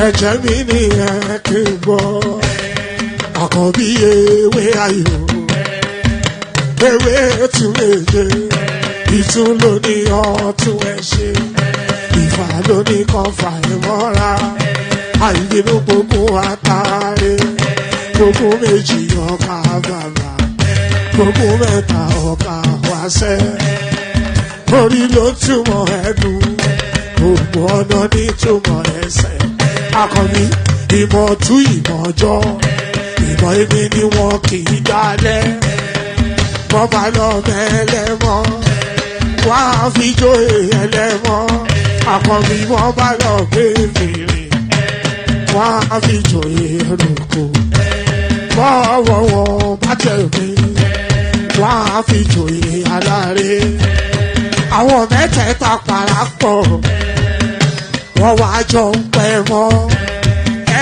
ẹ̀jẹ̀ mi ni ẹ kí n gbọ́ àkọ́bí ewé ayò ewé tún méje ìtún ló ní ọtún ẹ ṣe ìfà ló ní kan fà ẹ mọ́ra àìbínú gbogbo àtàrí gbogbo méjì ọkà bàbà gbogbo mẹ́ta ọkà wáṣẹ́ orí ló túmọ̀ ẹnu gbogbo ọ̀nà ní túmọ̀ ẹsẹ̀ akọni ìmọ̀ tú ìmọ̀ ọjọ́ ìmọ̀ èmi ni wọn kì í dálẹ̀ wọ́n bá lọ mẹ́lẹ́mọ́ wá fi jóye ẹlẹ́mọ́ akọni wọ́n bá lọ gbé fèrè wá fi jóye ẹlòkó bọ́wọ́ wọn bá tẹ̀ mí wá fi jóye aláre àwọn mẹ́tẹ̀ẹ̀ta parapọ̀ wọ́n wá jọ ń pẹ́ mọ́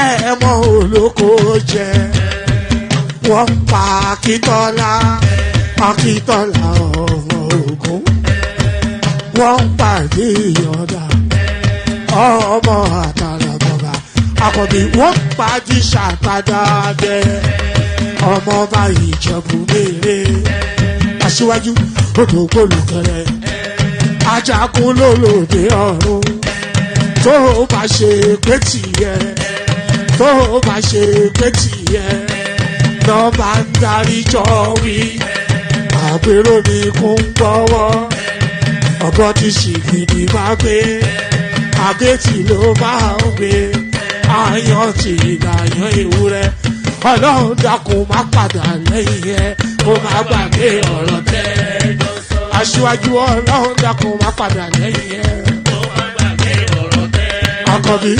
ẹ̀ẹ́mọ́ olóko jẹ wọ́n pa Akíntọ́lá ọmọ Ògún wọ́n pàdé ìyọ̀dà ọmọ àtàlàbọ̀bà àkọ́bí wọ́n pàdé ṣàtàdàdẹ ọmọ bá Ìjẹ̀bú mèrè aṣíwájú odò gbólùkẹrẹ ajagun lólòdì ọ̀run tó bá ṣe pé tìyẹ tó bá ṣe pé tìyẹ lọ bá ń darí jọ wí àpérò ní kún gbọ́wọ́ ọgọ́ ti ṣìgìdì máa gbé àgẹ́tì ló máa ń gbé àyàn tí ìlàyàn ewúrẹ́ ọlọ́run dákun má padà lẹ́yìn ẹ kó má gbàgbé ọ̀rọ̀ tẹ́ aṣíwájú ọlọ́run dákun má padà lẹ́yìn ẹ kó má gbàgbé ọ̀rọ̀ tẹ́ àkọ́bí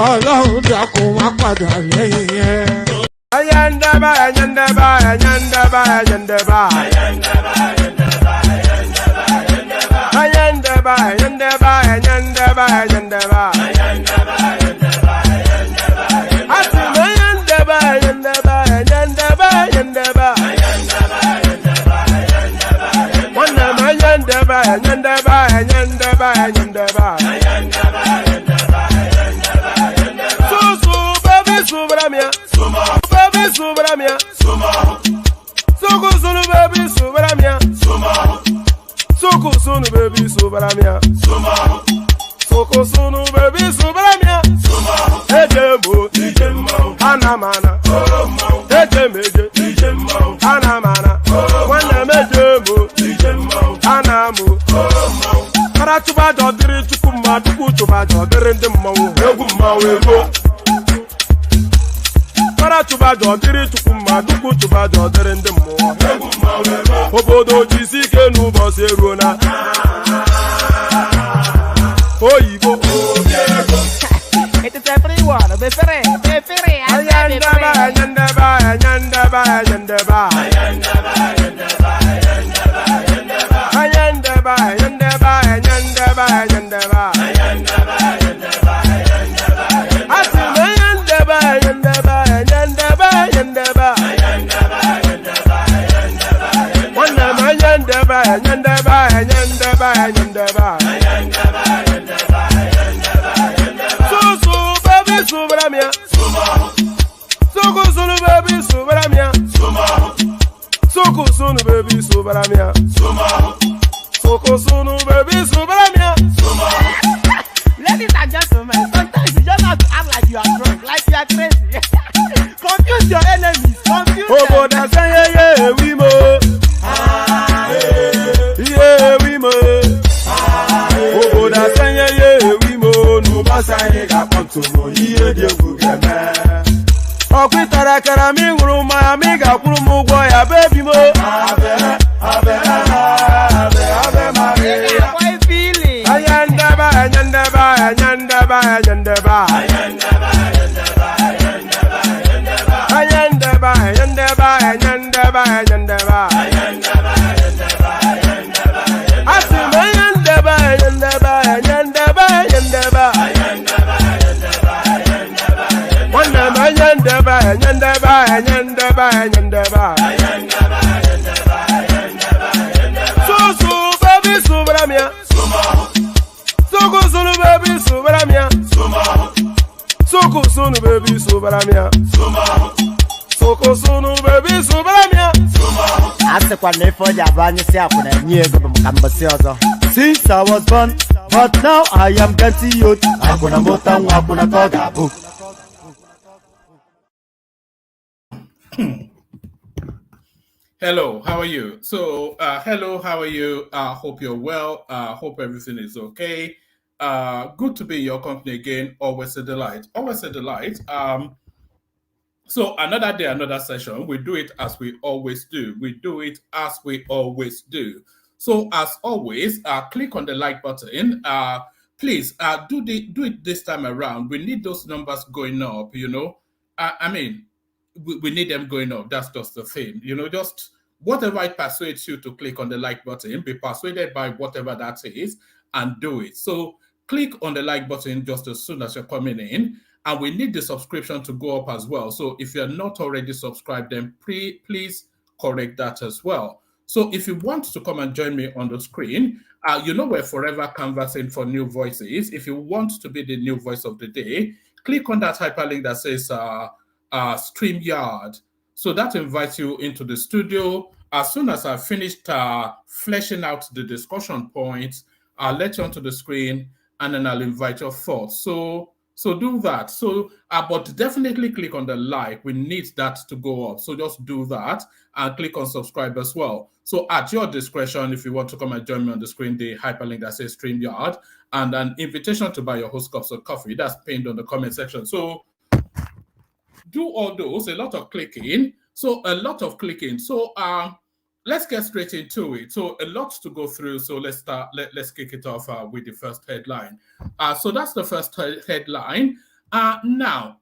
ọlọ́run dákun má padà lẹ́yìn ẹ. Ayandaba, ayandaba, ayandaba, ayandaba, ayandaba, ayandaba, ayandaba, ayandaba, ayandaba, ayandaba, ayandaba, ayandaba, ayandaba, ayandaba, ayandaba, ayandaba, ayandaba, ayandaba, ayandaba. Susu, baby, subramia, baby, subramia, suku sunu baby, subramia, suku sunu baby, subramia, suku sunu baby, subramia, ejembo, anamana, ejembe, anamana, wana mejembo, anamu. Karatuba jodiri chukuma tuku tuba jodiri ndimmawu egummawu ego. Karatuba jodiri chukuma tuku tuba jodiri ndimmawu egummawu ego. Obodo jisike n'ụbọchị eruona. Oyibo obiego. It is everyone. Befere. Ayandaba, ayandaba, ayandaba, ayandaba, ayandaba, ayandaba, ayandaba, ayandaba, ayandaba, ayandaba, ayandaba, ayandaba, ayandaba, ayandaba, ayandaba. Asim ayandaba, ayandaba, ayandaba, ayandaba, ayandaba, ayandaba, ayandaba. Wanam ayandaba, ayandaba, ayandaba, ayandaba, ayandaba, ayandaba, ayandaba. Susu baby subramia, suku sunu baby subramia, suku sunu baby subramia, suku sunu baby subramia. Ladies and gentlemen, sometimes you just have to act like you are drunk, like you are crazy. Confuse your enemies, confuse them. Obodo sanye ye we mo, ye we mo. Obodo sanye ye we mo, nuba sanye kaponto mo ye de bugeme. Okwitara kara mi nguru ma mi ga kwuru mu gwo ya baby mo. Abe Maria. Boy feeling. Ayandaba, ayandaba, ayandaba, ayandaba, ayandaba, ayandaba, ayandaba, ayandaba, ayandaba, ayandaba, ayandaba, ayandaba, ayandaba, ayandaba, ayandaba. Asim ayandaba, ayandaba, ayandaba, ayandaba, ayandaba, ayandaba, ayandaba. Wanam ayandaba, ayandaba, ayandaba, ayandaba, ayandaba, ayandaba, ayandaba. Susu baby subramia, suku sunu baby subramia, Soko sunu baby subaramia. Soko sunu baby subaramia. Ase kwa nefo jabani si akuna nyego bumkambasi ozo. Since I was born, but now I am getting youth. Akuna mota akuna koga book. Hello, how are you? So, hello, how are you? Hope you're well. Hope everything is okay. Good to be in your company again. Always a delight. Always a delight. So another day, another session. We do it as we always do. We do it as we always do. So as always, click on the like button. Please do it this time around. We need those numbers going up. You know, I mean, we need them going up. That's just the thing. You know, just whatever it persuades you to click on the like button, be persuaded by whatever that is, and do it. So click on the like button just as soon as you're coming in. And we need the subscription to go up as well. So if you're not already subscribed, then please correct that as well. So if you want to come and join me on the screen, you know we're forever canvassing for new voices. If you want to be the new voice of the day, click on that hyperlink that says StreamYard. So that invites you into the studio. As soon as I've finished fleshing out the discussion points, I'll let you onto the screen and then I'll invite your thoughts. So do that. So, but definitely click on the like. We need that to go up. So just do that and click on subscribe as well. So at your discretion, if you want to come and join me on the screen, the hyperlink that says StreamYard and an invitation to buy your host cups of coffee, that's pinned on the comment section. So do all those, a lot of clicking. So a lot of clicking. So let's get straight into it. So a lot to go through. So let's start. Let's kick it off with the first headline. So that's the first headline. Now,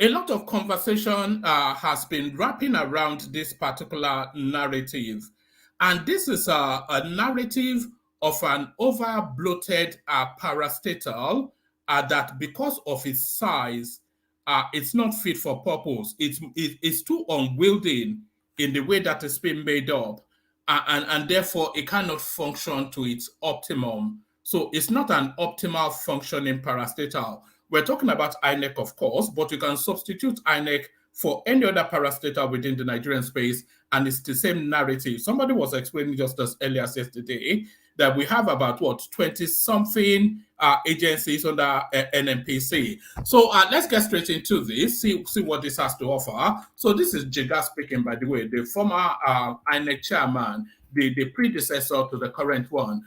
a lot of conversation has been wrapping around this particular narrative, and this is a narrative of an over-bloated parastatal that, because of its size, it's not fit for purpose. It's too unwieldy in the way that it's been made up, and therefore it cannot function to its optimum. So it's not an optimal functioning parastatal. We're talking about Inec, of course, but you can substitute Inec for any other parastatal within the Nigerian space, and it's the same narrative. Somebody was explaining just as earlier as yesterday that we have about 20-something agencies under NMPC. So let's get straight into this, see what this has to offer. So this is Jega speaking, by the way, the former INEC chairman, the predecessor to the current one.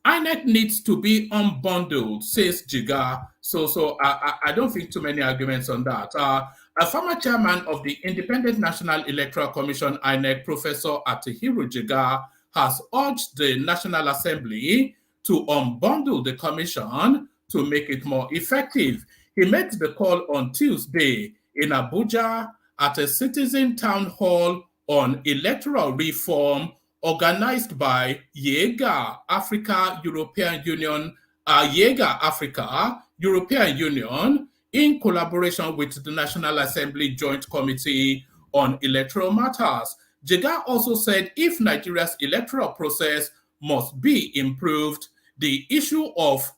INEC needs to be unbundled, says Jega. So I don't think too many arguments on that. A former chairman of the Independent National Electoral Commission, INEC, Professor Atahiru Jega, has urged the National Assembly to unbundle the commission to make it more effective. He made the call on Tuesday in Abuja at a citizen town hall on electoral reform organized by Jega Africa European Union, Jega Africa European Union, in collaboration with the National Assembly Joint Committee on Electoral Matters. Jega also said if Nigeria's electoral process must be improved, the issue of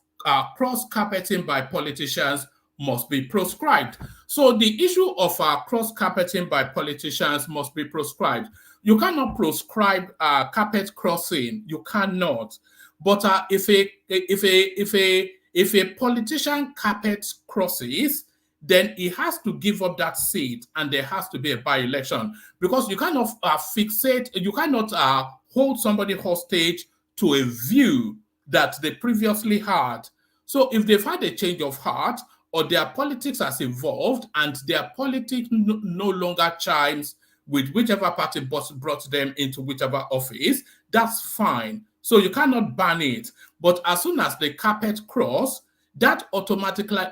cross-carpeting by politicians must be proscribed. So the issue of cross-carpeting by politicians must be proscribed. You cannot proscribe carpet crossing. You cannot. But if a politician carpet crosses, then he has to give up that seat and there has to be a by-election, because you cannot you cannot hold somebody hostage to a view that they previously had. So if they've had a change of heart or their politics has evolved and their politics no longer chimes with whichever party brought them into whichever office, that's fine. So you cannot ban it. But as soon as the carpet cross, that automatically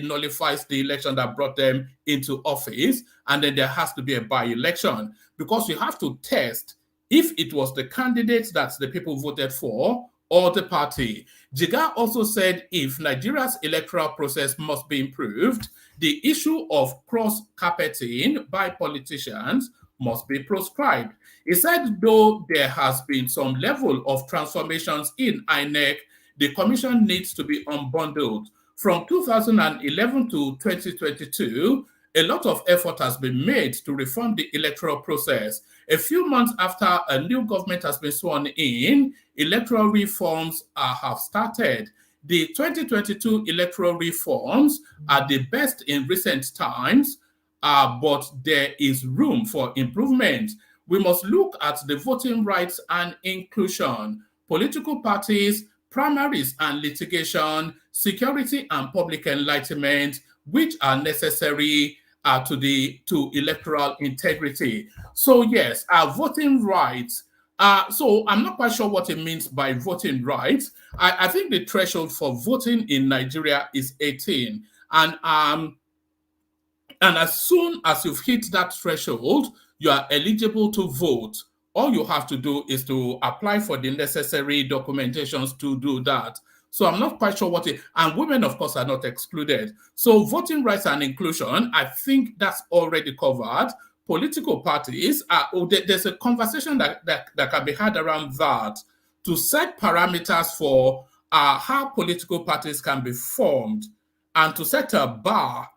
nullifies the election that brought them into office, and then there has to be a by-election, because you have to test if it was the candidate that the people voted for or the party. Jega also said if Nigeria's electoral process must be improved, the issue of cross-carpeting by politicians must be proscribed. He said, though there has been some level of transformations in INEC, the commission needs to be unbundled. From 2011 to 2022, a lot of effort has been made to reform the electoral process. A few months after a new government has been sworn in, electoral reforms have started. The 2022 electoral reforms are the best in recent times, but there is room for improvement. We must look at the voting rights and inclusion, political parties, primaries and litigation, security and public enlightenment, which are necessary to electoral integrity. So yes, our voting rights. So I'm not quite sure what it means by voting rights. I think the threshold for voting in Nigeria is 18, and as soon as you've hit that threshold, you are eligible to vote. All you have to do is to apply for the necessary documentations to do that. So I'm not quite sure what it, and women, of course, are not excluded. So voting rights and inclusion, I think that's already covered. Political parties, there's a conversation that can be had around that to set parameters for how political parties can be formed and to set a bar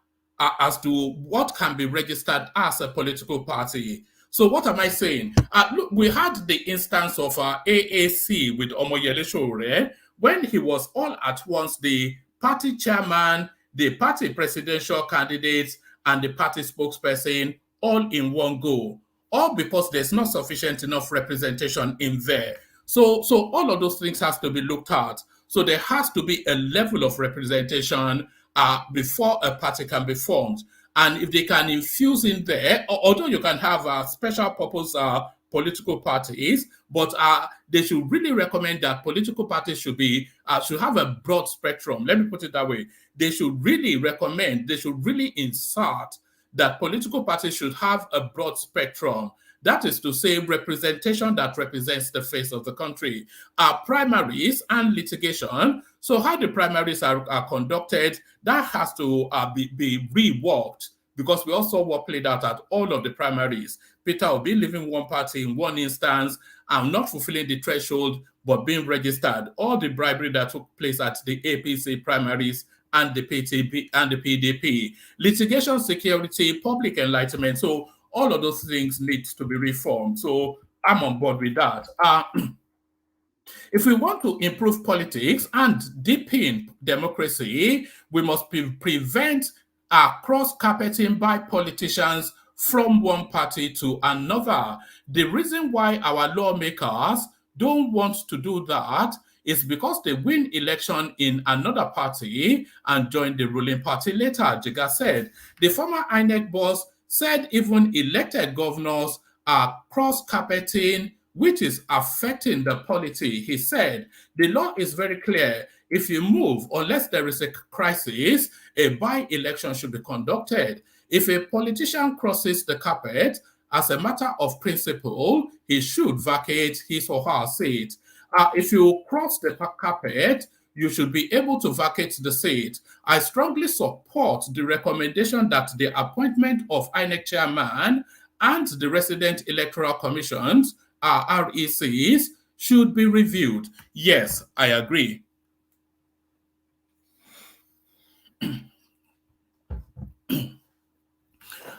as to what can be registered as a political party. So what am I saying? Look, we had the instance of AAC with Omoyele Sowore when he was all at once the party chairman, the party presidential candidates, and the party spokesperson all in one go, all because there's not sufficient enough representation in there. So all of those things has to be looked at. So there has to be a level of representation before a party can be formed. And if they can infuse in there, although you can have special purpose political parties, but they should really recommend that political parties should have a broad spectrum. Let me put it that way. They should really insert that political parties should have a broad spectrum. That is to say, representation that represents the face of the country. Primaries and litigation. So how the primaries are conducted, that has to be reworked, because we also what played out at all of the primaries. Peter Obi leaving one party in one instance and not fulfilling the threshold, but being registered. All the bribery that took place at the APC primaries and the PDP. Litigation, security, public enlightenment. So all of those things need to be reformed. So I'm on board with that. If we want to improve politics and deepen democracy, we must prevent cross-carpeting by politicians from one party to another. The reason why our lawmakers don't want to do that is because they win election in another party and join the ruling party later, Jega said. The former INEC boss said even elected governors are cross-carpeting, which is affecting the polity. He said, the law is very clear. If you move, unless there is a crisis, a by-election should be conducted. If a politician crosses the carpet, as a matter of principle, he should vacate his or her seat. If you cross the carpet, you should be able to vacate the seat. I strongly support the recommendation that the appointment of INEC chairman and the resident electoral commissions, RECs, should be reviewed. Yes, I agree.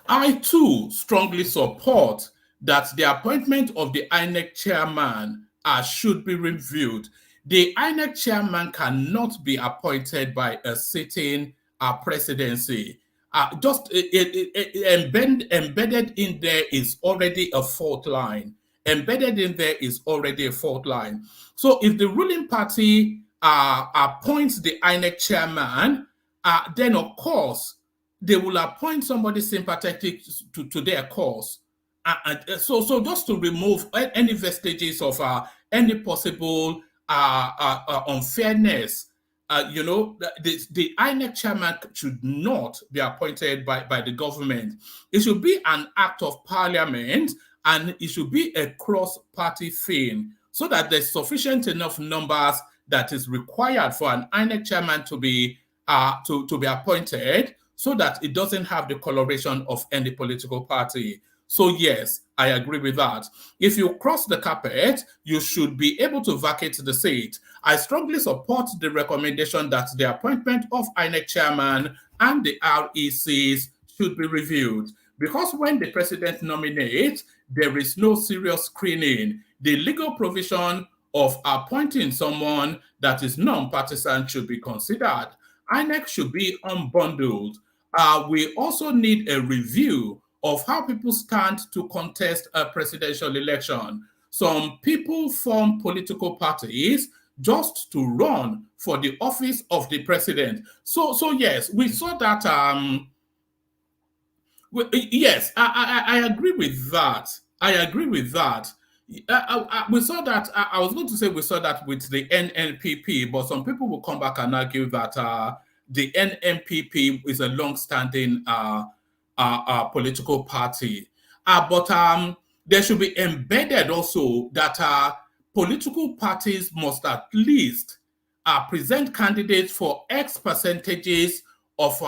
I too strongly support that the appointment of the INEC chairman should be reviewed. The INEC chairman cannot be appointed by a sitting presidency. Embedded in there is already a fault line. Embedded in there is already a fault line. So if the ruling party appoints the INEC chairman, then of course they will appoint somebody sympathetic to their cause. So just to remove any vestiges of any possible unfairness, the INEC chairman should not be appointed by the government. It should be an act of parliament, and it should be a cross-party thing, so that there's sufficient enough numbers that is required for an INEC chairman to be appointed, so that it doesn't have the coloration of any political party. So yes, I agree with that. If you cross the carpet, you should be able to vacate the seat. I strongly support the recommendation that the appointment of INEC chairman and the RECs should be reviewed. Because when the president nominates, there is no serious screening. The legal provision of appointing someone that is non-partisan should be considered. INEC should be unbundled. We also need a review of how people stand to contest a presidential election. Some people form political parties just to run for the office of the president. So yes, we saw that. Yes, I agree with that. I agree with that. We saw that. I was going to say we saw that with the NNPP, but some people will come back and argue that the NNPP is a long-standing political party. But there should be embedded also that political parties must at least present candidates for X percentages of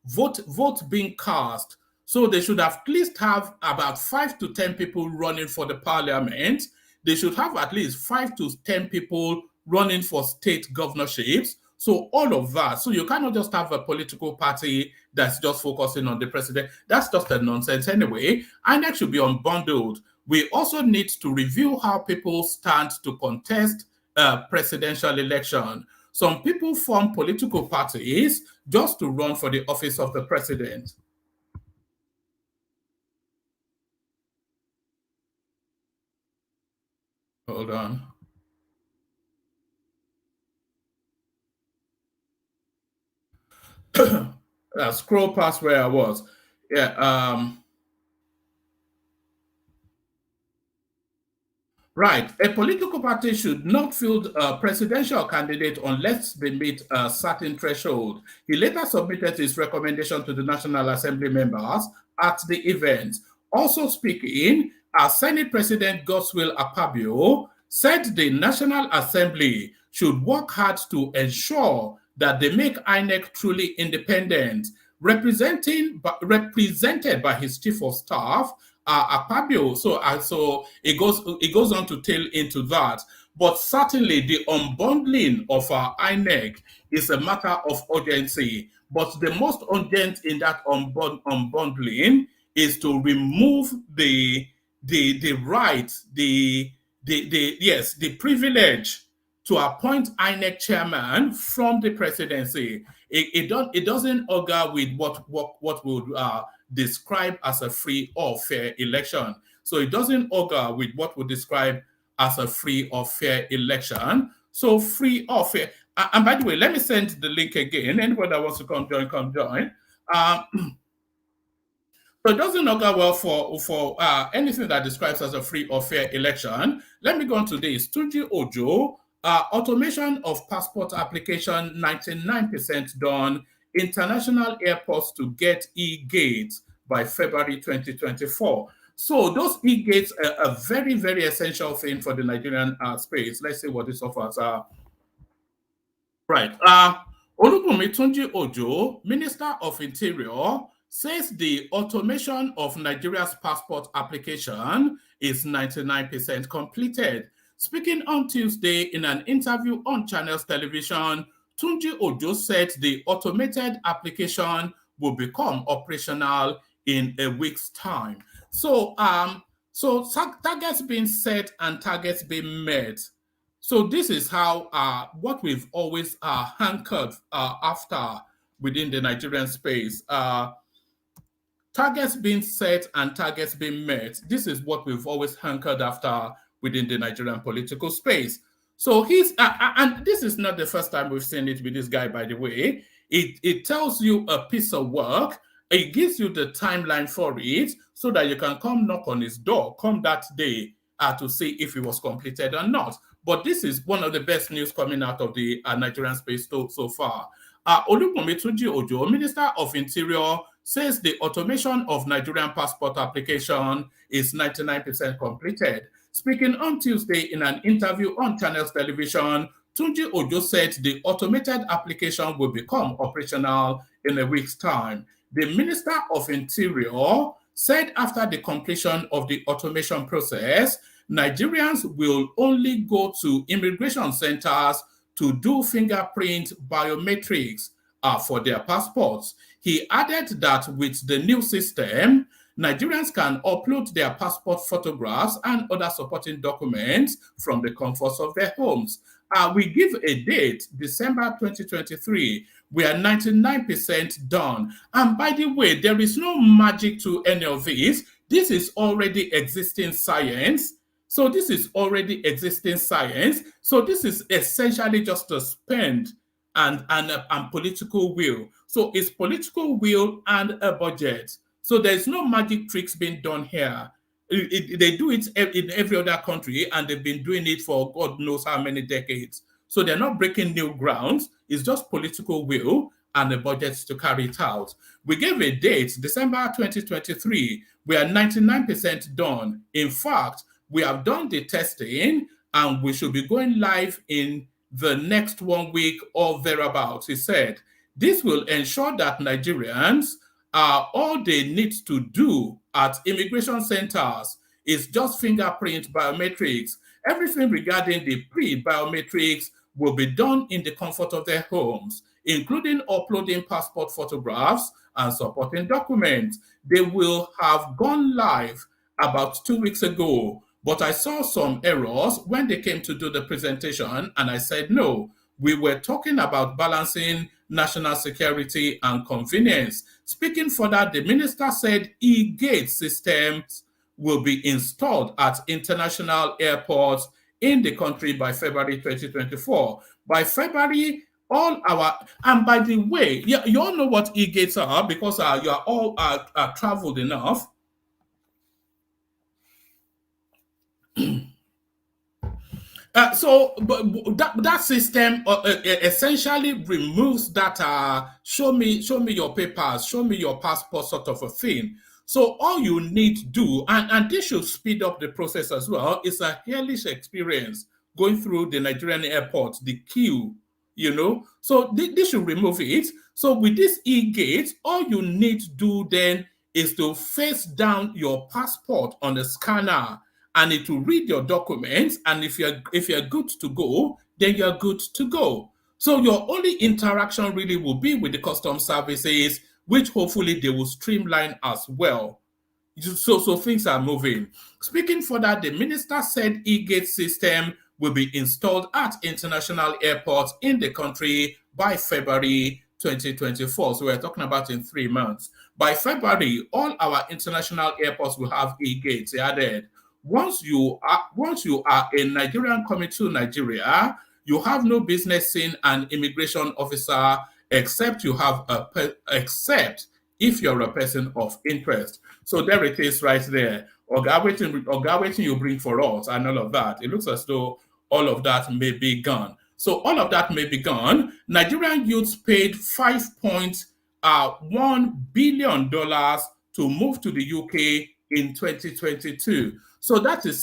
vote being cast. So they should at least have about 5 to 10 people running for the parliament. They should have at least 5 to 10 people running for state governorships. So all of that. So you cannot just have a political party that's just focusing on the president. That's just a nonsense anyway. And that should be unbundled. We also need to review how people stand to contest a presidential election. Some people form political parties just to run for the office of the president. Hold on. Scroll past where I was. Yeah. Right. A political party should not field a presidential candidate unless they meet a certain threshold. He later submitted his recommendation to the National Assembly members at the event. Also speaking, Senate President Godswill Akpabio said the National Assembly should work hard to ensure that they make INEC truly independent, represented by his chief of staff, Akpabio. So it goes on to tell into that. But certainly the unbundling of INEC is a matter of urgency. But the most urgent in that unbundling is to remove the right, the privilege to appoint INEC chairman from the presidency. It doesn't augur with what would describe as a free or fair election. So it doesn't augur with what would describe as a free or fair election. So free or fair. And by the way, let me send the link again. Anybody that wants to come join. So it doesn't augur well for anything that describes as a free or fair election. Let me go on to this. Tunji Ojo, automation of passport application, 99% done. International airports to get e-gates by February 2024. So those e-gates are a very, very essential thing for the Nigerian space. Let's see what this offers. Right. Olubunmi Tunji Ojo, Minister of Interior, says the automation of Nigeria's passport application is 99% completed. Speaking on Tuesday in an interview on Channels Television, Tunji Ojo said the automated application will become operational in a week's time. So targets being set and targets being met. So this is how what we've always hankered after within the Nigerian space. Targets being set and targets being met. This is what we've always hankered after within the Nigerian political space. So he's, and this is not the first time we've seen it with this guy, by the way. It tells you a piece of work. It gives you the timeline for it so that you can come knock on his door, come that day to see if it was completed or not. But this is one of the best news coming out of the Nigerian space so far. Olubunmi Tunji Ojo, Minister of Interior, says the automation of Nigerian passport application is 99% completed. Speaking on Tuesday in an interview on Channels Television, Tunji Ojo said the automated application will become operational in a week's time. The Minister of Interior said after the completion of the automation process, Nigerians will only go to immigration centers to do fingerprint biometrics for their passports. He added that with the new system, Nigerians can upload their passport photographs and other supporting documents from the comforts of their homes. We give a date, December 2023. We are 99% done. And by the way, there is no magic to any of this. This is already existing science. So this is already existing science. So this is essentially just a spend and political will. So it's political will and a budget. So there's no magic tricks being done here. They do it in every other country, and they've been doing it for God knows how many decades. So they're not breaking new grounds. It's just political will and a budget to carry it out. We gave a date, December 2023. We are 99% done. In fact, we have done the testing, and we should be going live in the next 1 week or thereabouts. He said, this will ensure that Nigerians, all they need to do at immigration centers is just fingerprint biometrics. Everything regarding the pre-biometrics will be done in the comfort of their homes, including uploading passport photographs and supporting documents. They will have gone live about 2 weeks ago, but I saw some errors when they came to do the presentation, and I said, no, we were talking about balancing national security and convenience. Speaking further, the minister said e-gate systems will be installed at international airports in the country by February 2024. By February, all our, and by the way, you all know what e-gates are because you are all traveled enough. But that system essentially removes that show me your papers, show me your passport sort of a thing. So all you need to do, and this should speed up the process as well, is a hellish experience going through the Nigerian airport, the queue, you know. So this should remove it. So with this e-gate, all you need to do then is to face down your passport on the scanner, and it will read your documents, and if you're good to go, then you're good to go. So your only interaction really will be with the customs services, which hopefully they will streamline as well. So things are moving. Speaking further, the minister said e-gate system will be installed at international airports in the country by February 2024. So we're talking about in 3 months. By February, all our international airports will have e-gates. He added, once you are a Nigerian coming to Nigeria, you have no business seeing an immigration officer except if you're a person of interest. So there it is right there. Waiting you bring for us and all of that. It looks as though all of that may be gone. So all of that may be gone. Nigerian youths paid $5.1 billion to move to the UK in 2022. So that is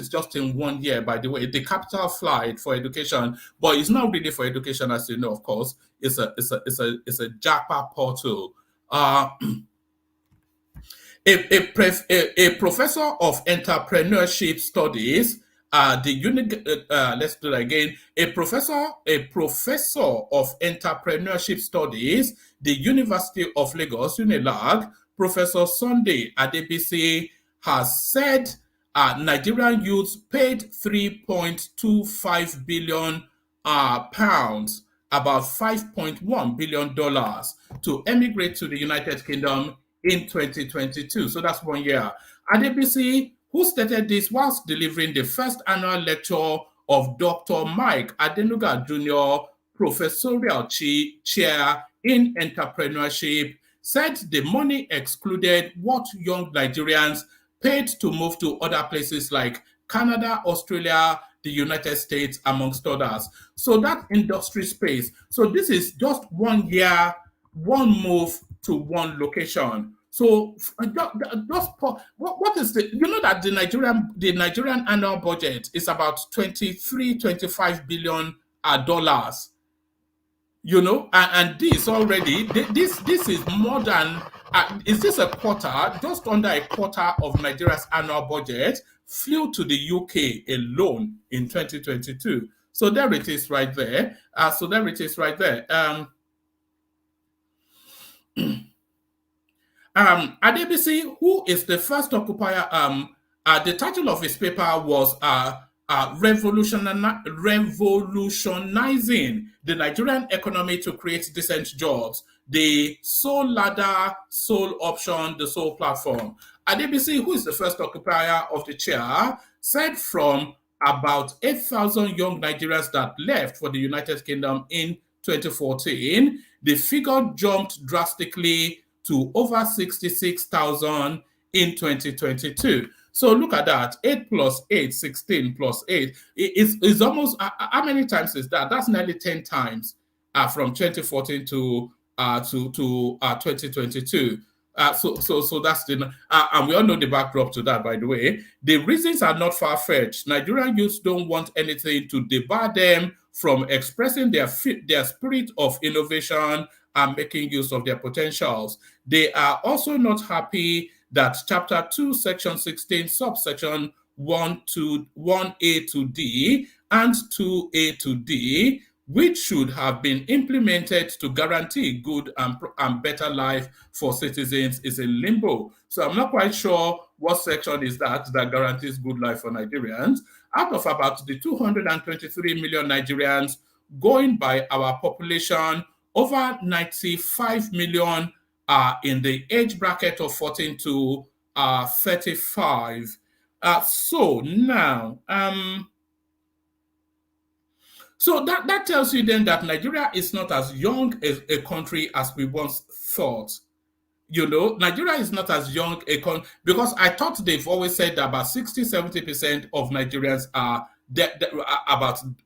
just in 1 year, by the way, the capital flight for education, but it's not really for education, as you know, of course. It's a JAPA portal. A professor of entrepreneurship studies, let's do that again. A professor of entrepreneurship studies, the University of Lagos, UNILAG, Professor Sunday Adebisi, has said Nigerian youths paid 3.25 billion pounds, about $5.1 billion, to emigrate to the United Kingdom in 2022. So that's 1 year. Adebisi, who stated this whilst delivering the first annual lecture of Dr. Mike Adenuga Jr., Professorial Chair in Entrepreneurship, said the money excluded what young Nigerians paid to move to other places like Canada, Australia, the United States, amongst others. So that industry space. So this is just 1 year, one move to one location. So what is the, you know that the Nigerian annual budget is about $25 billion dollars. You know, and this already, this is more than is this a quarter? Just under a quarter of Nigeria's annual budget flew to the UK alone in 2022. So there it is right there. Adebisi, who is the first occupier, the title of his paper was Revolutionizing the Nigerian Economy to Create Decent Jobs, the sole ladder, sole option, the sole platform. Adebisi, who is the first occupier of the chair, said from about 8,000 young Nigerians that left for the United Kingdom in 2014, the figure jumped drastically to over 66,000 in 2022. So look at that, 8 plus 8, 16 plus 8. It's almost, how many times is that? That's nearly 10 times from 2014 to 2022. So that's the, and we all know the backdrop to that, by the way. The reasons are not far-fetched. Nigerian youths don't want anything to debar them from expressing their spirit of innovation and making use of their potentials. They are also not happy that Chapter 2, Section 16, Subsection 1A to D and 2A to D, which should have been implemented to guarantee good and better life for citizens, is in limbo. So I'm not quite sure what section is that guarantees good life for Nigerians. Out of about the 223 million Nigerians, going by our population, over 95 million are in the age bracket of 14 to 35. So now, so that tells you then that Nigeria is not as young a country as we once thought. You know, Nigeria is not as young a country, because I thought they've always said that about 60-70% of Nigerians are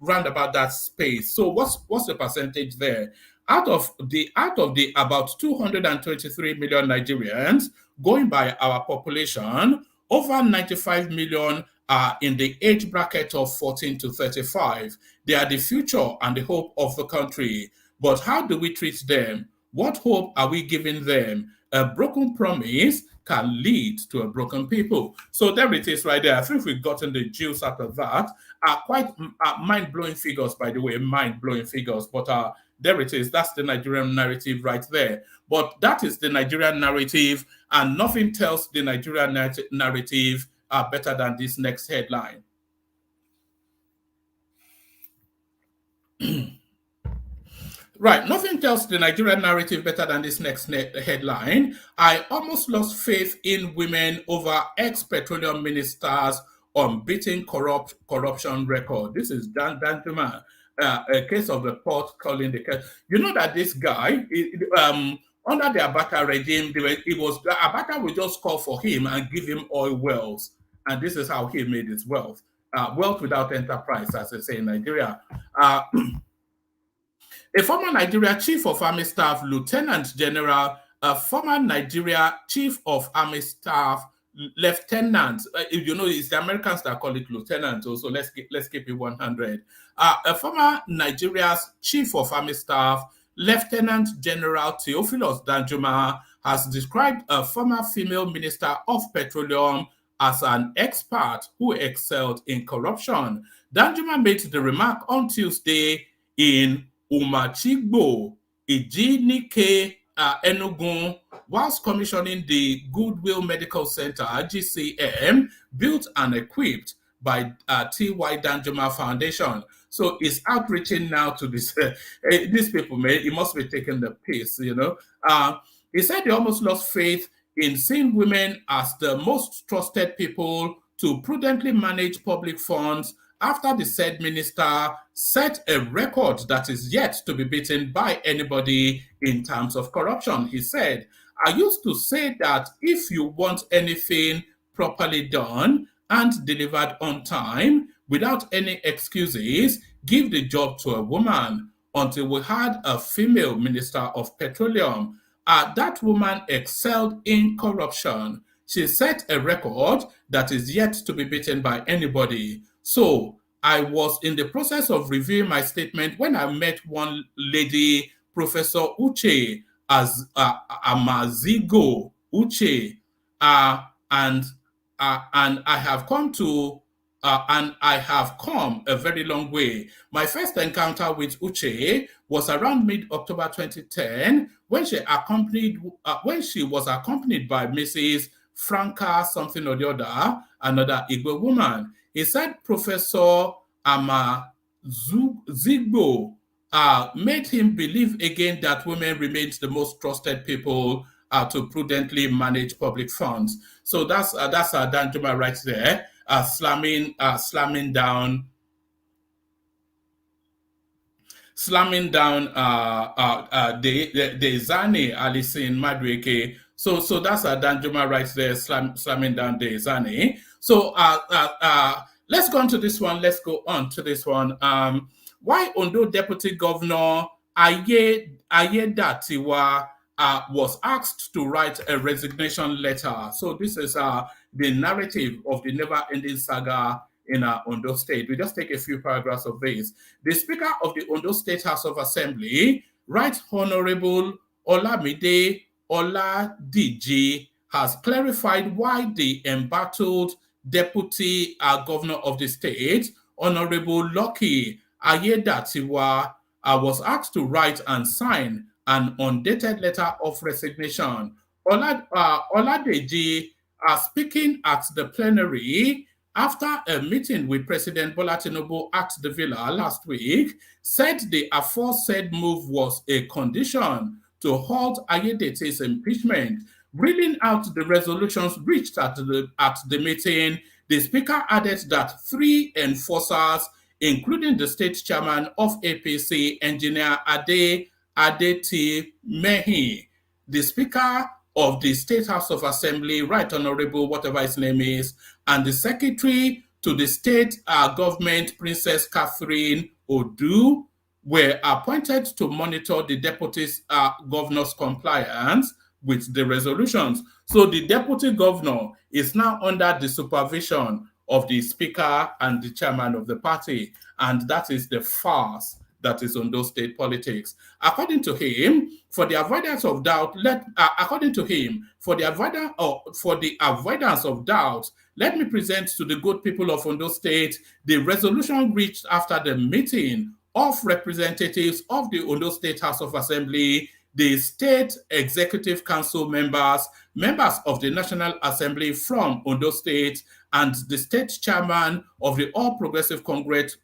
round about that space. So what's the percentage there? Out of the about 223 million Nigerians, going by our population, over 95 million are in the age bracket of 14 to 35. They are the future and the hope of the country. But how do we treat them? What hope are we giving them? A broken promise can lead to a broken people. So there it is right there. I think we've gotten the juice out of that. Quite mind-blowing figures, by the way, mind-blowing figures. But there it is. That's the Nigerian narrative right there. But that is the Nigerian narrative, and nothing tells the Nigerian narrative better than this next headline. Right, nothing tells the Nigerian narrative better than this next headline. I almost lost faith in women over ex-petroleum ministers on beating corruption record. This is Dan Danjuma, a case of the port calling the case. You know that this guy, under the Abacha regime, Abacha would just call for him and give him oil wells. And this is how he made his wealth. Wealth without enterprise, as they say in Nigeria. A former Nigeria Chief of Army Staff, Lieutenant General, a former Nigeria Chief of Army Staff, Lieutenant, you know, it's the Americans that call it Lieutenant, so let's keep it 100. A former Nigeria's Chief of Army Staff, Lieutenant General Theophilus Danjuma, has described a former female Minister of Petroleum as an expert who excelled in corruption. Danjuma made the remark on Tuesday in Umachigbo, Ijinike, Enugu, whilst commissioning the Goodwill Medical Center, GCM, built and equipped by T.Y. Danjuma Foundation. So it's outreaching now to this, these people, man. He must be taking the piss, you know. He said he almost lost faith in seeing women as the most trusted people to prudently manage public funds after the said minister set a record that is yet to be beaten by anybody in terms of corruption. He said, I used to say that if you want anything properly done and delivered on time, without any excuses, give the job to a woman. Until we had a female minister of petroleum. That woman excelled in corruption. She set a record that is yet to be beaten by anybody. So I was in the process of reviewing my statement when I met one lady, Professor Uche, as Amazigo Uche, and I have come to and I have come a very long way. My first encounter with Uche was around mid-October 2010 when she was accompanied by Mrs. Franca something or the other, another Igbo woman. He said Professor Zigbo made him believe again that women remained the most trusted people to prudently manage public funds. So that's Danjuma right there, slamming down the Zani Alison Madweke. So that's Danjuma right there, slamming down the Zani. So let's go on to this one. Why Ondo Deputy Governor Ayedatiwa was asked to write a resignation letter. So this is the narrative of the never-ending saga in Ondo State. We just take a few paragraphs of this. The Speaker of the Ondo State House of Assembly, Right Honorable Olamide Oladiji, has clarified why the embattled Deputy Governor of the state, Honorable Lucky Ayedatiwa, was asked to write and sign an undated letter of resignation. Oladeji, speaking at the plenary after a meeting with President Bola Tinubu at the Villa last week, said the aforesaid move was a condition to halt Ayedati's impeachment. Reading out the resolutions reached at the meeting, the Speaker added that 3 enforcers, including the state chairman of APC, Engineer Adeti Mehi, the Speaker of the State House of Assembly, Right Honorable, whatever his name is, and the Secretary to the State Government, Princess Catherine Odu, were appointed to monitor the Deputy Governor's compliance with the resolutions. So the Deputy Governor is now under the supervision of the Speaker and the Chairman of the party, and that is the farce that is on those state politics. According to him, for the avoidance of doubt, let me present to the good people of Ondo State the resolution reached after the meeting of representatives of the Ondo State House of Assembly, the State Executive Council members of the National Assembly from Ondo State, and the State Chairman of the All Progressive Congress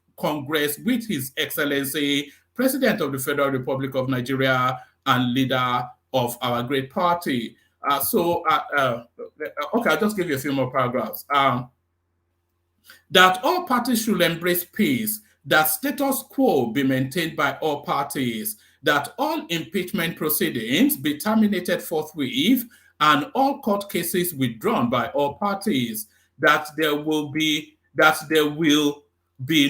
with His Excellency, President of the Federal Republic of Nigeria and leader of our great party. Okay, I'll just give you a few more paragraphs. That all parties should embrace peace, that status quo be maintained by all parties, that all impeachment proceedings be terminated forthwith, and all court cases withdrawn by all parties, that there will be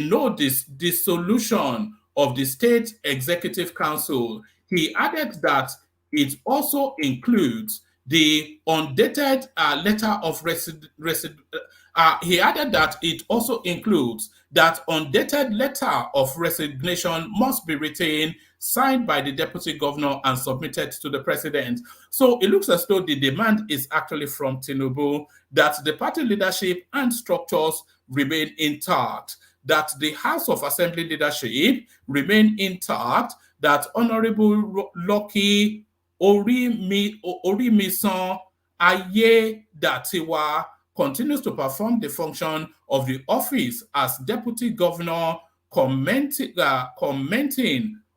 no dissolution of the State Executive Council. He added that it also includes the undated letter of undated letter of resignation must be written, signed by the Deputy Governor, and submitted to the President. So it looks as though the demand is actually from Tinubu that the party leadership and structures remain intact, that the House of Assembly leadership remain intact, that Honorable Lucky Orimison Ayedatiwa continues to perform the function of the office as Deputy Governor, commenting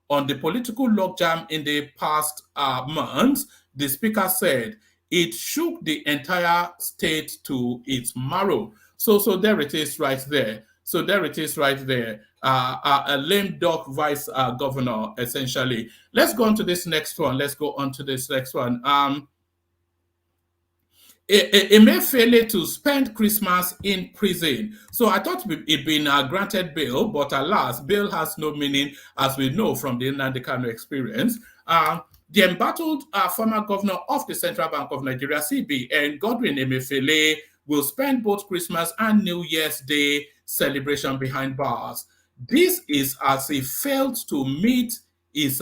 on the political logjam in the past months. The Speaker said it shook the entire state to its marrow. So there it is right there. A lame duck vice governor, essentially. Let's go on to this next one. Emefiele to spend Christmas in prison. So I thought it'd been granted bail, but alas, bail has no meaning, as we know from the Nnamdi Kanu experience. The embattled former governor of the Central Bank of Nigeria, CBN, Godwin Emefiele, will spend both Christmas and New Year's Day celebration behind bars. This is as he failed to meet his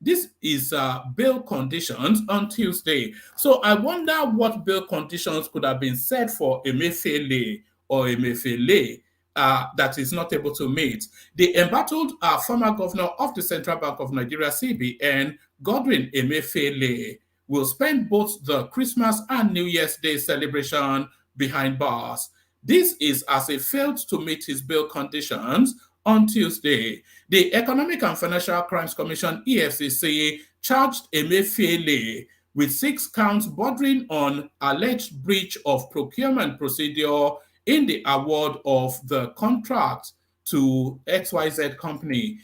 This is bail conditions on Tuesday. So I wonder what bail conditions could have been set for Emefiele or Emefiele that is not able to meet. The embattled former governor of the Central Bank of Nigeria, CBN, Godwin Emefiele, will spend both the Christmas and New Year's Day celebration behind bars. This is as he failed to meet his bail conditions on Tuesday. The Economic and Financial Crimes Commission, EFCC, charged Emefiele with 6 counts bordering on alleged breach of procurement procedure in the award of the contract to XYZ company.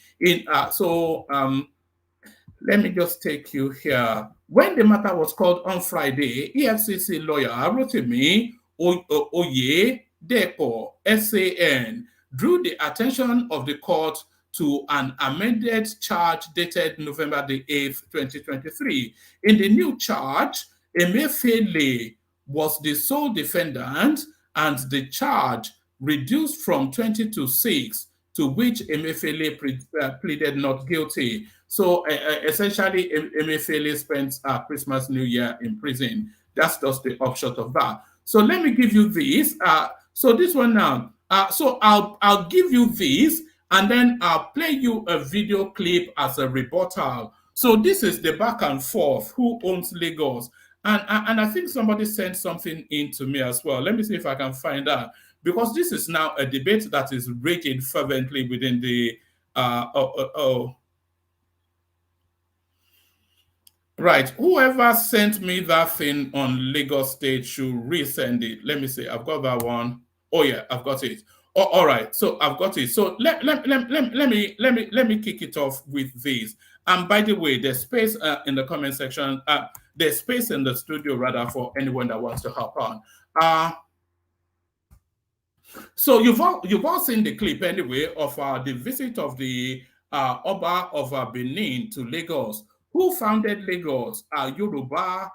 Let me just take you here. When the matter was called on Friday, EFCC lawyer Rotimi Oye Depo, SAN, drew the attention of the court to an amended charge dated November the 8th, 2023. In the new charge, Emefiele was the sole defendant and the charge reduced from 20 to 6, to which Emefiele pleaded not guilty. So essentially, Emefiele spent Christmas, New Year in prison. That's just the upshot of that. So let me give you this. So this one now. So I'll give you this, and then I'll play you a video clip as a rebuttal. So this is the back and forth. Who owns Lagos? And I think somebody sent something in to me as well. Let me see if I can find that, because this is now a debate that is raging fervently within the Right. Whoever sent me that thing on Lagos State should resend it. Let me see. I've got that one. Oh yeah, I've got it. Oh, all right. So I've got it. So let me kick it off with this. And by the way, there's space in the comment section. There's space in the studio rather for anyone that wants to hop on. So you've all seen the clip anyway of the visit of the Oba of Benin to Lagos. Who founded Lagos? Yoruba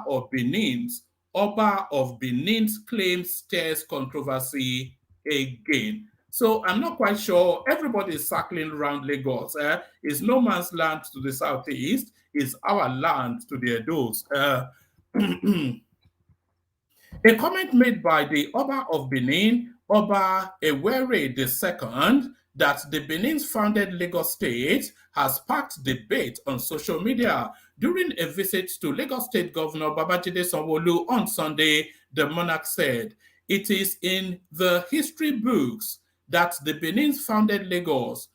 of Benin's. Oba of Benin's claims stirs controversy again. So I'm not quite sure. Everybody is circling around Lagos. It's no man's land to the southeast. It's our land to the Edos. A comment made by the Oba of Benin, Oba Ewere II, that the Benin's founded Lagos State has sparked debate on social media. During a visit to Lagos State Governor Babajide Sanwo-Olu on Sunday, the monarch said, "It is in the history books that the Benin's founded Lagos.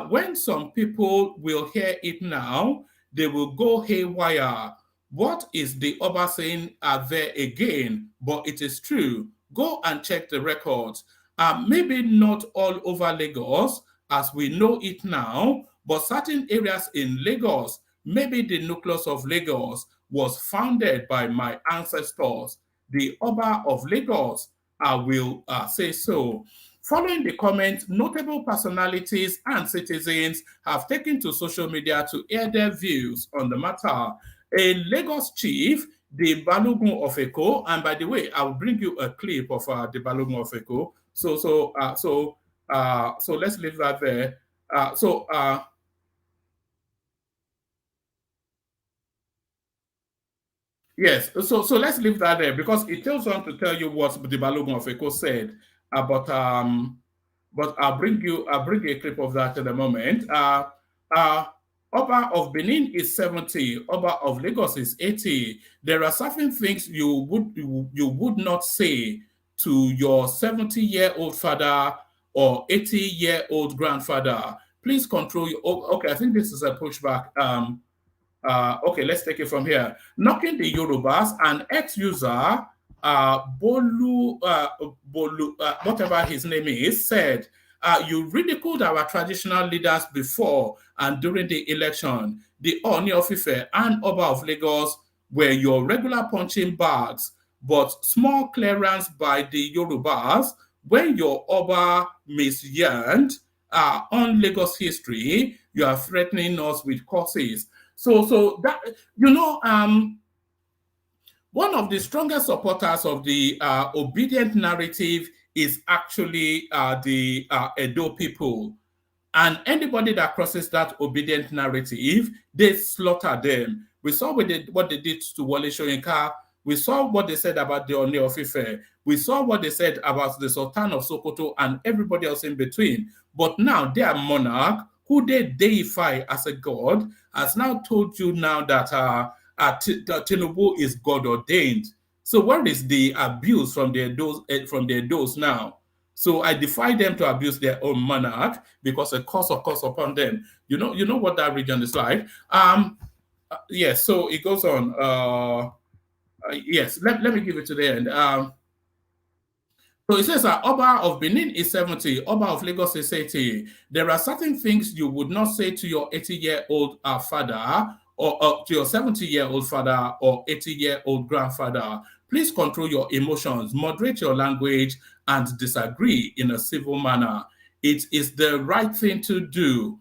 When some people will hear it now, they will go haywire. What is the Oba saying there again? But it is true. Go and check the records. Maybe not all over Lagos as we know it now, but certain areas in Lagos, maybe the nucleus of Lagos was founded by my ancestors, the Oba of Lagos. I will say so." Following the comment, notable personalities and citizens have taken to social media to air their views on the matter. A Lagos chief, the Balogun of Eko, and by the way, I will bring you a clip of the Balogun of Eko. So let's leave that there. Yes, so let's leave that there because it tells on to tell you what the Balogun of Eko said. But I'll bring a clip of that in a moment. Oba of Benin is 70. Oba of Lagos is 80. There are certain things you would not say to your 70-year-old father or 80-year-old grandfather. Please control your. Okay, I think this is a pushback. Okay, let's take it from here. Knocking the Yorubas, an ex-user, Bolu, whatever his name is, said, "You ridiculed our traditional leaders before and during the election. The Oni of Ife and Oba of Lagos were your regular punching bags, but small clearance by the Yorubas when your Oba misyearned on Lagos history. You are threatening us with curses." So that one of the strongest supporters of the obedient narrative is actually the Edo people. And anybody that crosses that obedient narrative, they slaughter them. We saw what they did to Wole Soyinka. We saw what they said about the Oni of Ife. We saw what they said about the Sultan of Sokoto and everybody else in between. But now their monarch, who they deify as a god, has now told you now that Tinubu is God ordained. So where is the abuse from their doors now? So I defy them to abuse their own monarch because a curse occurs upon them. You know what that region is like. Yes. So it goes on. Yes. Let me give it to the end. So it says that Oba of Benin is 70, Oba of Lagos is 80. There are certain things you would not say to your 80-year-old father or to your 70-year-old father or 80-year-old grandfather. Please control your emotions, moderate your language, and disagree in a civil manner. It is the right thing to do,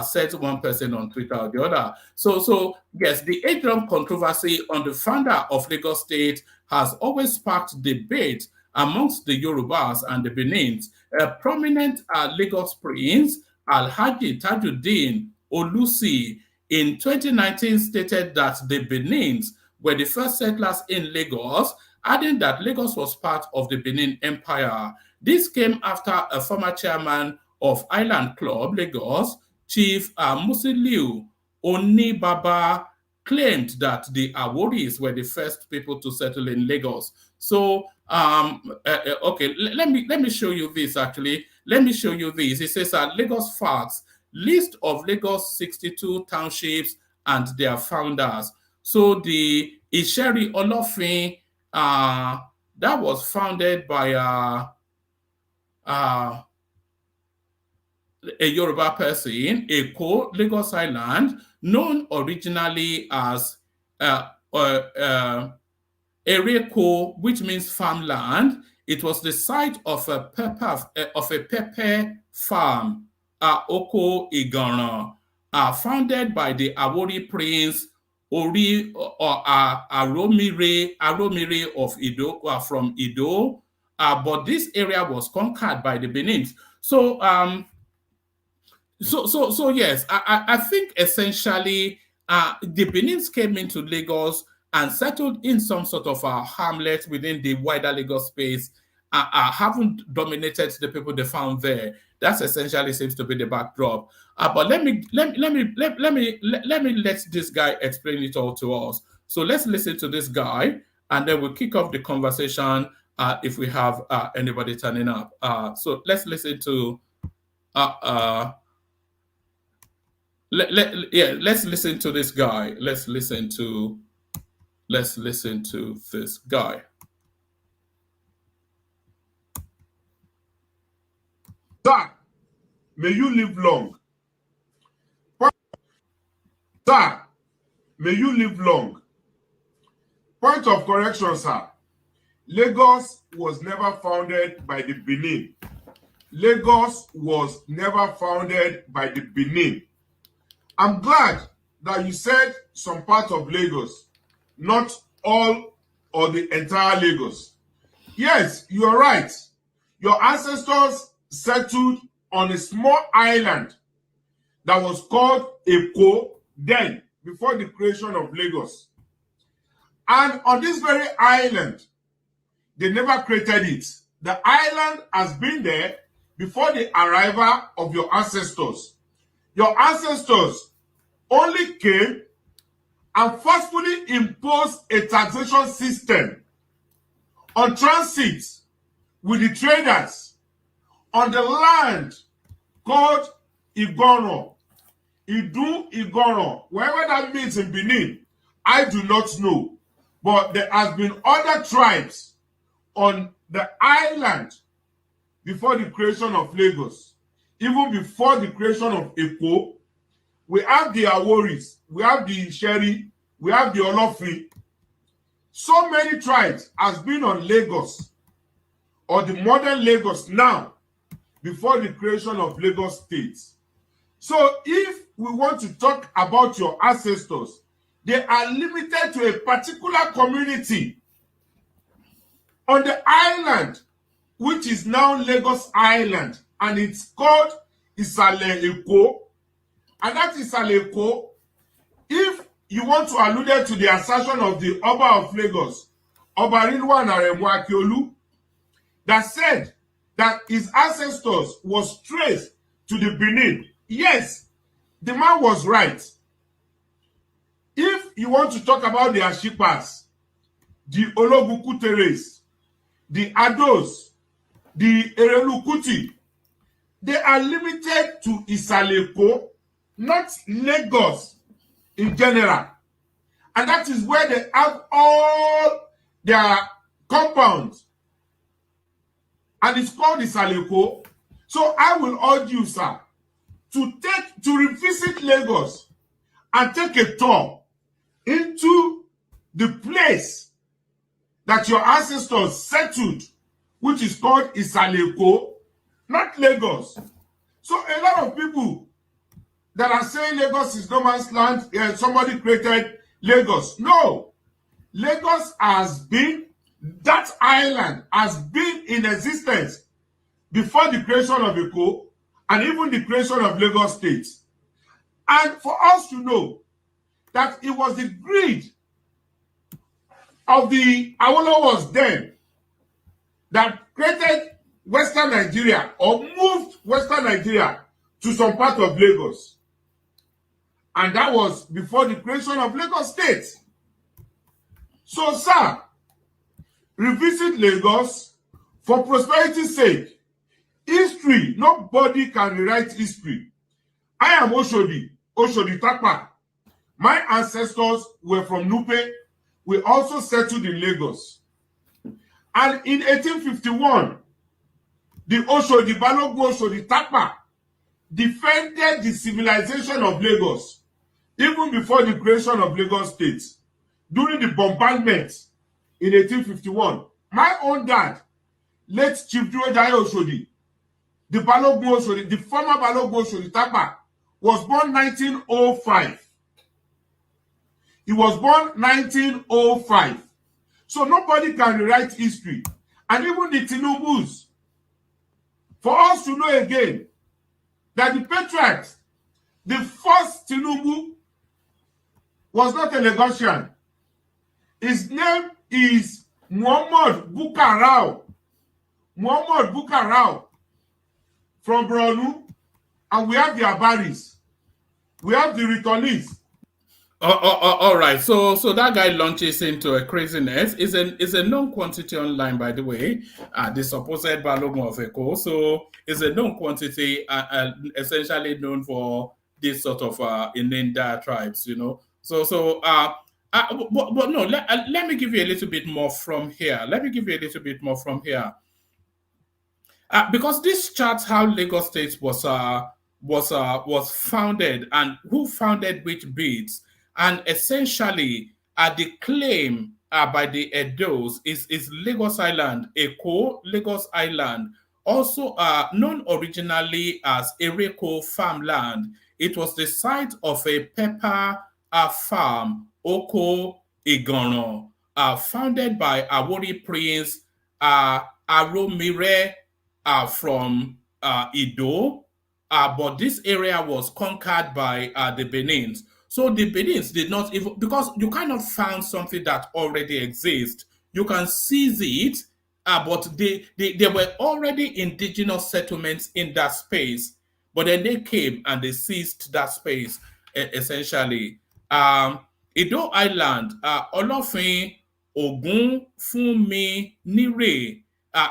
said one person on Twitter or the other. So yes, the age-long controversy on the founder of Lagos State has always sparked debate amongst the Yorubas and the Benins. A prominent Lagos prince, Alhaji Tajuddin Olusi, in 2019 stated that the Benins were the first settlers in Lagos, adding that Lagos was part of the Benin Empire. This came after a former chairman of Island Club, Lagos, Chief Musiliu Onibaba, claimed that the Aworis were the first people to settle in Lagos. So, okay, let me show you this actually. Let me show you this. It says Lagos Facts, list of Lagos 62 townships and their founders. So the Isheri Olofin, that was founded by a Yoruba person, Eko, Lagos Island, known originally as Ereko, which means farmland. It was the site of a pepper farm, Oko Igana, founded by the Awori prince Ori or Aromire of Ido, from Ido. But this area was conquered by the Benins. So yes, I think essentially the Benins came into Lagos and settled in some sort of a hamlet within the wider Lagos space. Haven't dominated the people they found there. That's essentially seems to be the backdrop. But let me let this guy explain it all to us. So let's listen to this guy, and then we'll kick off the conversation if we have anybody turning up. So let's listen to. Let's listen to this guy. Let's listen to this guy. Sir, may you live long. Sir, may you live long. Point of correction, sir. Lagos was never founded by the Benin. Lagos was never founded by the Benin. I'm glad that you said some part of Lagos, not all or the entire Lagos. Yes, you are right. Your ancestors settled on a small island that was called Eko then, before the creation of Lagos. And on this very island, they never created it. The island has been there before the arrival of your ancestors. Your ancestors only came and forcefully imposed a taxation system on transit with the traders on the land called Igoro, Idu Igoro, wherever that means in Benin, I do not know. But there has been other tribes on the island before the creation of Lagos, even before the creation of Eko. We have the Aworis, we have the Isheri, we have the Olofin. So many tribes has been on Lagos, or the modern Lagos now, before the creation of Lagos State. So if we want to talk about your ancestors, they are limited to a particular community on the island, which is now Lagos Island, and it's called Isale Eko, and that Isale Eko, if you want to allude to the assertion of the Oba of Lagos, Oba Rilwan Aremu Akiolu, that said that his ancestors was traced to the Benin. Yes, the man was right. If you want to talk about the Ashipas, the Ologukuteres, the Ados, the Erelukuti, they are limited to Isaleko, not Lagos in general. And that is where they have all their compounds. And it's called Isaleko. So I will urge you, sir, to revisit Lagos and take a tour into the place that your ancestors settled, which is called Isaleko, not Lagos. So a lot of people that are saying Lagos is no man's land, somebody created Lagos. No. Lagos has been, that island has been in existence before the creation of Eko and even the creation of Lagos State. And for us to know that it was the greed of the Awolowo's then that created Western Nigeria or moved Western Nigeria to some part of Lagos. And that was before the creation of Lagos State. So, sir, revisit Lagos for prosperity's sake. History, nobody can rewrite history. I am Oshodi Takpa. My ancestors were from Nupe. We also settled in Lagos. And in 1851, the Oshodi Balogun Oshodi Takpa defended the civilization of Lagos, even before the creation of Lagos State, during the bombardment in 1851. My own dad, late Chief Joedai Oshodi, the Balogun Oshodi, the former Balogun Oshodi Takpa, was born 1905. He was born 1905. So nobody can rewrite history. And even the Tinubus, for us to know again that the patriarchs, the first Tinubu was not a Lagosian. His name is Muhammad Bukarau. Muhammad Bukarau from Borno. And we have the Abaris. We have the returnees. All right. So that guy launches into a craziness. Is a known quantity online, by the way. The supposed Balogun of Eko. So it's a known quantity, essentially known for this sort of inane diatribes, you know. But no. Let me give you a little bit more from here. Because this charts how Lagos State was founded and who founded which bits. And essentially, the claim by the Edos is Lagos Island, Eko, Lagos Island, also known originally as Ereko farmland. It was the site of a pepper farm, Oko Igono, founded by Awori Prince Aromire from Ido, but this area was conquered by the Benins. So the Benins did not even, because you kind of found something that already exists. You can seize it, but there were already indigenous settlements in that space. But then they came and they seized that space, essentially. Ido Island, Olofin, Ogun, Funmi, Nire.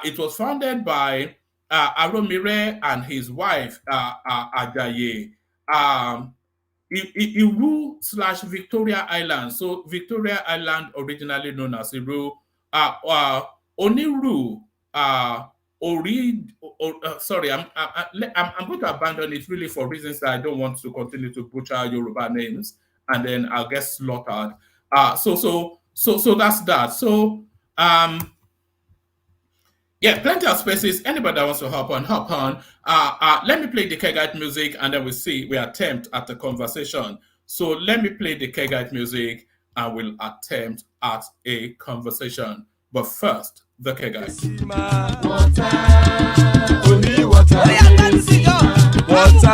It was founded by Aromire and his wife, Ajaye. Iru/Victoria Island. So Victoria Island, originally known as Iru. Oniru. Sorry, I'm going to abandon it really for reasons that I don't want to continue to butcher Yoruba names, and then I'll get slaughtered. So that's that. So yeah, plenty of spaces. Anybody that wants to hop on. Let me play the Kegite music, and then we attempt at the conversation. So let me play the Kegite music, and we'll attempt at a conversation. But first, the Kegite. Water.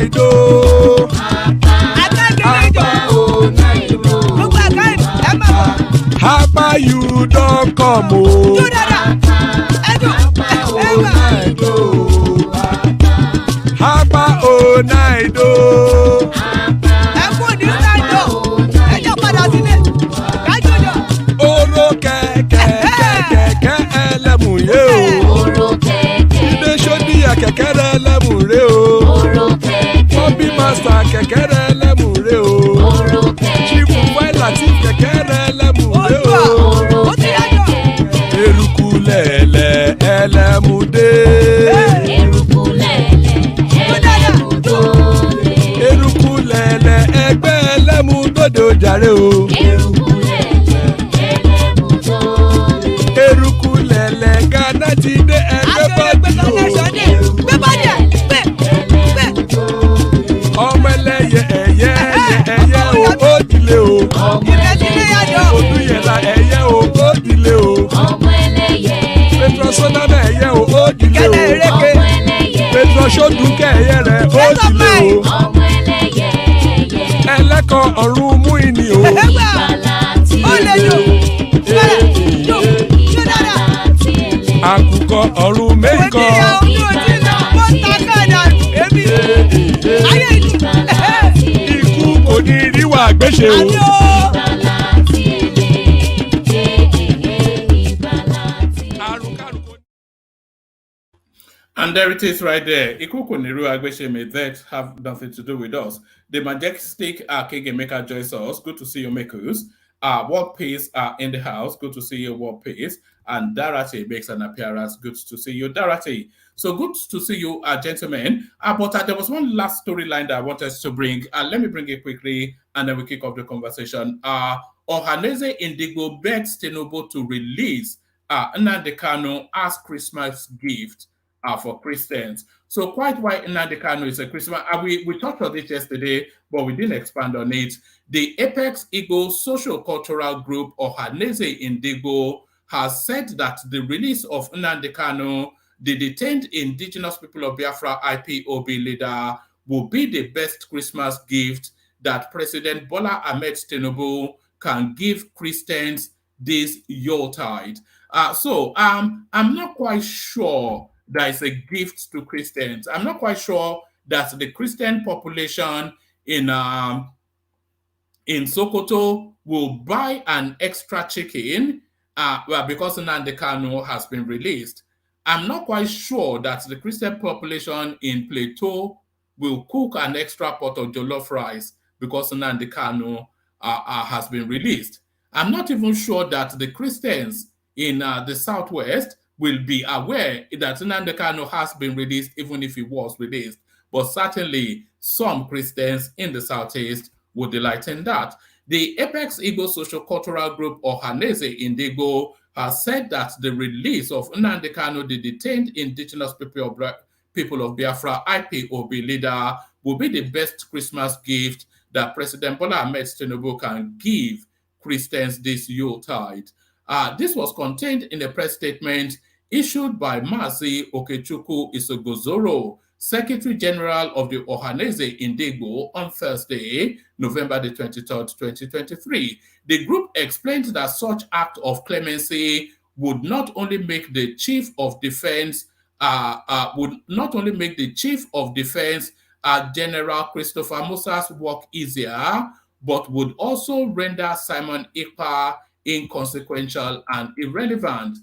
Naido. Hapa you don't come o. Hapa o Naido. Oro kẹ̀kẹ́ ẹlẹ́mùrè o. Ilé sọ́dí àkẹ́kẹ́ ẹlẹ́mùrè o. Bobby master kẹ̀kẹ́ ẹlẹ́mùrè o. Chief Wáìlà tí kẹ̀kẹ́ ẹlẹ́mùrè o. Eruku lẹ̀lẹ̀ ẹlẹ́mùdé. Eruku lẹ̀lẹ̀ ẹgbẹ́ ẹlẹ́mùdóde ojàre o. Eruku lẹ̀lẹ̀ Ghana ti dé ẹgbẹ́ bọ́dì o. Ọmọ ẹlẹ́yẹ ẹ̀yẹ o ó dilé o. Odúyẹ̀lá ẹ̀yẹ o ó dilé o. Petrosonana ẹ̀yẹ o ó dilé o. Petrosodúnkẹ́ ẹ̀yẹ rẹ̀ ó dilé o. Ẹlẹ́kọ̀ ọ̀run mú ìní o. Àkùkọ ọ̀run méjìkọ. Ikú kò ní ríwà gbéṣe o. And there it is right there. Ikuku Niru Agbeshe, may that have nothing to do with us. The majestic Kege Maker joins us. Good to see you, Makers. Work Pace in the house. Good to see you, Work Pace. And Darate makes an appearance. Good to see you, Darate. So good to see you, gentlemen. But there was one last storyline that I wanted to bring. Let me bring it quickly, and then we kick off the conversation. Ohaneze Indigo begs Tinubu to release Nnamdi Kanu as Christmas gift for Christians. So quite why Nnamdi Kanu is a Christmas, we talked about it yesterday, but we didn't expand on it. The Apex Eagle social cultural group Ohaneze Indigo has said that the release of Nnamdi Kanu, the detained indigenous people of Biafra IPOB leader, will be the best Christmas gift that President Bola Ahmed Tinubu can give Christians this Yuletide. So I'm not quite sure that is a gift to Christians. I'm not quite sure that the Christian population in Sokoto will buy an extra chicken because Nnamdi Kanu has been released. I'm not quite sure that the Christian population in Plateau will cook an extra pot of jollof rice because Nnamdi Kanu has been released. I'm not even sure that the Christians in the Southwest will be aware that Nnamdi Kanu has been released, even if he was released. But certainly, some Christians in the Southeast would delight in that. The Apex Eagle Social Cultural Group, Ohaneze Indigo, has said that the release of Nnamdi Kanu, the detained indigenous people of Biafra IPOB leader, will be the best Christmas gift that President Bola Ahmed Tinubu can give Christians this Yuletide. This was contained in a press statement issued by Mazi Okechukwu Isogozoro, Secretary General of the Ohaneze Indigo, on Thursday, November the 23rd, 2023. The group explained that such act of clemency would not only make the Chief of Defense General Christopher Musa's work easier, but would also render Simon Ekpa inconsequential and irrelevant.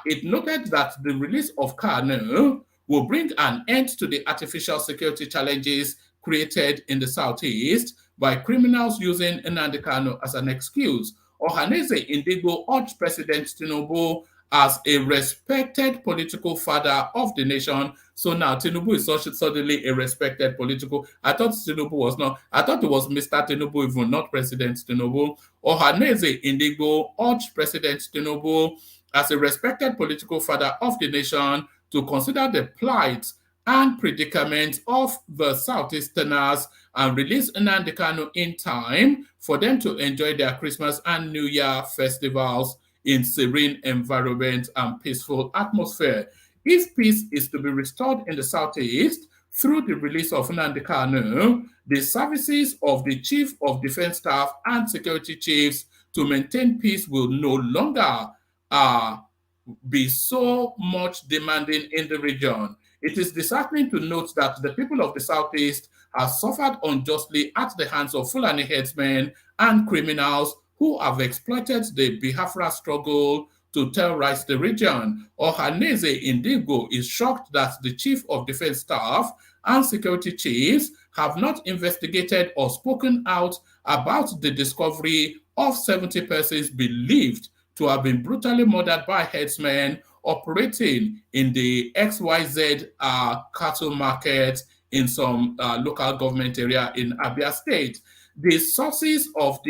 It noted that the release of Kanu will bring an end to the artificial security challenges created in the Southeast by criminals using Nnamdi Kanu as an excuse. Ohaneze Indigo urged President Tinubu as a respected political father of the nation. So now Tinubu is suddenly a respected political. I thought Tinubu was not. I thought it was Mr. Tinubu, even not President Tinubu. Ohaneze Indigo urged President Tinubu as a respected political father of the nation to consider the plight and predicament of the Southeasterners and release Nnamdi Kanu in time for them to enjoy their Christmas and New Year festivals in serene environment and peaceful atmosphere. If peace is to be restored in the Southeast, through the release of Nnamdi Kanu, the services of the Chief of Defense Staff and security chiefs to maintain peace will no longer be so much demanding in the region. It is disheartening to note that the people of the Southeast have suffered unjustly at the hands of Fulani headsmen and criminals who have exploited the Biafra struggle to terrorize the region. Ohaneze Indigo is shocked that the Chief of Defense Staff and security chiefs have not investigated or spoken out about the discovery of 70 persons believed to have been brutally murdered by headsmen operating in the XYZ cattle market in some local government area in Abia State. The sources of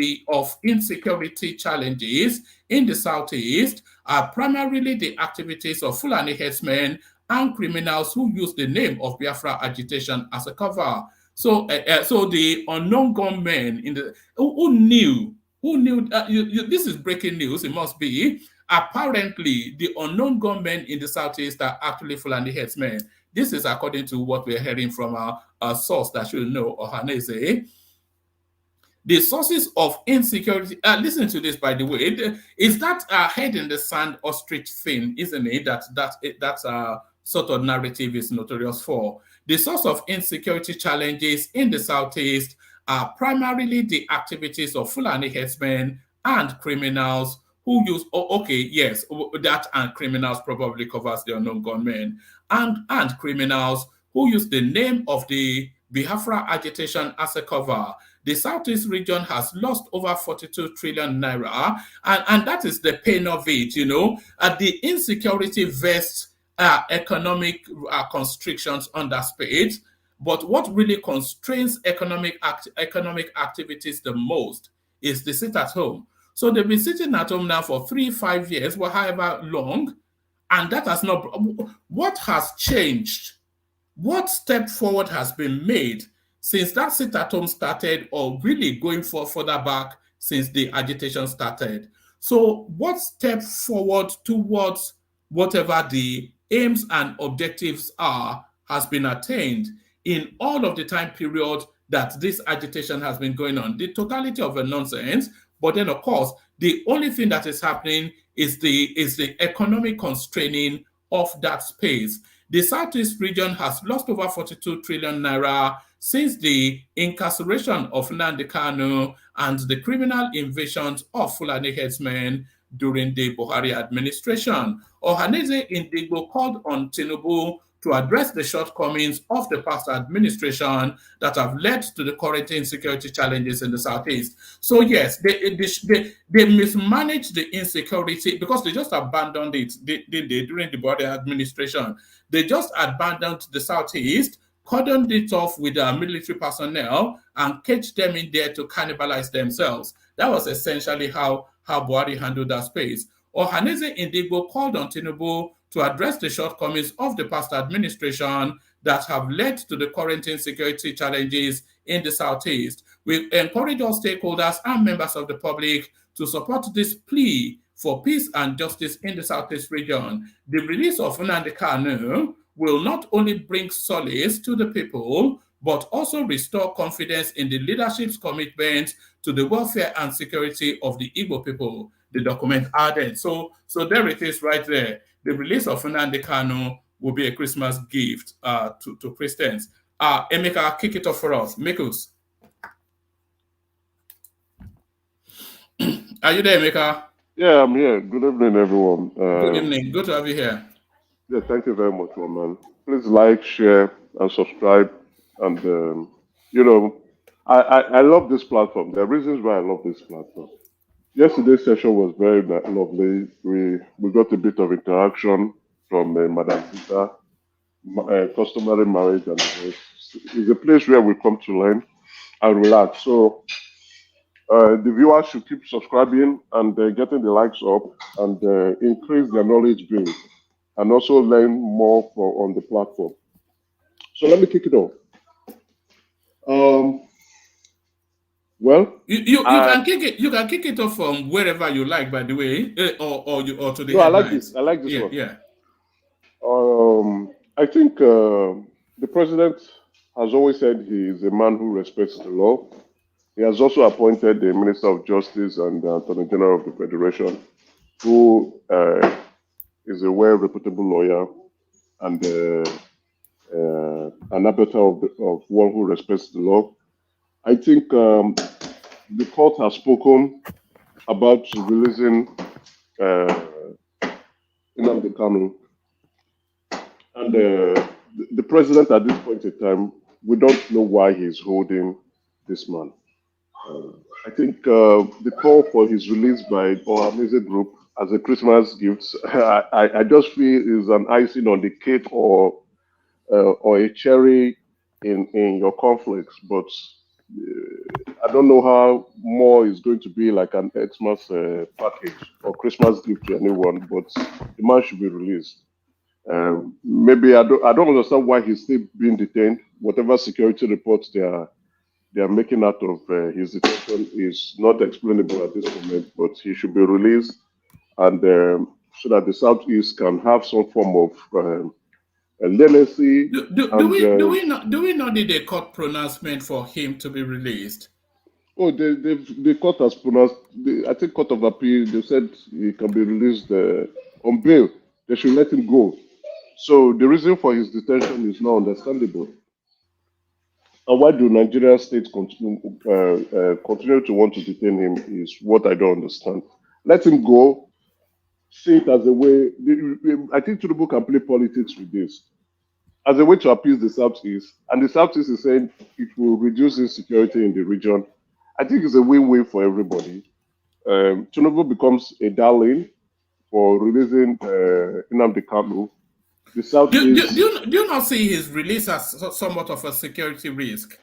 insecurity challenges in the Southeast are primarily the activities of Fulani headsmen and criminals who use the name of Biafra agitation as a cover. So, so the unknown gunmen in the who knew. This is breaking news. It must be. Apparently, the unknown gunmen in the Southeast are actually Fulani headsmen. This is according to what we're hearing from a source that should know, Ohaneze. The sources of insecurity, listen to this, by the way, is that head in the sand ostrich thing, isn't it? That sort of narrative is notorious for. The source of insecurity challenges in the Southeast are primarily the activities of Fulani headsmen and criminals who use, that and criminals probably covers the unknown gunmen, and criminals who use the name of the Biafra agitation as a cover. The Southeast region has lost over 42 trillion naira, and that is the pain of it, the insecurity vests economic constrictions on that space. But what really constrains economic activities the most is the sit at home. So they've been sitting at home now for 3-5 years, or however long, and that has not. What has changed? What step forward has been made since that sit at home started, or really going further back since the agitation started? So what step forward towards whatever the aims and objectives are has been attained in all of the time period that this agitation has been going on? The totality of a nonsense. But then, of course, the only thing that is happening is the economic constraining of that space. The Southeast region has lost over 42 trillion naira since the incarceration of Nnamdi Kanu and the criminal invasions of Fulani headsmen during the Buhari administration. Ohaneze Indigo called on Tinubu to address the shortcomings of the past administration that have led to the current insecurity challenges in the Southeast. So yes, they mismanaged the insecurity because they just abandoned it during the Buhari administration. They just abandoned the Southeast, cordoned it off with military personnel, and caged them in there to cannibalize themselves. That was essentially how Buhari handled that space. Ohaneze Indigo called on Tinubu to address the shortcomings of the past administration that have led to the current insecurity challenges in the Southeast. We encourage all stakeholders and members of the public to support this plea for peace and justice in the Southeast region. The release of Nnamdi Kanu will not only bring solace to the people, but also restore confidence in the leadership's commitment to the welfare and security of the Igbo people, the document added. So there it is right there. The release of Nnamdi Kanu will be a Christmas gift to Christians. Emeka, kick it off for us. Mikus. Are you there, Emeka? Yeah, I'm here. Good evening, everyone. Good evening. Good to have you here. Yeah, thank you very much, man. Please like, share, and subscribe. And, I love this platform. There are reasons why I love this platform. Yesterday's session was very lovely. We got a bit of interaction from Madam Peter, customary marriage, and it's a place where we come to learn and relax. So the viewers should keep subscribing and getting the likes up and increase their knowledge base and also learn more on the platform. So let me kick it off. Well, you can kick it. You can kick it off from wherever you like. By the way, or to the. No, I like this. I like this one. Yeah. I think The president has always said he is a man who respects the law. He has also appointed the Minister of Justice and the Attorney General of the Federation, who is a well-reputable lawyer and an arbiter of one who respects the law. I think the court has spoken about releasing Nnamdi Kanu, and the president at this point in time, we don't know why he's holding this man. I think the call for his release by our music group as a Christmas gift, I just feel is an icing on the cake or a cherry in your conflicts. But I don't know how more is going to be like an Xmas package or Christmas gift to anyone. But the man should be released. Maybe I don't understand why he's still being detained. Whatever security reports they are making out of his detention is not explainable at this moment, but he should be released, and so that the Southeast can have some form of leniency. Do we not need a court pronouncement for him to be released? Oh, the court has pronounced. I think Court of Appeal. They said he can be released on bail. They should let him go. So the reason for his detention is not understandable. And why do Nigerian states continue to want to detain him is what I don't understand. Let him go. See it as a way. I think Tinubu can play politics with this as a way to appease the Southeast. And the Southeast is saying it will reduce insecurity in the region. I think it's a win-win for everybody. Tinubu becomes a darling for releasing Nnamdi Kanu. The Southeast. Do you not see his release as somewhat of a security risk?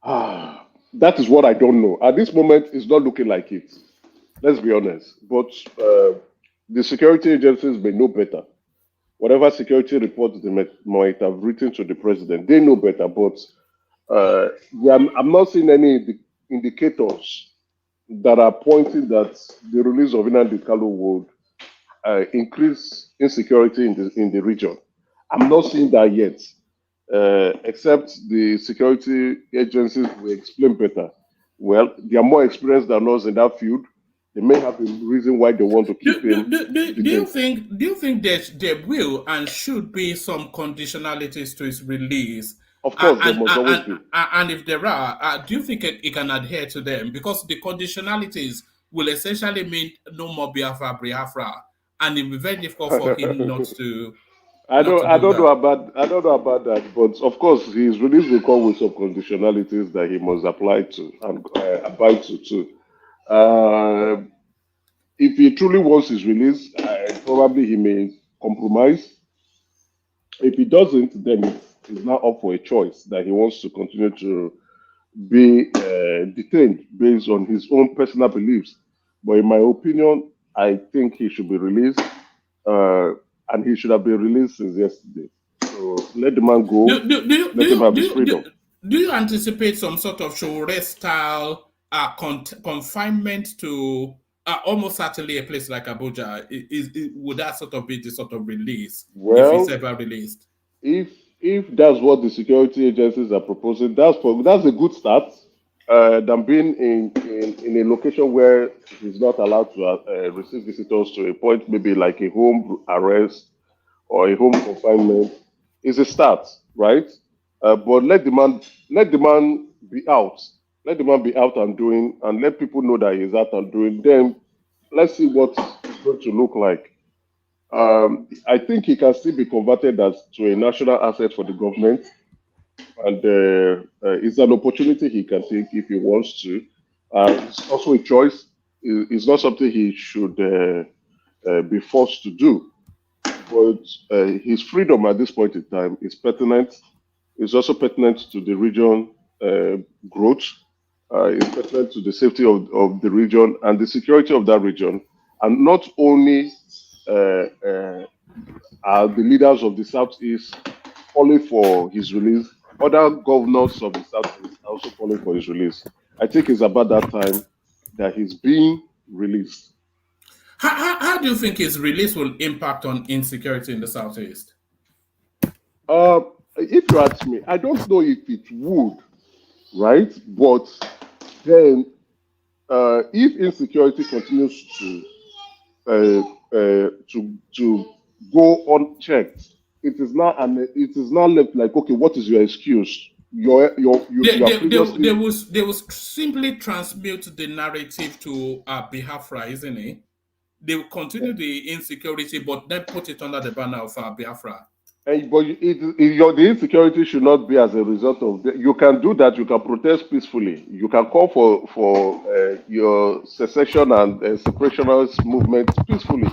That is what I don't know. At this moment, it's not looking like it. Let's be honest. But the security agencies may know better. Whatever security reports they might have written to the president, they know better. But I'm not seeing any indicators that are pointing that the release of Nnamdi Kanu would increase insecurity in the region. I'm not seeing that yet, except the security agencies will explain better. Well, they are more experienced than us in that field. They may have a reason why they want to keep him. Do you think there will and should be some conditionalities to his release? Of course, there must always be. And if there are, do you think it can adhere to them? Because the conditionalities will essentially mean no more Biafra, and it will be very difficult for him not to. I don't know about that, but of course his release will come with some conditionalities that he must apply to and abide to too. If he truly wants his release, probably he may compromise. If he doesn't, then it's now up for a choice that he wants to continue to be detained based on his own personal beliefs. But in my opinion, I think he should be released, and he should have been released since yesterday. So let the man go. Let him have his freedom. Do you anticipate some sort of Shore style confinement to almost certainly a place like Abuja? Would that sort of be the sort of release if it's ever released? If that's what the security agencies are proposing, that's a good start. Than being in a location where he's not allowed to receive visitors to a point, maybe like a home arrest or a home confinement, is a start, right? But let the man be out. Let the man be out and doing, and let people know that he's out and doing. Then let's see what it's going to look like. I think he can still be converted to a national asset for the government. And it's an opportunity he can take if he wants to. It's also a choice. It's not something he should be forced to do. But his freedom at this point in time is pertinent. It's also pertinent to the region growth. It's pertinent to the safety of the region and the security of that region. And not only are the leaders of the Southeast calling for his release, other governors of the Southeast are also calling for his release. I think it's about that time that he's being released. How do you think his release will impact on insecurity in the Southeast? If you ask me, I don't know if it would, right? But then, if insecurity continues to go unchecked, it is now left like, okay, what is your excuse? They, You are they, they, previously. they will simply transmute the narrative to Biafra, isn't it? They will continue the insecurity, but then put it under the banner of Biafra. But the insecurity should not be as a result of you can do that. You can protest peacefully. You can call for your secession and separationist movement peacefully.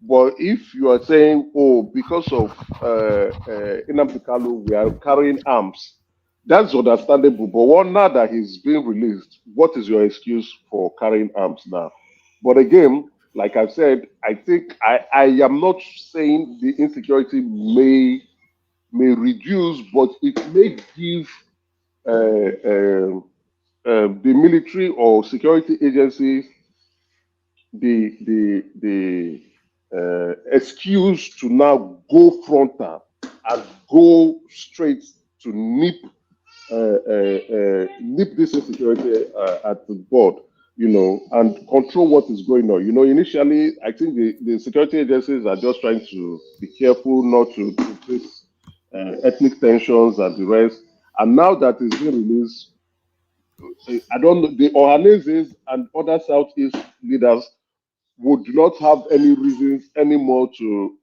But if you are saying, oh, because of Nnamdi Kanu, we are carrying arms, that's understandable. But one now that he's been released, what is your excuse for carrying arms now? But again, like I've said, I think I am not saying the insecurity may reduce, but it may give the military or security agencies the excuse to now go frontal and go straight to nip this insecurity at the board, and control what is going on. Initially, I think the security agencies are just trying to be careful not to face ethnic tensions and the rest. And now that it's been released, I don't know, the Ohaneses and other Southeast leaders would not have any reasons anymore to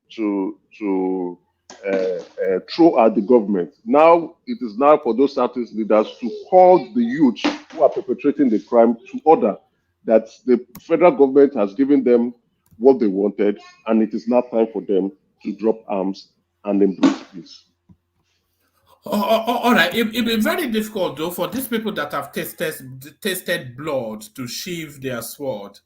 throw at the government. Now it is now for those Southeast leaders to call the youth who are perpetrating the crime to order that the federal government has given them what they wanted, and it is now time for them to drop arms and embrace peace. All right, it'd be very difficult though for these people that have tasted blood to sheathe their sword.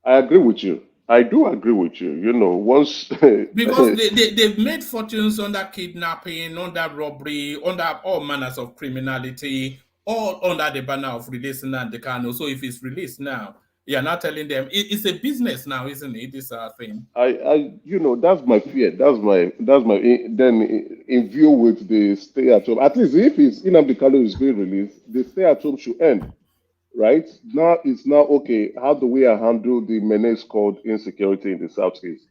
I agree with you. I do agree with you. Once because they've made fortunes under kidnapping, under robbery, under all manners of criminality, all under the banner of releasing Nnamdi Kanu. So if it's released now, you're not telling them it's a business now, isn't it? This thing. That's my fear. That's my then in view with the stay at home. At least if it's Nnamdi Kanu is being released, the stay at home should end. Right now, it's now okay. How do we handle the menace called insecurity in the Southeast?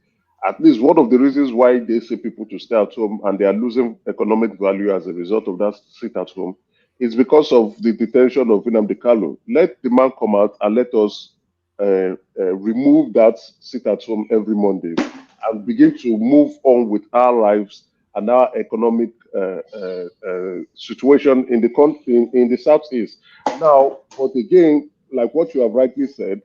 At least one of the reasons why they say people to stay at home and they are losing economic value as a result of that sit at home is because of the detention of Nnamdi Kanu. Let the man come out and let us remove that sit at home every Monday and begin to move on with our lives and our economic situation in the country, in the Southeast. Now, but again, like what you have rightly said,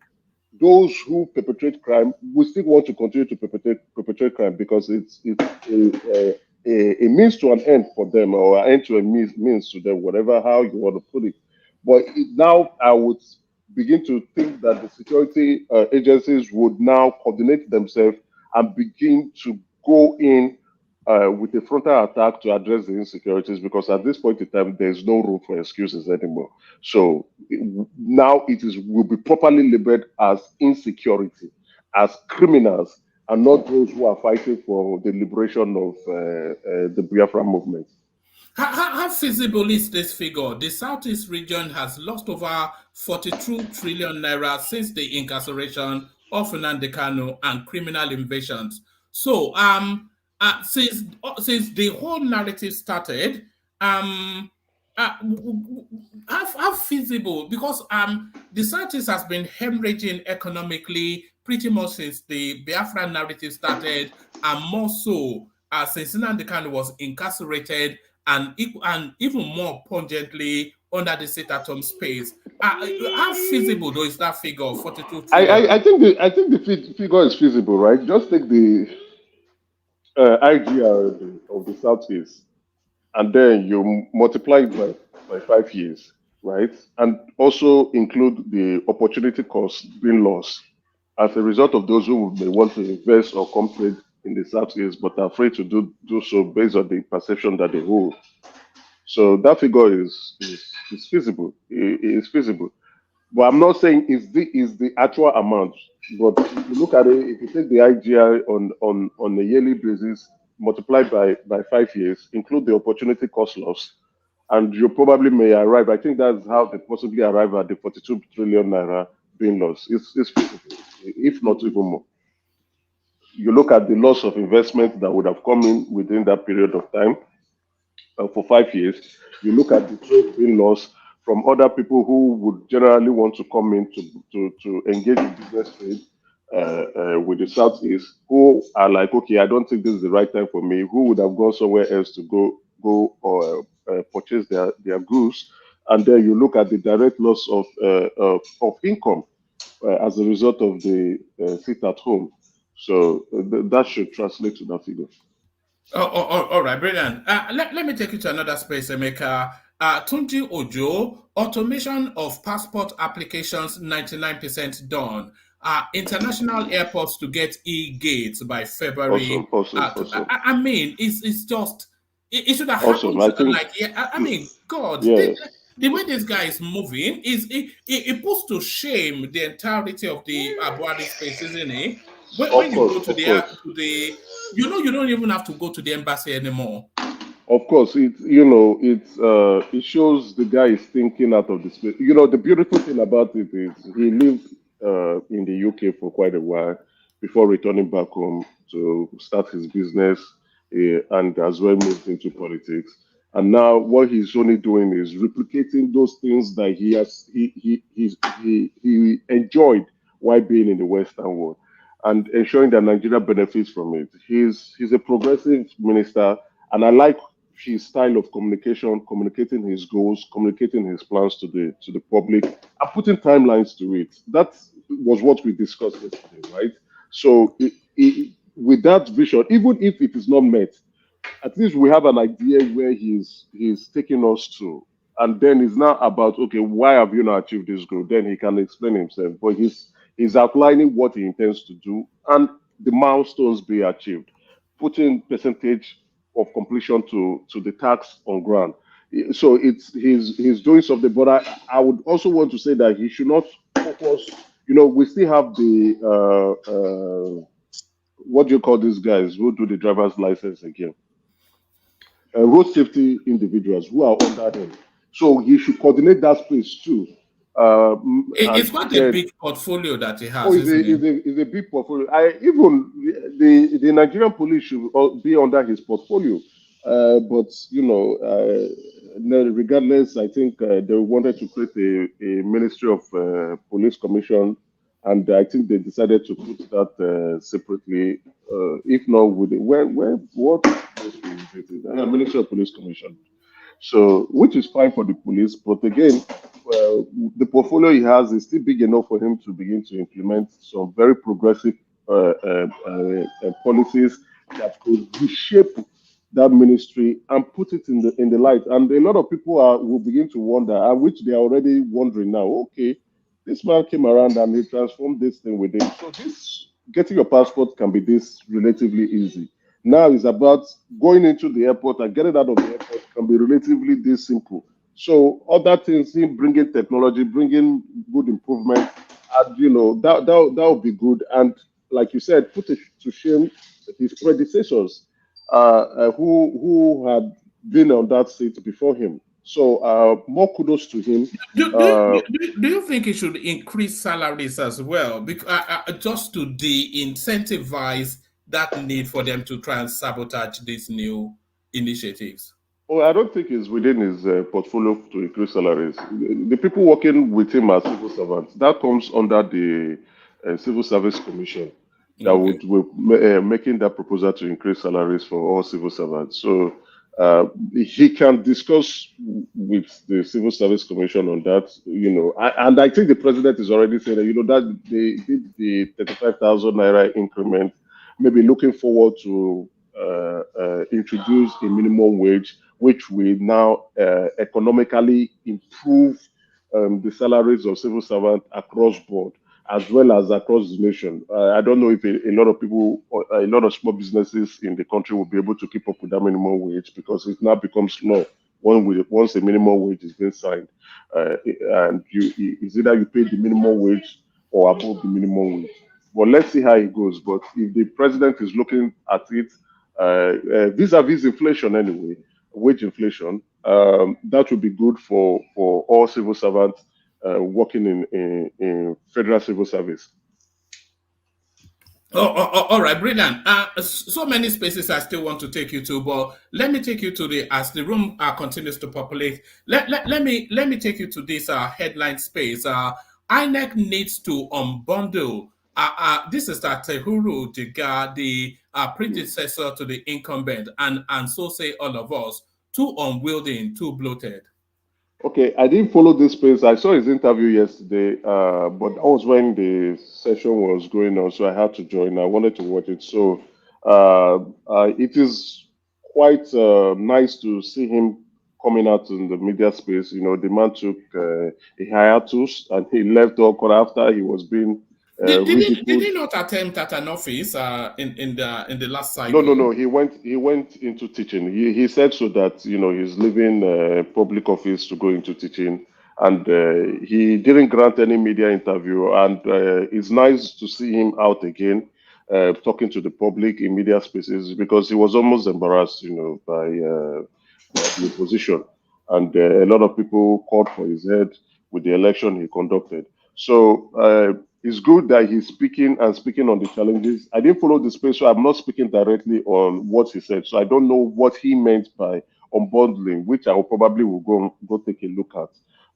those who perpetrate crime will still want to continue to perpetrate crime because it's a means to an end for them, or an end to a means to them, whatever how you want to put it. But now I would begin to think that the security agencies would now coordinate themselves and begin to go in with a frontal attack to address the insecurities, because at this point in time, there's no room for excuses anymore. So now will be properly labeled as insecurity, as criminals, and not those who are fighting for the liberation of the Biafra movement. How feasible is this figure? The Southeast region has lost over 42 trillion naira since the incarceration of Nnamdi Kanu and criminal invasions. So, since the whole narrative started, how feasible? Because the Southeast has been hemorrhaging economically pretty much since the Biafra narrative started, and more so since Nnamdi Kanu was incarcerated, and even more pungently under the sit-at-home space. How feasible though is that figure of 42 trillion? I think the figure is feasible, right? Just take the IGR of the Southeast, and then you multiply it by 5 years, right? And also include the opportunity cost being lost as a result of those who may want to invest or come trade in the Southeast, but are afraid to do so based on the perception that they hold. So that figure is feasible. It is feasible. But I'm not saying is the actual amount. But if you look at it, if you take the IGI on a yearly basis, multiply by 5 years, include the opportunity cost loss, and you probably may arrive. I think that's how they possibly arrive at the 42 trillion naira being lost. It's feasible, if not even more. You look at the loss of investment that would have come in within that period of time for 5 years. You look at the trade being lost from other people who would generally want to come in to engage in business trade with the Southeast, who are like, okay, I don't think this is the right time for me, who would have gone somewhere else to go or purchase their goods. And then you look at the direct loss of income as a result of the sit at home. So that should translate to that figure. All right, brilliant. Let me take you to another space, Emeka. Tunji Ojo, automation of passport applications, 99% done. International airports to get e-gates by February. Awesome. I mean, it's just, it should have Awesome. happened. I think, I mean, God, yes. the way this guy is moving is it puts to shame the entirety of the Abuadi space, isn't it? When you go to the you don't even have to go to the embassy anymore. Of course, it shows the guy is thinking out of the space. The beautiful thing about it is he lived in the UK for quite a while before returning back home to start his business and as well moved into politics. And now what he's only doing is replicating those things that he enjoyed while being in the Western world and ensuring that Nigeria benefits from it. He's a progressive minister, and I like his style of communication, communicating his goals, communicating his plans to the public, and putting timelines to it. That was what we discussed yesterday, right? So with that vision, even if it is not met, at least we have an idea where he's taking us to. And then it's now about, okay, why have you not achieved this goal? Then he can explain himself. But he's outlining what he intends to do and the milestones be achieved, putting percentage of completion to the tax on ground. So he's doing something. But I would also want to say that he should not focus. We still have the what do you call these guys who do the driver's license again? Road safety individuals who are under him. So he should coordinate that space too. It's quite a big portfolio that he has. It's a big portfolio. Even the Nigerian police should be under his portfolio. But regardless, I think they wanted to create a Ministry of Police Commission, and I think they decided to put that separately. If not, what Ministry of Police Commission. So, which is fine for the police, but again, the portfolio he has is still big enough for him to begin to implement some very progressive policies that could reshape that ministry and put it in the light. And a lot of people will begin to wonder, and which they are already wondering now. Okay, this man came around and he transformed this thing with him. So this getting your passport can be this relatively easy. Now it's about going into the airport and getting out of the airport can be relatively this simple. So other things, him bringing technology, bringing good improvement, and that would be good. And like you said, put it to shame his predecessors who had been on that seat before him. So more kudos to him. Do you think he should increase salaries as well, because just to de-incentivize that need for them to try and sabotage these new initiatives? Well, I don't think it's within his portfolio to increase salaries. The people working with him are civil servants. That comes under the Civil Service Commission that would making that proposal to increase salaries for all civil servants. So he can discuss with the Civil Service Commission on that. And I think the president is already saying that that they did the 35,000 naira increment, maybe looking forward to introduce a minimum wage, which will now economically improve the salaries of civil servants across board, as well as across the nation. I don't know if a lot of people, a lot of small businesses in the country will be able to keep up with that minimum wage, because it now becomes law once a minimum wage is being signed. And it's either you pay the minimum wage or above the minimum wage. But let's see how it goes. But if the president is looking at it vis-a-vis inflation anyway, wage inflation. That would be good for all civil servants working in federal civil service. All right, brilliant. So many spaces I still want to take you to, but let me take you to as the room continues to populate. Let me take you to this headline space. INEC needs to unbundle. This is that Tehuru Jega, the predecessor to the incumbent, and so say all of us, too unwieldy and too bloated. Okay, I didn't follow this space. I saw his interview yesterday, but that was when the session was going on, so I had to join. I wanted to watch it. So it is quite nice to see him coming out in the media space. You know, the man took a hiatus and he left Okra after he was being Did he not attempt at an office in the last cycle? No. He went into teaching. He said so that he's leaving public office to go into teaching, and he didn't grant any media interview. And it's nice to see him out again, talking to the public in media spaces, because he was almost embarrassed, by the opposition, and a lot of people called for his head with the election he conducted. So it's good that he's speaking on the challenges. I didn't follow the space, so I'm not speaking directly on what he said. So I don't know what he meant by unbundling, which I will probably will go take a look at.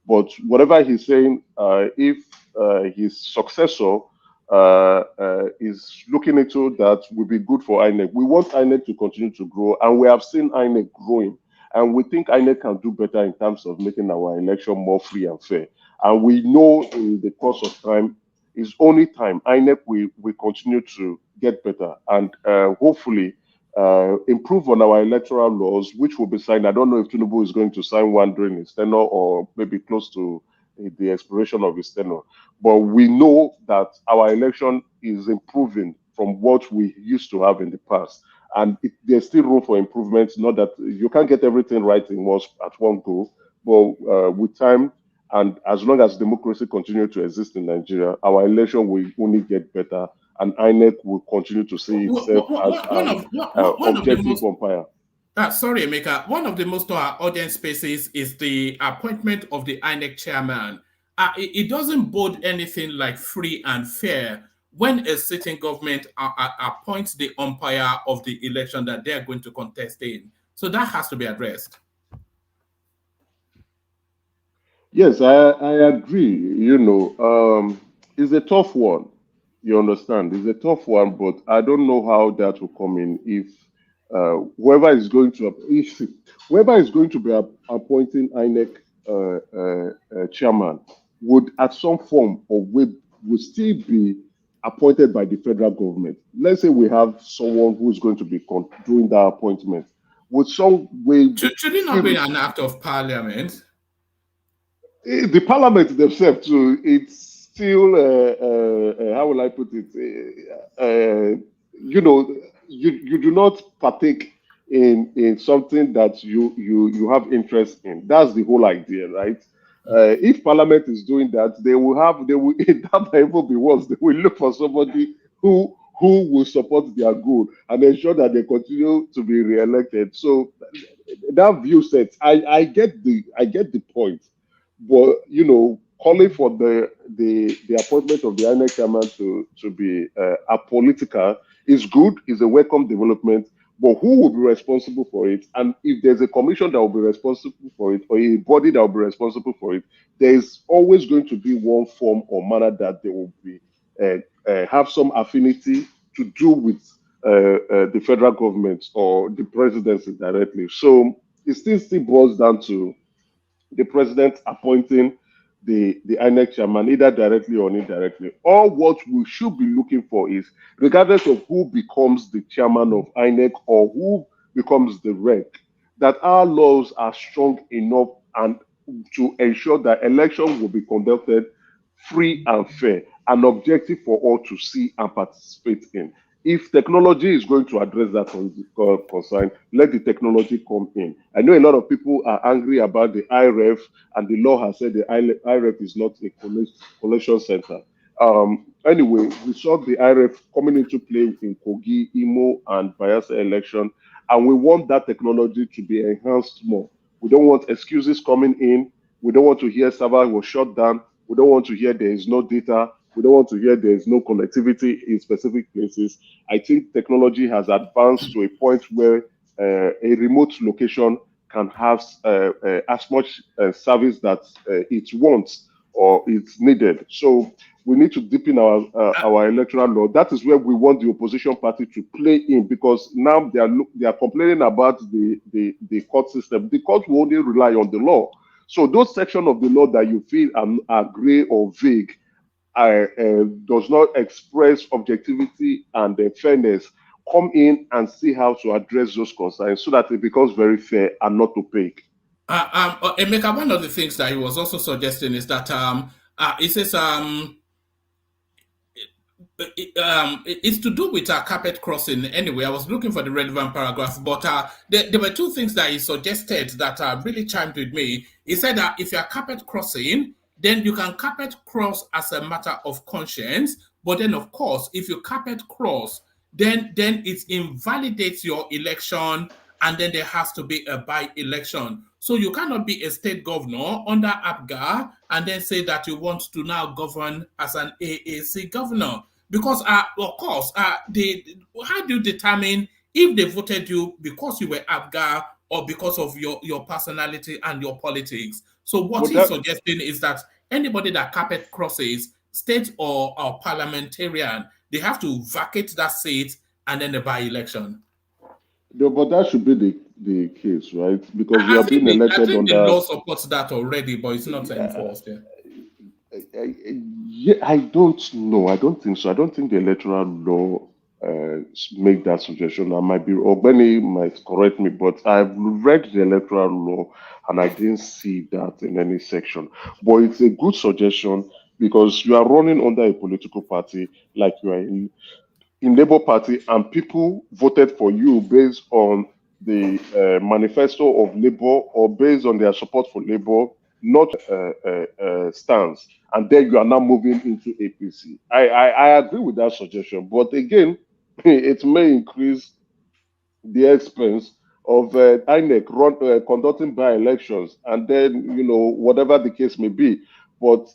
But whatever he's saying, if his successor is looking into that, will be good for INEC. We want INEC to continue to grow, and we have seen INEC growing. And we think INEC can do better in terms of making our election more free and fair. And we know in the course of time, it's only time. INEC will continue to get better and hopefully improve on our electoral laws, which will be signed. I don't know if Tinubu is going to sign one during his tenure or maybe close to the expiration of his tenure. But we know that our election is improving from what we used to have in the past. And there's still room for improvement. Not that you can't get everything right at one go, but with time, and as long as democracy continues to exist in Nigeria, our election will only get better, and INEC will continue to see itself as an objective umpire. Sorry, Emeka. One of the most audience spaces is the appointment of the INEC chairman. It doesn't bode anything like free and fair when a sitting government appoints the umpire of the election that they're going to contest in. So that has to be addressed. Yes, I agree. It's a tough one. You understand? It's a tough one, but I don't know how that will come in if whoever is going to be appointing INEC chairman would, at some form or way, would still be appointed by the federal government. Let's say we have someone who is going to be doing that appointment. Would some way should it not be an act of parliament? The parliament themselves too, it's still how will I put it? You do not partake in something that you have interest in. That's the whole idea, right? If parliament is doing that, that might even be worse. They will look for somebody who will support their goal and ensure that they continue to be re-elected. So that view set, I get the point. But calling for the appointment of the INEC chairman to be apolitical is good, is a welcome development. But who will be responsible for it? And if there's a commission that will be responsible for it, or a body that will be responsible for it, there is always going to be one form or manner that they will be have some affinity to do with the federal government or the presidency directly. So it still boils down to the president appointing the INEC chairman, either directly or indirectly. All what we should be looking for is, regardless of who becomes the chairman of INEC or who becomes the rec, that our laws are strong enough and to ensure that elections will be conducted free and fair, and objective for all to see and participate in. If technology is going to address that concern, let the technology come in. I know a lot of people are angry about the IREF, and the law has said the IREF is not a collection center. anyway, we saw the IRF coming into play in Kogi, Imo, and Bayelsa election, and we want that technology to be enhanced more. We don't want excuses coming in. We don't want to hear server was shut down. We don't want to hear there is no data. We don't want to hear there is no connectivity in specific places. I think technology has advanced to a point where a remote location can have as much service that it wants or it's needed. So we need to deepen our electoral law. That is where we want the opposition party to play in, because now they are complaining about the court system. The court will only rely on the law. So those sections of the law that you feel are gray or vague does not express objectivity and fairness. Come in and see how to address those concerns so that it becomes very fair and not opaque. Emeka, one of the things that he was also suggesting is that he says it's to do with carpet crossing. Anyway, I was looking for the relevant paragraph, but there were two things that he suggested that really chimed with me. He said that if you're carpet crossing, then you can carpet cross as a matter of conscience. But then, of course, if you carpet cross, then it invalidates your election, and then there has to be a by-election. So you cannot be a state governor under APGA and then say that you want to now govern as an AAC governor. Because, of course, how do you determine if they voted you because you were APGA or because of your personality and your politics? So what he's suggesting is that anybody that carpet crosses, state or parliamentarian, they have to vacate that seat and then the by-election. No, but that should be the case, right? Because you are being elected I think under... the law supports that already, but it's not enforced. I don't know. I don't think so. I don't think the electoral law make that suggestion. I might be, Ogbeni might correct me, but I've read the electoral law and I didn't see that in any section. But it's a good suggestion because you are running under a political party like you are in Labour Party, and people voted for you based on the manifesto of Labour or based on their support for Labour, not stance. And then you are now moving into APC. I agree with that suggestion, but again, it may increase the expense of Inec conducting by-elections, and then whatever the case may be. But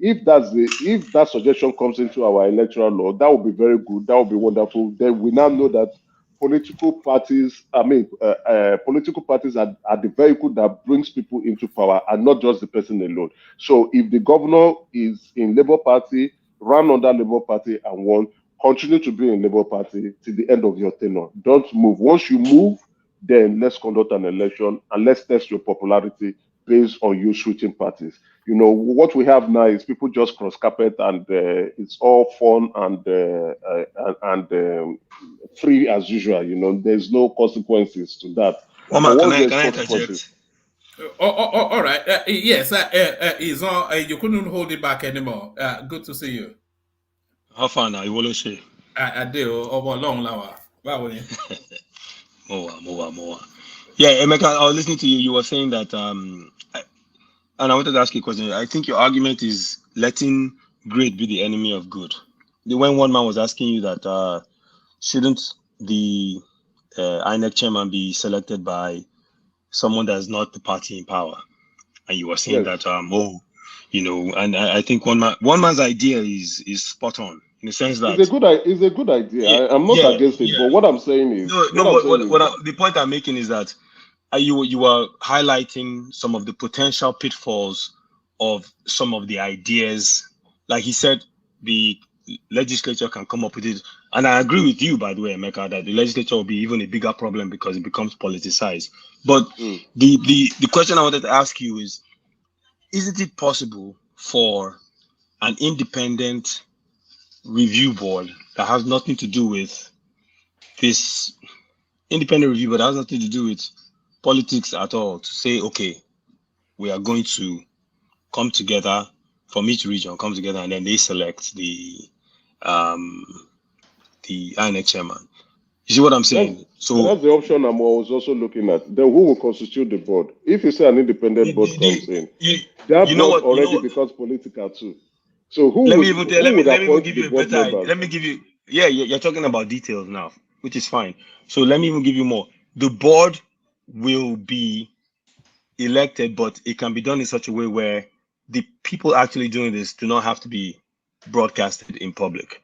if that suggestion comes into our electoral law, that would be very good. That would be wonderful. Then we now know that political parties are the vehicle that brings people into power and not just the person alone. So if the governor is in Labour Party, run under Labour Party and won, continue to be in Labour Party till the end of your tenure. Don't move. Once you move, then let's conduct an election and let's test your popularity based on you switching parties. What we have now is people just cross carpet and it's all fun and free as usual. There's no consequences to that. Can I interject? All right. Yes, it's on. You couldn't hold it back anymore. Good to see you. How far now? You will say? I do. Over long hour. Wow. More. Yeah, Emeka, I was listening to you. You were saying that, and I wanted to ask you a question. I think your argument is letting great be the enemy of good. When one man was asking you that, shouldn't the Inec chairman be selected by someone that's not the party in power? And you were saying that, and I think one man's idea is spot on. In the sense that it's a good idea. Yeah, I'm not against it, but what I'm saying is the point I'm making is that you are highlighting some of the potential pitfalls of some of the ideas. Like he said, the legislature can come up with it, and I agree with you, by the way, Emeka, that the legislature will be even a bigger problem because it becomes politicized. But the question I wanted to ask you is, isn't it possible for an independent review board that has nothing to do with this independent review, but has nothing to do with politics at all, to say, okay, we are going to come together from each region, come together, and then they select the Inec chairman. You see what I'm saying? That's the option I was also looking at. Then who will constitute the board? If you say an independent board comes in, that board already becomes political too. So who Let would me even who let would me even appoint give the you a board better idea. members? Let me give you you're talking about details now, which is fine. So let me even give you more. The board will be elected, but it can be done in such a way where the people actually doing this do not have to be broadcasted in public.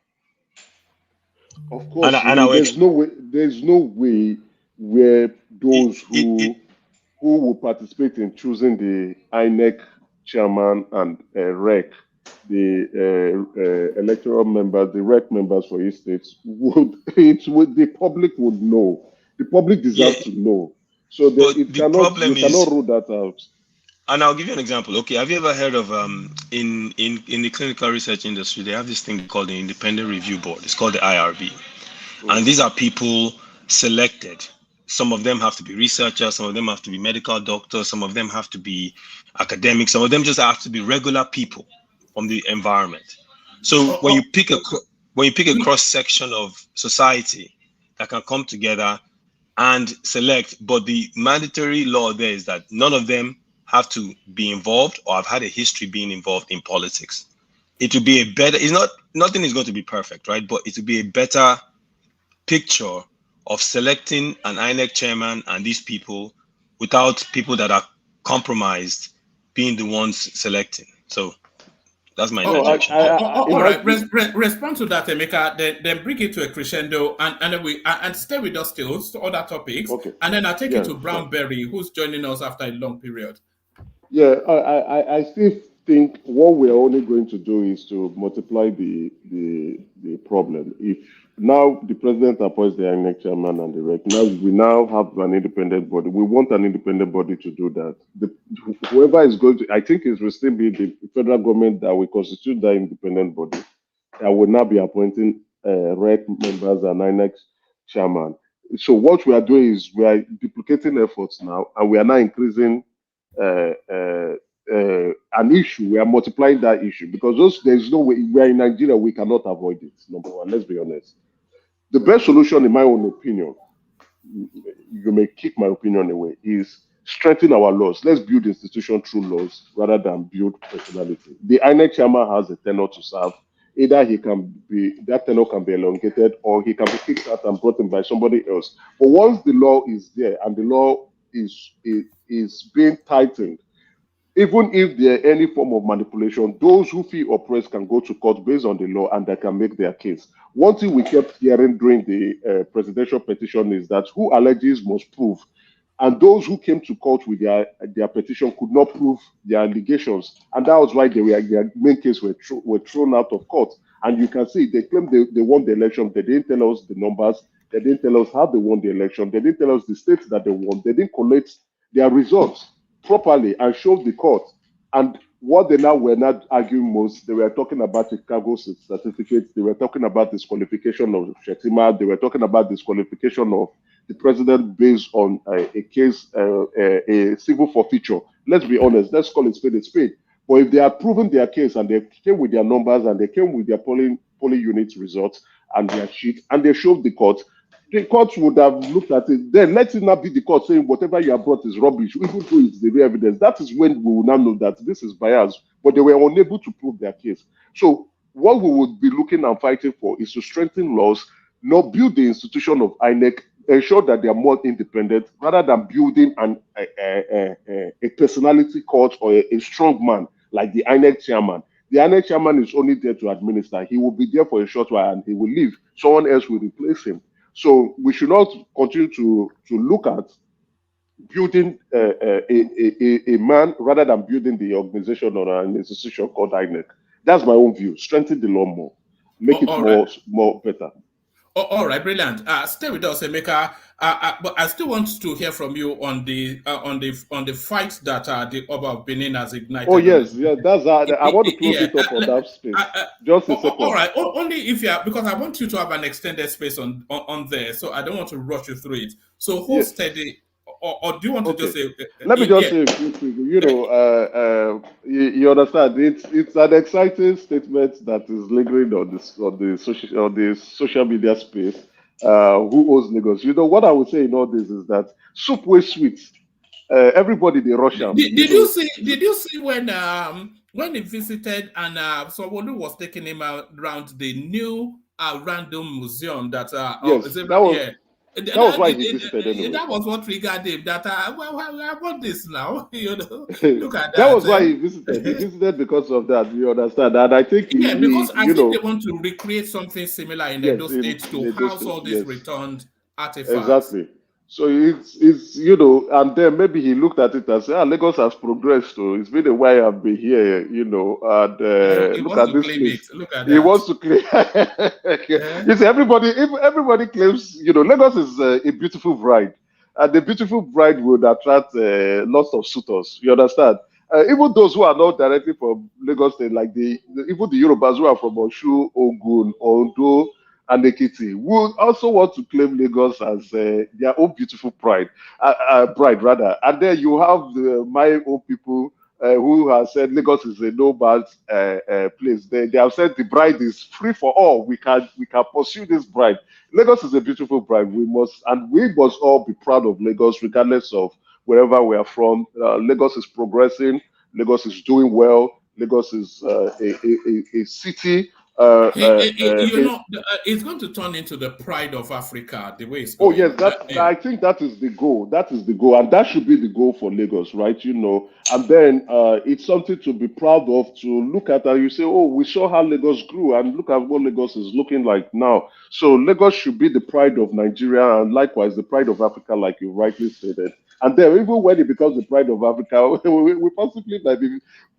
Of And, course, and I will there's no way where those who will participate in choosing the INEC chairman and REC, the electoral members, the REC members for each state, the public would know. The public deserves to know. So but it the cannot problem you cannot rule that out. And I'll give you an example. Okay, have you ever heard of in the clinical research industry, they have this thing called the Independent Review Board. It's called the IRB. And these are people selected. Some of them have to be researchers, some of them have to be medical doctors, some of them have to be academics, some of them just have to be regular people from the environment. So when you pick a cross section of society that can come together and select, but the mandatory law there is that none of them have to be involved or have had a history being involved in politics. It will be a better, nothing is going to be perfect, right? But it will be a better picture of selecting an INEC chairman and these people without people that are compromised being the ones selecting. So that's my interjection. All right, respond to that, Emeka. Then bring it to a crescendo, and stay with us still to other topics. Okay. And then I'll take you to Brownberry, who's joining us after a long period. Yeah, I still think what we're only going to do is to multiply the problem. If now the president appoints the INEC chairman and the REC, now we now have an independent body. We want an independent body to do that. Whoever is going to, I think it will still be the federal government that will constitute that independent body. That will now be appointing REC members and INEC chairman. So what we are doing is we are duplicating efforts now, and we are now increasing an issue. We are multiplying that issue because there's no way. We are in Nigeria. We cannot avoid it. Number one, let's be honest. The best solution, in my own opinion, you may kick my opinion away, is strengthen our laws. Let's build institution through laws rather than build personality. The INEC chairman has a tenure to serve. Either that tenure can be elongated, or he can be kicked out and brought in by somebody else. But once the law is there and the law is being tightened, even if there are any form of manipulation, those who feel oppressed can go to court based on the law and they can make their case. One thing we kept hearing during the presidential petition is that who alleges must prove. And those who came to court with their petition could not prove their allegations. And that was why their main case were thrown out of court. And you can see they claimed they won the election. They didn't tell us the numbers. They didn't tell us how they won the election. They didn't tell us the states that they won. They didn't collect their results properly and show the court. And what they now were not arguing most, they were talking about Chicago certificates. They were talking about disqualification of Shetima. They were talking about disqualification of the president based on a case, a civil forfeiture. Let's be honest. Let's call it spade a spade. But if they are proven their case and they came with their numbers and they came with their polling unit results and their sheet and they showed the court would have looked at it. Then let it not be the court saying whatever you have brought is rubbish, even though it's the real evidence. That is when we will now know that this is bias. But they were unable to prove their case. So what we would be looking and fighting for is to strengthen laws, not build the institution of INEC, ensure that they are more independent rather than building a personality court or a strong man like the INEC chairman. The INEC chairman is only there to administer. He will be there for a short while and he will leave. Someone else will replace him. So we should not continue to look at building a man rather than building the organization or an institution called INEC. That's my own view. Strengthen the law more, make it more better. All right, brilliant. Stay with us, Emeka. But I still want to hear from you on the fight that the Oba of Benin has ignited. Oh yes, that's I want to close it up on that space. Just a second. All right, only if you are, because I want you to have an extended space on there, so I don't want to rush you through it. So hold steady. Or do you want to just say? Let me just say a few things. You know, you understand. It's an exciting statement that is lingering on the social media space. Who owns Lagos? You know what I would say in all this is that soup was sweet. Everybody they rush out. Did you see when when he visited, and Sowolu was taking him around the new random museum that Yes, is it, that was yeah. that was why he visited anyway. That was what triggered him. That I want this now. You know, look at That was that. why he visited. He visited because of that. You understand? And I think Yeah, because I you think they know, want to recreate something similar in yes, Edo State in to those house states, all these yes. returned artifacts. Exactly. So it's you know, and then maybe he looked at it and said, Lagos has progressed. So it's been a while I've been here, you know, and He look wants at to this claim it. place. Look at He that. wants to claim. Yeah. You see, everybody claims, you know, Lagos is a beautiful bride, and the beautiful bride would attract lots of suitors. You understand? Even those who are not directly from Lagos State, like even the Yorubas who are from Oshu, Ogun, Ondo, and Ekiti would also want to claim Lagos as their own beautiful bride rather. And then you have my own people who have said Lagos is a no-bad place. They have said the bride is free for all. We can pursue this bride. Lagos is a beautiful bride. We must all be proud of Lagos, regardless of wherever we are from. Lagos is progressing. Lagos is doing well. Lagos is a city. You know, it's going to turn into the pride of Africa the way it's Oh going. yes, I think that is the goal. That is the goal, and that should be the goal for Lagos, right? You know, and then it's something to be proud of. To look at, and you say, "Oh, we saw how Lagos grew, and look at what Lagos is looking like now." So Lagos should be the pride of Nigeria, and likewise the pride of Africa, like you rightly stated. And then, even when it becomes the pride of Africa, we possibly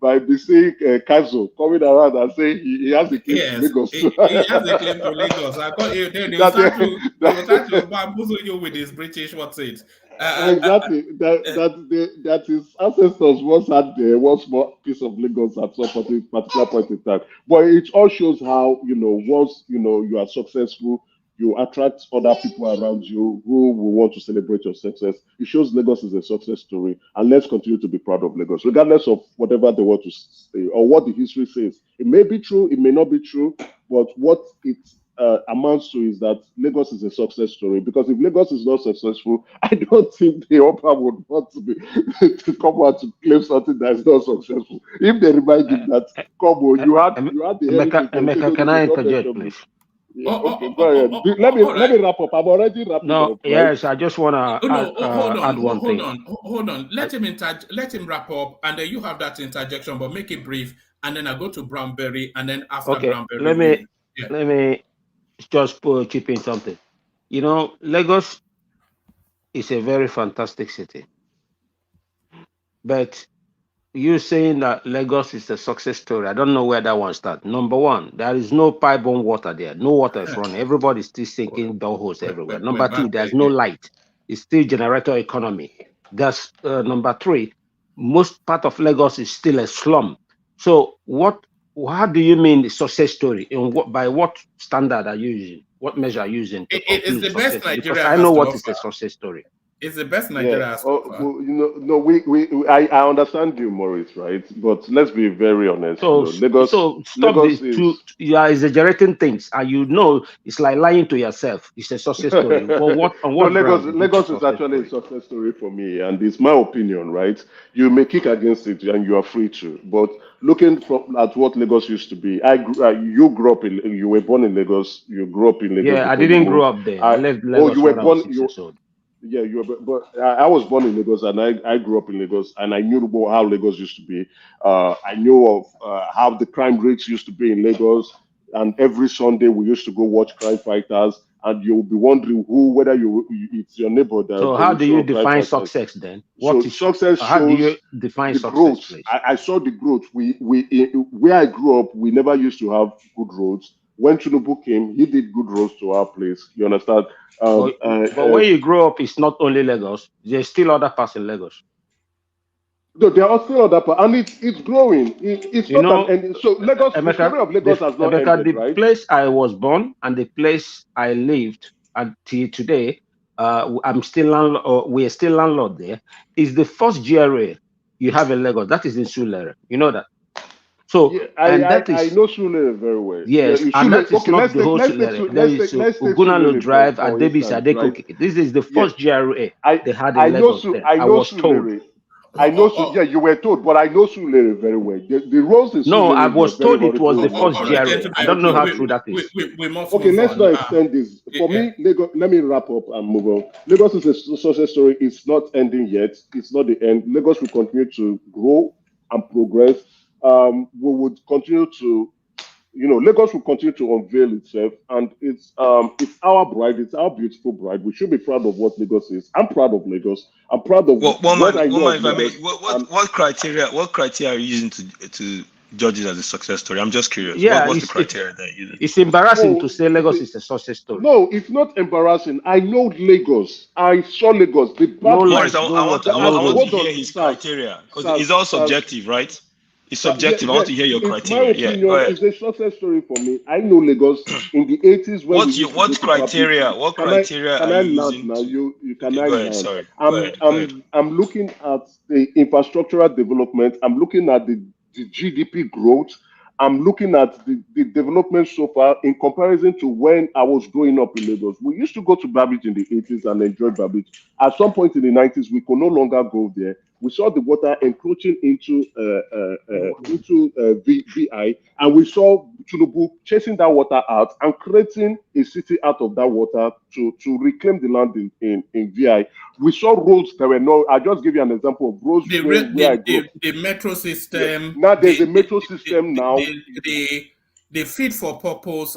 by seeing Kazo coming around and saying he has a claim to Yes, Lagos too. he has a claim to Lagos. I got you. Then they will start to bamboozle you with his British what's it. Exactly. That his ancestors once had one small piece of Lagos at some particular point in time. But it all shows how, you know, once you know you are successful, you attract other people around you who will want to celebrate your success. It shows Lagos is a success story, and let's continue to be proud of Lagos, regardless of whatever they want to say or what the history says. It may be true, it may not be true, but what it amounts to is that Lagos is a success story. Because if Lagos is not successful, I don't think the upper would want to be to come out to claim something that is not successful. If they remind him that, come on, you had the heritage, they say, Emeka, no, can no, I no, don't interject, mention me. please? Yeah, okay, go ahead. All Let right. me wrap up. I'm already wrapping No, up, right? yes, I just want Oh, to no, add one thing. hold on. Let him wrap up, and then you have that interjection, but make it brief, and then I go to Brownberry, and then after Okay, Brownberry, yeah. let me just chip in something. You know, Lagos is a very fantastic city, but you saying that Lagos is a success story, I don't know where that one starts. Number one, there is no pipe-borne water there. No water is running. Everybody's still sinking boreholes everywhere. Number two, there's no light. It's still generator economy. That's number three. Most part of Lagos is still a slum. So how do you mean the success story? By what standard are you using? What measure are you using to It is conclude the best success? Because Nigeria I has know to what is offer. a success story. It's the best Yeah. Nigeria has to offer. Well, I understand you, Maurice, right? But let's be very honest. So, Lagos, so stop Lagos the truth. You are exaggerating things, and you know it's like lying to yourself. It's a success story. Well, on no, what ground is it Lagos a is success actually a story? success story for me, and it's my opinion, right? You may kick against it, and you are free to. But looking at what Lagos used to be, you grew up you were born in Lagos, you grew up in Lagos Yeah, I before you didn't grow moved. up there. I left Lagos You were when I was born, 6 years old. yeah, but I was born in Lagos, and I grew up in Lagos, and I knew about how Lagos used to be. I knew of how the crime rates used to be in Lagos, and every Sunday we used to go watch crime fighters, and you'll be wondering whether it's your neighbor that So they how will do you show crime define fighters. success then? So success How do you shows define the success, growth. please? I saw the growth. Where I grew up, we never used to have good roads. When Tinubu came, he did good roads to our place. You understand? But where you grow up is not only Lagos. There's still other parts in Lagos. No, there are still other parts, and it's growing. It's You not know, an end. So Lagos, the Emeka, story of Lagos has not ended, the right? place I was born and the place I lived until today, I'm still landlord. We are still landlord there. Is the first GRA you have in Lagos. That is in Sulere. You know that. So Yeah, and that I is know Sulere very well. Yeah, yes, and that is okay, not the whole Sulere. There is let's take Ogunalo Sulere Drive, for Adebis, instance, right? Adekoke. This is the Yeah, first GRA they had I in Lagos. Then I I know was told. Sulere. I know, yeah, you were told, but I know Surulere very well. The roads in No, I Surulere was were very told it was the horrible. first all right, GRA. I don't know how true that is. we must Okay, move let's on. not extend this. For me, Lagos, let me wrap up and move on. Lagos is a success story. It's not ending yet. It's not the end. Lagos will continue to grow and progress. We would continue to, Lagos will continue to unveil itself, and it's our bride. It's our beautiful bride. We should be proud of what Lagos is. I'm proud of Lagos. I'm proud of Well, what I know of if I may, Lagos. what criteria are you using to judge it as a success story? I'm just curious. Yeah, What's the criteria that you're using? It's embarrassing Oh, to say Lagos is a success story. No, it's not embarrassing. I know Lagos. I saw Lagos. The bad No part- light, Morris, I no want water, no to road. hear his criteria because Sir, it's all sir, subjective, right? It's subjective. I want to hear your it's criteria. my Yeah, opinion. go ahead. It's a success story for me. I know Lagos in the 80s when What criteria? What criteria Can are I you land using? now? You can Okay, I go ahead. land? Sorry. Go ahead. I'm looking at the infrastructural development. I'm looking at the GDP growth. I'm looking at the development so far in comparison to when I was growing up in Lagos. We used to go to Babbage in the 80s and enjoy Babbage. At some point in the 90s, we could no longer go there. We saw the water encroaching into VI, and we saw Tinubu chasing that water out and creating a city out of that water to reclaim the land in VI. We saw roads that were no. I just give you an example of roads where I grew up. The metro system. Yes. Now there's a metro system now. The fit for purpose.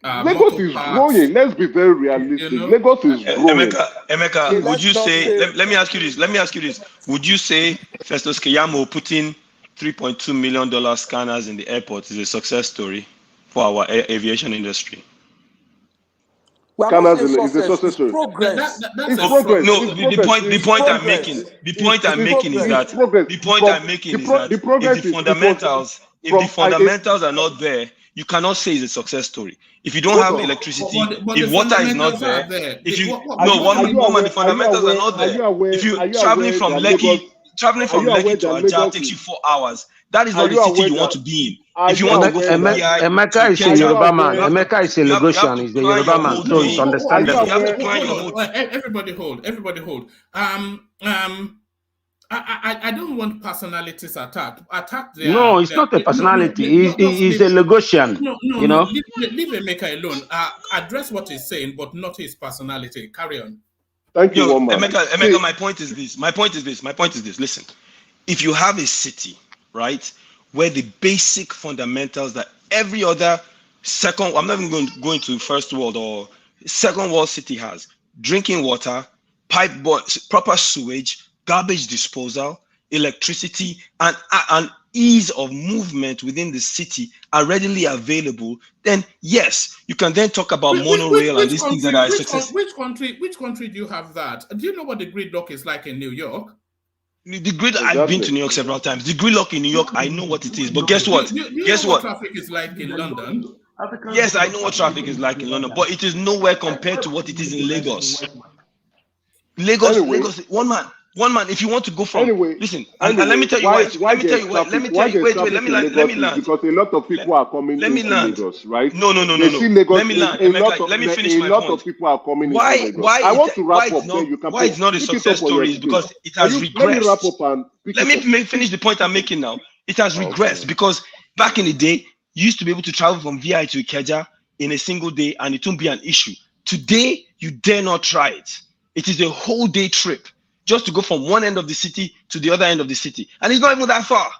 Lagos is growing. Let's be very realistic. Lagos is growing. Emeka, would you say? Let me ask you this. Would you say Festus Keyamo putting $3.2 million scanners in the airport is a success story for our aviation industry? Scanners is a success story. Progress. It's progress. No, the point I'm making is that if the fundamentals are not there, you cannot say it's a success story. If you don't have electricity, if water is not there, the fundamentals are not there. If you're traveling from Lekki to Ajah takes you 4 hours. That is not the city you want to be in. If you want to go from Emeka is a Yoruba man. Emeka is a Lagosian. He's a Yoruba man, so it's understandable. Everybody hold. I don't want personalities attacked. No, it's not a personality. He's a Lagosian. No, leave Emeka alone. Address what he's saying, but not his personality. Carry on. Thank you, Emeka, my point is this. Listen, if you have a city, right, where the basic fundamentals that every other I'm not even going to go into first world or second world city has: drinking water, proper sewage, garbage disposal, electricity, and ease of movement within the city are readily available, then yes, you can then talk about monorail and these things that are successful. Which country do you have that? Do you know what the gridlock is like in New York? I've been to New York several times. The gridlock in New York, I know what it is. But guess what? Do you know what traffic is like in London? Yes, I know what traffic is like in London, but it is nowhere compared to what it is in Lagos. Lagos, one man. If you want to go from, listen, and let me tell you why. Let me tell you why. Wait. Let me land. Because a lot of people are coming into Lagos, right? No. Let me land. Let me finish my point. A lot of people are coming into Lagos. I want to wrap up. Why it's not a success story is because it has regressed. Let me wrap up and let me finish the point I'm making now. It has regressed because back in the day, you used to be able to travel from VI to Ikeja in a single day and it won't be an issue. Today, you dare not try it. It is a whole day trip just to go from one end of the city to the other end of the city. And it's not even that far.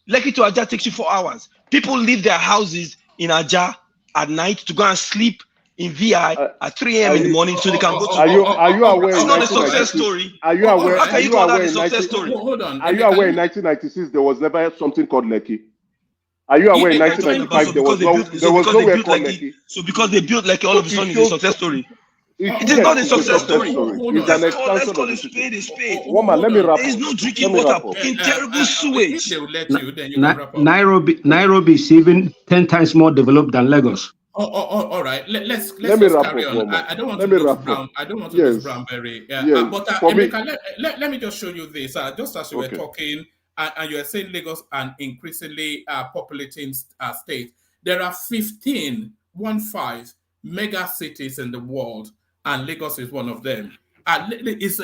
Lekki to Ajah takes you 4 hours. People leave their houses in Ajah at night to go and sleep in VI at 3 a.m. in the morning so they can go to Are you aware? It's not a success story. Are you aware? How can you call that a success story? Hold on. Are you aware in 1996 there was never something called Lekki? Are you aware in 1995 there was nowhere called Lekki? So because they built Lekki, all of a sudden it's a success story. It is not a success story. It's an expansion of the spade a spade. Woman, let me wrap up. There is no drinking water in terrible sewage. They will let you, then you can wrap up. Nairobi is even 10 times more developed than Lagos. All right. Let's let me just wrap carry up, on. I don't want to lose Brown. I don't want to lose Brownberry. But Emeka, let me just show you this. Just as you were talking, and you are saying Lagos an increasingly populating state. There are 15 mega cities in the world, and Lagos is one of them. It's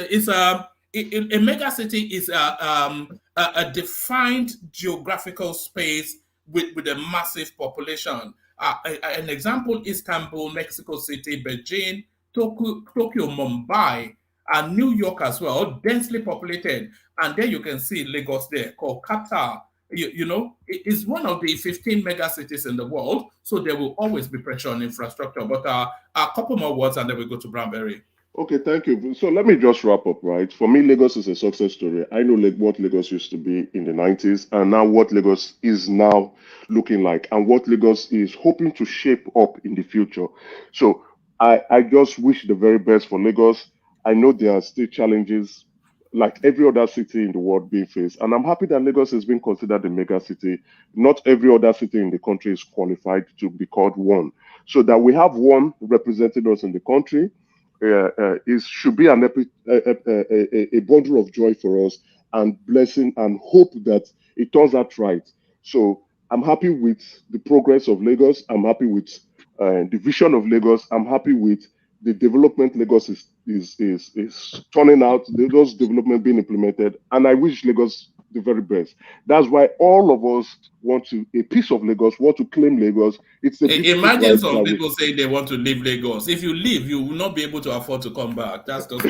a mega city is a defined geographical space with a massive population. An example: Istanbul, Mexico City, Beijing, Tokyo, Mumbai, and New York as well, densely populated. And then you can see Lagos there, Kolkata. You know, it's one of the 15 mega cities in the world, so there will always be pressure on infrastructure. But a couple more words, and then we go to Brownberry. Okay, thank you. So let me just wrap up, right? For me, Lagos is a success story. I know what Lagos used to be in the 90s and now what Lagos is now looking like and what Lagos is hoping to shape up in the future. So I just wish the very best for Lagos. I know there are still challenges like every other city in the world being faced. And I'm happy that Lagos has been considered a mega city. Not every other city in the country is qualified to be called one. So that we have one representing us in the country should be a bundle of joy for us and blessing and hope that it turns out right. So I'm happy with the progress of Lagos. I'm happy with the vision of Lagos. I'm happy with the development Lagos is turning out, those development being implemented, and I wish Lagos the very best. That's why all of us want a piece of Lagos, want to claim Lagos. It's a imagine some people say they want to leave Lagos. If you leave, you will not be able to afford to come back. That's just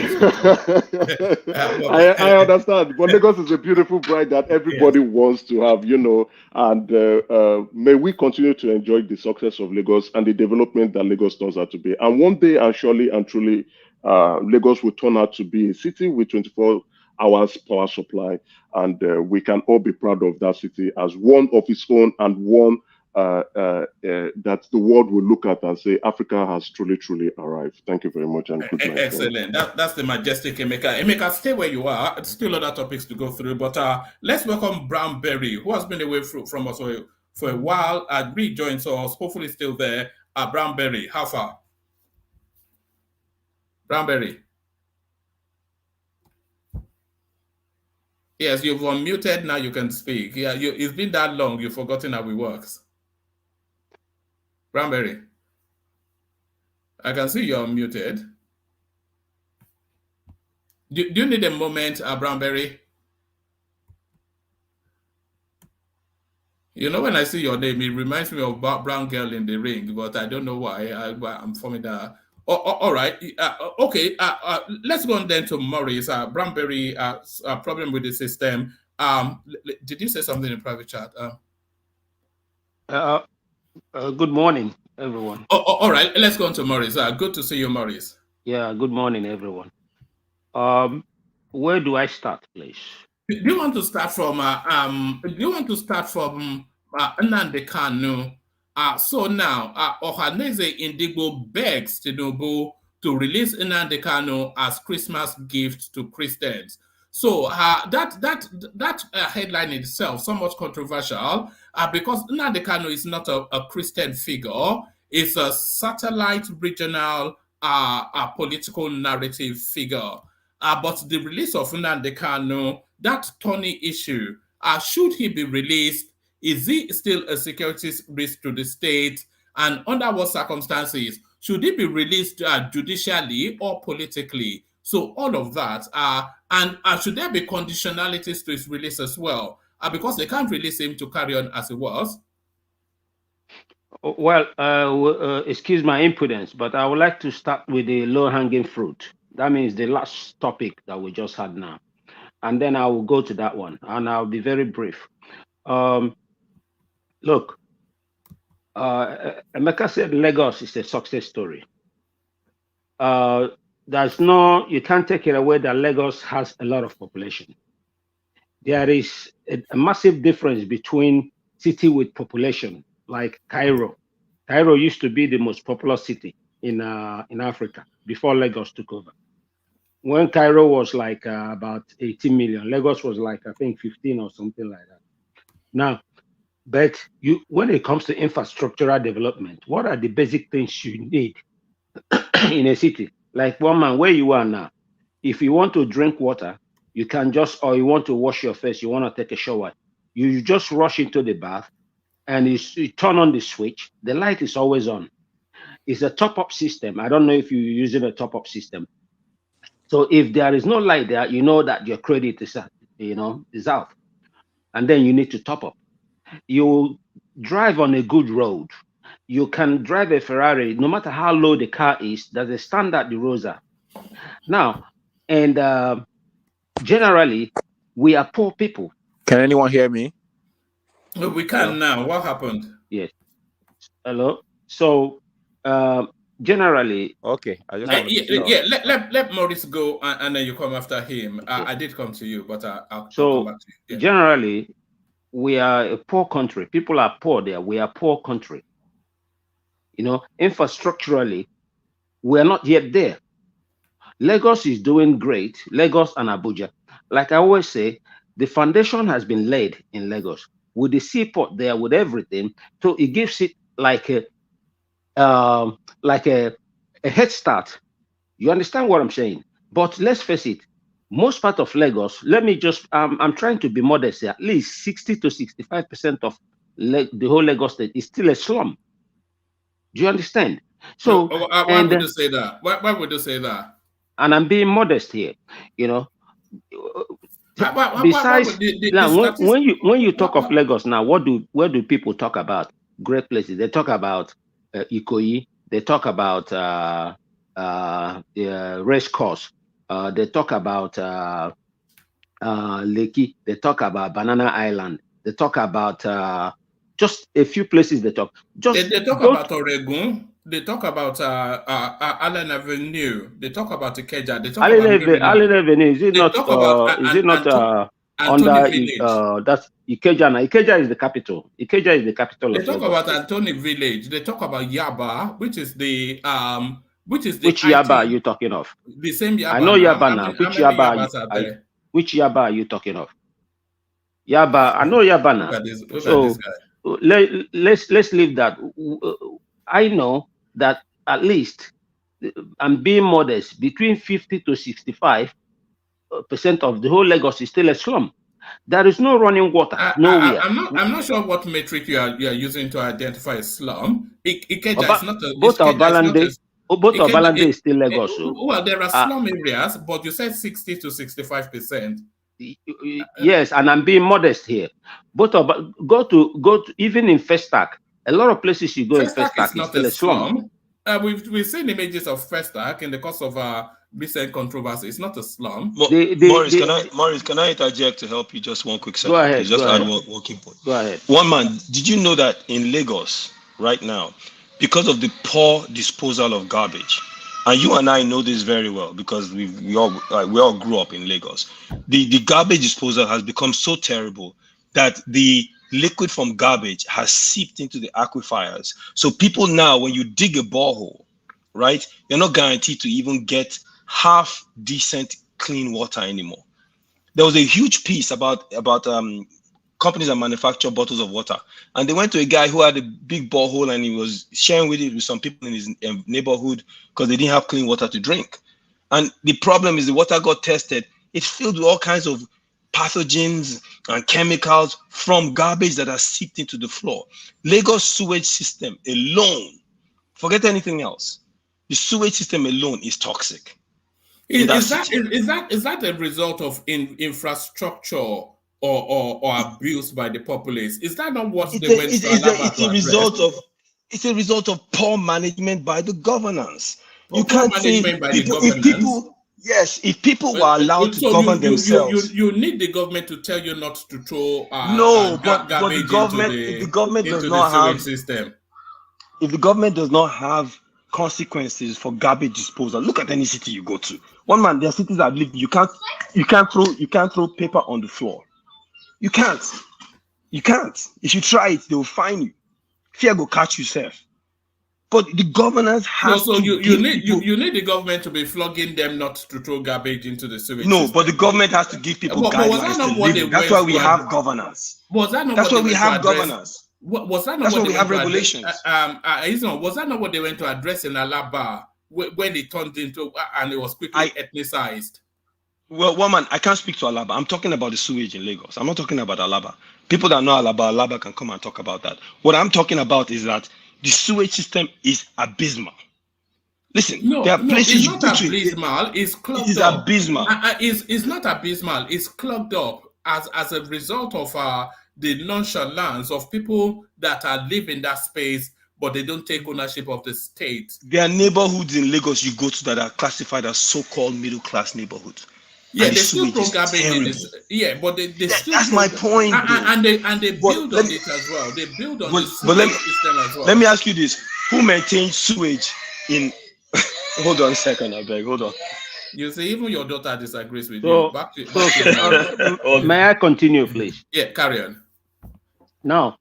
I understand, but Lagos is a beautiful bride that everybody wants to have, you know, and may we continue to enjoy the success of Lagos and the development that Lagos turns out to be. And one day, and surely and truly, Lagos will turn out to be a city with 24 hours power supply, and we can all be proud of that city as one of its own and one that the world will look at and say Africa has truly arrived. Thank you very much and good night. Excellent. That's the majestic Emeka. Emeka, stay where you are. Still other topics to go through, but let's welcome Brownberry, who has been away from us for a while and rejoins us. Hopefully still there. Brownberry, how far? Brownberry. Yes, you've unmuted. Now you can speak. Yeah, it's been that long. You've forgotten how it works. Brownberry. I can see you're unmuted. Do you need a moment, Brownberry? You know, when I see your name, it reminds me of Brown Girl in the Ring, but I don't know why. I'm forming that. All right. Okay. Let's go on then to Maurice. Brownberry, problem with the system. Did you say something in private chat? Good morning, everyone. All right. Let's go on to Maurice. Good to see you, Maurice. Yeah. Good morning, everyone. Where do I start, please? Do you want to start from? Nnamdi Kanu? So now, Ohaneze Indigbo begs Tinubu to release Nnamdi Kanu as Christmas gift to Christians. So that headline itself somewhat controversial because Nnamdi Kanu is not a Christian figure; it's a satellite regional political narrative figure. But the release of Nnamdi Kanu, that thorny issue, should he be released? Is he still a security risk to the state? And under what circumstances? Should he be released judicially or politically? So all of that. And should there be conditionalities to his release as well? Because they can't release him to carry on as he was. Well, excuse my impudence, but I would like to start with the low-hanging fruit. That means the last topic that we just had now. And then I will go to that one, and I'll be very brief. Look, Emeka said Lagos is a success story. You can't take it away that Lagos has a lot of population. There is a massive difference between city with population, like Cairo. Cairo used to be the most populous city in Africa before Lagos took over. When Cairo was like about 18 million, Lagos was like, I think 15 or something like that. Now, but when it comes to infrastructural development, what are the basic things you need in a city? Like one man, where you are now, if you want to drink water, you can or you want to wash your face, you want to take a shower, you just rush into the bath and you turn on the switch, the light is always on. It's a top-up system. I don't know if you're using a top-up system. So if there is no light there, you know that your credit is, is out, and then you need to top up. You drive on a good road. You can drive a Ferrari, no matter how low the car is. There's a standard the roads are. Now, and generally, we are poor people. Can anyone hear me? We can now. What happened? Yes. Hello. So generally, okay. I just let Maurice go, and then you come after him. I did come to you, but I'll come back to you. Yeah. Generally, we are a poor country. People are poor there. We are a poor country. Infrastructurally, we are not yet there. Lagos is doing great. Lagos and Abuja. Like I always say, the foundation has been laid in Lagos with the seaport there, with everything. So it gives it like a head start. You understand what I'm saying? But let's face it, most part of Lagos, let me just, I'm trying to be modest here, at least 60 to 65% of the whole Lagos state is still a slum. Do you understand? So why would you say that? Why would you say that? And I'm being modest here, Besides, when you talk of Lagos now, where do people talk about great places? They talk about Ikoyi. They talk about race course. They talk about Lekki. They talk about Banana Island. They talk about just a few places. They talk. They talk about Oregon. They talk about Allen Avenue. They talk about Ikeja. They talk about Allen Avenue. Is it not? Under that's Ikeja? Now Ikeja is the capital. Ikeja is the capital. They talk about Antony Village. They talk about Yaba, which is the Which Yaba are you talking of? The same Yaba. I know Yaba now. Which Yaba are you talking of? Yaba. I know Yaba now. So let's leave that. I know that at least, I'm being modest, between 50 to 65% of the whole Lagos is still a slum. There is no running water nowhere. I'm not sure what metric you are using to identify a slum. Ikeja is not a. Both of Balande is still Lagos. Well, there are slum areas, but you said 60 to 65%. Yes, and I'm being modest here. Both of go to even in Festac. A lot of places you go in Festac is still a slum. We've seen images of Festac in the course of recent controversy. It's not a slum. Maurice, can I interject to help you? Just one quick second. Go ahead. Just add one key point. Go ahead. One man, did you know that in Lagos right now, because of the poor disposal of garbage, and you and I know this very well because we all grew up in Lagos, the garbage disposal has become so terrible that the liquid from garbage has seeped into the aquifers. So people now, when you dig a borehole, right, you're not guaranteed to even get half decent clean water anymore. There was a huge piece about companies that manufacture bottles of water, and they went to a guy who had a big borehole and he was sharing with some people in his neighborhood because they didn't have clean water to drink. And the problem is the water got tested. It's filled with all kinds of pathogens and chemicals from garbage that are seeped into the floor. Lagos sewage system alone, forget anything else, the sewage system alone is toxic. Is that a result of infrastructure or abuse by the populace? Is that not what they went to? It's a result of poor management by the governance. You can't say if people were allowed to govern themselves. You need the government to tell you not to throw but the government, if the government does not have system. If the government does not have consequences for garbage disposal, look at any city you go to. One man, there are cities that live. You can't throw paper on the floor. You can't. If you try it, they will fine you. Fear go catch yourself. But the governors have you need the government to be flogging them not to throw garbage into the sewage. No, but the government has to give people guidelines to live. That's why we have governors. That's why we have governors. Was that not That's what why we have regulations. Was that not what they went to address in Alaba when it turned into and it was quickly ethnicized? Well, one man, I can't speak to Alaba. I'm talking about the sewage in Lagos. I'm not talking about Alaba. People that know Alaba can come and talk about that. What I'm talking about is that the sewage system is abysmal. Listen, No, there are no, places it's you not go to. abysmal. It's It clogged is up. abysmal. It's not abysmal. It's clogged up as a result of the nonchalance of people that are living that space, but they don't take ownership of the state. There are neighborhoods in Lagos you go to that are classified as so-called middle-class neighborhoods. Yeah, And the they still sewage throw is garbage in terrible. this. Yeah, but they still That's throw, my point, though. and they But build let on me- it as well. They build on But, the but sewage system as well. let me ask you this: who maintains sewage in? Hold on a second, I beg. Hold on. You see, even your daughter disagrees with So, you. Back to you. may I continue, please? Yeah, carry on. Now,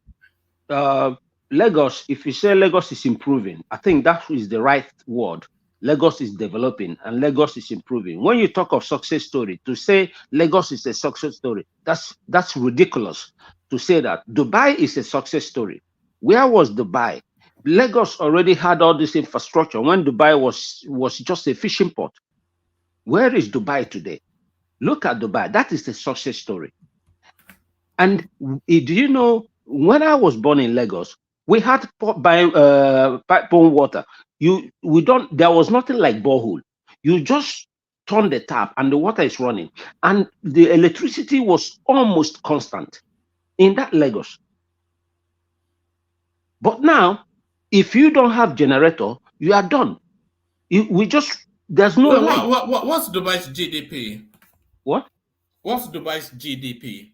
Lagos, if you say Lagos is improving, I think that is the right word. Lagos is developing and Lagos is improving. When you talk of success story, to say Lagos is a success story, that's ridiculous to say that. Dubai is a success story. Where was Dubai? Lagos already had all this infrastructure when Dubai was just a fishing port. Where is Dubai today? Look at Dubai. That is a success story. And do you know, when I was born in Lagos, we had pipe-borne water. There was nothing like borehole. You just turn the tap and the water is running. And the electricity was almost constant in that Lagos. But now, if you don't have generator, you are done. There's no light. What's Dubai's GDP? What? What's Dubai's GDP?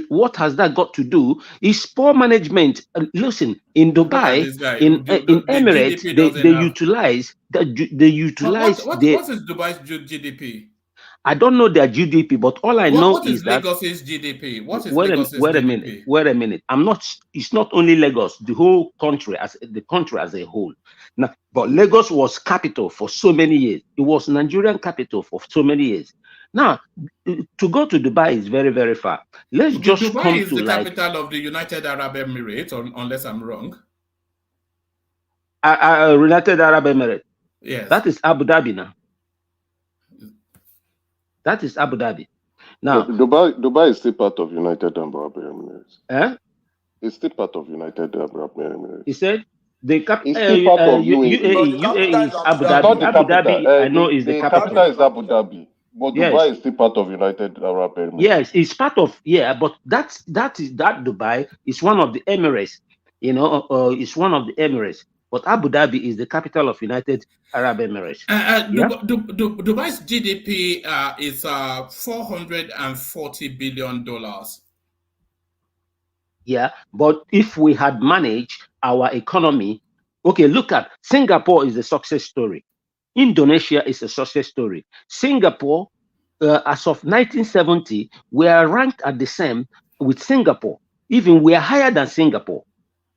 What has that got to do? It's poor management. Listen, in Dubai, in Emirates, they utilize. What is Dubai's GDP? I don't know their GDP, but all I know is that Lagos's GDP. What is wait Lagos's a GDP? Wait a minute. It's not only Lagos, the whole country as a whole. Now, but Lagos was capital for so many years. It was Nigerian capital for so many years. Now, to go to Dubai is very, very far. Let's just Dubai come is to the capital of the United Arab Emirates, unless I'm wrong. United Arab Emirates. Yes. That is Abu Dhabi now. That is Abu Dhabi. Now, Dubai is still part of United Arab Emirates. Eh? It's still part of United Arab Emirates. He said the capital of UAE is Abu Dhabi. Abu Dhabi, I know, is the capital. The capital is Abu Dhabi, but Dubai is still part of United Arab Emirates. Yes, it's part of, but that Dubai is one of the Emirates. It's one of the Emirates. But Abu Dhabi is the capital of United Arab Emirates. Dubai's GDP is $440 billion. Yeah, but if we had managed our economy, okay, look at Singapore is a success story. Indonesia is a success story. Singapore, as of 1970, we are ranked at the same with Singapore. Even we are higher than Singapore.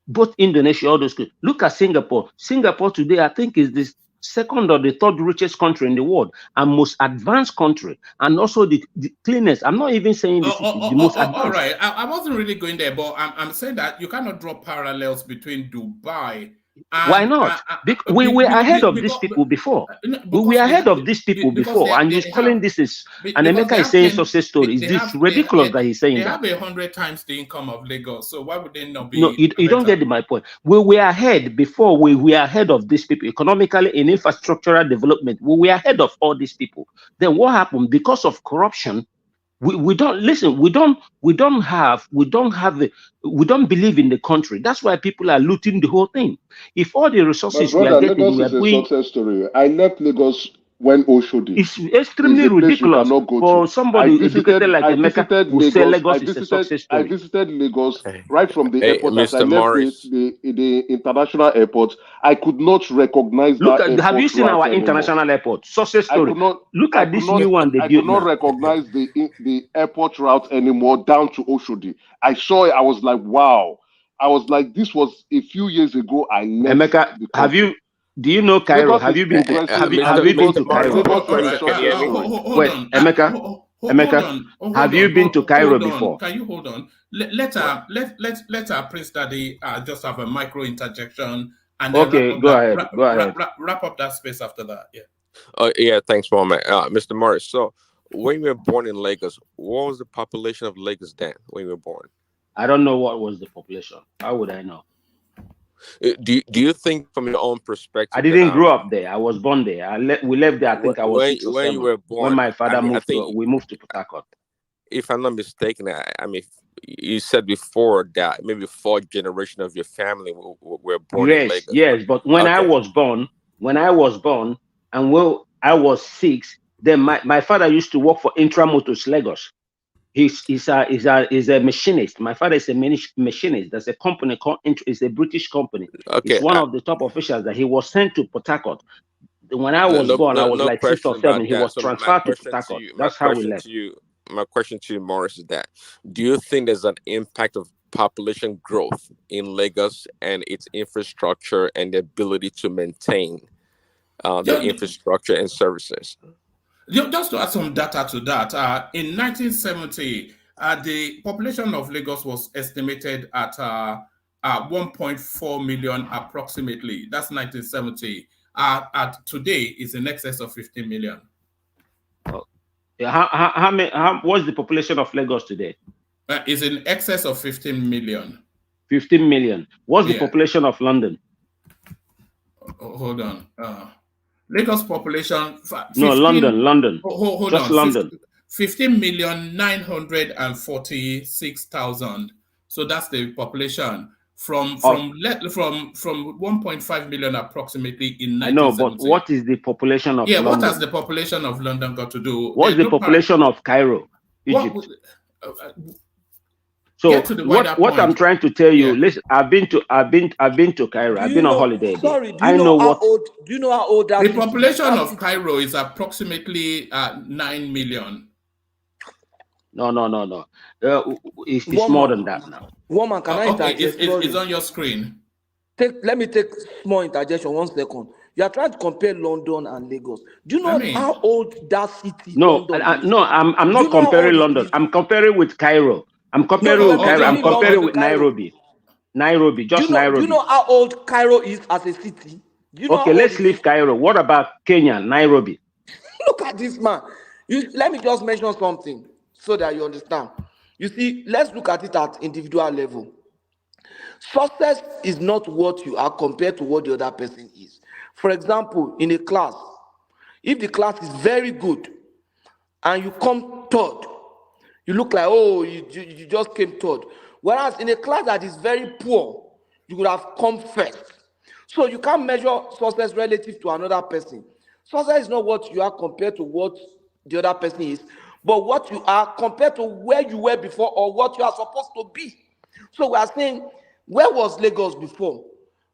Both Indonesia, all those. Look at Singapore. Singapore today, I think, is the second or the third richest country in the world and most advanced country, and also the cleanest. I'm not even saying this is the most advanced. All right, I wasn't really going there, but I'm saying that you cannot draw parallels between Dubai. Why not? We were ahead of these people before. We were ahead of these people before, and you're calling this is. And Emeka is saying success story. Is this ridiculous that he's saying that? They have 100 times the income of Lagos, so why would they not be? No, you don't get my point. We were ahead before. We were ahead of these people economically in infrastructural development. We were ahead of all these people. Then what happened? Because of corruption, we don't listen. We don't believe in the country. That's why people are looting the whole thing. If all the resources we are getting, Lagos is a success story. I left Lagos when Oshodi. It's extremely ridiculous for somebody educated like Emeka who say Lagos is a success story. I visited Lagos right from the airport. As I left the international airport, I could not recognize that airport. Have you seen our international airport? Success story. Look at this new one they built. I could not recognize the airport route anymore down to Oshodi. I saw it. I was like, wow. I was like, this was a few years ago. I left. Emeka, do you know Cairo? Have you been to Cairo? Wait, Emeka, have you been to Cairo before? Can you hold on? Let Prince Daddy just have a micro interjection and then go ahead. Wrap up that space after that. Yeah. Thanks, Mohammed. Mr. Morris. So, when you were born in Lagos, what was the population of Lagos then? When you were born? I don't know what was the population. How would I know? Do you think, from your own I perspective, that didn't grow up there. I was born there. We left there. I think I was when 6 or you 7 were when born, my father I mean, I moved think, to. We moved to Port Harcourt. if I'm not mistaken, I mean, you said before that maybe 4th generation of your family were born in Yes, Lagos. yes. But when I Okay, was born, and when I was 6, then my father used to work for Intramotors Lagos. He's a machinist. My father is a machinist. There's a company called it's a British company. It's okay. one of the top officials that he was sent to Port Harcourt. When I was No, born, I no, was no like 6 or question 7. about He that. was So transferred to Port Harcourt. That's how we left. my question to you, Morris, is that do you think there's an impact of population growth in Lagos and its infrastructure and the ability to maintain the Yeah, infrastructure and services? just to add some data to that, in 1970, the population of Lagos was estimated at 1.4 million approximately. That's 1970. At today, is in excess of 15 million. What's the population of Lagos today? Is in excess of 15 million. 15 million. What's the population of London? Hold on. Lagos population. 15, no, London. Hold Just on. London. 15,946,000. So that's the population from 1.5 million approximately in 1970. I know, but what is the population of London? What has the population of London got to do? What's the population of Cairo, Egypt? So what I'm trying to tell you, listen, I've been to Cairo. I've been on holiday. Sorry, do you know how old that the population of Cairo is approximately 9 million. No. It's more than that now. Woman, can I interject? It's on your screen. Let me take small interjection. 1 second. You are trying to compare London and Lagos. Do you know how old that city? No, I'm not comparing London. I'm comparing with Cairo. I'm comparing with Cairo. I'm comparing with Nairobi. Nairobi. Do you know how old Cairo is as a city? Okay, let's leave Cairo. What about Kenya, Nairobi? Look at this man. Let me just mention something so that you understand. You see, let's look at it at individual level. Success is not what you are compared to what the other person is. For example, in a class, if the class is very good and you come third, you look like, oh, you just came third. Whereas in a class that is very poor, you would have come first. So you can't measure success relative to another person. Success is not what you are compared to what the other person is, but what you are compared to where you were before or what you are supposed to be. So we are saying, where was Lagos before?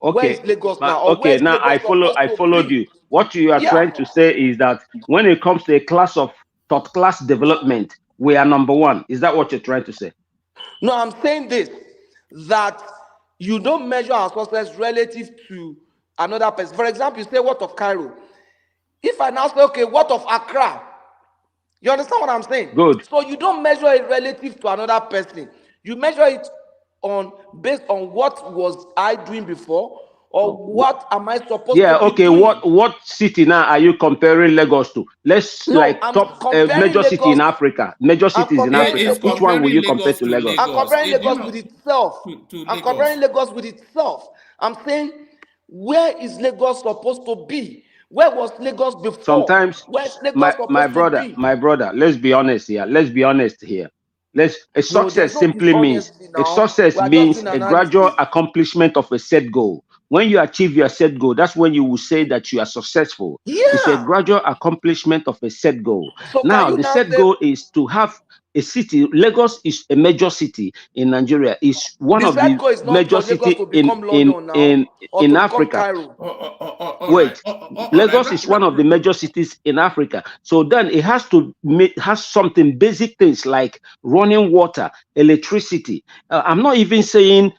Okay. Where is Lagos now? Okay, now I followed you. What you are trying to say is that when it comes to a class of third class development, we are number 1. Is that what you're trying to say? No, I'm saying this, that you don't measure our success relative to another person. For example, you say, what of Cairo? If I now say, okay, what of Accra? You understand what I'm saying? Good. So you don't measure it relative to another person. You measure it based on what was I doing before, or what am I supposed to be doing? What city now are you comparing Lagos to? Top major city in Africa. Major cities in Africa. Which one will you compare to Lagos? I'm comparing Lagos with itself. I'm comparing Lagos with itself. I'm saying, where is Lagos supposed to be? Where was Lagos before? Sometimes, my brother, let's be honest here. Success simply means a gradual accomplishment of a set goal. When you achieve your set goal, that's when you will say that you are successful. Yeah. It's a gradual accomplishment of a set goal. So now, the set goal is to have a city. Lagos is a major city in Nigeria. It's one of the major cities in Africa. Wait, Lagos is one of the major cities in Africa. So then it has to has something basic things like running water, electricity. I'm not even saying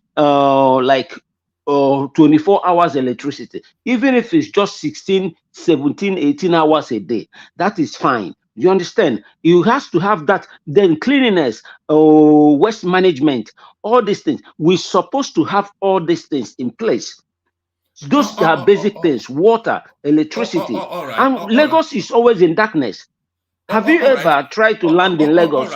24 hours electricity. Even if it's just 16, 17, 18 hours a day, that is fine. You understand? You have to have that. Then cleanliness, waste management, all these things. We're supposed to have all these things in place. Those are basic things: water, electricity. And Lagos is always in darkness. Have you ever tried to land in Lagos,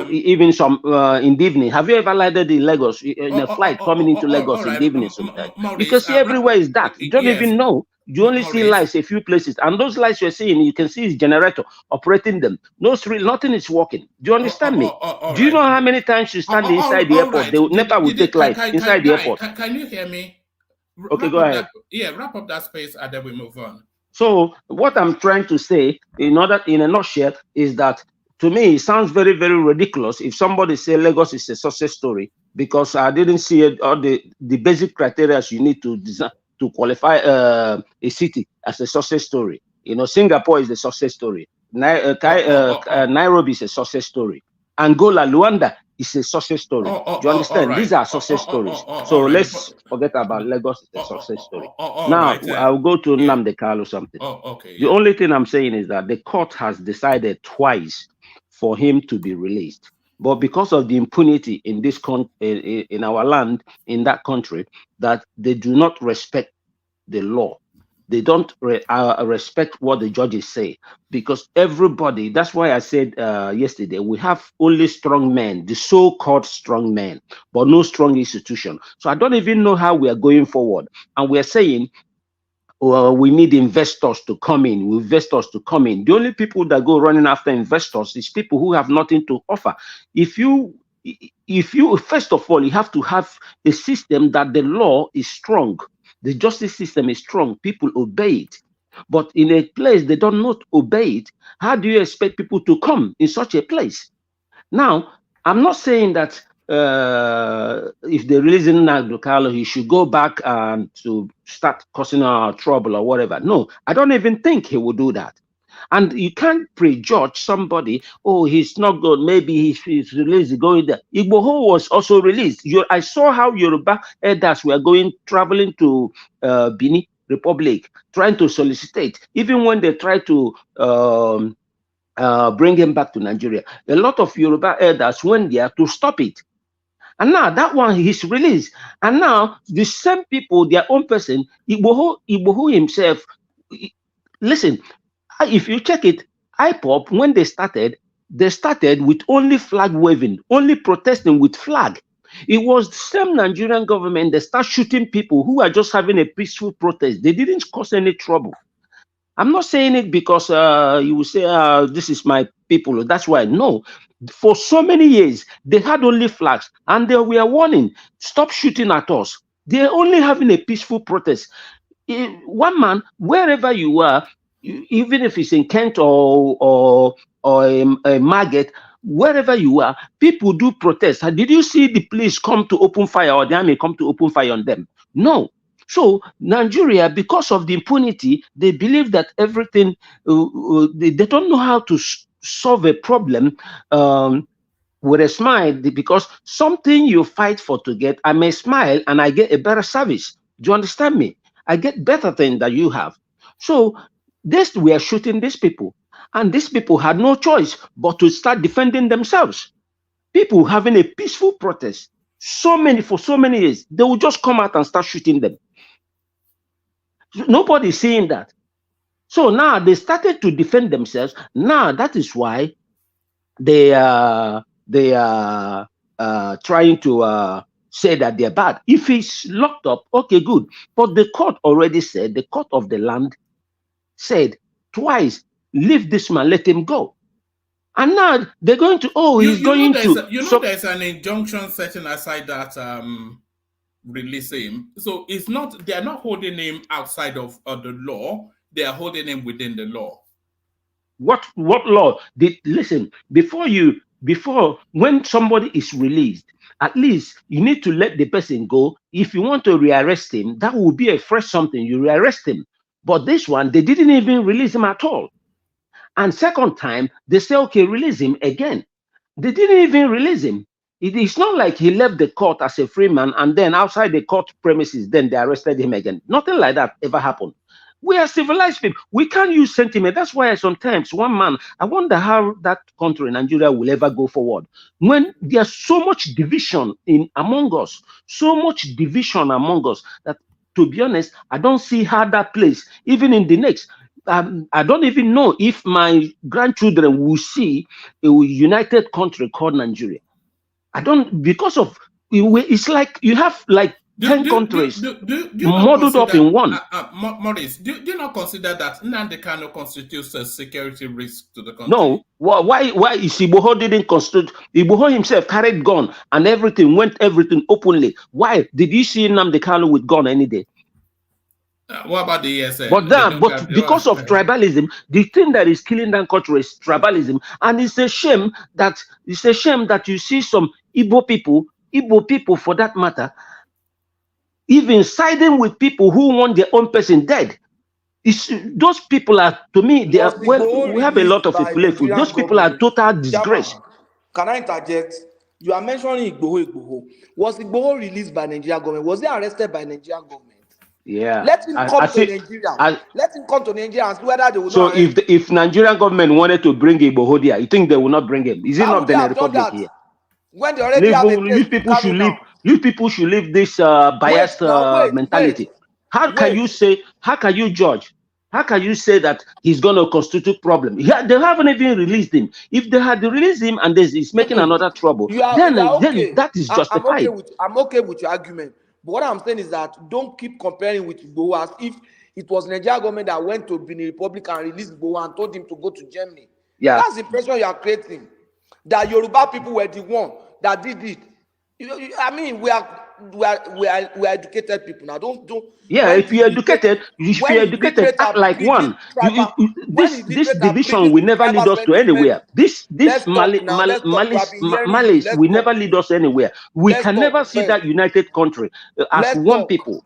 even some in the evening? Have you ever landed in Lagos in a flight coming into Lagos in the evening sometimes? You can see everywhere is dark. You don't even know. You only see lights a few places, and those lights you're seeing, you can see is generator operating them. No street, nothing is working. Do you understand me? Do you know how many times you stand inside the airport? The NEPA will take light inside the airport. Can you hear me? Okay, go ahead. Wrap up that space and then we move on. So what I'm trying to say, in a nutshell, is that to me it sounds very, very ridiculous if somebody say Lagos is a success story, because I didn't see all the basic criteria you need to design to qualify a city as a success story. You know, Singapore is a success story. Nairobi is a success story. Angola, Luanda is a success story. Do you understand? These are success stories. So let's forget about Lagos is a success story. Now, I'll go to Nnamdi Kanu something. The only thing I'm saying is that the court has decided twice for him to be released. But because of the impunity in this in our land, in that country, that they do not respect the law. They don't respect what the judges say, because everybody, that's why I said yesterday, we have only strong men, the so-called strong men, but no strong institution. So I don't even know how we are going forward. And we're saying, well, we need investors to come in, The only people that go running after investors is people who have nothing to offer. If you first of all, you have to have a system that the law is strong. The justice system is strong. People obey it. But in a place they don't not obey it, how do you expect people to come in such a place? Now, I'm not saying that if they're releasing Nnamdi Kanu, he should go back to start causing trouble or whatever. No, I don't even think he will do that. And you can't prejudge somebody, oh, he's not good, maybe he's released, going there. Igboho was also released. I saw how Yoruba elders were traveling to Benin Republic, trying to solicitate, even when they tried to bring him back to Nigeria. A lot of Yoruba elders went there to stop it. And now that one, he's released. And now the same people, their own person, Igboho himself, listen, if you check it, IPOP, when they started with only flag waving, only protesting with flag. It was the same Nigerian government that started shooting people who are just having a peaceful protest. They didn't cause any trouble. I'm not saying it because you will say, this is my people. That's why. No. For so many years, they had only flags and they were warning, stop shooting at us. They're only having a peaceful protest. One man, wherever you are, even if it's in Kent or a Market, wherever you are, people do protest. Did you see the police come to open fire or the army come to open fire on them? No. So Nigeria, because of the impunity, they believe that everything, they don't know how to solve a problem with a smile, because something you fight for to get, I may smile and I get a better service. Do you understand me? I get better things that you have. So we are shooting these people, and these people had no choice but to start defending themselves. People having a peaceful protest, for so many years, they will just come out and start shooting them. Nobody's seeing that. So now they started to defend themselves. Now that is why they are trying to say that they're bad. If he's locked up, okay, good. But the court already said, the court of the land said twice, leave this man, let him go. And now they're going to, there's an injunction setting aside that release him. So they're not holding him outside of the law, they are holding him within the law. What law? Listen, before when somebody is released, at least you need to let the person go. If you want to rearrest him, that will be a fresh something. You rearrest him. But this one, they didn't even release him at all. And second time, they say, okay, release him again. They didn't even release him. It's not like he left the court as a free man and then outside the court premises, then they arrested him again. Nothing like that ever happened. We are civilized people. We can't use sentiment. That's why sometimes one man, I wonder how that country, Nigeria, will ever go forward. When there's so much division among us, that, to be honest, I don't see how that place, even in the next, I don't even know if my grandchildren will see a united country called Nigeria. I don't, because of, it's like you have like 10 countries modeled up in one. Maurice, do you not consider that Nnamdi Kanu constitutes a security risk to the country? No. Why is Igboho didn't constitute? Igboho himself carried gun and everything, went everything openly. Why did you see Nnamdi Kanu with gun any day? What about the ESN? But because of tribalism, the thing that is killing that country is tribalism, and it's a shame that you see some Igbo people for that matter, even siding with people who want their own person dead. Those people are, to me, they are, well, we have a lot of people. Those people are total disgrace. Can I interject? You are mentioning Igboho. Was Igboho released by Nigeria government? Was he arrested by Nigeria government? Yeah. Let him come to Nigeria. Let him come to Nigeria and see whether they will. So if Nigerian government wanted to bring Igboho there, you think they will not bring him? Is it not Benin Republic here? When they already have a place, you people should leave this biased mentality. How can you judge? How can you say that he's going to constitute problem? They haven't even released him. If they had released him and he's making another trouble, then that is justified. I'm okay with your argument. But what I'm saying is that don't keep comparing with Igboho as if it was Nigeria government that went to Benin Republic and released Igboho and told him to go to Germany. Yeah. That's the impression you are creating. That Yoruba people were the one that did it. I mean, we are educated people now. Don't. Yeah, if you're educated, act like one. This division will never lead us to anywhere. This malice will never lead us anywhere. We can never see that united country as one people.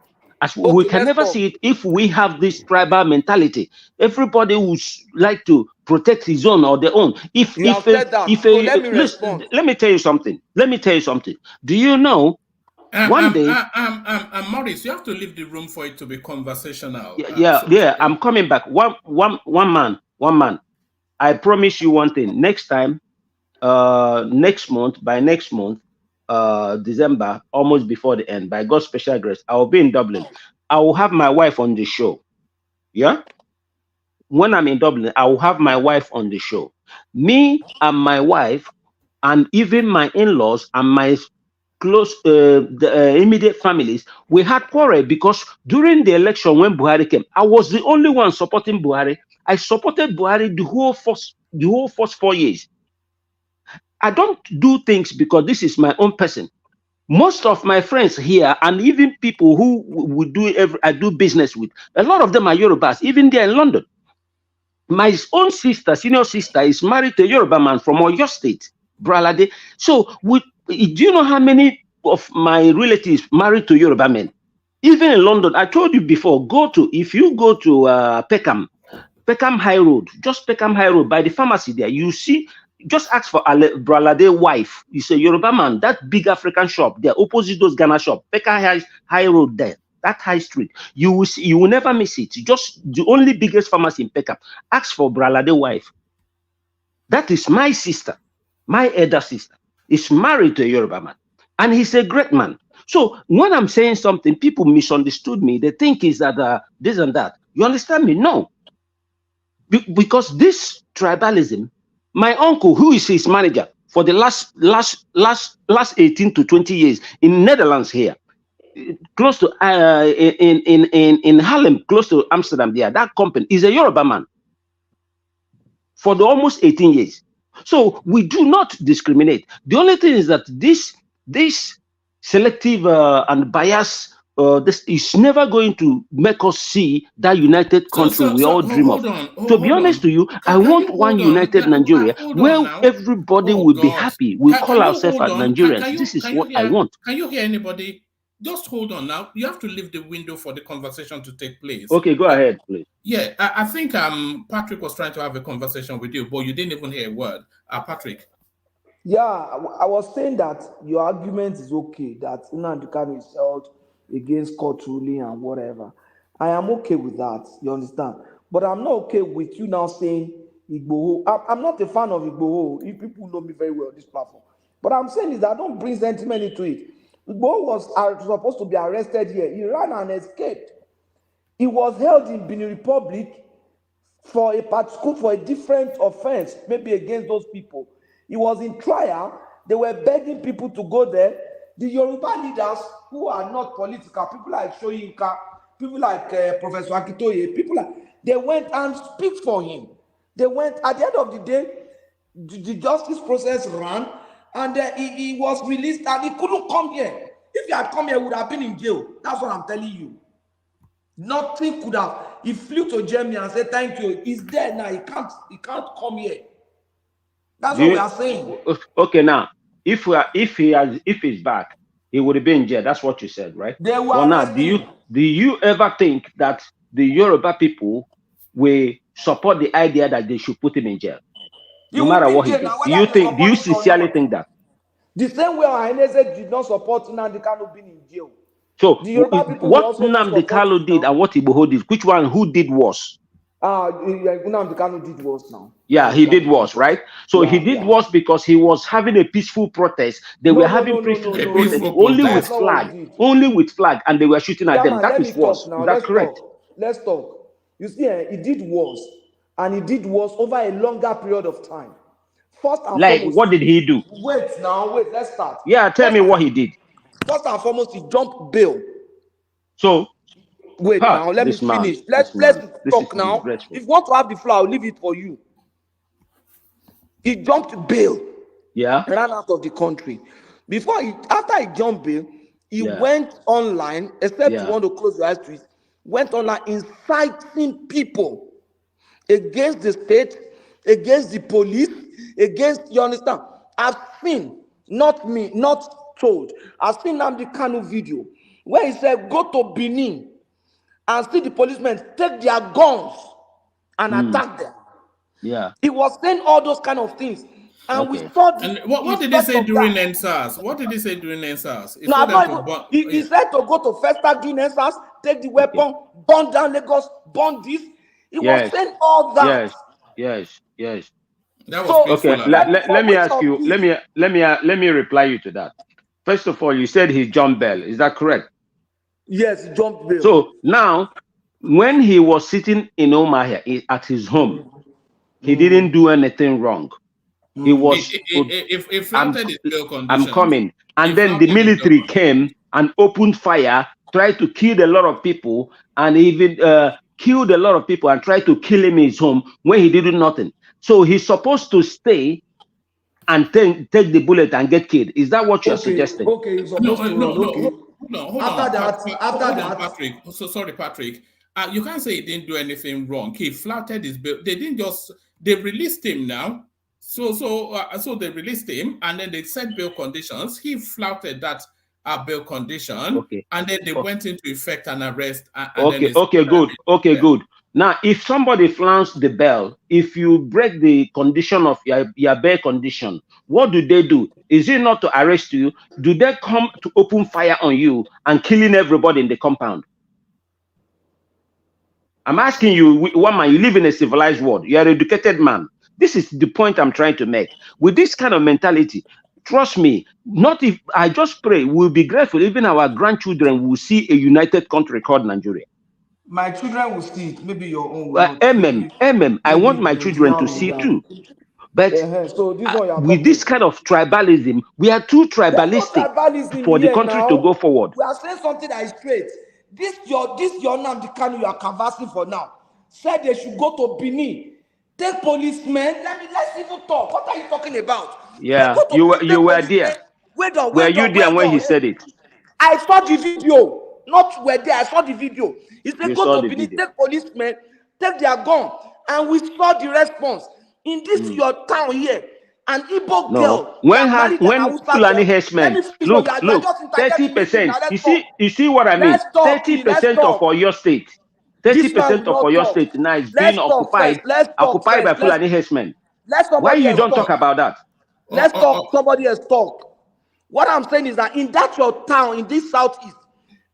We can never see it if we have this tribal mentality. Everybody would like to protect his own or their own. Let me tell you something. Do you know? One day, Maurice, you have to leave the room for it to be conversational. I'm coming back. One man. I promise you one thing. Next time, by next month, December, almost before the end, by God's special grace, I will be in Dublin. I will have my wife on the show. Yeah. When I'm in Dublin, I will have my wife on the show. Me and my wife, and even my in-laws and my close immediate families, we had quarrel because during the election when Buhari came, I was the only one supporting Buhari. I supported Buhari the whole first 4 years. I don't do things because this is my own person. Most of my friends here, and even people who I do business with, a lot of them are Yorubas, even there in London. My own sister, senior sister, is married to a Yoruba man from Oyo State, Bralade. So do you know how many of my relatives married to Yoruba men? Even in London, I told you before, if you go to Peckham High Road, just Peckham High Road, by the pharmacy there, you see, just ask for Bralade's wife. He's a Yoruba man, that big African shop there, opposite those Ghana shop, Peckham High Road there, that high street. You will never miss it. Just the only biggest pharmacy in Peckham. Ask for Bralade's wife. That is my sister, my elder sister. Is married to a Yoruba man, and he's a great man. So when I'm saying something, people misunderstood me. They think is that this and that. You understand me? No. Because this tribalism, my uncle, who is his manager for the last 18 to 20 years in Netherlands here, close to in Haarlem, close to Amsterdam there, that company is a Yoruba man for the almost 18 years. So we do not discriminate. The only thing is that this selective and bias, this is never going to make us see that united country we all dream of. To be honest to you, I want one united Nigeria where everybody will be happy. We call ourselves as Nigerians. This is what I want. Can you hear anybody? Just hold on now. You have to leave the window for the conversation to take place. Okay, go ahead, please. Yeah, I think Patrick was trying to have a conversation with you, but you didn't even hear a word. Patrick. Yeah, I was saying that your argument is okay, that Nnamdi Kanu is held against court ruling and whatever. I am okay with that, you understand? But I'm not okay with you now saying Igboho. I'm not a fan of Igboho, if people know me very well on this platform. But I'm saying is that I don't bring sentiment into it. Igboho was supposed to be arrested here. He ran and escaped. He was held in Benin Republic for a different offense, maybe against those people. He was in trial. They were begging people to go there. The Yoruba leaders who are not political, people like Shoyinka, people like Professor Akitoye, people like, they went and speak for him. They went, at the end of the day, the justice process ran, and he was released, and he couldn't come here. If he had come here, he would have been in jail. That's what I'm telling you. Nothing could have. He flew to Germany and said, thank you. He's dead now. He can't come here. That's what we are saying. Okay, now, if he's back, he would have been in jail. That's what you said, right? They were well, now, do you ever think that the Yoruba people will support the idea that they should put him in jail? No matter what he did. Do you sincerely think that? The same way Aheneze did not support Nnamdi Kanu being in jail. So what Nnamdi Kanu did and what Igboho did, who did worse? Nnamdi Kanu did worse now. Yeah, he did worse, right? So he did worse because he was having a peaceful protest. They were having peaceful protest only with flag, and they were shooting at them. That is worse. Is that correct? Let's talk. You see, he did worse, and he did worse over a longer period of time. First and foremost, what did he do? Wait, let's start. Yeah, tell me what he did. First and foremost, he jumped bail. So wait now, let me finish. Let's talk now. If you want to have the floor, I'll leave it for you. He jumped bail. Yeah. Ran out of the country. After he jumped bail, he went online, except you want to close your eyes to it, went online inciting people against the state, against the police, against, you understand? I've seen, not me, not told, I've seen Nnamdi Kanu video where he said, go to Benin and see the policemen take their guns and attack them. Yeah. He was saying all those kind of things. And we saw what did he say during NSAS? What did he say during NSAS? He said to go to Festa during NSAS, take the weapon, burn down Lagos, burn this. He was saying all that. Yes. That was okay. Let me ask you. Let me reply you to that. First of all, you said he jumped bail. Is that correct? Yes, he jumped bail. So now, when he was sitting in Omaha at his home, he didn't do anything wrong. He was. I'm coming, and then the military came and opened fire, tried to kill a lot of people, and even killed a lot of people and tried to kill him in his home when he did nothing. So he's supposed to stay and take the bullet and get killed. Is that what you're suggesting? Okay, he's supposed to Hold on, Patrick. So sorry, Patrick. You can't say he didn't do anything wrong. He flouted his bill. They released him now. So they released him, and then they set bail conditions. He flouted that bail condition, and then they went into effect and arrest. Good. Now, if somebody flouts the bail, if you break the condition of your bail condition, what do they do? Is it not to arrest you? Do they come to open fire on you and killing everybody in the compound? I'm asking you, one man, you live in a civilized world. You are an educated man. This is the point I'm trying to make. With this kind of mentality, trust me, not if I just pray, we'll be grateful. Even our grandchildren will see a united country called Nigeria. My children will see it. Maybe your own. Amen. I want my children to see too. But with this kind of tribalism, we are too tribalistic for the country to go forward. We are saying something that is straight. This your Nnamdi Kanu you are canvassing for now. Said they should go to Benin. Take policemen. Let's even talk. What are you talking about? Yeah, you were there. Were you there when he said it? I saw the video. Not were there. I saw the video. He said, go to Benin, take policemen, take their gun. And we saw the response. In this your town here, an Igbo girl. When Fulani herdsmen, look, 30%. You see what I mean? 30% of your state. 30% of your state now is being occupied by Fulani herdsmen. Why you don't talk about that? Let's talk. Somebody else talk. What I'm saying is that in that your town, in this southeast,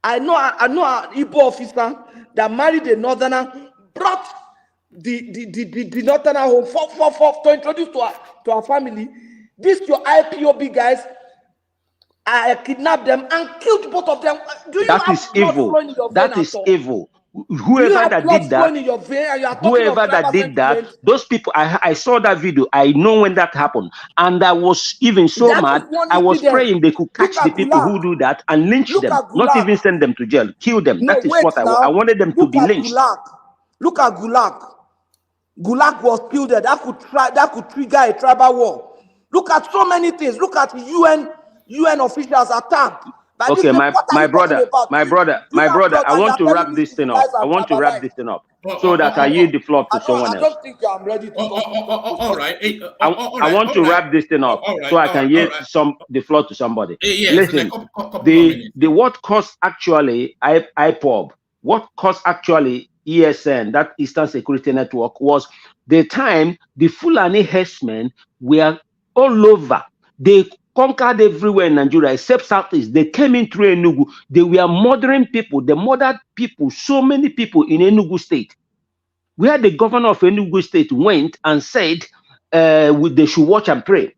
I know an Igbo officer that married a northerner, brought the northerner home for to introduce to our family. This your IPOB guys, I kidnapped them and killed both of them. That is evil. That is evil. You Whoever have that blood did that, flowing in your vein, and you are talking of whoever that tribal did that, sentiment. those people, I saw that video. I know when that happened. And I was even so That is mad. one I was incident. praying they could catch Look the at people who Gulag. do that and lynch Look them, at not even Gulag. send them to jail, kill them. No, That is wait what I now. wanted them to Look be at lynched. Gulag. Look at Gulag. Gulag was killed there. That could trigger a tribal war. Look at so many things. Look at UN officials attacked. By this, Okay, what are my you talking brother, about? my brother, Do you my have brother. blood I and you want are to telling wrap me this thing up. civilized I and want to wrap tribalized? this thing up so that I yield the floor to someone I else. don't think I'm ready to talk. All right. I want to wrap this thing up so I can yield the floor to somebody. Yes, Listen, in a couple of the minutes. what caused actually IPOB, what caused actually ESN, that Eastern Security Network, was the time the Fulani herdsmen were all over. They conquered everywhere in Nigeria except Southeast. They came in through Enugu. They were murdering people. They murdered people, so many people in Enugu State, where the governor of Enugu State went and said they should watch and pray.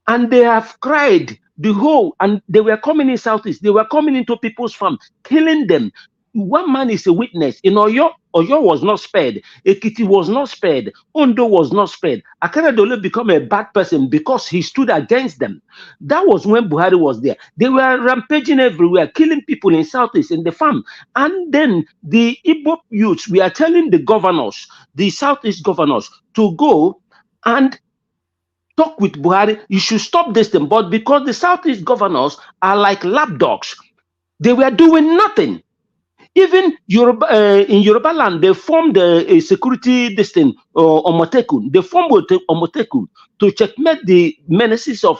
And they have cried the whole, and they were coming in Southeast. They were coming into people's farm, killing them. One man is a witness. In Oyo was not spared. Ekiti was not spared. Ondo was not spared. Akeredolu became a bad person because he stood against them. That was when Buhari was there. They were rampaging everywhere, killing people in Southeast, in the farm. And then the Igbo youths, we are telling the governors, the Southeast governors, to go and talk with Buhari. You should stop this thing. But because the Southeast governors are like lapdogs, they were doing nothing. Even in Yoruba land, they formed a security Omotekun. They formed Omotekun to checkmate the menaces of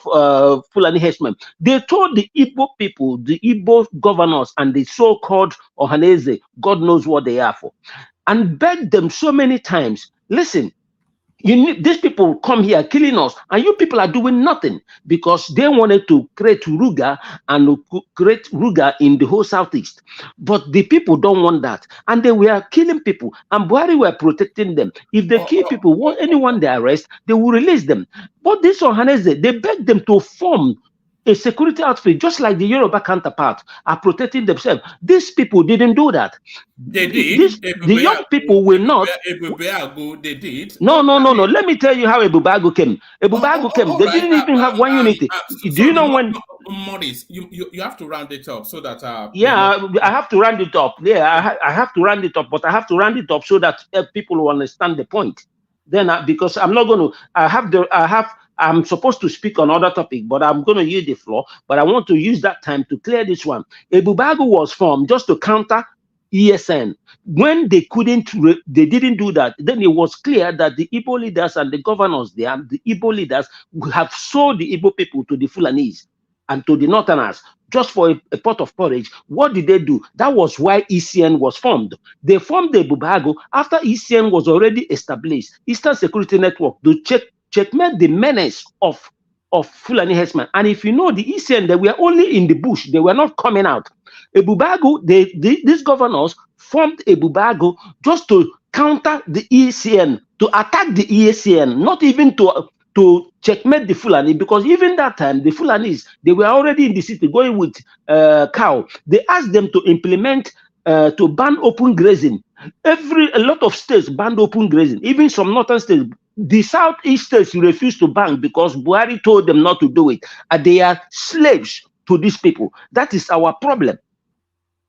Fulani herdsmen. They told the Igbo people, the Igbo governors, and the so-called Ohaneze, God knows what they are for, and begged them so many times, listen, these people come here killing us, and you people are doing nothing, because they wanted to create Ruga and create Ruga in the whole Southeast. But the people don't want that, and they were killing people, and Buhari were protecting them. If they kill people, anyone they arrest, they will release them. But this Ohaneze, they begged them to form a security outfit, just like the Yoruba counterpart, are protecting themselves. These people didn't do that. They did. The young people will not. They did. No. Let me tell you how Ebubago came. Ebubago came. They didn't even have one unity. Do you know when? Maurice, you have to round it up so that. I have to round it up. Yeah, I have to round it up, but I have to round it up so that people will understand the point. Then, because I'm not going to. I'm supposed to speak on other topic, but I'm going to use the floor. But I want to use that time to clear this one. Ebubago was formed just to counter ESN. When they didn't do that, then it was clear that the Igbo leaders and the governors there, the Igbo leaders, have sold the Igbo people to the Fulanese and to the Northerners just for a pot of porridge. What did they do? That was why ECN was formed. They formed the Ebubago after ECN was already established, Eastern Security Network, to checkmate the menace of Fulani herdsmen. And if you know, the ECN, they were only in the bush. They were not coming out. Ebubago, these governors formed Ebubago just to counter the ECN, to attack the ECN, not even to checkmate the Fulani, because even that time, the Fulanis, they were already in the city going with cow. They asked them to implement, to ban open grazing. A lot of states banned open grazing, even some northern states. The Southeast states refused to ban because Buhari told them not to do it. And they are slaves to these people. That is our problem.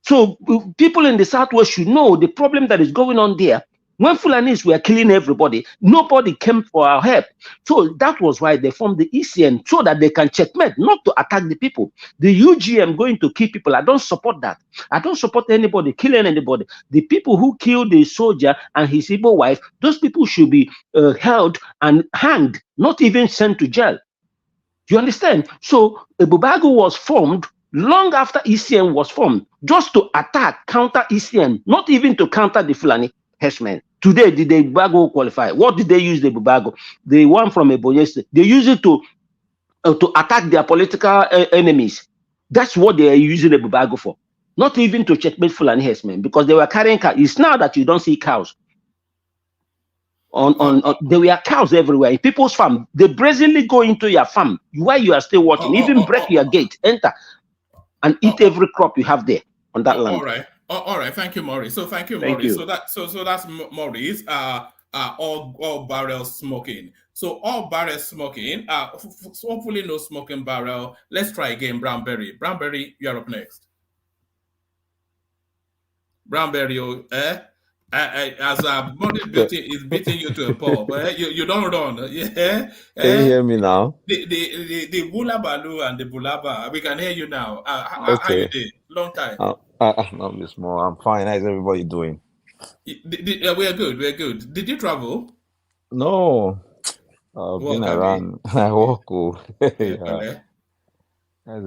So people in the Southwest should know the problem that is going on there. When Fulanis were killing everybody, nobody came for our help. So that was why they formed the ECN, so that they can checkmate, not to attack the people. The UGM going to kill people, I don't support that. I don't support anybody killing anybody. The people who killed the soldier and his Igbo wife, those people should be held and hanged, not even sent to jail. You understand? So Ebubago was formed long after ECN was formed, just to attack, counter ECN, not even to counter the Fulani herdsmen. Today, did the Ebubago qualify? What did they use the Ebubago? The one from Ebonyi State. They use it to attack their political enemies. That's what they are using the Ebubago for. Not even to checkmate Fulani herdsmen, because they were carrying cows. It's now that you don't see cows. There were cows everywhere in people's farm. They brazenly go into your farm while you are still watching, even break your gate, enter, and eat every crop you have there on that land. all right, thank you, Maurice. So thank you, Thank Maurice. you. So that's Maurice. All barrels smoking. So all barrels smoking. Hopefully no smoking barrel. Let's try again. Brownberry. Brownberry, you're up next. Brownberry, as a money beauty is beating you to a pulp. You don't run. Yeah. Can you hear me now? The Bula Balu and the Bulaba. We can hear you now. How you Okay. did? Long time. No, Miss Moore, I'm fine. How's everybody doing? We're good. We're good. Did you travel? No, I've been Work, Abby. around. I walk. Yeah, Yeah.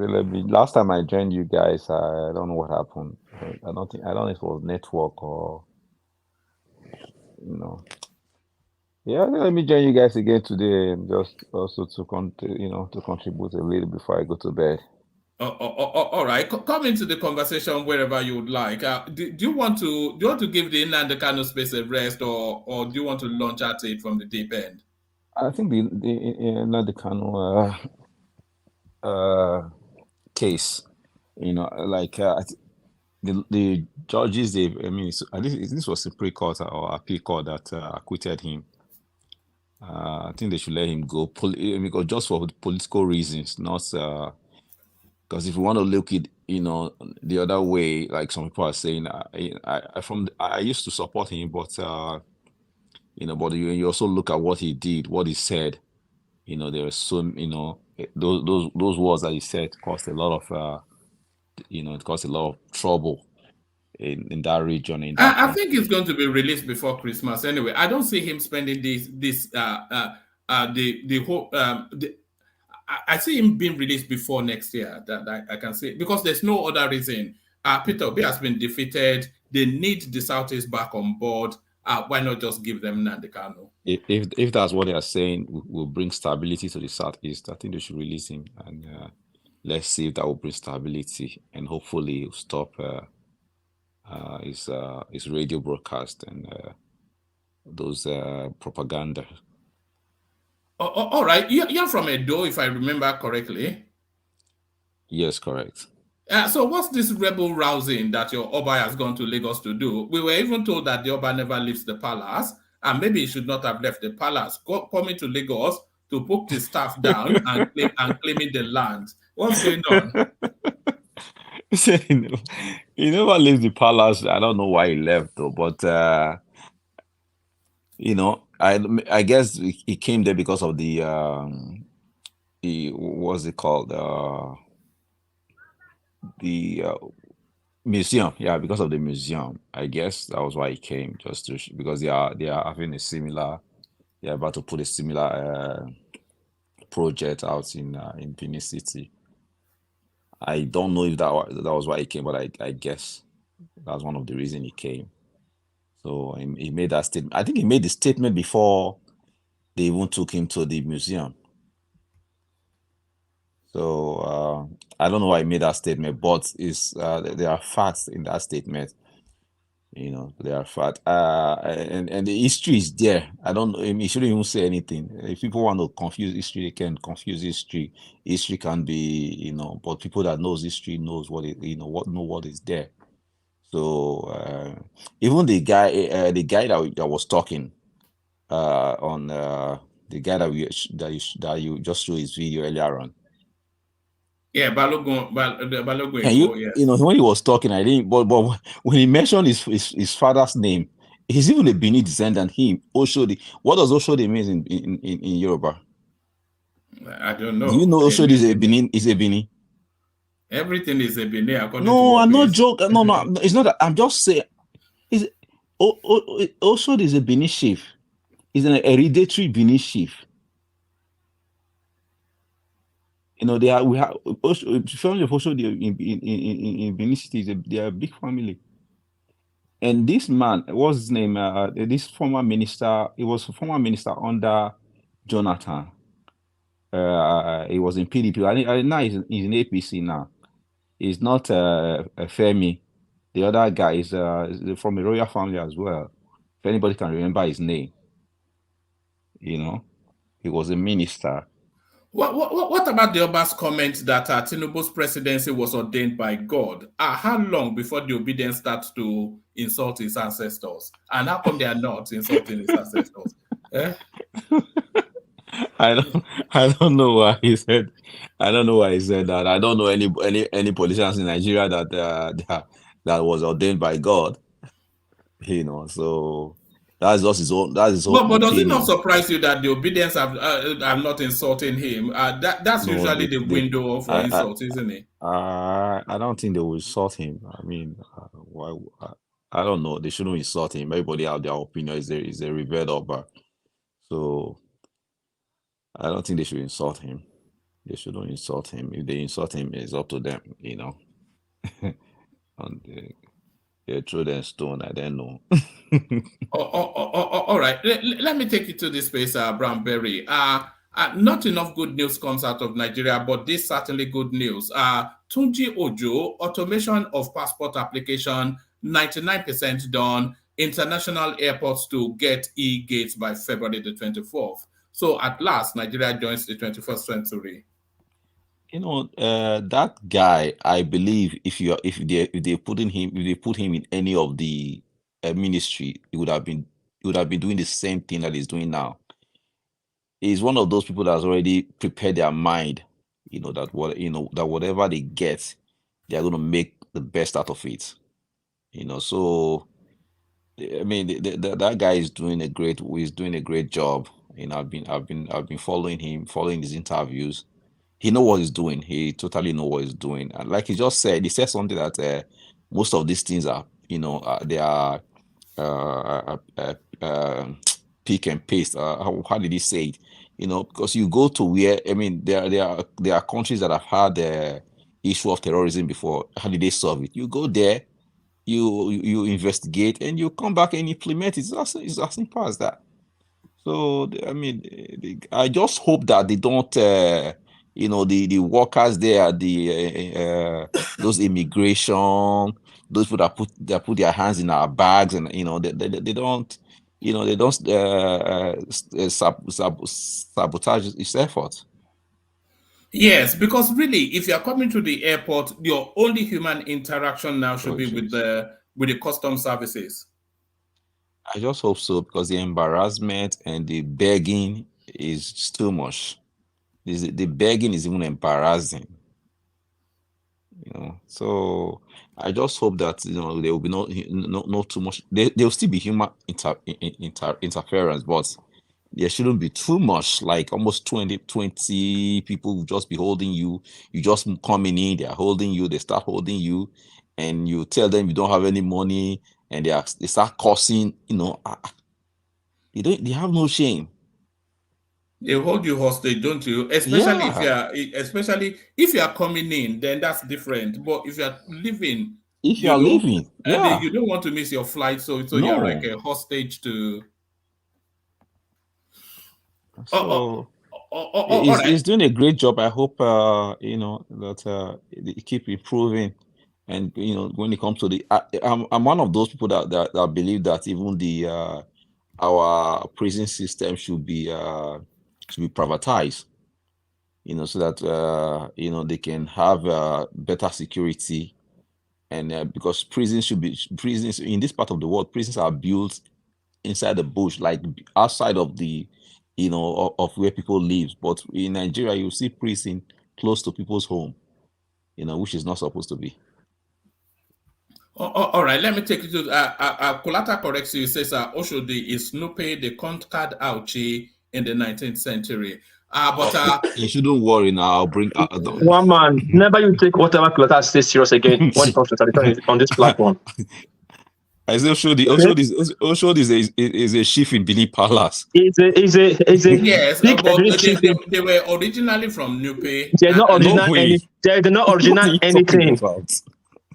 Last time I joined you guys, I don't know what happened. I don't know if it was network or, you know. Yeah, let me join you guys again today, just also to to contribute a little bifore I go to bed. All right. Come into the conversation wherever you would like. Do you want to give the Nnamdi Kanu space a rest, or do you want to launch at it from the deep end? I think the Nnamdi Kanu case, like the judges, this was Supreme Court or appeal court that acquitted him. I think they should let him go, because just for political reasons, not because if you want to look it, the other way, like some people are saying, I used to support him, but but you also look at what he did, what he said. There are those words that he said caused a lot of it caused a lot of trouble in that region. I think it's going to be released before Christmas anyway. I don't see him spending the whole I see him being released before next year. That I can say, because there's no other reason. Peter Obi has been defeated. They need the Southeast back on board. Why not just give them Nnamdi Kanu? If that's what they are saying, will bring stability to the Southeast, I think they should release him, and let's see if that will bring stability, and hopefully stop his radio broadcast and those propaganda. All right, you're from Edo, if I remember correctly. Yes, correct. So what's this rebel rousing that your Oba has gone to Lagos to do? We were even told that the Oba never leaves the palace, and maybe he should not have left the palace. Coming to Lagos to put his staff down and claiming the land. What's going on? He never leaves the palace. I don't know why he left though, but I guess he came there because of the what's it called, the museum. Yeah, because of the museum. I guess that was why he came, just to because they are having a similar. They're about to put a similar project out in Benin City. I don't know if that was why he came, but I guess that's one of the reasons he came. So he made that statement. I think he made the statement before they even took him to the museum. So I don't know why he made that statement, but there are facts in that statement. There are facts. And the history is there. I don't know. He shouldn't even say anything. If people want to confuse history, they can confuse history. History can be, but people that knows history knows what what is there. So even the guy that was talking on the guy that you just showed his video earlier on. Yeah, Balogun. Yes. When he was talking, I didn't. But when he mentioned his father's name, he's even a Benin descendant. Oshodi. What does Oshodi mean in Yoruba? I don't know. Do you know Oshodi is a Benin? Is a Benin? Everything is a Benin. According no, to I'm not joking. No, it's not that. I'm just saying. Oshodi is a Benin chief. He's an hereditary Benin chief. We have family of Oshodi in Benin City. They are a big family. And this man, what's his name? This former minister. He was a former minister under Jonathan. He was in PDP. Now he's in APC now. He's not Femi. The other guy is from a royal family as well. If anybody can remember his name, he was a minister. What about the Oba's comment that Tinubu's presidency was ordained by God? How long before the obedience starts to insult his ancestors? And how come they are not insulting his ancestors? I don't know why he said. I don't know why he said that. I don't know any politicians in Nigeria that was ordained by God. So that's just his own. That's his own But does it not opinion. surprise you that the obedience are not insulting him? That's No, usually the window for insult, isn't it? I don't think they will insult him. I mean, why? I don't know. They shouldn't insult him. Everybody have their opinion. Is a revered Oba. So I don't think they should insult him. They shouldn't insult him. If they insult him, it's up to them, And they throw them stone. I don't know. All right. Let me take you to this space, Brown Berry. Not enough good news comes out of Nigeria, but this certainly good news. Tunji Ojo, automation of passport application, 99% done. International airports to get e-gates by February the 24th. So at last, Nigeria joins the 21st century. That guy, I believe if they put him in any of the ministry, he would have been doing the same thing that he's doing now. He's one of those people that's already prepared their mind, that whatever they get, they're going to make the best out of it. So I mean, that guy is doing a great job. I've been following him, following his interviews. He knows what he's doing. He totally knows what he's doing. And like he just said, he said something that most of these things are, they are pick and paste. How did he say it? Because you go to where, I mean, there are countries that have had the issue of terrorism before. How did they solve it? You go there, you investigate, and you come back and implement it. It's as simple as that. So I mean, I just hope that they don't, the workers there, those immigration, those people that put their hands in our bags, and they don't, sabotage its effort. Yes, because really, if you are coming to the airport, your only human interaction now should be with the custom services. I just hope so, because the embarrassment and the begging is too much. The begging is even embarrassing. So I just hope that there will be no too much. There will still be human interference, but there shouldn't be too much. Like almost 20 people will just be holding you. You just coming in, they're holding you. They start holding you, and you tell them you don't have any money, and they start cursing. They have no shame. They hold you hostage, don't you? Especially if you are coming in, then that's different. But if you are leaving, you don't want to miss your flight, so you're like a hostage to. So he's doing a great job. I hope that they keep improving, and when it comes to I'm one of those people that believe that even our prison system should be privatized, so that they can have better security, and because prisons in this part of the world, prisons are built inside the bush, like outside of the of where people live. But in Nigeria, you see prison close to people's home, which is not supposed to be. All right, let me take you to Kulata corrects you. It says Oshodi is Nupe, the conquered Auchi in the 19th century. But you shouldn't worry now. I'll bring one man. Never you take whatever Kulata says serious again when it comes to tradition on this platform. I say Oshodi is a chief in Bini Palace. Is a yes, but they were originally from Nupe. They're not original anything.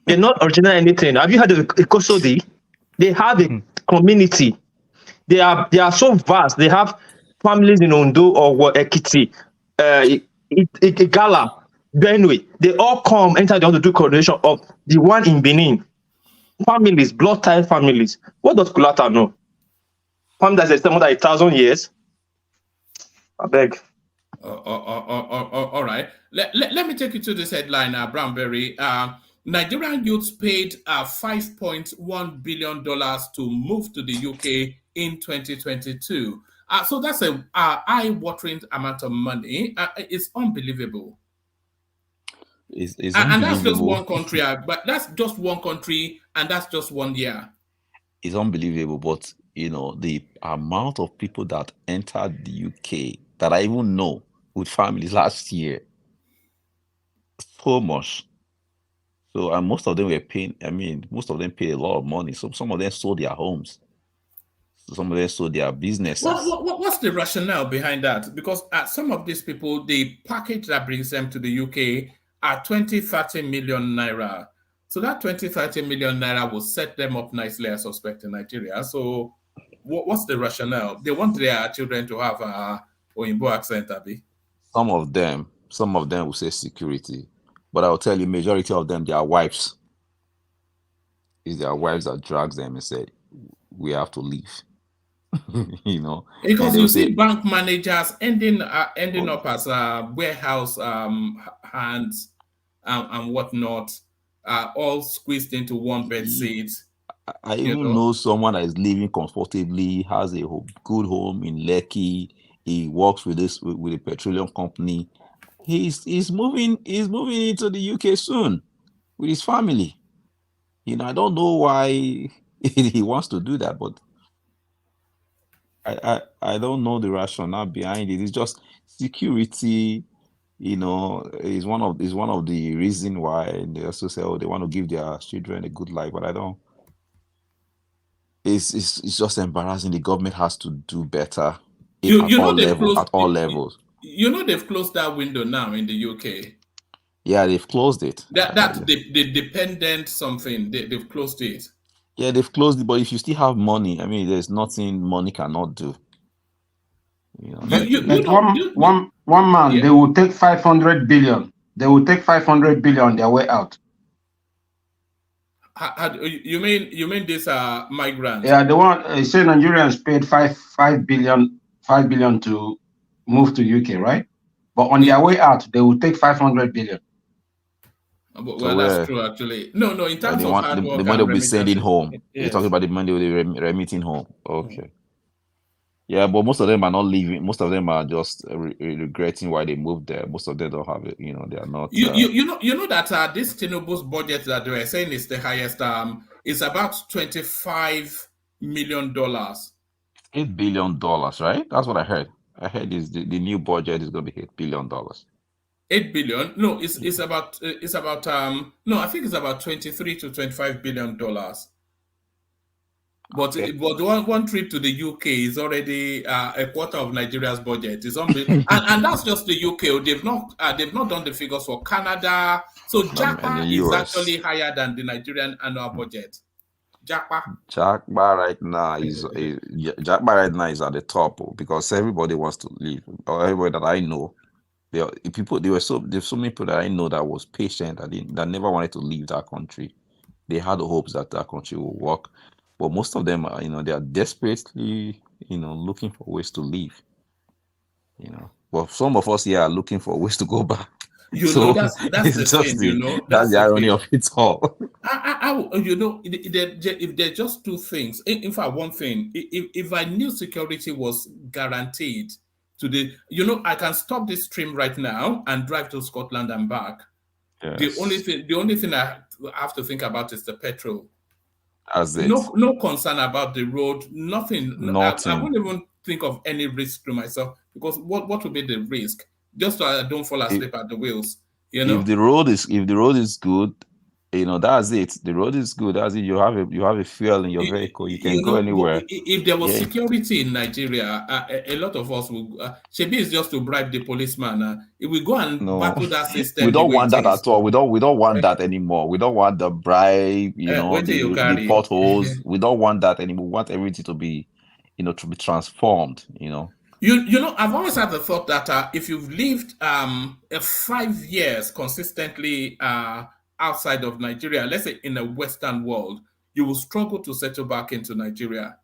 They're not original anything. Have you heard of Ikosodi? They have a community. They are so vast. They have families in Ondo or Ekiti, Igala, Benue. They all come enter the do coordination of the one in Benin. Families, blood tie families. What does Kulata know? Family that's more than 1,000 years. I beg. All right. Let me take you to this headline, Brownberry. Nigerian youths paid $5.1 billion to move to the UK in 2022. So that's a eye-watering amount of money. It's unbelievable. It's And that's just unbelievable. one country, but that's just one country, and that's just 1 year. It's unbelievable, but the amount of people that entered the UK that I even know with families last year, so much. So, and most of them were paying. I mean, most of them paid a lot of money. So some of them sold their homes. Some of them sold their businesses. What's the rationale behind that? Because some of these people, the package that brings them to the UK are 20-30 million naira. So that 20-30 million naira will set them up nicely, I suspect, in Nigeria. So what's the rationale? They want their children to have a Oyinbo accent, Abi? Some of them will say security, but I'll tell you, majority of them, their wives. It's their wives that drags them and say, "We have to leave." Because and you they'll see say, bank managers ending up as warehouse hands and whatnot, all squeezed into one bed seat. I even know someone that is living comfortably, has a good home in Lekki. He works with a petroleum company. He's moving into the UK soon with his family. I don't know why he wants to do that, but I don't know the rationale behind it. It's just security. Is one of the reason why they also say, oh, they want to give their children a good life, but I don't. It's just embarrassing. The government has to do better at all levels. They've closed that window now in the UK. Yeah, they've closed it. The dependent something, they've closed it. Yeah, they've closed it, but if you still have money, I mean, there's nothing money cannot do. One man, yeah. They will take 500 billion. They will take 500 billion their way out. You mean these are migrants? Yeah, the one say Nigerians paid 5 billion to move to UK, right? But on their way out, they will take 500 billion. Well, that's true, actually. No, in terms of hard work, the money will be sending home. Yes. You're talking about the money they'll be remitting home. Okay. Yeah, but most of them are not leaving. Most of them are just regretting why they moved there. Most of them don't have it. They are not. You know that this Tinubu's budget that they were saying is the highest. Is about $25 million. $8 billion, right? That's what I heard. I heard is the new budget is going to be $8 billion. 8 billion? No, it's about no, I think it's about 23 to 25 billion dollars. But okay. But one trip to the UK is already a quarter of Nigeria's budget. It's unbelievable, and that's just the UK. They've not done the figures for Canada. So Jega is actually higher than the Nigerian annual budget. Jega right now is at the top because everybody wants to leave. Or everybody that I know, there's so many people that I know that was patient that never wanted to leave that country. They had the hopes that country will work. But most of them are, they are desperately, looking for ways to leave. But some of us here are looking for ways to go back. That's the thing. That's the irony of it all. If there's just two things. In fact, one thing. If I knew security was guaranteed to I can stop this stream right now and drive to Scotland and back. Yes. The only thing I have to think about is the petrol. No concern about the road, nothing. I won't even think of any risk to myself because what would be the risk? Just so I don't fall asleep at the wheels. If the road is good, that's it. The road is good. That's it. You have a fuel in your vehicle. You can go anywhere. If there was security in Nigeria, a lot of us would. Shebi is just to bribe the policeman. If we go and battle that system, we don't want that at all. We don't want that anymore. We don't want the bribe. The potholes. We don't want that anymore. We want everything to be, to be transformed. I've always had the thought that if you've lived 5 years consistently outside of Nigeria, let's say in a Western world, you will struggle to settle back into Nigeria.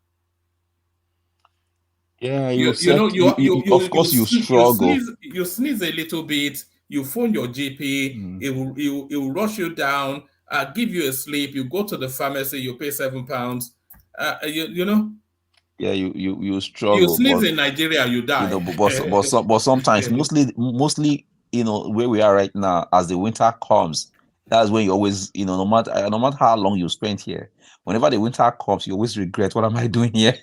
Yeah, You of course you struggle. you sneeze a little bit. You phone your GP. It will rush you down. Give you a slip. You go to the pharmacy. You pay £7. You know. Yeah, you You struggle, sneeze but in Nigeria, you die. but sometimes, mostly, where we are right now, as the winter comes, that's when you always, no matter how long you spend here, whenever the winter comes, you always regret, what am I doing here?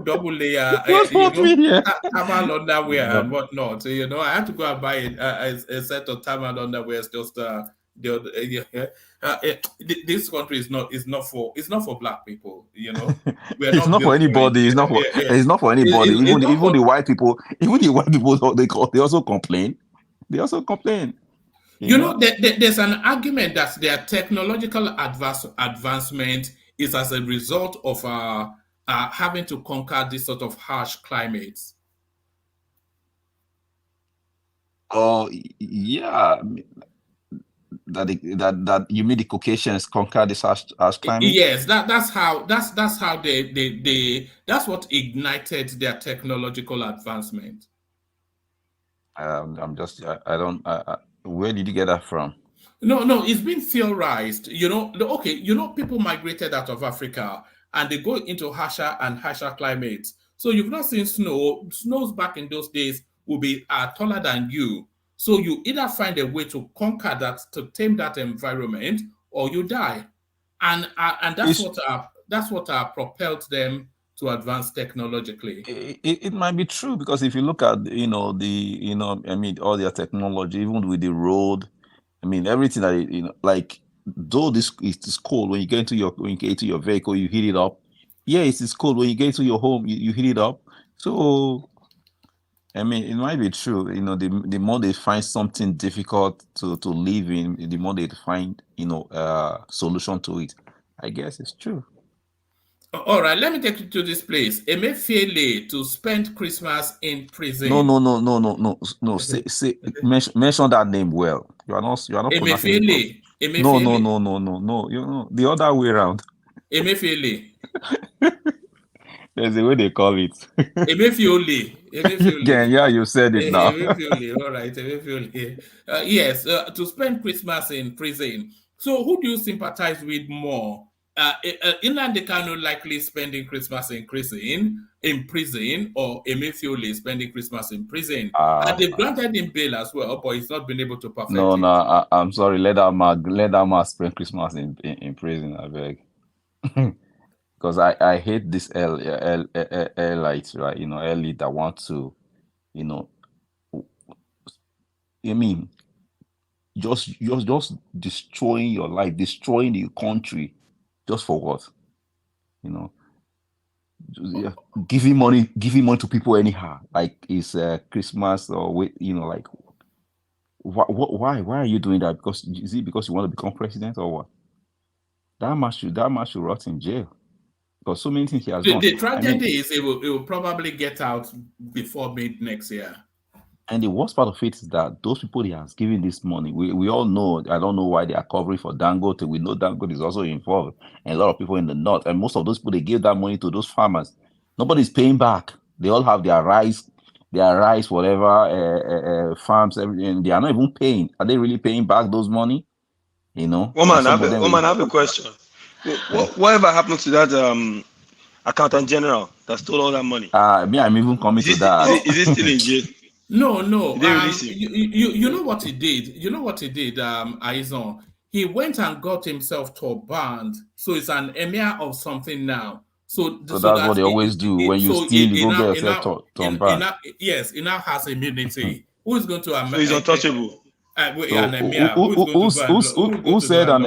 Double layer, What's happening here? thermal underwear No. and whatnot. I had to go and buy a set of thermal underwear. Just this country is not for black people. We are It's not not for built for it. anybody. It's not for. It's not for anybody. It's not Even for- the white people. Even the white people. They also complain. They also complain. There's an argument that their technological advancement is as a result of having to conquer this sort of harsh climates. Oh yeah, that you mean the Caucasians conquer this harsh climate? Yes, that's how they that's what ignited their technological advancement. I'm just I don't. Where did you get that from? No, it's been theorized. People migrated out of Africa and they go into harsher and harsher climates. So you've not seen snow. Snows back in those days will be taller than you. So you either find a way to conquer that, to tame that environment, or you die. And that's what propelled them to advance technologically. It might be true, because if you look at all their technology, even with the road, everything that like, though it is cold when you get into your vehicle, you heat it up. Yeah, it is cold when you get into your home, you heat it up. So it might be true. The more they find something difficult to live in, the more they find solution to it. I guess it's true. All right, let me take you to this place. Emefiele to spend Christmas in prison. No. Say mention that name well. You are not pronouncing it. No. The other way around. Emefiele. There's a way they call it. Emefiele. Again, yeah, you said it now. Emefiele. All right, Emefiele. Yes, to spend Christmas in prison. So, who do you sympathize with more? Nnamdi Kanu likely spending Christmas in prison, or Emefiele spending Christmas in prison. And they've granted him bail as well, but he's not been able to perfect it. No, I'm sorry. Let that man spend Christmas in prison, I beg. Because I hate this elites, right? Elite that want to, just destroying your life, destroying the country, just for what? Giving money to people anyhow, like it's Christmas, or like, why are you doing that? Is it because you want to become president, or what? That man should rot in jail, because so many things he has done. The tragedy is it will probably get out before mid next year. And the worst part of it is that those people he has given this money, we all know. I don't know why they are covering for Dangote. We know Dangote is also involved, and a lot of people in the north. And most of those people, they gave that money to those farmers. Nobody's paying back. They all have their rice, whatever, farms, everything. They are not even paying. Are they really paying back those money? Woman, I have a question. Whatever happened to that accountant general that stole all that money? I'm even coming to that. Is he still in jail? No. They release him? You know what he did? Aizon. He went and got himself turbaned. So it's an emir of something now. So that's what they always do. When you steal, you go get yourself turnbanned. Yes, he now has immunity. Who is going to... So he's untouchable. Who said an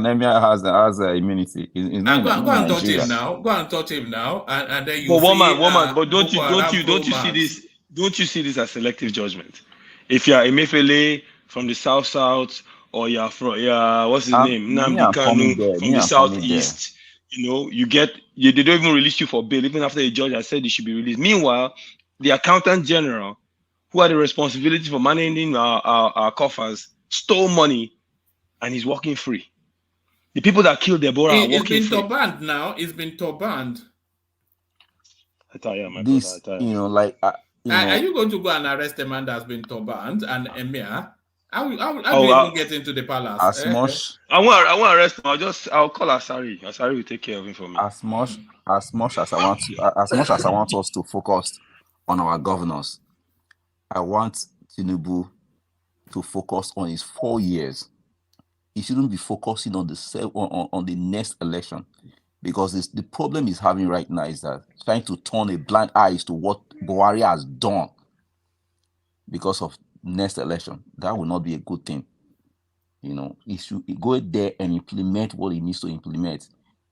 emir has immunity? Go and touch him now. Go and touch him now, and then you. But woman, but don't you see this? Don't you see this as selective judgment? If you're Emefiele from the south, or you're from what's his name, Nnamdi Kanu from the southeast, they don't even release you for bail, even after the judge has said you should be released. Meanwhile, the accountant general, who had the responsibility for managing our coffers, stole money, and he's walking free. The people that killed Deborah are walking free. It's been turbanned now. It's been turbanned. I tire, my brother. I This, tire. you know, like, Are you going to go and arrest a man that's been turbaned and Emir? How do Oh, you even get into the palace? as much, I won't arrest him. I'll call Asari. Asari will take care of him for me. as much, as much as I want to, as much as I want us to focus on our governors, I want Tinubu to focus on his 4 years. He shouldn't be focusing on on the next election, because the problem he's having right now is that trying to turn a blind eye to what Buhari has done because of next election. That will not be a good thing. You know, he should go there and implement what he needs to implement.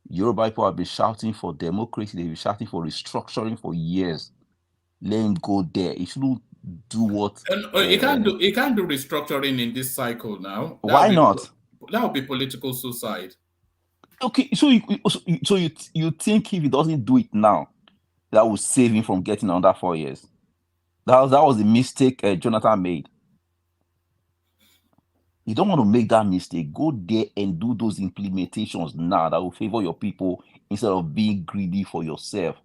Yoruba people have been shouting for democracy. They've been shouting for restructuring for years. Let him go there. He shouldn't do what. He can't do restructuring in this cycle now. Why not? That would be political suicide. Okay, so you think if he doesn't do it now, that will save him from getting another 4 years? That was the mistake Jonathan made. You don't want to make that mistake. Go there and do those implementations now that will favor your people instead of being greedy for yourself.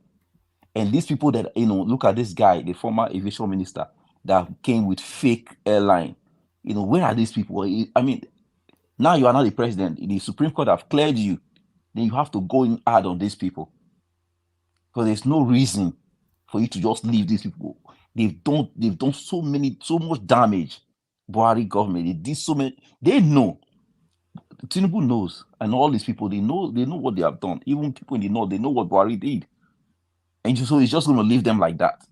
And these people that, look at this guy, the former aviation minister that came with fake airline. Where are these people? I mean, now you are not the president. The Supreme Court have cleared you. Then you have to go in hard on these people. Because there's no reason for you to just leave these people. They've done so much damage. Buhari government, they did so many. They know. Tinubu knows, and all these people, they know what they have done. Even people in the north, they know what Buhari did, and so he's just going to leave them like that.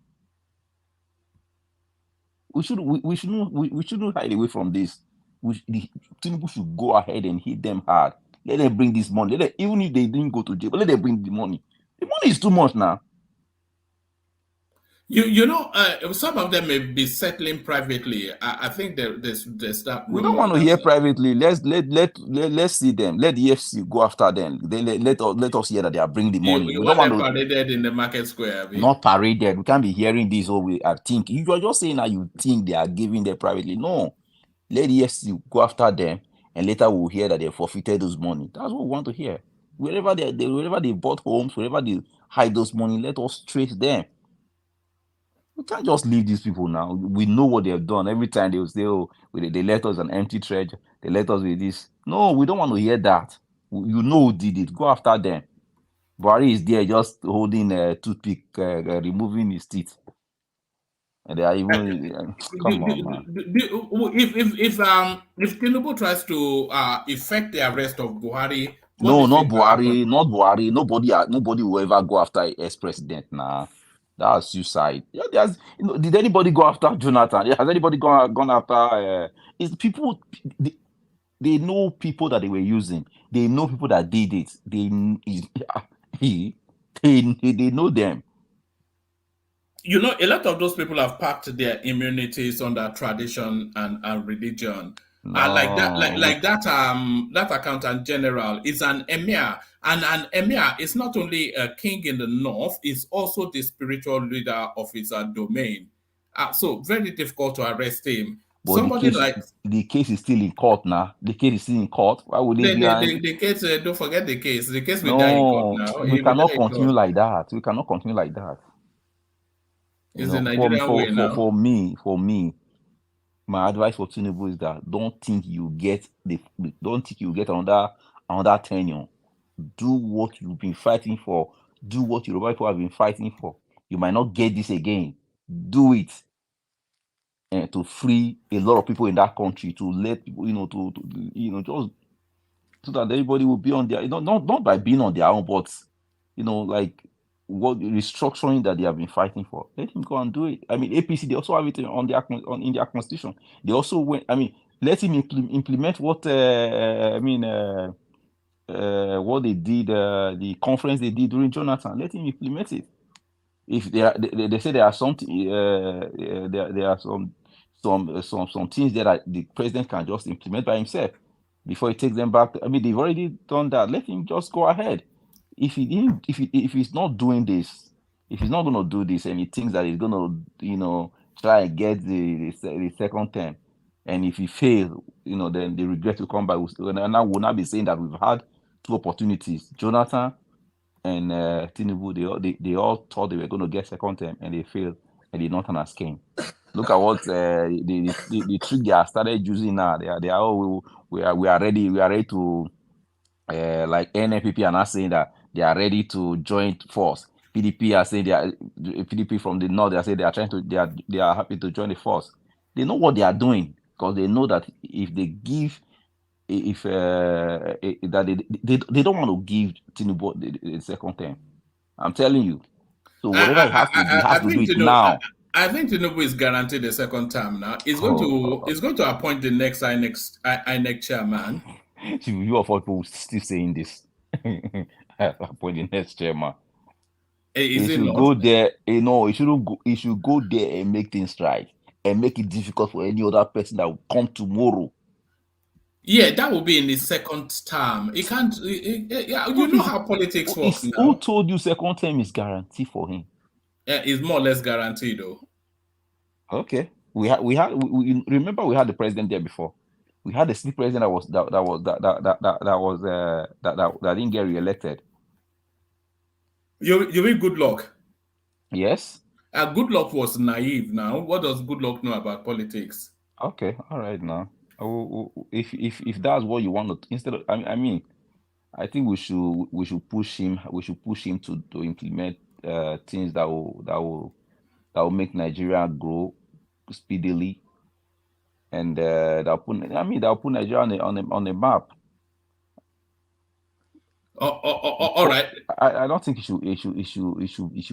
We shouldn't hide away from this. Tinubu should go ahead and hit them hard. Let them bring this money. Even if they didn't go to jail, but let them bring the money. The money is too much now. Some of them may be settling privately. I think there's that. We don't want to hear privately. Let's see them. Let the EFC go after them. Let us hear that they are bringing the money. We don't want them paraded in the market square. Not paraded. We can't be hearing this. I think you are just saying that you think they are giving them privately. No, let the EFC go after them, and later we'll hear that they forfeited those money. That's what we want to hear. Wherever they bought homes, wherever they hide those money, let us trace them. We can't just leave these people now. We know what they have done. Every time they will say, "Oh, they let us an empty treasure. They let us with this." No, we don't want to hear that. You know who did it. Go after them. Buhari is there just holding a toothpick, removing his teeth. And they are even come on, man. If Tinubu tries to effect the arrest of Buhari, no, not Buhari, not Buhari. Nobody will ever go after ex-president now. That's suicide. Yeah, did anybody go after Jonathan? Has anybody gone after? It's people. They know people that they were using. They know people that did it. They know them. A lot of those people have packed their immunities under tradition and religion. That accountant general is an emir, and an emir is not only a king in the north, is also the spiritual leader of his domain. So very difficult to arrest him. But the case is still in court now. The case is still in court. Why would they be? The case? Don't forget the case. The case will die in court now. We cannot continue like that. We cannot continue like that. It's the Nigerian way now. For me, my advice for Tinubu is that don't think you get another tenure. Do what you've been fighting for. Do what Yoruba people have been fighting for. You might not get this again. Do it. And to free a lot of people in that country, to let people, just so that everybody will be on their, not by being on their own, but like what restructuring that they have been fighting for. Let him go and do it. I mean, APC, they also have it in their constitution. They also went. I mean, let him implement what what they did, the conference they did during Jonathan. Let him implement it. If they say there are something, there are some things that the president can just implement by himself before he takes them back. I mean, they've already done that. Let him just go ahead. If he's not doing this, if he's not going to do this, and he thinks that he's going to, try and get the second term, and if he fails, then the regret will come back. And I will not be saying that we've had two opportunities, Jonathan and Tinubu, they all thought they were going to get second term, and they failed, and the Northerners came. Look at what the trick they have started using now. They are oh, we are ready to like NNPP are now saying that they are ready to join force. PDP are saying PDP from the north. They are saying they are happy to join the force. They know what they are doing because they know that if they give that they don't want to give Tinubu the second term. I'm telling you. So whatever it has to do, he has to do it now. I think Tinubu is guaranteed a second term now. He's going to appoint the next INEC chairman. You of all people still saying this. Appoint the next chairman. He should go there. He should go there and make things right and make it difficult for any other person that will come tomorrow. Yeah, that will be in his second term. He can't. You know how politics works now. Who told you second term is guaranteed for him? Yeah, it's more or less guaranteed, though. Okay, we remember we had the president there before. We had the sitting president that didn't get re-elected. You mean Good Luck? Yes. Good Luck was naive. Now, what does Good Luck know about politics? Okay, all right now. If that's what you want to, instead of, I mean, I think we should push him. We should push him to implement things that will make Nigeria grow speedily, and that'll put Nigeria on the map. All right. I don't think he should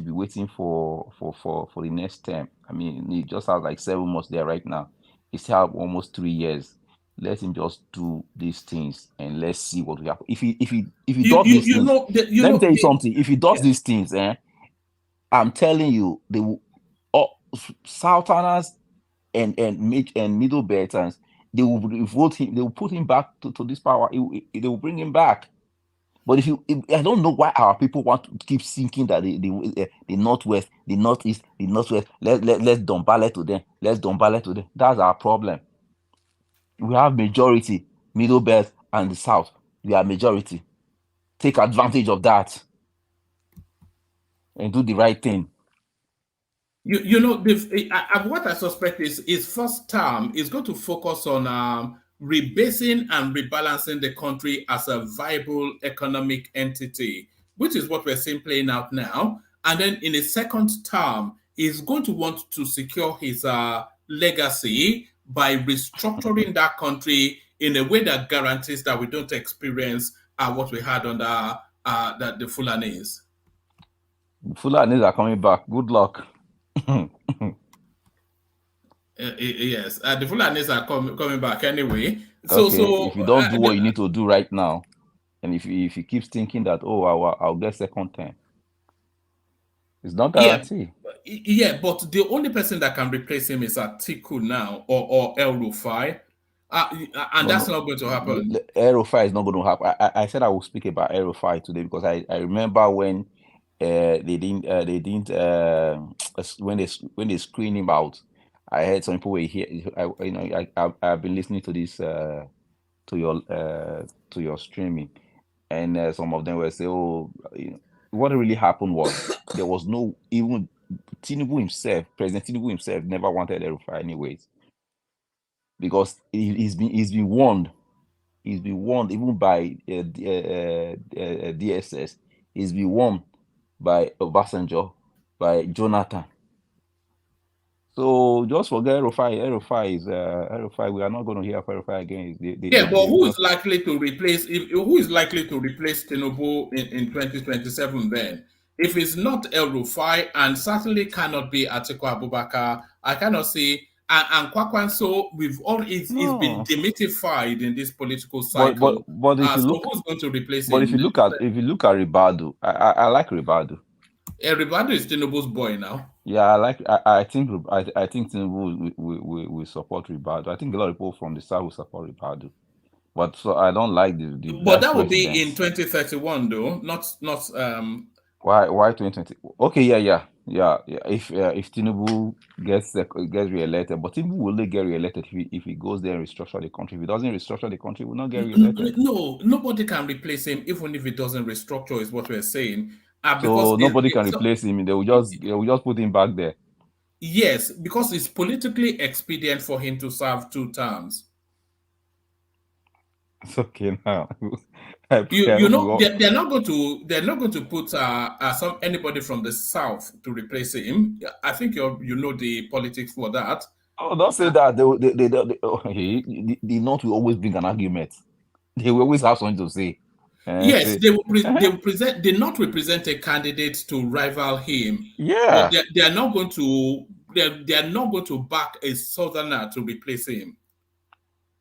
be waiting for the next term. I mean, he just has like 7 months there right now. He still have almost 3 years. Let him just do these things and let's see what will happen. If he does these things, let me tell you something. If he does these things, I'm telling you, they will, Southerners and Middle Belters, they will vote him. They will put him back to this power. They will bring him back. But I don't know why our people want to keep thinking that the Northwest, the Northeast, the Northwest, let's dump to them. Let's dump to them. That's our problem. We have majority, Middle Belt and the South. We are majority. Take advantage of that and do the right thing. What I suspect is his first term is going to focus on rebasing and rebalancing the country as a viable economic entity, which is what we're seeing playing out now. And then in his second term, he's going to want to secure his legacy by restructuring that country in a way that guarantees that we don't experience what we had under the Fulanis. Fulanis are coming back. Good luck. Yes, the Fulanis are coming back anyway. So if you don't do what you need to do right now, and if you keep thinking that I'll get second term, it's not guaranteed. Yeah, but the only person that can replace him is Atiku now or El Rufai, and that's not going to happen. El Rufai is not going to happen. I said I will speak about El Rufai today because I remember when they didn't when they screened him out. I heard some people were here. I've been listening to this to your streaming, and some of them were saying, "Oh, what really happened was there was no even Tinubu himself, President Tinubu himself, never wanted El Rufai anyways, because he's been warned. He's been warned even by DSS. He's been warned by Obasanjo, by Jonathan." So just forget Rufai. Rufai is Rufai. We are not going to hear Rufai again. But who is likely to replace Tinubu in 2027 then? If it's not El Rufai and certainly cannot be Atiku Abubakar, I cannot see. And Kwakwanso, it's been demythified in this political cycle. But if you look, who's going to replace him? But if you look at Ribadu, I like Ribadu. Ribadu is Tinubu's boy now. Yeah, I think Tinubu will support Ribadu. I think a lot of people from the South will support Ribadu. But so I don't like the But that would be in 2031 though, not Why 2020? Okay, yeah. Yeah, yeah. If Tinubu gets re-elected, but Tinubu will only get re-elected if he goes there and restructure the country. If he doesn't restructure the country, he will not get re-elected. No, nobody can replace him, even if it doesn't restructure, is what we're saying. Because So nobody can replace him. They will just put him back there. yes, because it's politically expedient for him to serve 2 terms. It's okay now. You know they're not going to put anybody from the south to replace him. I think you know the politics for that. Oh, don't say that. The North will always bring an argument. They will always have something to say. Yes, Say, they will present. They not represent a candidate to rival him. yeah. But they are not going to. They are not going to back a southerner to replace him.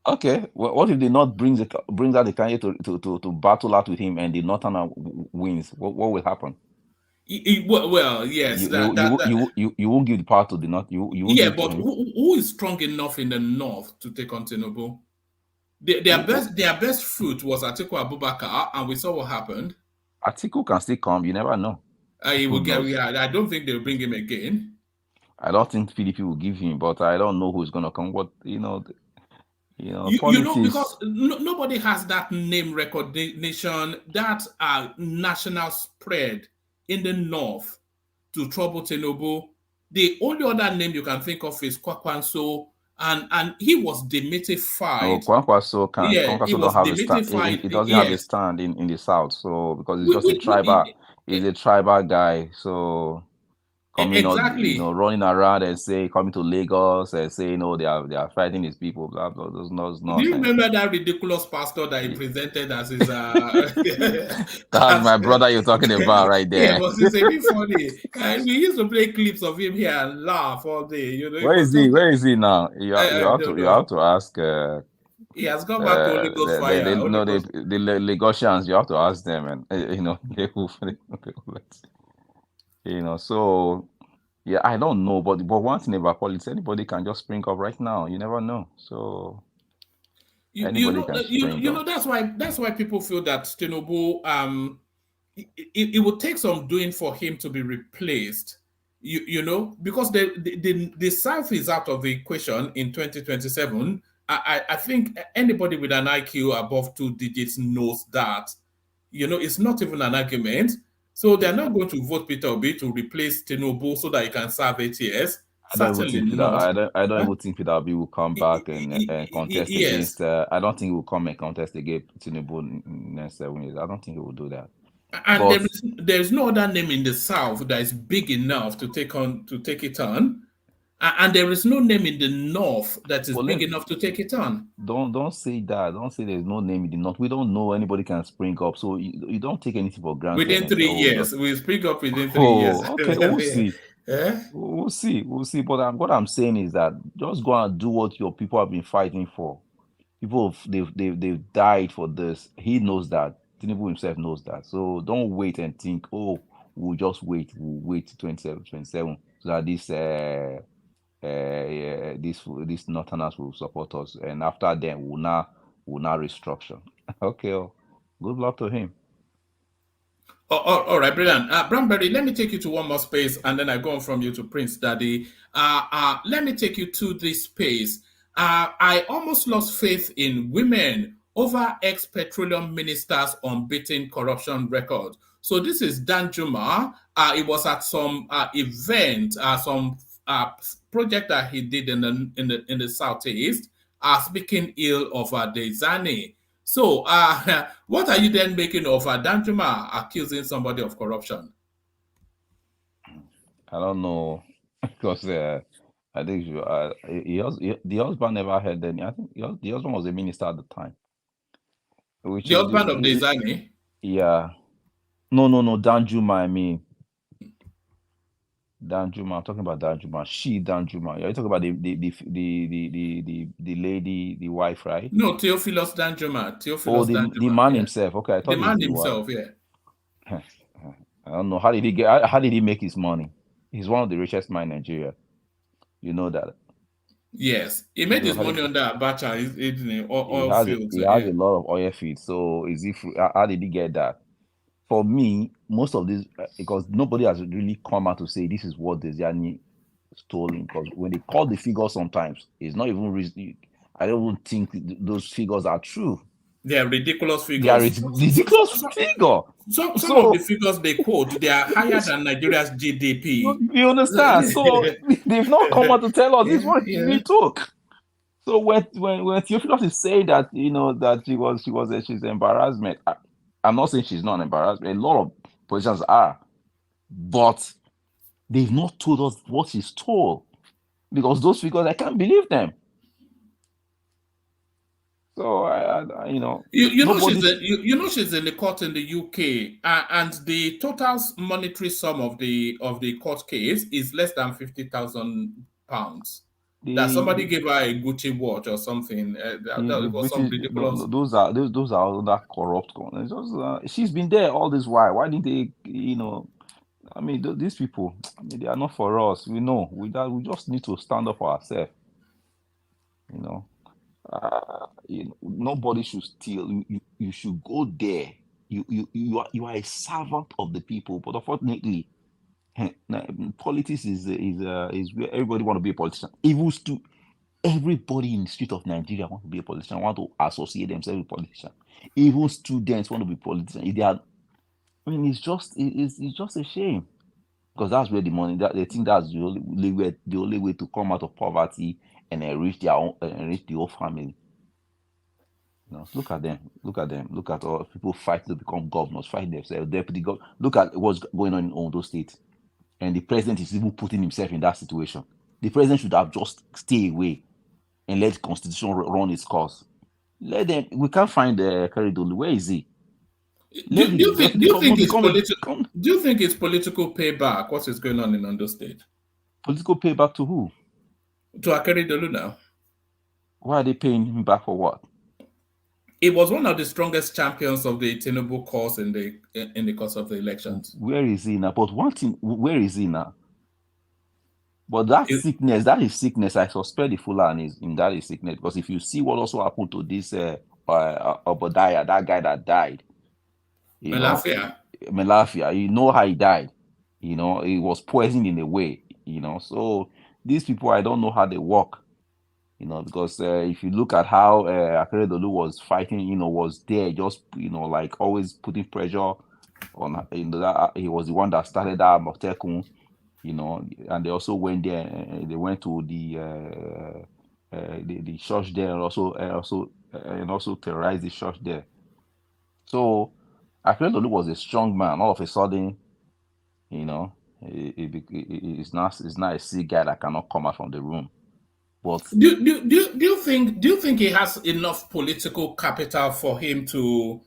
Okay. Well, what if the North brings out the candidate to battle out with him and the Northerner wins? What will happen? Well, yes, You won't give the power to the North. You won't yeah, give it to but him. who is strong enough in the north to take on Tinubu? Their best fruit was Atiku Abubakar, and we saw what happened. Atiku can still come. You never know. He will get. I don't think they'll bring him again. I don't think PDP will give him, but I don't know who's gonna come. What politics. Because nobody has that name recognition, that national spread in the north to trouble Tinubu. The only other name you can think of is Kwakwanso, and he was demythified. No, Kwankwaso don't have a stand. He doesn't have a stand in the south, so because he's just a tribal. He's a tribal guy, so coming running around and coming to Lagos and say they are fighting his people. Blah blah. Those nonsense. Do you remember that ridiculous pastor that he presented as his? That's my brother you're talking about right there. Yeah, but it's a bit funny. We used to play clips of him here and laugh all day. Where is he? Where is he now? You have to ask. He has gone back to Holy Ghost fire. The Lagosians. You have to ask them, and So yeah, I don't know, but one thing about politics, anybody can just spring up right now. You never know. So anybody can spring up. That's why people feel that Tinubu, it would take some doing for him to be replaced. Because the South is out of the equation in 2027. I think anybody with an IQ above 2 digits knows that. It's not even an argument. So they're not going to vote Peter Obi to replace Tinubu so that he can serve 8 years. Certainly not. I don't even think Peter Obi will come back and contest against. I don't think he will come and contest against Tinubu in the next 7 years. I don't think he will do that. And there's no other name in the South that is big enough to take it on. And there is no name in the North that is big enough to take it on. Don't say that. Don't say there's no name in the North. We don't know anybody can spring up. So you don't take anything for granted. Within 3 years. We'll spring up within 3 years. Okay, we'll see. We'll see. But what I'm saying is that just go and do what your people have been fighting for. People, they've died for this. He knows that. Tinubu himself knows that. So don't wait and think, we'll just wait. We'll wait 27 so that these Northerners will support us, and after then we'll now restructure. Okay, good luck to him. All right, brilliant. Bramberry, let me take you to one more space, and then I go on from you to Prince Daddy. Let me take you to this space. I almost lost faith in women over ex-petroleum ministers' unbeaten corruption record. So this is Dan Juma. It was at some event, some project that he did in the southeast, speaking ill of Dezani. So, what are you then making of Danjuma accusing somebody of corruption? I don't know, because I think the husband never had any. I think the husband was a minister at the time. The husband of Dezani? Yeah. No, Danjuma, I mean. Danjuma, I'm talking about Danjuma. Danjuma. You're talking about the lady, the wife, right? No, Theophilus Danjuma. The man himself. Okay, I thought the man himself. Yeah. I don't know. How did he make his money? He's one of the richest men in Nigeria. You know that. Yes, he made his money on that Abacha, oil fields. He has a lot of oil fields. So how did he get that? for me, most of this, because nobody has really come out to say this is what Desiani stolen. Because when they call the figures, sometimes it's not even reason. I don't even think those figures are true. They are ridiculous They are figures. ridiculous figure. Some of the figures they quote, they are higher than Nigeria's GDP. You understand? So they've not come out to tell us this is what we took. So when Theophilus is saying that, that she's embarrassment, I'm not saying she's not an embarrassment. A lot of politicians are, but they've not told us what she's told, because those figures, I can't believe them. So she's in the court in the UK, and the total monetary sum of the court case is less than £50,000. That somebody gave her a Gucci watch or something. That was some ridiculous. Those are other corrupt. She's been there all this while. Why didn't they? I mean, these people. I mean, they are not for us. We know. We just need to stand up for ourselves. Nobody should steal. You should go there. You are a servant of the people. But unfortunately, politics is where everybody want to be a politician. Everybody in the street of Nigeria want to be a politician, want to associate themselves with politicians. Even students want to be politicians. It's just a shame, because that's where the money. They think that's the only way to come out of poverty and enrich the whole family. Look at them. Look at all people fight to become governors, fight themselves, deputy governor. Look at what's going on in Ondo State, and the president is even putting himself in that situation. The president should have just stay away and let the constitution run its course. Let them. We can't find Keridolu. Where is he? Do you think it's political payback? What is going on in Ondo State? Political payback to who? To Akeredolu now. Why are they paying him back for what? He was one of the strongest champions of the Tinubu cause in the course of the elections. Where is he now? But one thing, where is he now? But that is sickness. I suspect the Fulani is in that is sickness, because if you see what also happened to this Obadiah, that guy that died, Melafia, you know how he died. He was poisoned in a way. So these people, I don't know how they work. Because if you look at how Akeredolu was fighting, was there just like always putting pressure on. That he was the one that started that Motekun. And they also went there. They went to the church there, and also terrorized the church there. So Akeredolu was a strong man. All of a sudden, it's not a sick guy that cannot come out from the room. But do you think he has enough political capital for him to?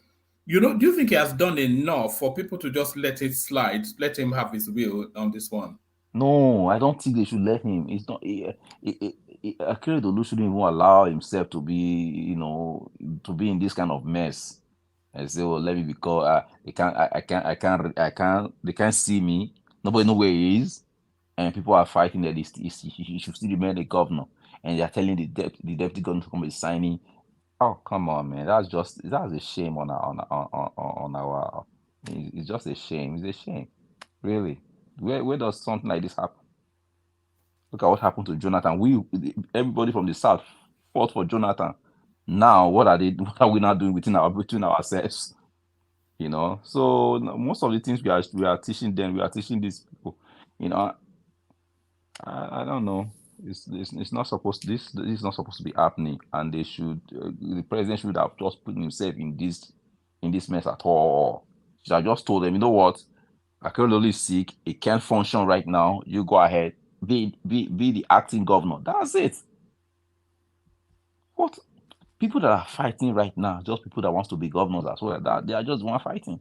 Do you think he has done enough for people to just let it slide, let him have his will on this one? No, I don't think they should let him. It's not. Akeredolu shouldn't even allow himself to be, to be in this kind of mess. And say, well, let me because they can't. They can't see me. Nobody know where he is, and people are fighting that he should still remain a governor. And they're telling the deputy governor to come be signing. Oh, come on, man! That's a shame on our. It's just a shame. It's a shame, really. Where does something like this happen? Look at what happened to Jonathan. Everybody from the south fought for Jonathan. Now, what are we now doing between ourselves? So most of the things we are teaching them, we are teaching these people. I don't know. It's not supposed. This is not supposed to be happening, and they should. The president should have just put himself in this mess at all. Should have just told them, you know what, Akeredolu is sick. He can't function right now. You go ahead, be the acting governor. That's it. What people that are fighting right now, just people that wants to be governors as well. That they are just one fighting.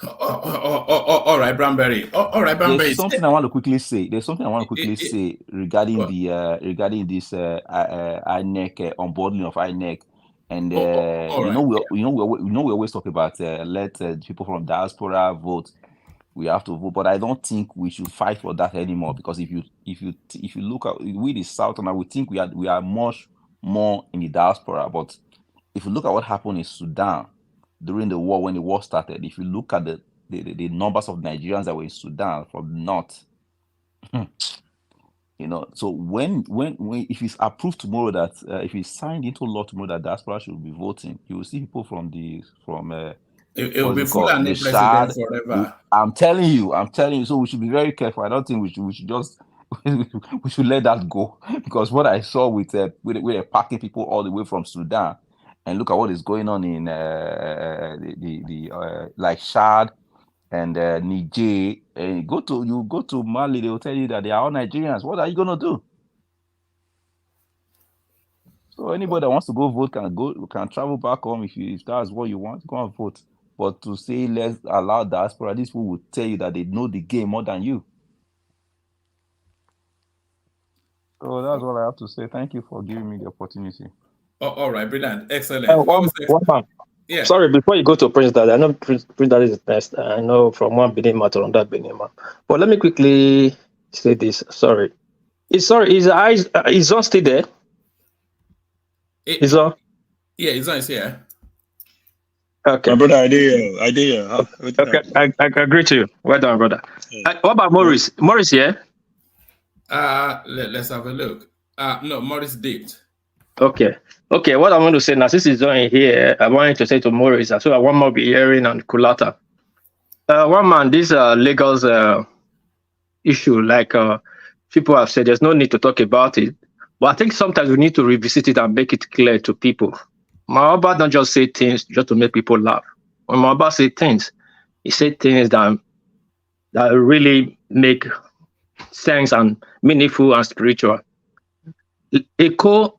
All right, Bramberry. All right, Bramberry. There's something I want to quickly say. Regarding this Inec unbundling of Inec, and we always talk about let people from diaspora vote. We have to vote, but I don't think we should fight for that anymore, because if you look at the Southern, we think we are much more in the diaspora, but if you look at what happened in Sudan, during the war, when the war started. If you look at the numbers of Nigerians that were in Sudan from the north, you know, so when if it's approved tomorrow that if it's signed into law tomorrow that diaspora should be voting, you will see people from it will what's be it full called, and the president Shad. forever. I'm telling you. So we should be very careful. I don't think we should just we should let that go, because what I saw with we're packing people all the way from Sudan, and look at what is going on in like Shad and Niger. And you go to Mali, they will tell you that they are all Nigerians. What are you gonna do? So anybody that wants to go vote can travel back home if that's what you want, go and vote. But to say let's allow diaspora, these people will tell you that they know the game more than you. So that's all I have to say. Thank you for giving me the opportunity. Oh, all right, brilliant, excellent. One man. Yeah. Sorry, before you go to Prince Daddy, I know Prince Daddy is next. I know from one Benin man to another Benin man. But let me quickly say this. Sorry. Is on still there? Is on? Yeah, is on here. Okay. My brother, I did. Okay, I agree to you. Well done, brother. What about Maurice? Maurice here? Let's have a look. No, Maurice did. Okay. What I want to say now, since he's on here, I wanted to say to Maurice, so I want more be hearing on Kulata. One man, this Lagos issue, like people have said, there's no need to talk about it. But I think sometimes we need to revisit it and make it clear to people. Mahaba don't just say things just to make people laugh. When Mahaba say things, he said things that really make sense and meaningful and spiritual. Eko,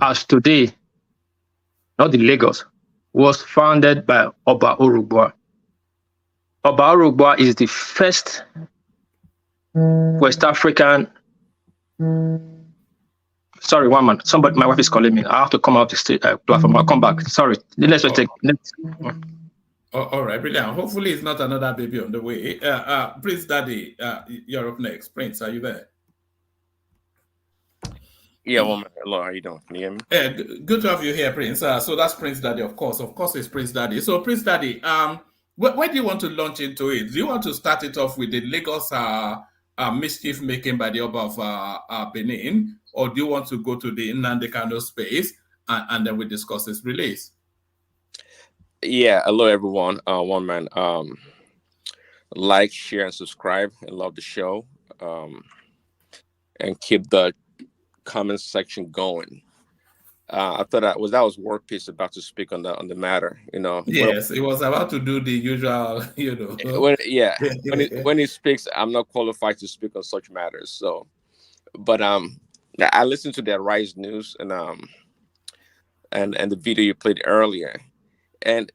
as today, not the Lagos, was founded by Oba Urugboa. Oba Urugboa is the first West African. Sorry, one man. Somebody, my wife is calling me. I have to come out the platform. I'll come back. Sorry. Let's take. All right, brilliant. Hopefully, it's not another baby on the way. Prince Daddy, you're up next. Prince, are you there? Yeah, well, hello, how you doing? Can you hear me? Good to have you here, Prince. So that's Prince Daddy, of course. Of course, it's Prince Daddy. So, Prince Daddy, where do you want to launch into it? Do you want to start it off with the Lagos mischief making by the Oba of Benin, or do you want to go to the Nnamdi Kanu space and then we discuss its release? Yeah, hello everyone. One man, like, share, and subscribe, and love the show, and keep the comment section going. I thought that was Work Peace about to speak on the matter. You know. Yes, it was about to do the usual. You know. When he speaks, I'm not qualified to speak on such matters. So, but I listened to that Rise News and the video you played earlier, and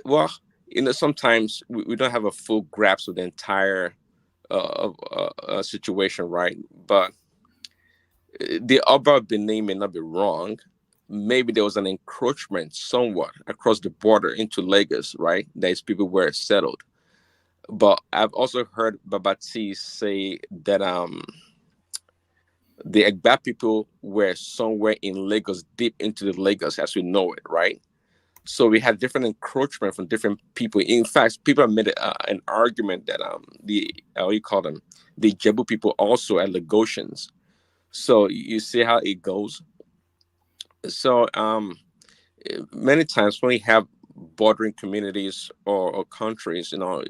well, you know, sometimes we don't have a full grasp of the entire situation, right? But the Oba Benin may not be wrong. Maybe there was an encroachment somewhat across the border into Lagos, right? That people were settled. But I've also heard Babati say that the Egba people were somewhere in Lagos, deep into the Lagos as we know it, right? So we had different encroachment from different people. In fact, people have made an argument that the Jebu people also are Lagosians. So you see how it goes. So many times when we have bordering communities or countries, you know,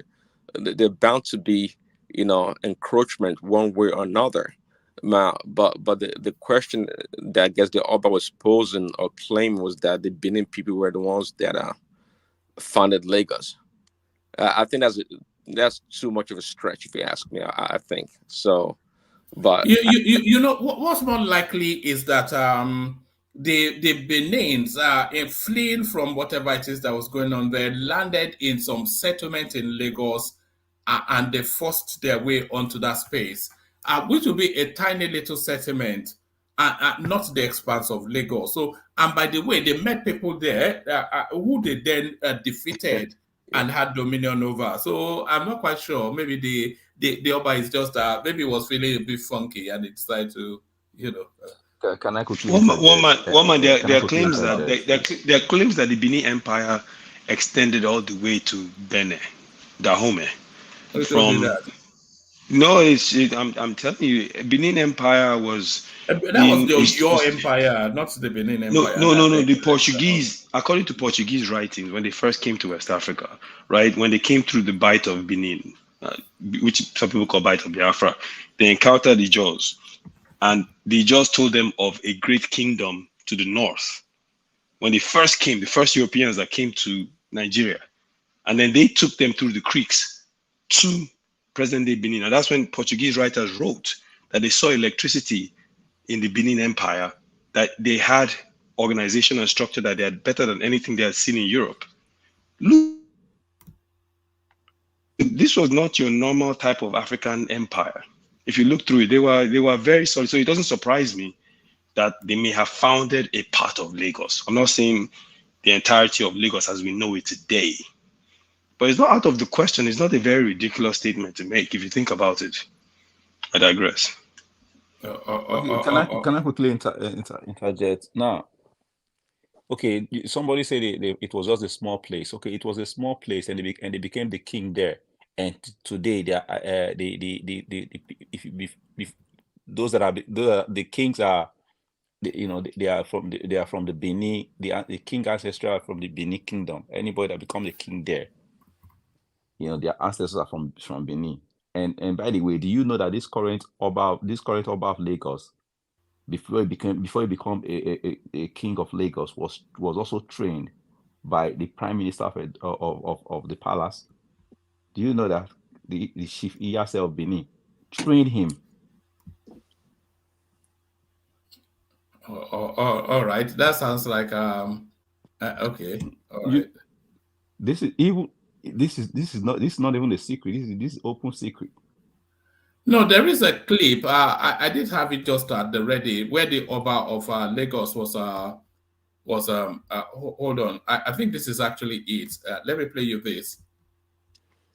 they're bound to be, you know, encroachment one way or another. But the question that I guess the Oba was posing or claiming was that the Benin people were the ones that founded Lagos. I think that's too much of a stretch, if you ask me. I think so. But you know what's more likely is that the Benins in fleeing from whatever it is that was going on there landed in some settlement in Lagos and they forced their way onto that space, which will be a tiny little settlement, not the expanse of Lagos. So, and by the way, they met people there who they then defeated and had dominion over. So I'm not quite sure. Maybe the Oba is just maybe it was feeling a bit funky and he decided to, you know. Can I quickly? One man. There are claims that the Benin Empire extended all the way to Benin, Dahomey. Who told you From that? no, I'm telling you, Benin Empire was That was being your empire, not the Benin no, Empire. no, no, That's no. the The explanation. Portuguese, according to Portuguese writings, when they first came to West Africa, right, when they came through the Bight of Benin, which some people call Bight of Biafra, they encountered the Jaws, and the Jaws told them of a great kingdom to the north. When they first came, the first Europeans that came to Nigeria, and then they took them through the creeks to present-day Benin, and that's when Portuguese writers wrote that they saw electricity in the Benin Empire, that they had organization and structure that they had better than anything they had seen in Europe. Look, this was not your normal type of African empire. If you look through it, they were very solid. So it doesn't surprise me that they may have founded a part of Lagos. I'm not saying the entirety of Lagos as we know it today, but it's not out of the question. It's not a very ridiculous statement to make if you think about it. I digress. Okay, can I quickly interject now? Okay, somebody said it was just a small place. Okay, it was a small place, and they became the king there. And today, they are if those that are the kings are, they are from the Benin. The king ancestral are from the Benin kingdom. Anybody that become the king there, their ancestors are from Benin. And by the way, do you know that this current Oba of Lagos, before he become a king of Lagos, was also trained by the prime minister of the palace? Do you know that the chief Iyase of Benin trained him? All right. That sounds like okay. All right. This is not even a secret. This is open secret. No, there is a clip. I did have it just at the ready where the Oba of Lagos was hold on. I think this is actually it. Let me play you this.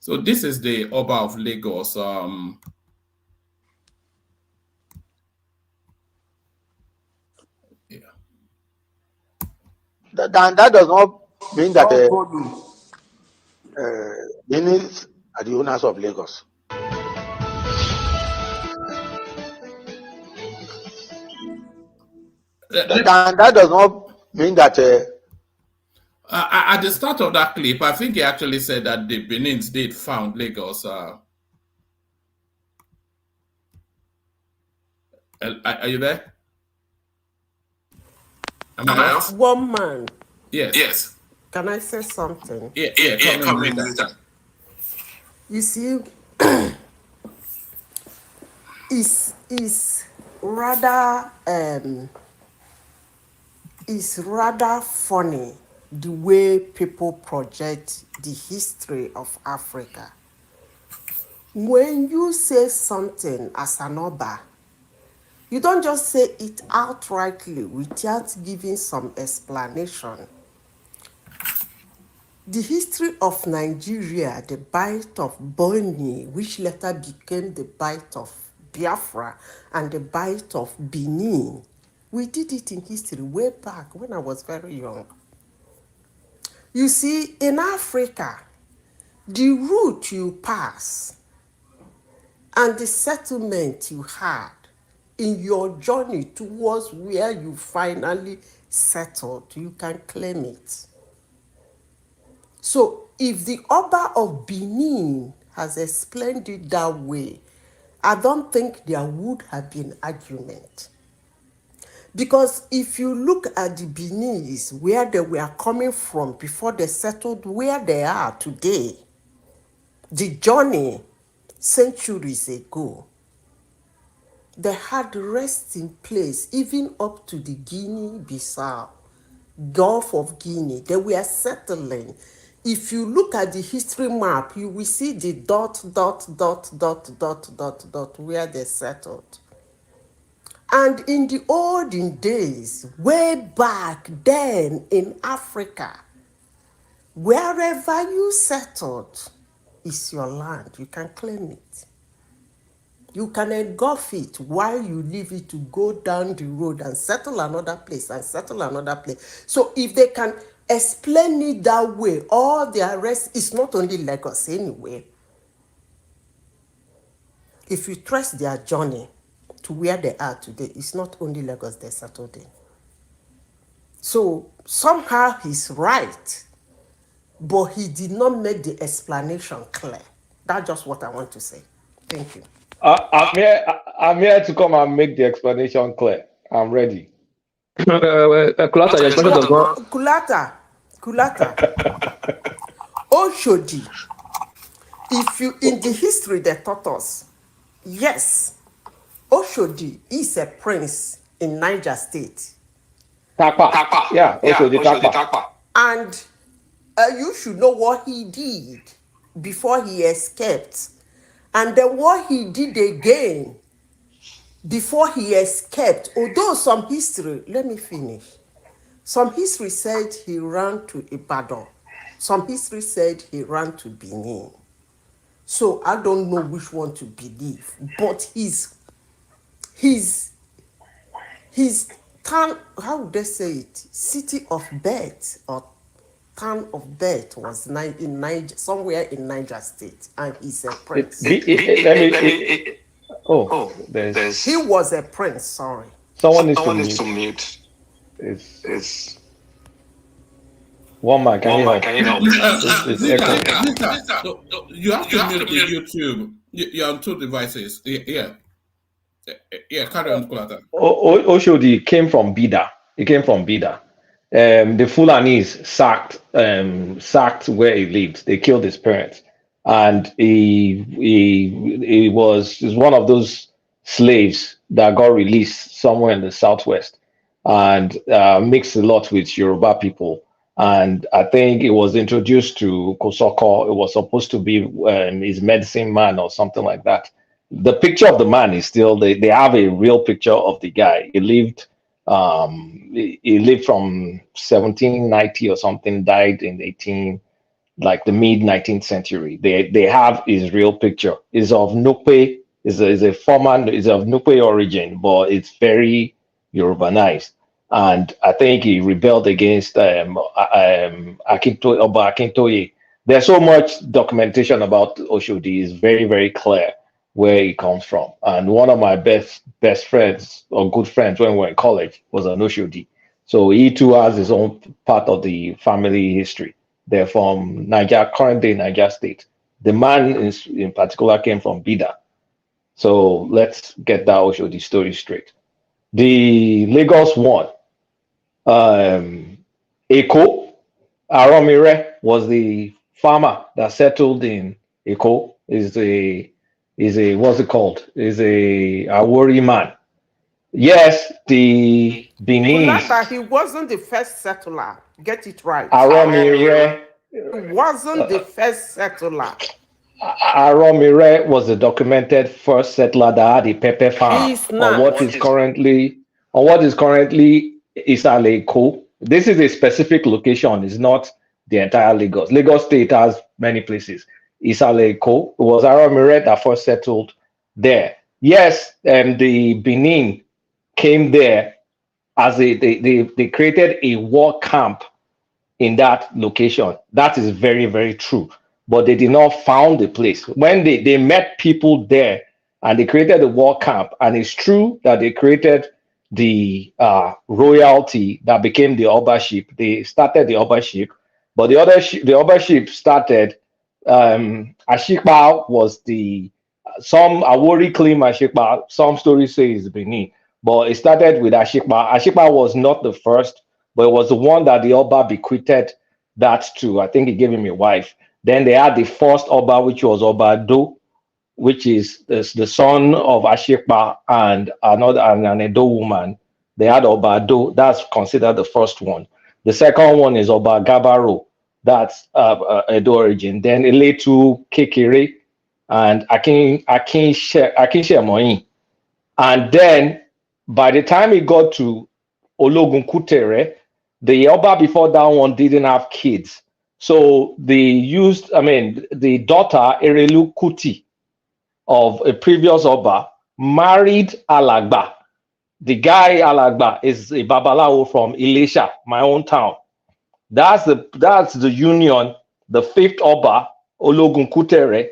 So this is the Oba of Lagos. Yeah. That does not mean that Benin are the owners of Lagos. That does not mean that. At the start of that clip, I think he actually said that the Benins did found Lagos. Are you there? Am I off? One man. Yes. Yes. Can I say something? Yeah, come in, Minister. You see, is rather funny the way people project the history of Africa. When you say something as an Oba, you don't just say it outrightly without giving some explanation. The history of Nigeria, the Bight of Bonny, which later became the Bight of Biafra and the Bight of Benin, we did it in history way back when I was very young. You see, in Africa, the route you pass and the settlement you had in your journey towards where you finally settled, you can claim it. So if the Oba of Benin has explained it that way, I don't think there would have been argument. Because if you look at the Beninese, where they were coming from before they settled where they are today, the journey centuries ago, they had resting place even up to the Guinea-Bissau, Gulf of Guinea. They were settling. If you look at the history map, you will see the dot, where they settled. And in the olden days, way back then in Africa, wherever you settled is your land. You can claim it. You can engulf it while you leave it to go down the road and settle another place and settle another place. So if they can explain it that way, all the rest is not only Lagos anyway. If you trace their journey to where they are today, it's not only Lagos they settled in. So somehow he's right, but he did not make the explanation clear. That's just what I want to say. Thank you. I'm here to come and make the explanation clear. I'm ready. Kulata, your explanation does not. Kulata. Oshodi. If you in the history they taught us, yes, Oshodi is a prince in Niger State. Takpa. Yeah, Oshodi Takpa. And you should know what he did before he escaped. And then what he did again before he escaped. Although some history, let me finish. Some history said he ran to Ibadan. Some history said he ran to Benin. So I don't know which one to believe. But his town, how would they say it? City of birth or town of birth was in Niger, somewhere in Niger State, and he's a prince. He was a prince. Sorry. Someone needs to mute. It's one man. Can you help? You have to mute the YouTube. You're on two devices. Yeah. Carry on, Kulata. Oshodi came from Bida. He came from Bida. The Fulanese sacked where he lived. They killed his parents, and he was one of those slaves that got released somewhere in the southwest, and mixed a lot with Yoruba people. And I think it was introduced to Kosoko. It was supposed to be his medicine man or something like that. The picture of the man is still, they have a real picture of the guy. He lived from 1790 or something, died in the mid 19th century. They have his real picture. Is of Nupe, is of Nupe origin, but it's very Yorubanized. And I think he rebelled against Akintoye. There's so much documentation about Oshodi. It's very, very clear where he comes from. And one of my best friends or good friends when we were in college was an Oshodi. So he too has his own part of the family history. They're from Niger, current day Niger State. The man in particular came from Bida. So let's get that Oshodi story straight. The Lagos one. Eko, Aromire was the farmer that settled in Eko. Is a what's it called? Is a Awori man. Yes, the Benin. He wasn't the first settler. Get it right. Aromire. He wasn't the first settler. Aromire was the documented first settler that had a pepper farm on what is currently Isale Eko. This is a specific location. It's not the entire Lagos. Lagos State has many places. Isale Eko. It was Aromire that first settled there. Yes, the Benin came there as they created a war camp in that location. That is very, very true. But they did not found the place. When they met people there and they created a war camp, and it's true that they created the royalty that became the Obaship. They started the Obaship, but the Obaship started. Ashikba was some Awori claim Ashikba. Some stories say it's Benin, but it started with Ashikba. Ashikba was not the first, but it was the one that the Oba bequeathed that to. I think he gave him a wife. Then they had the first Oba, which was Oba Do, which is the son of Ashikba and an Edo woman. They had Oba Do. That's considered the first one. The second one is Oba Gabaro. That's Edo origin. Then Eletu Kekere and Akinshemoyin. And then by the time it got to Ologun Kutere, the Oba before that one didn't have kids. So they used, the daughter, Erelu Kuti, of a previous Oba, married Alagba. The guy Alagba is a Babalawo from Ilesha, my own town. That's the union. The fifth Oba, Ologun Kutere,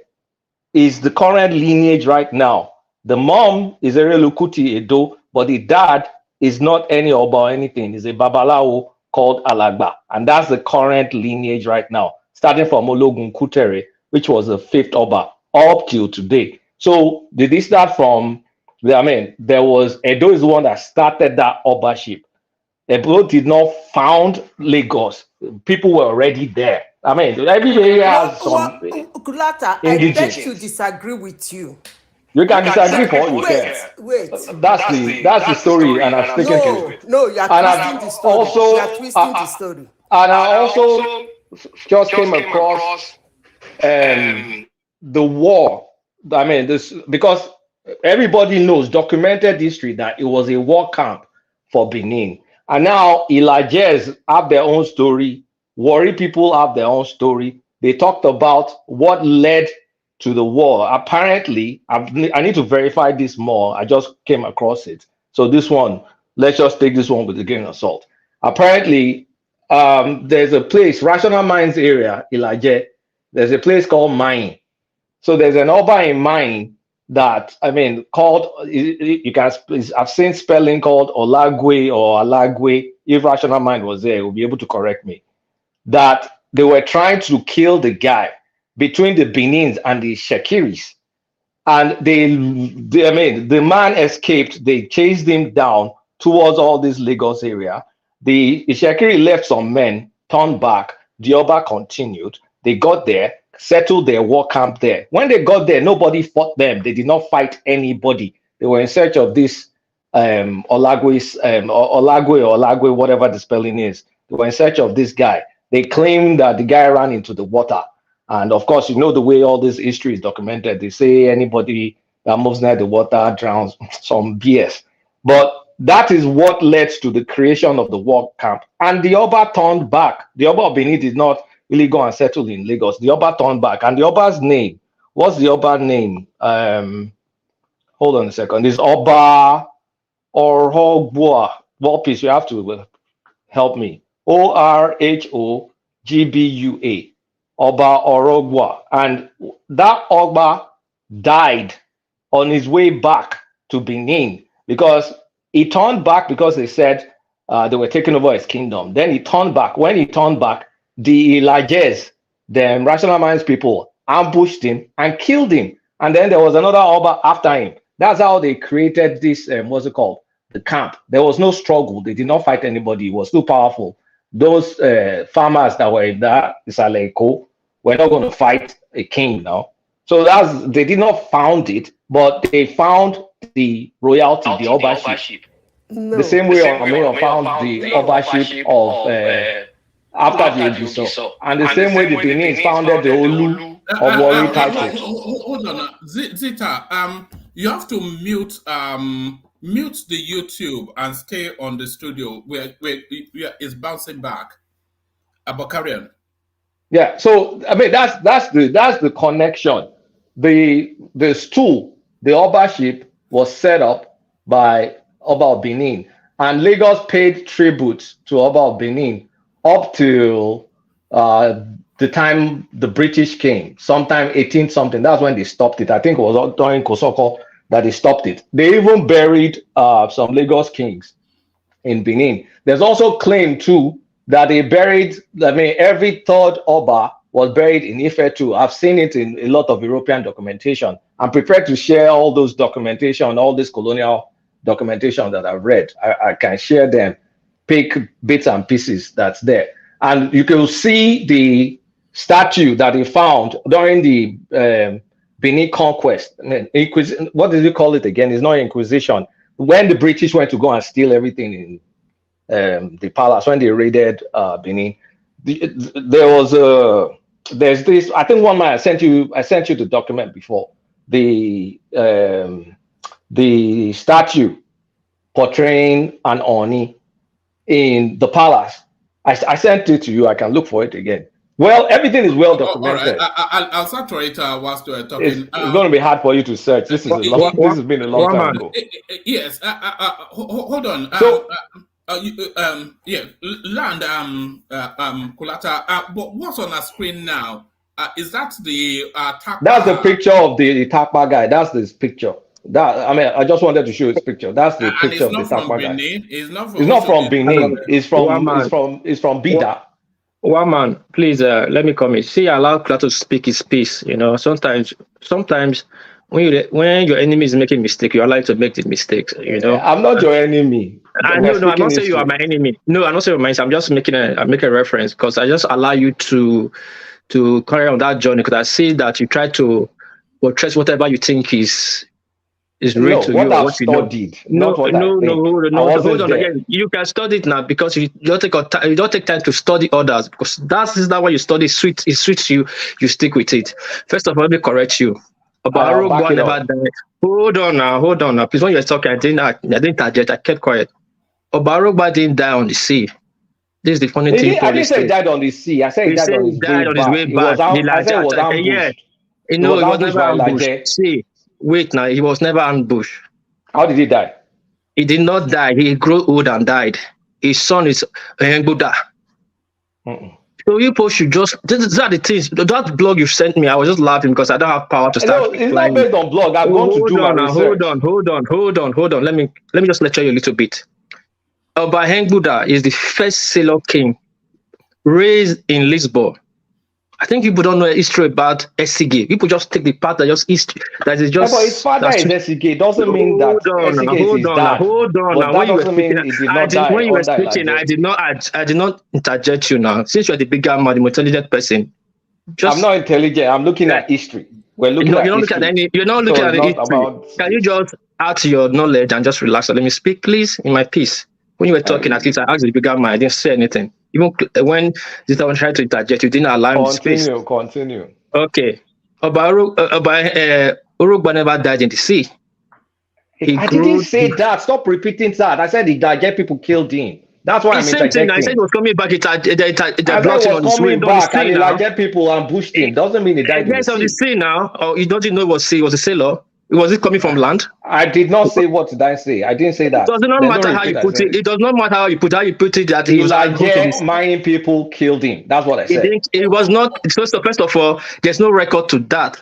is the current lineage right now. The mom is Erelukuti Edo, but the dad is not any Oba or anything. He's a Babalawo called Alagba. And that's the current lineage right now, starting from Ologun Kutere, which was the fifth Oba, up till today. So did this start from, there was, Edo is the one that started that Obaship. Edo did not found Lagos. People were already there. Everybody has some Kulata, I indigenous. beg to disagree with you. You can disagree for all you care. Wait. That's the story, and I've taken to it. No, you are twisting the story. Also, you are twisting the story. And I also just came across the war. This because everybody knows, documented history, that it was a war camp for Benin. And now Ilajes have their own story. Warri people have their own story. They talked about what led to the war. Apparently, I need to verify this more. I just came across it. So this one, let's just take this one with a grain of salt. Apparently, there's a place, Rational Mines area, Ilaje. There's a place called Mine. So there's an Oba in Mine that, called, I've seen spelling called Olagwe or Alagwe. If Rational Mind was there, will be able to correct me. That they were trying to kill the guy between the Benins and the Shekiris. And the man escaped. They chased him down towards all this Lagos area. The Shekiri left some men, turned back. The Oba continued. They got there, settled their war camp there. When they got there, nobody fought them. They did not fight anybody. They were in search of this Olagwe, whatever the spelling is. They were in search of this guy. They claimed that the guy ran into the water. And of course, you know the way all this history is documented. They say anybody that moves near the water drowns, some BS. But that is what led to the creation of the war camp. And the Oba turned back. The Oba of Benin did not really go and settle in Lagos. The Oba turned back. And the Oba's name, what's the Oba name? Hold on a second. This Oba Orhogbua. Well, please, you have to help me. Orhogbua. Oba Orogwa. And that Oba died on his way back to Benin because he turned back because they said they were taking over his kingdom. Then he turned back. When he turned back, the Ilajes, the Rational Minds people, ambushed him and killed him. And then there was another Oba after him. That's how they created this, what's it called? The camp. There was no struggle. They did not fight anybody. It was too powerful. Those farmers that were in that Isaleko were not going to fight a king now. So they did not found it, but they found the royalty, the Obaship. No. The same way Omeyo found the Obaship of after the Obiso. And the same way the Benin founded the Olu of Warri title. Hold on, Zita. You have to mute the YouTube and stay on the studio where it's bouncing back. Abakarian. Yeah, so that's the connection. The stool, the Obaship, was set up by Oba of Benin, and Lagos paid tribute to Oba of Benin up till the time the British came, sometime 18 something. That's when they stopped it. I think it was during Kosoko that they stopped it. They even buried some Lagos kings in Benin. There's also claim too that they buried, every third Oba was buried in Ife too. I've seen it in a lot of European documentation. I'm prepared to share all those documentation, all this colonial documentation that I've read. I can share them, pick bits and pieces that's there. And you can see the statue that they found during the Benin conquest. What did you call it again? It's not Inquisition. When the British went to go and steal everything in the palace, when they raided Benin, there's this. I think one man I sent you the document before, the statue portraying an Oni in the palace. I sent it to you. I can look for it again. Well, everything is well documented. All right. I'll search for it whilst we're talking. It's going to be hard for you to search. This has been a long time ago. Yes. Hold on. Land, Kulata. But what's on our screen now? Is that the Tapa? That's the picture of the Tapa guy. That's this picture. I just wanted to show his picture. That's the picture of the Tapa guy. It's not from Benin. It's from Bida. One man, please let me come in. See, allow Klato to speak his piece. You know, sometimes when your enemy is making mistake, you allow to make the mistakes. You know, I'm not your enemy. I'm not saying you are my enemy. No, I'm not saying you're my enemy. I'm just making a reference because I just allow you to carry on that journey because I see that you try to portray whatever you think is real to you. What I've studied. Hold on again. You can study it now because you don't take time to study others because that is not what you study. It suits you. You stick with it. First of all, let me correct you. About Arugba never died. Hold on now. Please, when you're talking, I didn't target. I kept quiet. Arugba didn't die on the sea. This is the funny thing. I didn't say he died on the sea. I said he died on his way back. I said it was ambushed. Yeah. It was never ambushed. See. Wait now, he was never ambushed. How did he die? He did not die. He grew old and died. His son is Buddha. So you should just, these are the things, that blog you sent me, I was just laughing because I don't have power to start. It's not based on blog. I'm going to do my research. Hold on. Let me just lecture you a little bit. Oba Buddha is the first Sailor king raised in Lisbon. I think people don't know history about SCG. People just take the part that just history. That is just. But his father is SCG. Doesn't mean that SCG is his dad. Hold on. But that doesn't mean he did not die. When you were speaking, I did not interject you now. Since you're the bigger man, the more intelligent person. I'm not intelligent. I'm looking at history. We're looking at history. You're not looking at history. Can you just add to your knowledge and just relax? So let me speak, please, in my piece. When you were talking, at least I asked the bigger man. I didn't say anything. Even when this one tried to interject, you didn't allow him space. Continue. Okay. Urugba never died in the sea. I didn't say that. Stop repeating that. I said he died. People killed him. That's why I'm interjecting. I said he was coming back. He was coming back and he get people ambushed him. Doesn't mean he died in the sea. Now. Or you don't know it was sea. It was a sailor. Was it coming from land? I did not say what did I say. I didn't say that. It does not matter how you put it. It does not matter how you put it. That he was mining people killed him. That's what I said. It was not. First of all, there's no record to that.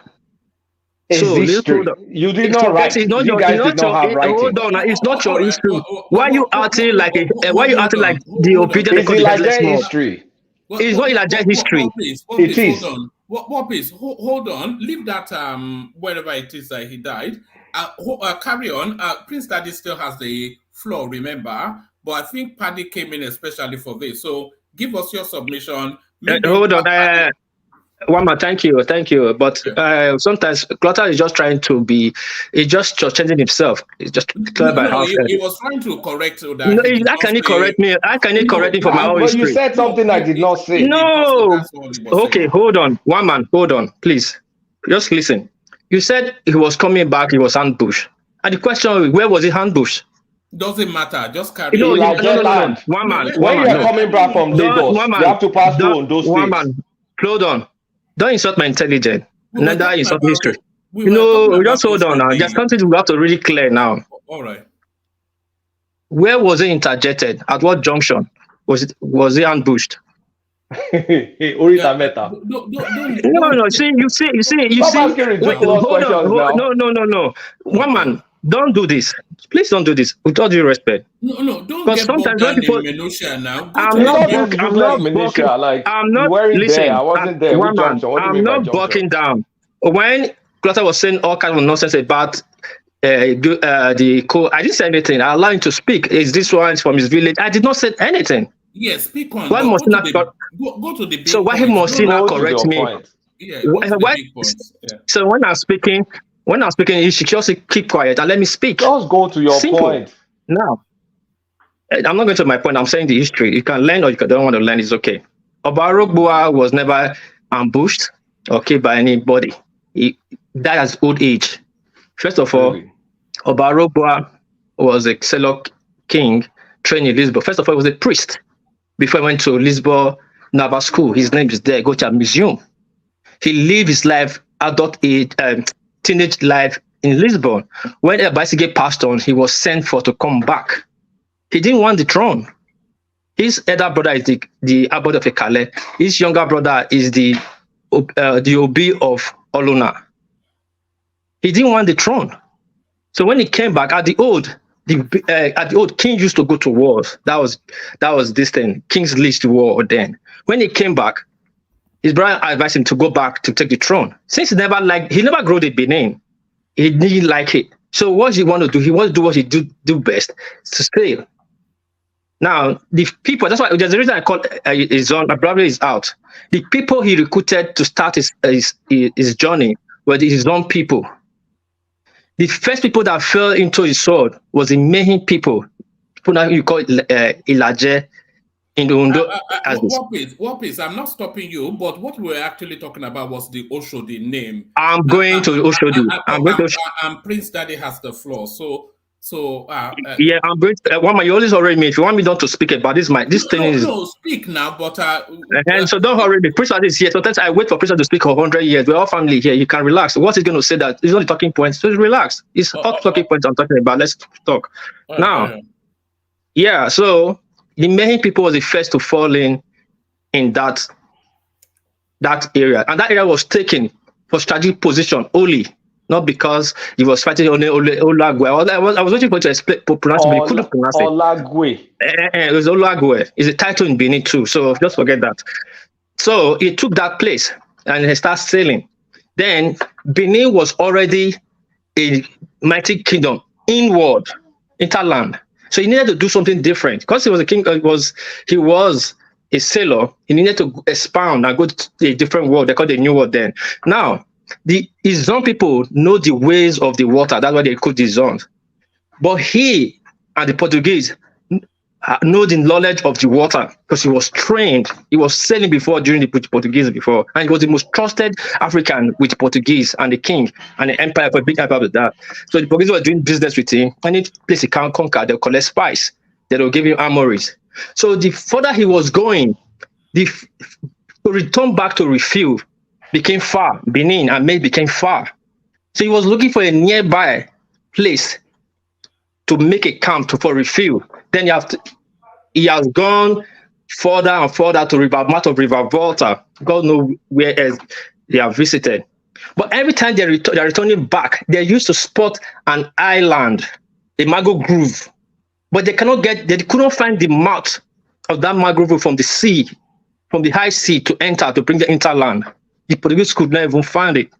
So history. You did not write. You guys did not have writing. Hold on, it's not your history. Why you acting like the obedient? It's Elijah history. It's not Elijah history. It is. What please? Hold on. Leave that wherever it is that he died. Carry on. Prince Daddy still has the floor, remember? But I think Paddy came in especially for this. So give us your submission. Hold on. One more, thank you. But sometimes Clutter is just trying to be, he's just changing himself. He's just clear by half. He was trying to correct that. No, how can he correct me? How can he correct me for my own history? But you said something I did not say. No. Okay, hold on. One man, hold on, please. Just listen. You said he was coming back, he was ambushed. And the question, where was he ambushed? Doesn't matter. Just carry on. No. One man. When you are coming back from Lagos, you have to pass through those states. One man. Hold on. Don't insult my intelligence. Neither insult history. Just hold on now. There's something we have to really clear now. All right. Where was he interjected? At what junction? Was he ambushed? Urita Meta. No. See. Hold on. No. One man. Don't do this. Please don't do this. With all due respect. No. Don't get sometimes when people. Now. I'm not. Listen. I wasn't there. I'm not bucking down. When Clutter was saying all kinds of nonsense about the code, I didn't say anything. I allowed him to speak. Is this one from his village? I did not say anything. Yes, speak on. Why must not go to the big so why must he not correct me? Yeah. So when I'm speaking, you should just keep quiet and let me speak. Just go to your point. Now, I'm not going to my point. I'm saying the history. You can learn or you don't want to learn. It's okay. Oba Arugba was never ambushed, by anybody. He died at old age. First of all, Oba Arugba was a Sailor king trained in Lisbon. First of all, he was a priest. Before he went to Lisbon Naval School, his name is there. Go to a museum. He lived his life, adult age, teenage life in Lisbon. When Ebaisige passed on, he was sent for to come back. He didn't want the throne. His elder brother is the abbot of Ekale. His younger brother is the Obi of Oluna. He didn't want the throne. So when he came back at the old king used to go to wars. That was this thing. Kings leased war then. When he came back, his brother advised him to go back to take the throne. Since he never grew the Benin, he didn't like it. So what he want to do? He wants to do what he do best, to stay. Now the people. That's why there's a reason I call his son. My brother is out. The people he recruited to start his journey were his own people. The first people that fell into his sword was the main people. People that you call Ilaje in the Undo. What is? I'm not stopping you, but what we're actually talking about was the Oshodi name. I'm going to Oshodi. And Prince Daddy has the floor. Yeah, I'm going to Wama, you always already me. If you want me not to speak about this thing is. No, speak now, but and so don't hurry me. Prince Daddy is here. Sometimes I wait for Prince Daddy to speak for 100 years. We're all family here. You can relax. What he's going to say that it's not the talking points. So relax. It's not talking points I'm talking about. Let's talk. Now, yeah, so the main people was the first to fall in that area. And that area was taken for strategic position only. Not because he was fighting only Olagwe. I was waiting for you to explain, pronounce it, but you couldn't pronounce it. Olagwe. It was Olagwe. It's a title in Benin too, so just forget that. So he took that place and he started sailing. Then Benin was already a mighty kingdom, inward, interland. So he needed to do something different. Because he was a king, he was a sailor, he needed to expound and go to a different world. They called the New World then. Now, his own people know the ways of the water. That's why they call the zones. But he and the Portuguese know the knowledge of the water because he was trained. He was sailing before during the Portuguese before. And he was the most trusted African with Portuguese and the king and the empire, for a big empire with that. So the Portuguese were doing business with him. Any place he can't conquer, they'll collect spice. They'll give him armories. So the further he was going, to return back to refuel became far. Benin and May became far. So he was looking for a nearby place to make a camp for refuel. Then he has gone further and further to mouth of River Volta. God knows where else they have visited. But every time they're returning back, they used to spot an island, a mangrove grove. But they couldn't find the mouth of that mangrove grove from the sea, from the high sea to enter, to bring the interland. The Portuguese could not even find it.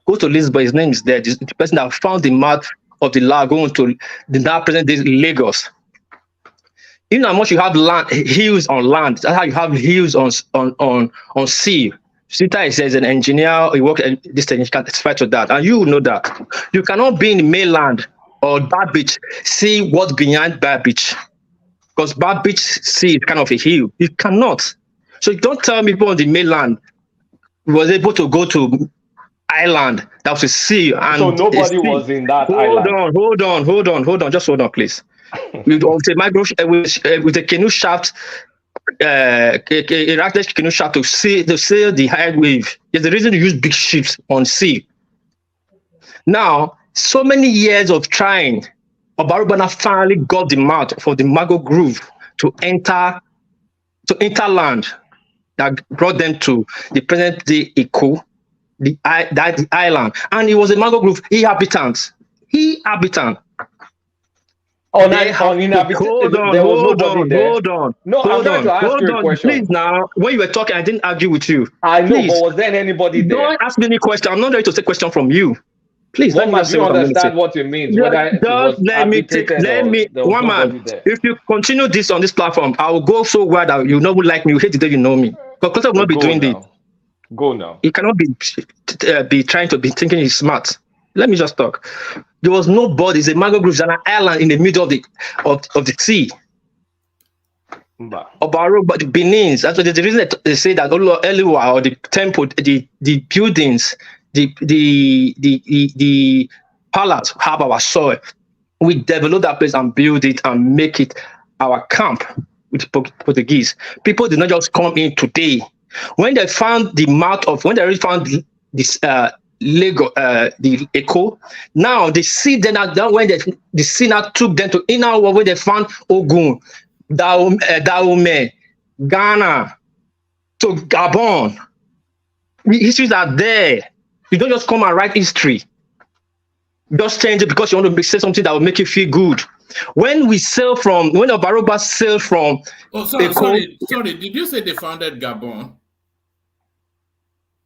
Go to Lisbon, his name is there. The person that found the mouth of the lagoon to the now present day Lagos. Even how much you have hills on land, that's how you have hills on sea. Sita says an engineer, he works at this thing, he can testify to that. And you know that. You cannot be in the mainland or Bar Beach, see what's behind Bar Beach. Because Bar Beach Sea is kind of a hill. You cannot. So don't tell me people on the mainland was able to go to island that was a sea. And so nobody was in that island. Hold on. Just hold on, please. with a canoe shaft, a canoe shaft to sail the high wave. There's a reason to use big ships on sea. Now, so many years of trying, Obarubana finally got the mouth for the Mago Groove to enter land that brought them to the present day Eko, the island. And it was a Mago Groove inhabitant. Hold on. No, I'm going to ask you a question. Please, now, when you were talking, I didn't argue with you. I know, but was there anybody there? Don't ask me any question. I'm not ready to take question from you. Please, let me understand what it means. Let me. One man, if you continue this on this platform, I will go so wide that you not like me. You hate the day you know me. Because I will not be doing this. Go now. You cannot be trying to be thinking he's smart. Let me just talk. There was nobody. It's a mango grove, an island in the middle of the sea. Obaro, but the Benins. That's what the reason they say that Eliwa or the temple, the buildings, the palace have our soil. We develop that place and build it and make it our camp with Portuguese. People did not just come in today. When they found the mouth of, when they already found this Lego, the Eko, now they see then when the sea now took them to inner world where they found Ogun, Dahomey, Ghana, to Gabon. The histories are there. You don't just come and write history. Just change it because you want to say something that will make you feel good. When Obarogba sailed from sorry, did you say they founded Gabon?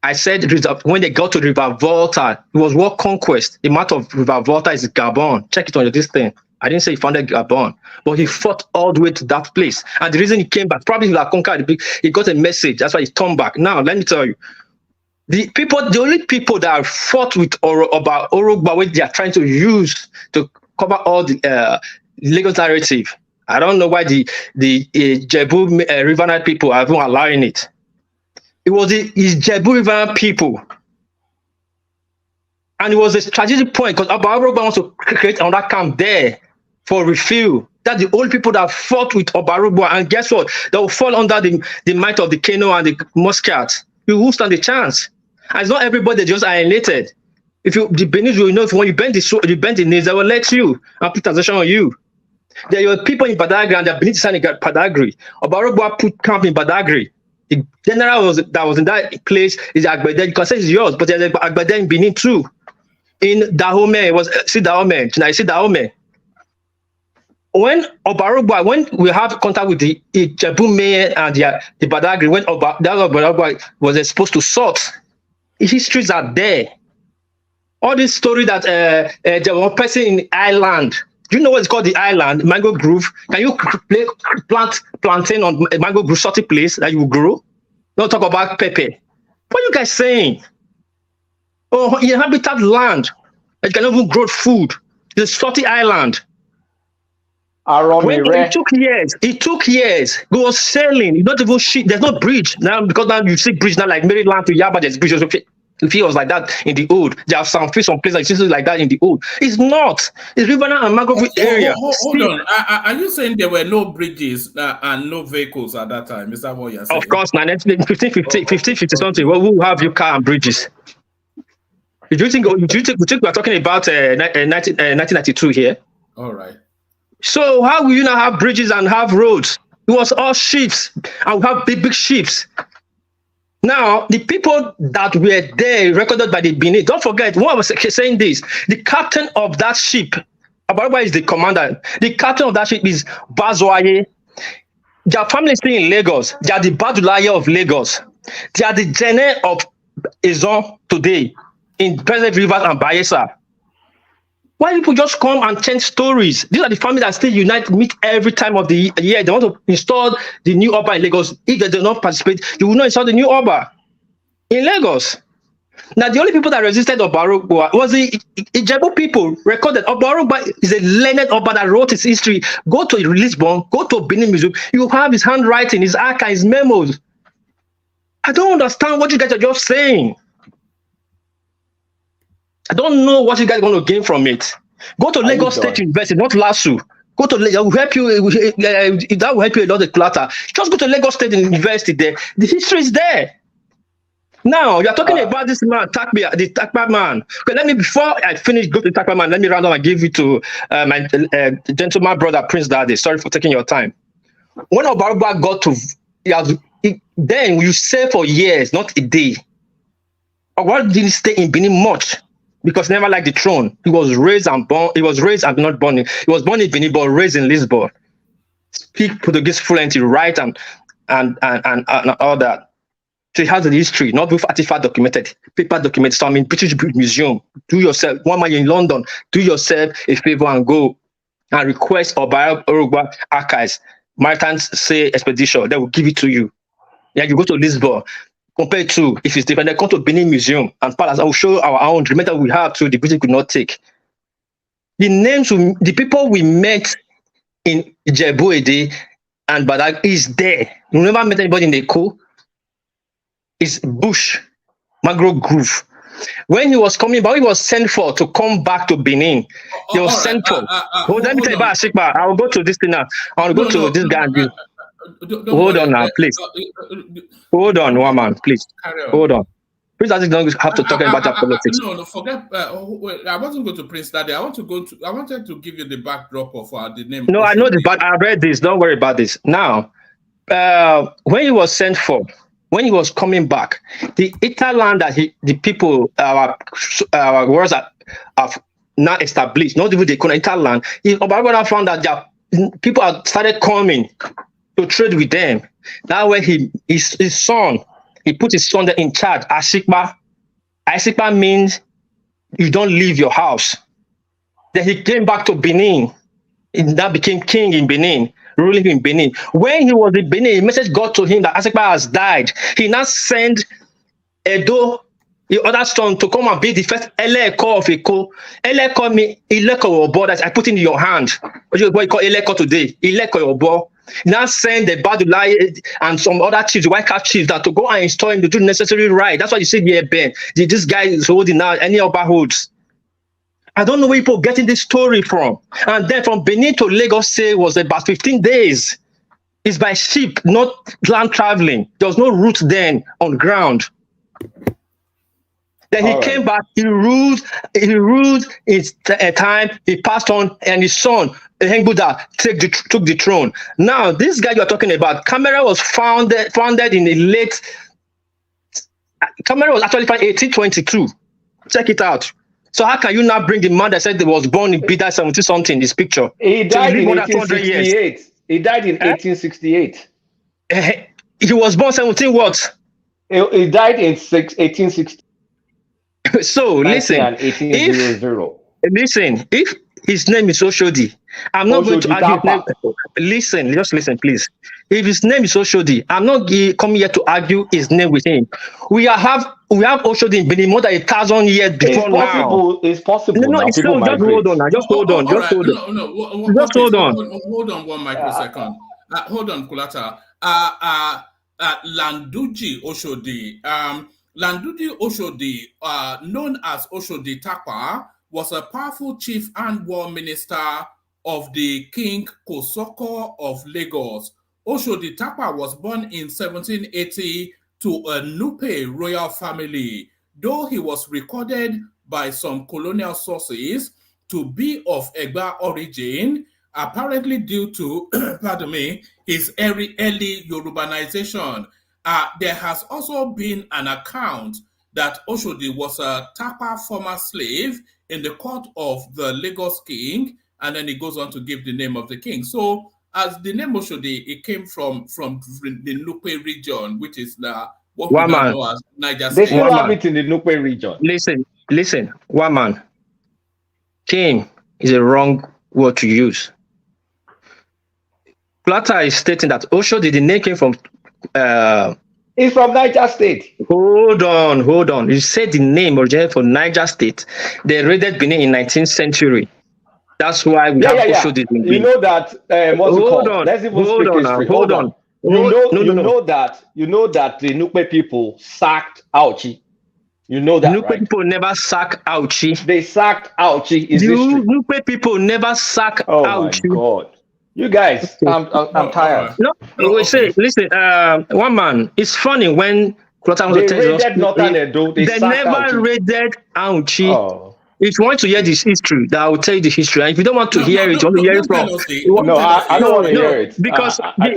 I said when they got to River Volta, it was world conquest. The map of River Volta is Gabon. Check it on this thing. I didn't say he founded Gabon, but he fought all the way to that place. And the reason he came back, probably he conquered, he got a message. That's why he turned back. Now, let me tell you, the only people that fought with about Orogba, which they are trying to use to cover all the legal narrative. I don't know why the Jebu Riverine people are even allowing it. It was the Jebu Riverine people. And it was a strategic point because Obarogba wants to create another camp there for refuel. That's the only people that fought with Obarogba. And guess what? They will fall under the might of the Kano and the Muscat. You will stand a chance. And it's not everybody just alienated. The Benin will know when you bend the knees, they will let you and put transaction on you. There were people in Badagry and the Benin signing Badagry. Obarogba put camp in Badagry. The general that was in that place is Agbede. You can say it's yours, but there's Agbede in Benin too. In Dahomey, Dahomey. When we have contact with the Jebu Mayor and the Badagry, when Obarogba was exposed to salt, histories are there. All this story that there was a person in the island. Do you know what it's called, the island? Mango Grove. Can you plant plantain on a Mango Grove salty place that you will grow? Don't talk about pepper. What are you guys saying? Oh, inhabited land. You can even grow food. It's a salty island. It took years. It was sailing. You don't even ship. There's no bridge now because now you see bridge now like Maryland to Yaba. There's bridges. If it was like that in the old, there are some places like that in the old. It's not. It's Riverina and Mangrove area. Hold on. Are you saying there were no bridges and no vehicles at that time? Is that what you're saying? Of course, now 1550 something. Well, who have your car and bridges? Do you think we're talking about 1992 here? All right. So how will you not have bridges and have roads? It was all ships, and we have big ships. Now, the people that were there recorded by the Benin, don't forget, when I was saying this, the captain of that ship, Obarogba is the commander. The captain of that ship is Bazoaye. Their family is still in Lagos. They are the Badulaye of Lagos. They are the Jene of Ezon today in President Rivers and Bayelsa. Why people just come and change stories? These are the families that still meet every time of the year. They want to install the new Oba in Lagos. If they do not participate, you will not install the new Oba in Lagos. Now, the only people that resisted Obarogba was the Ijebu people. Recorded Obarogba is a learned Oba that wrote his history. Go to Lisbon, go to Benin Museum. You have his handwriting, his archive, his memos. I don't understand what you guys are just saying. I don't know what you guys are going to gain from it. Go to Lagos State University, not LASU. Go to Lagos, will help you. That will help you a lot of clutter. Just go to Lagos State University there. The history is there. Now, you're talking about this man, the Takba man. Okay, before I finish, go to the Takba man, let me round up and give it to my gentleman brother, Prince Daddy. Sorry for taking your time. When Obarogba got to, then you say for years, not a day. Obarogba didn't stay in Benin much. Because he never liked the throne. He was raised and born. He was raised and not born. He was born in Benin, but raised in Lisbon. Speak Portuguese fluently, right, and all that. So he has the history, not with artifact documented, paper documented. So I'm in British Museum. Do yourself, one man in London, do yourself a favor and go and request Obarogba archives, maritime say expedition. They will give it to you. Yeah, you go to Lisbon. Compared to, if it's different, they come to Benin Museum and Palace. I will show our own remember we have to the British could not take. The names, the people we met in Ijebu and Badag is there. You never met anybody in the Eko. It's Bush, Mangrove Grove. When he was coming back, he was sent for to come back to Benin. He was sent for. Let me tell you about Ashikba. I will go to this thing now. I will go to this guy. Hold on now, please. Hold on, one man, please. Hold on. Prince Daddy don't have to talk about that politics. No, forget. I wasn't going to Prince Daddy. I wanted to give you the backdrop of the name. No, I know this, but I read this. Don't worry about this. Now, when he was sent for, when he was coming back, the Italand that the people, our words have now established, not even the Italand, Obama found that people had started coming to trade with them. Now, when his son, he put his son there in charge, Asikpa. Asikpa means you don't leave your house. Then he came back to Benin. He now became king in Benin, ruling in Benin. When he was in Benin, a message got to him that Asikpa has died. He now sent Edo, the other son, to come and be the first Eleko of Eko. Eleko means Eleko Obo, that I put in your hand. What you call Eleko today? Eleko Obo. Now send the Badulai and some other chiefs, the white cap chiefs, that to go and install him to do the necessary right. That's why you see here, Ben. This guy is holding out any other holds. I don't know where people are getting this story from. And then from Benin to Lagos State was about 15 days. It's by ship, not land traveling. There was no route then on ground. Then he came back, he ruled his time, he passed on, and his son, Hengbuda, took the throne. Now, this guy you're talking about, Camera was founded in the late, Camera was actually founded in 1822. Check it out. So how can you now bring the man that said he was born in Bida 70 something in this picture? He died in 1868. He died in 1868. He was born 17 what? He died in 1860. So listen, if his name is Oshodi, I'm not going to argue. Listen, just listen, please. If his name is Oshodi, I'm not coming here to argue his name with him. We have Oshodi in Benin more than 1,000 years before now. It's possible. No, it's still, just hold on. Just hold on. Just hold on. Just hold on. Hold on 1 microsecond. Hold on, Kulata. Landuji Oshodi. Landuji Oshodi, known as Oshodi Takwa, was a powerful chief and war minister of the King Kosoko of Lagos. Oshodi Takwa was born in 1780 to a Nupe royal family, though he was recorded by some colonial sources to be of Egba origin, apparently due to, pardon me, his early Yorubanization. There has also been an account that Oshodi was a Takwa former slave in the court of the Lagos king, and then he goes on to give the name of the king. So, as the name Oshodi, it came from the Nupe region, which is what we now know as Niger State. They still have it in the Nupe region. Listen, one man. King is a wrong word to use. Plata is stating that Oshodi, the name came from it's from Niger State. Hold on. You said the name originated from Niger State. They raided Benin in 19th century. That's why we have Oshodi in Benin. You know that Let's even speak history. Hold on. You know that the Nupe people sacked Auchi. You know that, Nupe people never sack Auchi. They sacked Auchi. Nupe people never sack Auchi. Oh my God. You guys, I'm tired. No, listen, one man, it's funny when they raided Northern Edo. They never raided Auchi. Oh. If you want to hear this history, I will tell you the history. And if you don't want to hear it, you want to hear it from. I don't want to hear it. Because the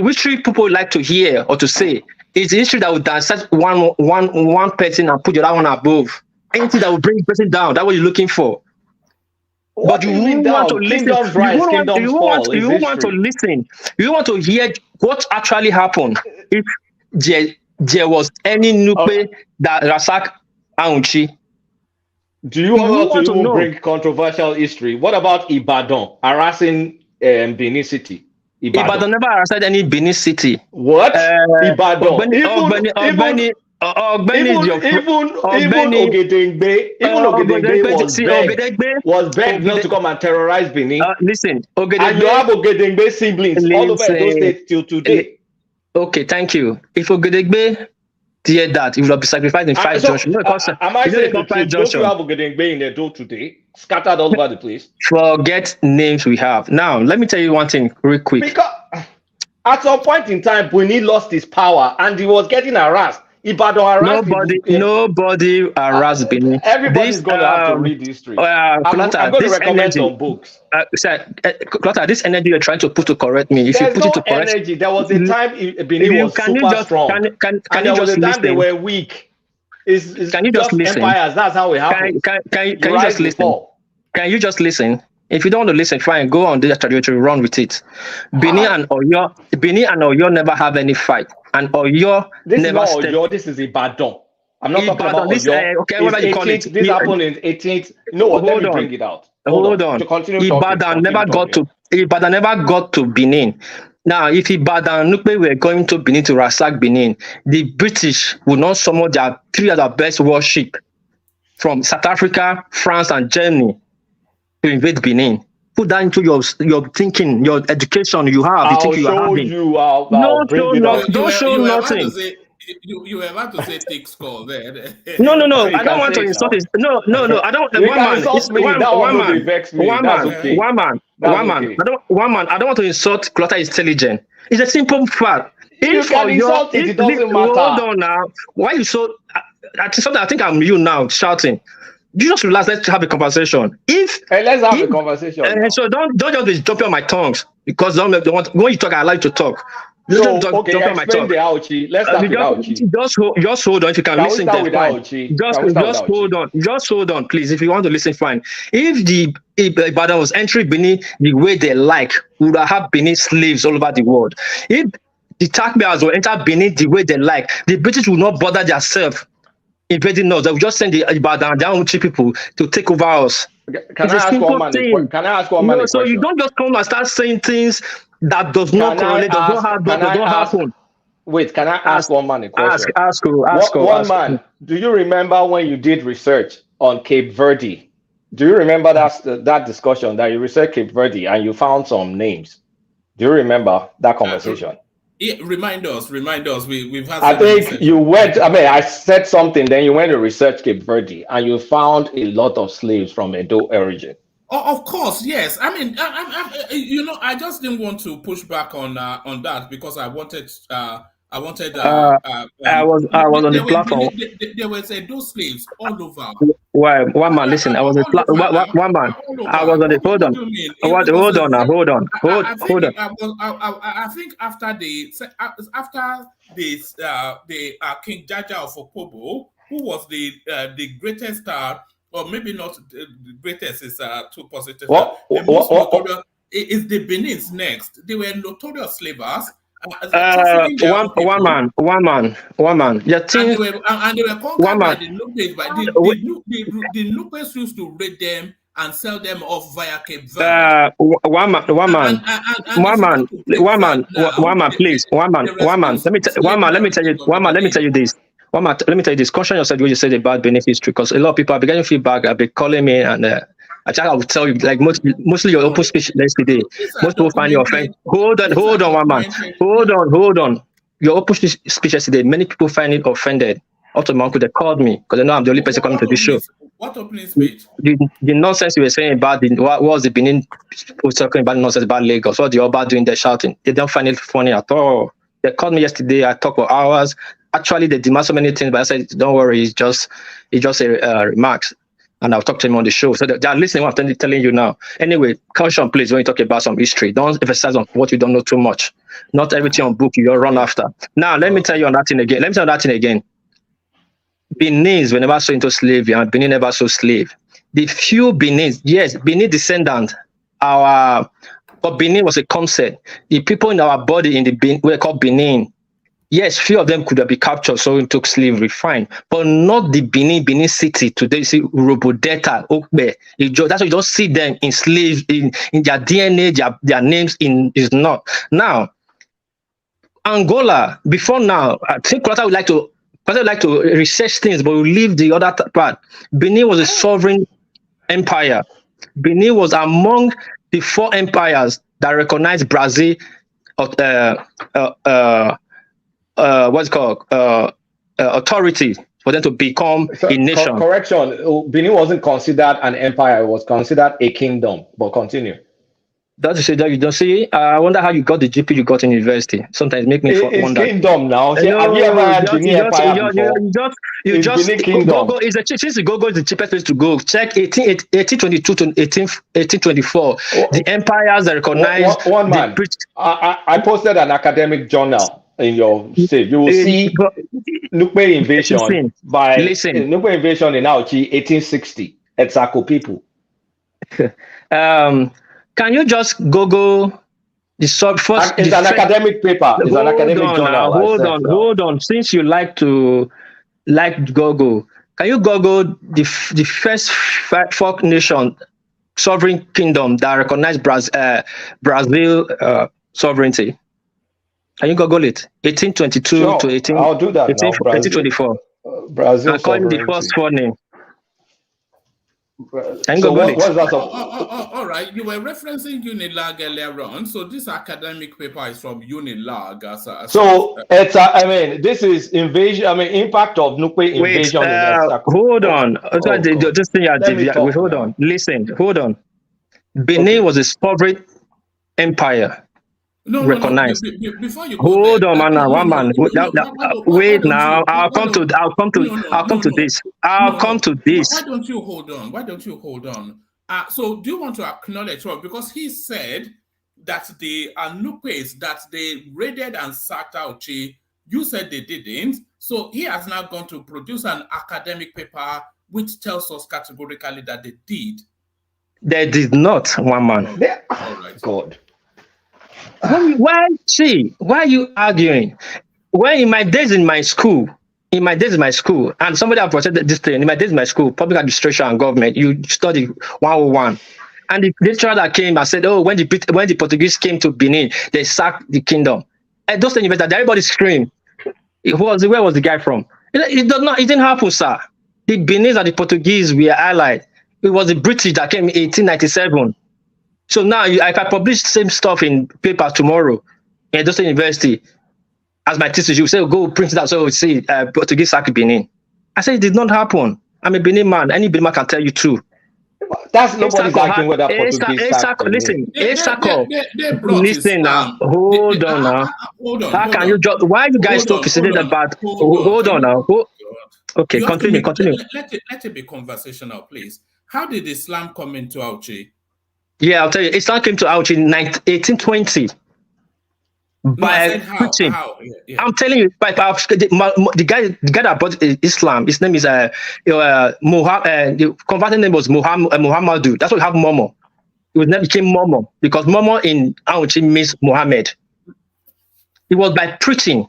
history people like to hear or to say is the history that would dissect one person and put the other one above. Anything that will bring the person down. That's what you're looking for. But you want to listen. You want to listen. You want to hear what actually happened if there was any Nupe that Rasak Auchi. Do you want to even bring controversial history? What about Ibadan harassing Benin City? Ibadan never harassed any Benin City. What? Ibadan. Even Ogedengbe was begged not to come and terrorize Benin. Listen, and you have Ogedengbe siblings all over those states till today. Okay, thank you. If Ogedengbe did that, it will be sacrificed in 5 junctions. Am I saying don't you have Ogedengbe in Edo today, scattered all over the place? Forget names we have. Now, let me tell you one thing real quick. At some point in time, Benin lost his power and he was getting harassed. Ibadan harassed Nobody harassed Benin. Everybody's going to have to read history. I'm going to recommend some books. Clotta, this energy you're trying to put to correct me. If There's you put no it to correct, energy. There was a time Benin was super strong. Can and you there was just a time listen? they were weak. It's Can you just listen? empires. That's how it happens. Can you just listen? Can you just listen? If you don't want to listen, fine. Go on the trajectory, run with it. Benin and Oyo never have any fight, and Oyo this never. Is not Oyo. This is Ibadan. I'm not talking about this, Oyo. okay, whatever you call it. This happened in 18th. No, let me bring it out. Hold on. To continue Ibadan never got to Benin. Now, if Ibadan Nukbe were going to Benin to ransack Benin, the British would not summon their three of the best warship from South Africa, France, and Germany to invade Benin. Put that into your thinking, your education you have. I'll show you. Don't show nothing. You were about to say thick skull there. No. I don't want to insult it. No. I don't. One man. I don't want to insult Clotta intelligence. It's a simple fact. You can insult it. It doesn't matter. Hold on now. Why you so? I think I'm you now shouting. You just relax. Let's have a conversation. Let's have a conversation. So don't just be dropping on my tongues because when you talk, I like to talk. So, explain the Auchi. Let's start with Auchi. Just hold on. If you can listen, then fine. Just hold on, please. If you want to listen, fine. If Ibadan was entering Benin the way they like, we would have Benin slaves all over the world. If the Takbears will enter Benin the way they like, the British will not bother themselves invading us. They will just send the Ibadan their own people to take over us. Can I ask one man a question? So you don't just come and start saying things that does not correlate, does not happen. Wait, can I ask one man a question? Ask. One man, do you remember when you did research on Cape Verde? Do you remember that discussion that you researched Cape Verde and you found some names? Do you remember that conversation? Yeah, remind us. We've had. I think you went. I said something. Then you went to research Cape Verde and you found a lot of slaves from Edo origin. Oh, of course, yes. I mean, I just didn't want to push back on that because I wanted. I was on the platform. There were those slaves all over. Why, one man? Listen, I was one man. I was on the hold on. Hold on. I think after the King Jaja of Opobo, who was the greatest star. Or maybe not the greatest is too positive. The most notorious is the Benin's next. They were notorious slavers. One man. Your team, and they were conquered by the Nubes, but the Nubes used to raid them and sell them off via Cape Verde. One man, please. Let me tell you this. Let me tell you this. Caution yourself when you say about Benin history, because a lot of people have been getting feedback, have been calling me, and I think I will tell you, like mostly your open speech yesterday. Most people find you offensive. Hold on, one man. Hold on. Your open speech yesterday, many people find it offended. Also, my uncle, they called me because they know I'm the only person coming to the show. What opening speech? The nonsense you were saying about what was the Benin people talking about nonsense about Lagos? What the Oba doing there shouting? They don't find it funny at all. They called me yesterday. I talked for hours. Actually, they demand so many things, but I said, don't worry, it's just remarks. And I'll talk to him on the show. So they're listening what I'm telling you now. Anyway, caution, please, when you talk about some history, don't emphasize on what you don't know too much. Not everything on book you'll run after. Now, let me tell you on that thing again. Benin were never so into slavery, and Benin never so slave. The few Benin descendants, but Benin was a concept. The people in our body in the Benin were called Benin. Yes, few of them could have been captured, so we took slavery, fine. But not the Benin city today. You see, Robodeta, Okbe, that's why you don't see them in slaves, in their DNA, their names is not. Now, Angola, before now, I think Clotta would like to research things, but we leave the other part. Benin was a sovereign empire. Benin was among the 4 empires that recognized Brazil authority for them to become a nation. Correction, Benin wasn't considered an empire, it was considered a kingdom, but continue. That's to say that you don't see. I wonder how you got the GP you got in university. Sometimes make me It's wonder. kingdom now. See, No, have you ever had Benin Empire before? you It's just Benin Kingdom. Gogo is the since the Gogo is the cheapest place to go. Check 1822 to 1824. The empires that recognize One man. I posted an academic journal in your state. You will see Nupe invasion Nupe invasion in Auchi 1860. Etsako people. Can you just Google the first? It's an academic paper. It's an academic journal. Hold on. Since you like Google, can you Google the first folk nation sovereign kingdom that recognized Brazil sovereignty? Can you Google it? 1822 to 18. I'll do that 1824. Brazil I call the first four name. So what's that? All right, you were referencing Unilag earlier on, so this academic paper is from Unilag. This is invasion. Impact of Nupe invasion. Hold on. This thing hold on. Listen. Hold on. Benin was a sovereign empire. Recognized. Before you hold on, man. One man. Wait now. I'll come to this. Why don't you hold on? So do you want to acknowledge because he said that the Anupes that they raided and sacked Auchi, you said they didn't. So he has now gone to produce an academic paper which tells us categorically that they did. They did not, one man. All right. God. Why are you arguing? Well, in my days in my school, and somebody have presented this thing, in my days in my school, public administration and government, you study 101. And the lecturer that came and said, when the Portuguese came to Benin, they sacked the kingdom. And those things that everybody screamed. Where was the guy from? It didn't happen, sir. The Benin and the Portuguese were allied. It was the British that came in 1897. So now, if I publish the same stuff in paper tomorrow in Edo State University, as my thesis, you say, go print it out. So see, Portuguese sack Benin. I said it did not happen. I'm a Benin man. Any Benin man can tell you too. That's nobody's arguing whether Portuguese sack Benin. Listen now. Hold on now. How can you just? Why you guys so fascinated about? Hold on now. Okay, continue. Let it be conversational, please. How did Islam come into Auchi? Yeah, I'll tell you. Islam came to Auchi in 1820 by preaching. Yeah. I'm telling you, the guy that brought Islam, his name is Muhammad. The converted name was Muhammadu. That's why we have Momo. It never became Momo because Momo in Auchi means Muhammad. It was by preaching.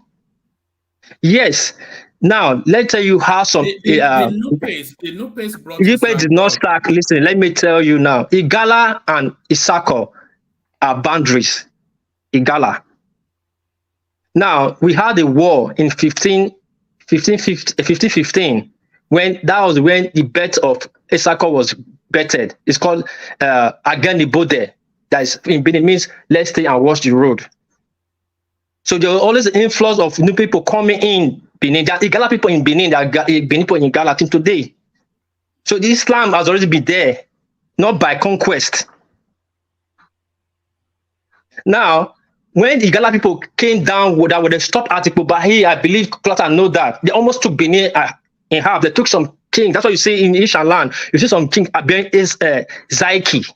Yes. Now, let's tell you how some... The Nupes brought Nupes did not start. Listen, let me tell you now. Igala and Isako are boundaries. Igala. Now, we had a war in 1515, when the birth of Isako was bettered. It's called Agani Bode. That is, in Benin, means let's stay and watch the road. So there was always an influx of new people coming in Benin. There are Igala people in Benin, there are Benin people in Igala till today. So the Islam has already been there, not by conquest. Now, when the Igala people came down, that would have stopped article, but here I believe Clatter know that. They almost took Benin in half. They took some king. That's what you see in Ishan land. You see some king bearing is Zaiki.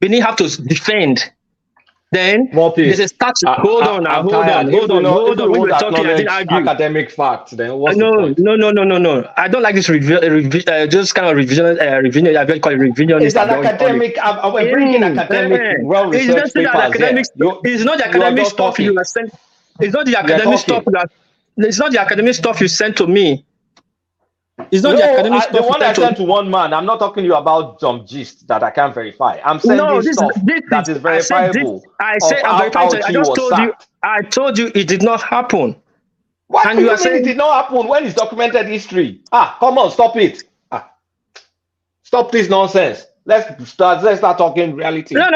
Benin have to defend. Then there's a statue. Hold on. When we were talking, I didn't argue. Academic facts. Then what's no. I don't like this just kind of revision. I very call it revisionist. It's an academic. We're bringing academic, well-researched papers. It's not the academic stuff you sent. It's not the academic stuff. It's not the academic stuff you sent to me. It's not the academic stuff. The one I sent to one man. I'm not talking to you about some gist that I can't verify. I'm saying this stuff that is verifiable. I said I'm verifying. I just told you. I told you it did not happen. What and you are saying it did not happen when it's documented history? Come on, stop it. Stop this nonsense. Let's start talking reality. No.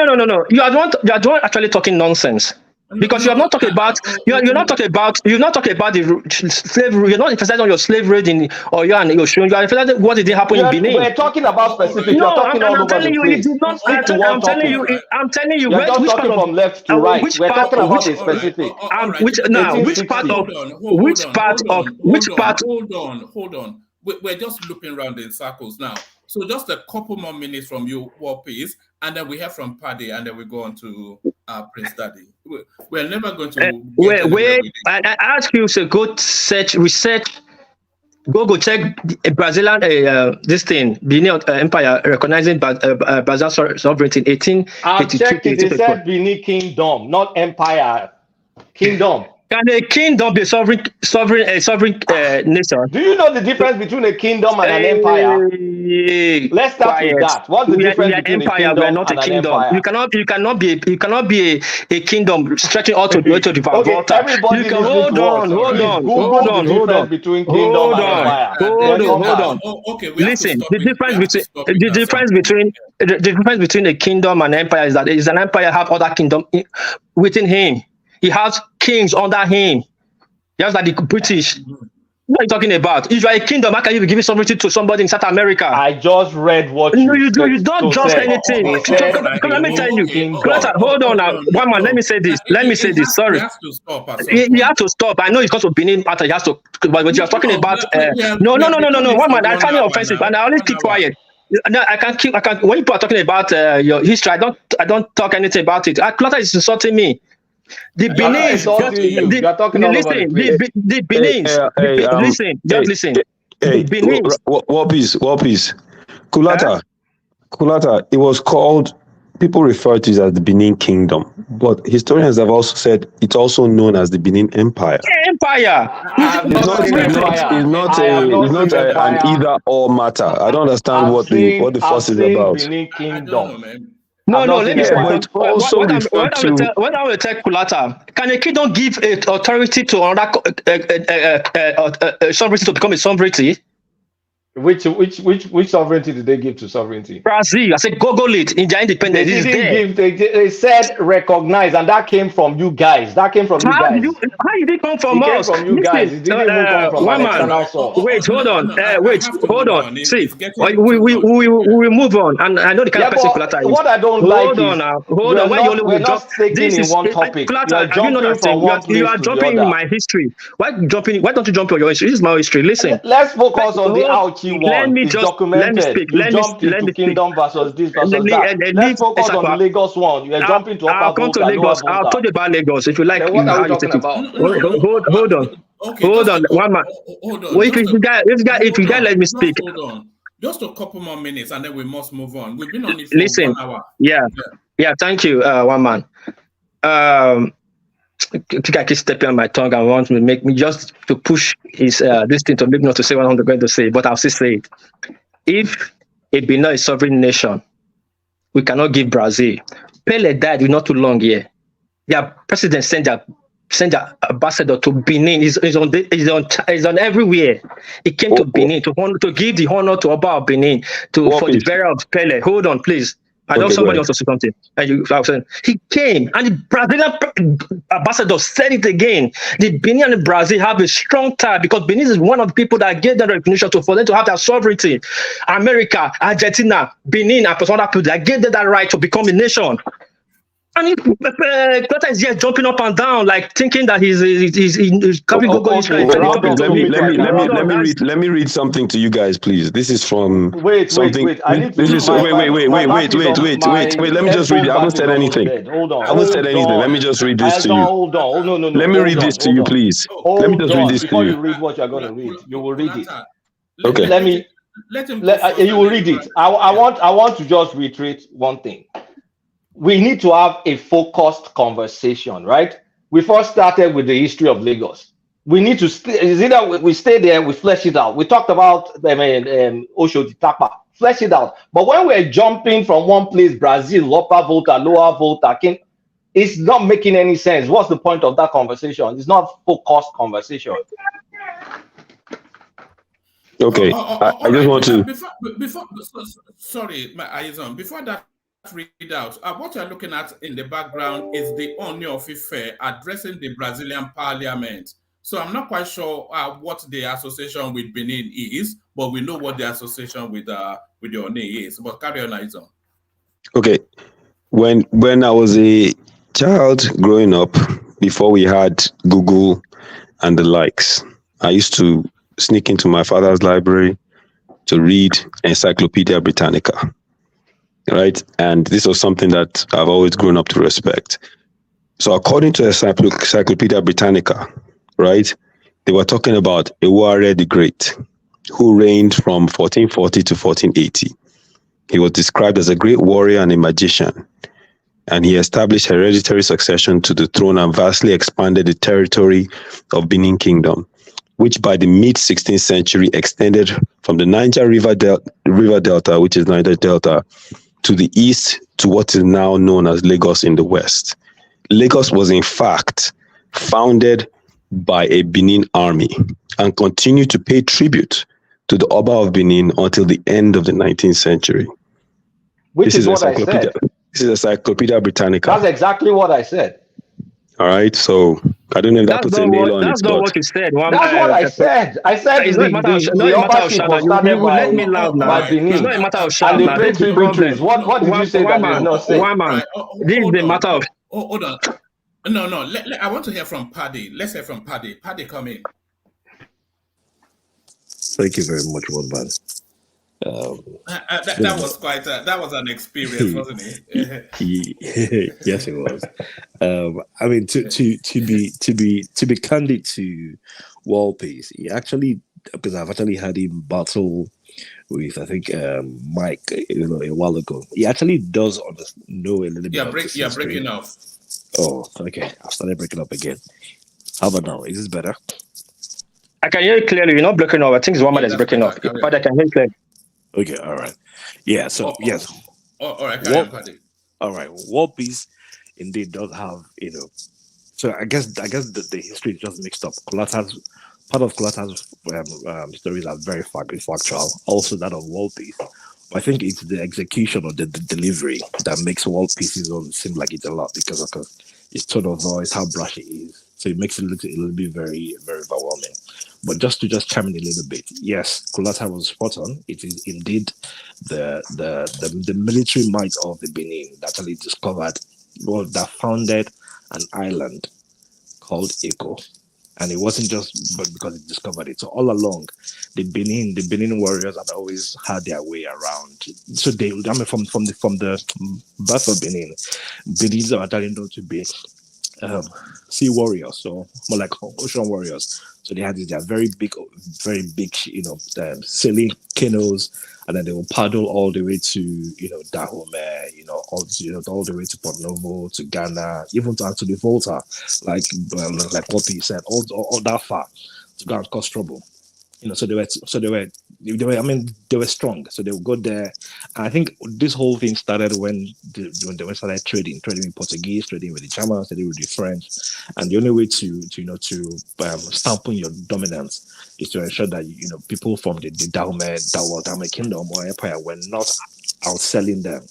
You are the one actually talking nonsense. because you have not talked about you're not talking about the slavery. You're not emphasizing on your slave raiding or you and Oshun. You are emphasizing what did happen in Benin. We're talking about specific. No, You're talking I'm all over telling the you, place. it did not. Stick to one topic. I'm telling you, You're just which part talking of from left to right. which We're part talking of about which a specific. which now which part of which part of which part? Hold on. We're just looping around in circles now. So just a couple more minutes from you, War Peace, and then we have from Paddy, and then we go on to Prince Daddy. We're never going to wait. I ask you to go research. Go check Brazilian this thing Benin Empire recognizing Brazil sovereignty in 1882. I've checked it. It said Benin Kingdom, not Empire. Kingdom. Can a kingdom be a sovereign nation? Do you know the difference between a kingdom and an empire? Let's start with that. What's the difference between empire, a kingdom not and a kingdom? an empire? You cannot be a kingdom stretching all to the Okay, everybody hold on. Between kingdom and empire. Hold on. Okay, listen. The difference between a kingdom and empire is that is an empire have other kingdom within him. He has kings under him. Just like the British. What are you talking about? If you are a kingdom, how can you be giving sovereignty to somebody in South America? I just read what you said. You don't just anything. Let me tell you. Hold on now. One man, let me say this. Sorry. He has to stop. I know it's because of Benin matter. He has to. But you're talking about. No. One man, I find it offensive, and I always keep quiet. No, I can't. When people are talking about your history, I don't talk anything about it. Clutter is insulting me. The Benin, listen. Hey, what piece? Kulata. It was called. People refer to it as the Benin Kingdom, but historians have also said it's also known as the Benin Empire. Empire. It's not an either or matter. I don't understand what the fuss is about. Benin Kingdom. No, let me say. But also when I will take Kulata, can a kingdom give authority to another sovereignty to become a sovereignty? Which sovereignty did they give to sovereignty? Brazil. I said Google it in their independence. They said recognize, and that came from you guys. How did it come from us? Came from you guys. It didn't even come from an external source. Wait, hold on. See, we move on, and I know the kind of person Kulata is. What I don't like is hold on. We're not sticking in one topic. You are jumping in my history. Why don't you jump on your history? This is my history. Listen. Let's focus on the ouch. Let me speak. Kingdom versus this versus that. Let's focus on the Lagos one. You are jumping to I'll come to Lagos. I'll talk about Lagos if you like. What are we talking about? Hold on. One man. If you guys let me speak. Hold on. Just a couple more minutes and then we must move on. We've been on it for 1 hour. Yeah. Thank you, one man. I think I keep stepping on my tongue and want to make me just to push his this thing to make me not to say what I'm going to say, but I'll still say it. If it be not a sovereign nation, we cannot give Brazil. Pele died not too long here. Their president sent their ambassador to Benin. He's on everywhere. He came to Benin to give the honor to Oba of Benin for the burial of Pele. Hold on, please. I know somebody else to say something. And I was saying, he came, and the Brazilian ambassador said it again. The Benin and Brazil have a strong tie because Benin is one of the people that gave them recognition for them to have their sovereignty. America, Argentina, Benin, and other people that gave them that right to become a nation. And Kulata is here jumping up and down, like thinking that he's copying Google. Let me read something to you guys, please. This is from wait. Let me just read it. I haven't said anything. Hold on. I haven't said anything. Let me just read this to you. Hold on. No. Let me read this to you, please. Let me just read this to Before you. you read what you're going to read, you will read it. Okay. You will read it. I want to just reiterate one thing. We need to have a focused conversation, right? We first started with the history of Lagos. We need to we stay there, we flesh it out. We talked about Oshodi Tapa, flesh it out. But when we're jumping from one place, Brazil, upper Volta, lower Volta, it's not making any sense. What's the point of that conversation? It's not focused conversation. Okay, I just want to. Sorry, my eyes on. Before that readout, what you're looking at in the background is the Oni of Ife addressing the Brazilian parliament. So I'm not quite sure what the association with Benin is, but we know what the association with the Oni is. But carry on, Izon. Okay. When I was a child growing up, before we had Google and the likes, I used to sneak into my father's library to read Encyclopedia Britannica, right? And this was something that I've always grown up to respect. So according to Encyclopedia Britannica, right, they were talking about Ewuare the Great, who reigned from 1440 to 1480. He was described as a great warrior and a magician, and he established hereditary succession to the throne and vastly expanded the territory of Benin Kingdom, which by the mid-16th century extended from the Niger River Delta, which is Niger Delta, to the east to what is now known as Lagos in the west. Lagos was in fact founded by a Benin army and continued to pay tribute to the Oba of Benin until the end of the 19th century. Which is what I said. This is Encyclopedia Britannica. That's exactly what I said. All right, so I don't know if that puts a nail on it. That's not what you said. That's what I said. I said it's not a matter of the ownership was started let me loud now. by Benin. It's not a matter of shout. And they paid tributaries. What did you say that they did not say? This is the matter of... Hold on. No. I want to hear from Paddy. Let's hear from Paddy. Paddy, come in. Thank you very much, Woodman. That was quite. That was an experience, wasn't it? Yes, it was. I mean, to be candid to World Peace, he actually, because I've actually had him battle with, I think, Mike, a while ago. He actually does know a little bit. You're breaking off. Oh, okay. I started breaking up again. How about now? Is this better? I can hear you clearly. You're not breaking off. I think it's one man that's breaking off. But I can hear you clearly. Okay, all right. Yeah, so yes. All right, all right. World Peace indeed does have, so I guess the history is just mixed up. Part of Colata's stories are very factual. Also that of World Peace. I think it's the execution of the delivery that makes World Peace seem like it's a lot because of his tone of voice, how brash it is. So it makes it look a little bit very, very overwhelming. But just to chime in a little bit, yes, Kulata was spot on. It is indeed the military might of the Benin that actually discovered, that founded an island called Eko. And it wasn't just because it discovered it. So all along, the Benin warriors had always had their way around. So from the birth of Benin, Benin's are actually known to be sea warriors, so more like ocean warriors. So they had their very big, sailing canoes, and then they will paddle all the way to, Dahomey, all the way to Port Novo, to Ghana, even to the Volta, like what he said, all that far to go and cause trouble. So they were strong. So they would go there. And I think this whole thing started when they started trading with Portuguese, trading with the Germans, trading with the French. And the only way to stamp on your dominance is to ensure that people from the Dahomey Kingdom or Empire were not outselling them.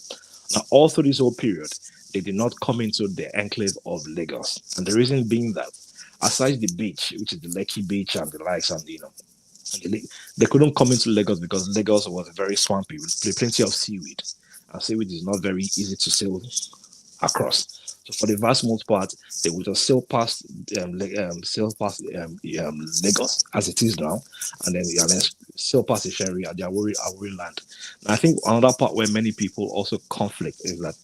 Now, all through this whole period, they did not come into the enclave of Lagos. And the reason being that, aside the beach, which is the Lekki beach and the likes, and they couldn't come into Lagos because Lagos was very swampy with plenty of seaweed, and seaweed is not very easy to sail across. So for the vast most part, they would just sail past Lagos as it is now, and then sail past the Sherry at their Awori land. And I think another part where many people also conflict is that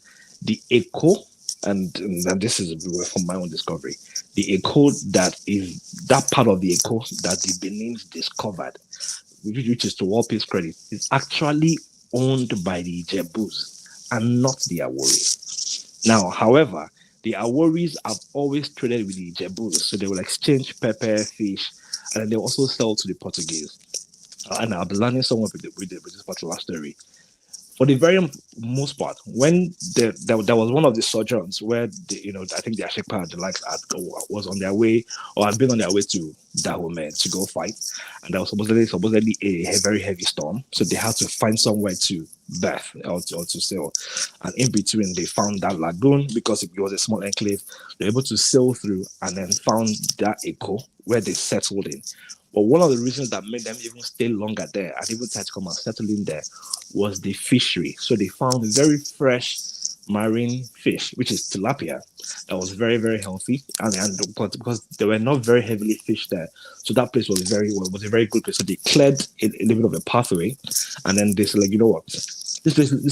the Eko, and this is from my own discovery, the Eko that is that part of the Eko that the Benins discovered, which is to World Peace credit, is actually owned by the Ijebus and not the Aworis. Now, however, the Aworis have always traded with the Ijebus, so they will exchange pepper, fish, and then they also sell to the Portuguese. And I'll be learning somewhat with this particular story. For the very most part, when there was one of the sojourns where I think the Ashekpa and the likes was on their way or had been on their way to Dahomey to go fight, and there was supposedly a very heavy storm, so they had to find somewhere to berth or to sail. And in between, they found that lagoon because it was a small enclave. They were able to sail through and then found that echo where they settled in. But one of the reasons that made them even stay longer there and even try to come and settle in there was the fishery. So they found very fresh marine fish, which is tilapia, that was very, very healthy, and because they were not very heavily fished there, so that place was a very good place. So they cleared a little bit of a pathway, and then they said, like, you know what, this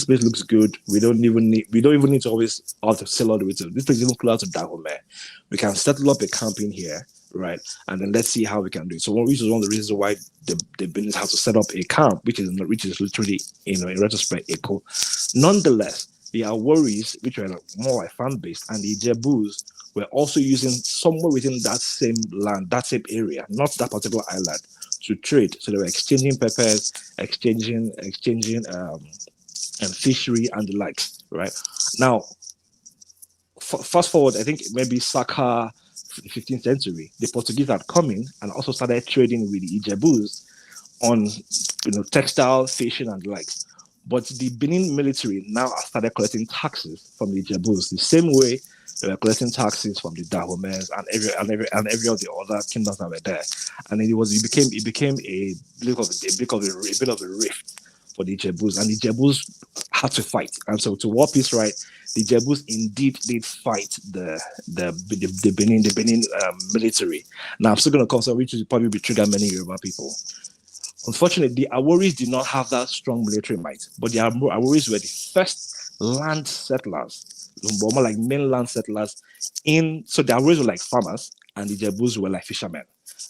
place looks good. We don't even need to always out to sail all the way to this place, even closer to Dahomey. We can settle up a camp in here, right? And then let's see how we can do it. So which is one of the reasons why the business has to set up a camp, which is literally, in retrospect, eco. Nonetheless, there are worries which were more like fan-based, and the Jebus were also using somewhere within that same land, that same area, not that particular island, to trade. So they were exchanging peppers, exchanging and fishery and the likes, right? Now, fast forward, I think maybe circa the 15th century, the Portuguese had come in and also started trading with the Ijebus on, textile, fishing and the likes. But the Benin military now started collecting taxes from the Ijebus the same way they were collecting taxes from the Dahomes and every of the other kingdoms that were there. And it became a bit of a rift for the Ijebus, and the Ijebus had to fight. And so to war peace, right, the Ijebus indeed did fight the Benin military. Now I'm still going to come, so which will probably be trigger many Yoruba people. Unfortunately, the Aworis did not have that strong military might, but the Aworis were the first land settlers, more like mainland settlers. So the Aworis were like farmers, and the Jebus were like fishermen,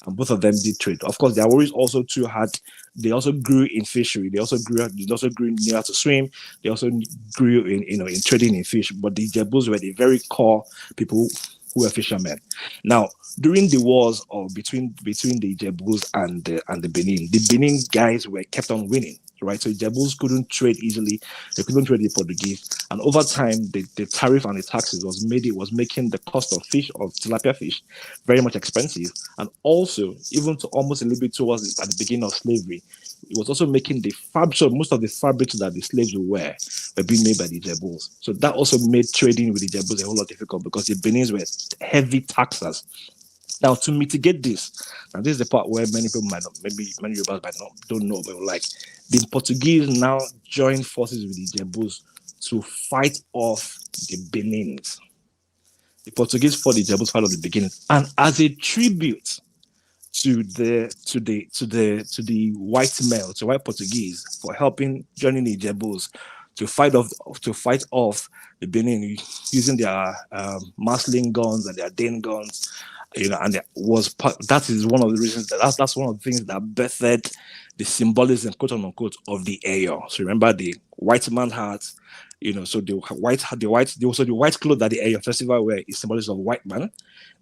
and both of them did trade. Of course, the Aworis also they also grew in fishery. They also grew near how to swim. They also grew in trading in fish. But the Jebus were the very core people who were fishermen. Now, during the wars between the Jebus and the Benin guys were kept on winning, right? So the Jebus couldn't trade easily. They couldn't trade the Portuguese, and over time, the tariff and the taxes was making the cost of tilapia fish very much expensive, and also even to almost a little bit towards at the beginning of slavery, it was also making the so most of the fabrics that the slaves would wear were being made by the Jebus. So that also made trading with the Jebus a whole lot difficult because the Benins were heavy taxers. Now, to mitigate this, and this is the part where many people many Yorubas don't know, but like the Portuguese now joined forces with the Jebus to fight off the Benins. The Portuguese fought the Jebus fight off the Benins, and as a tribute to the white Portuguese for joining the Jebus to fight off the Benin using their Marslin guns and their Dane guns, and that is one of the reasons that's one of the things that birthed the symbolism, quote unquote, of the Ayo. So remember the white man hat, so the white clothes that the Ayo festival wear is symbolism of white man.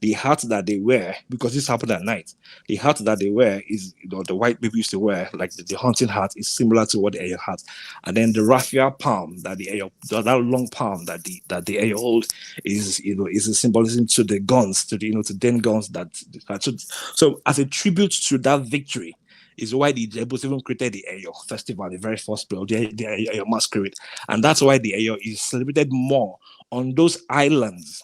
The hat that they wear, because this happened at night, the hat that they wear is the white people used to wear, like the hunting hat is similar to what the Ayo hat. And then the raffia palm that the Ayo, that long palm that the Ayo hold is a symbolism to the guns, to den guns so as a tribute to that victory is why the Jebus even created the Ayo festival, the very first period, the Ayo masquerade. And that's why the Ayo is celebrated more on those islands,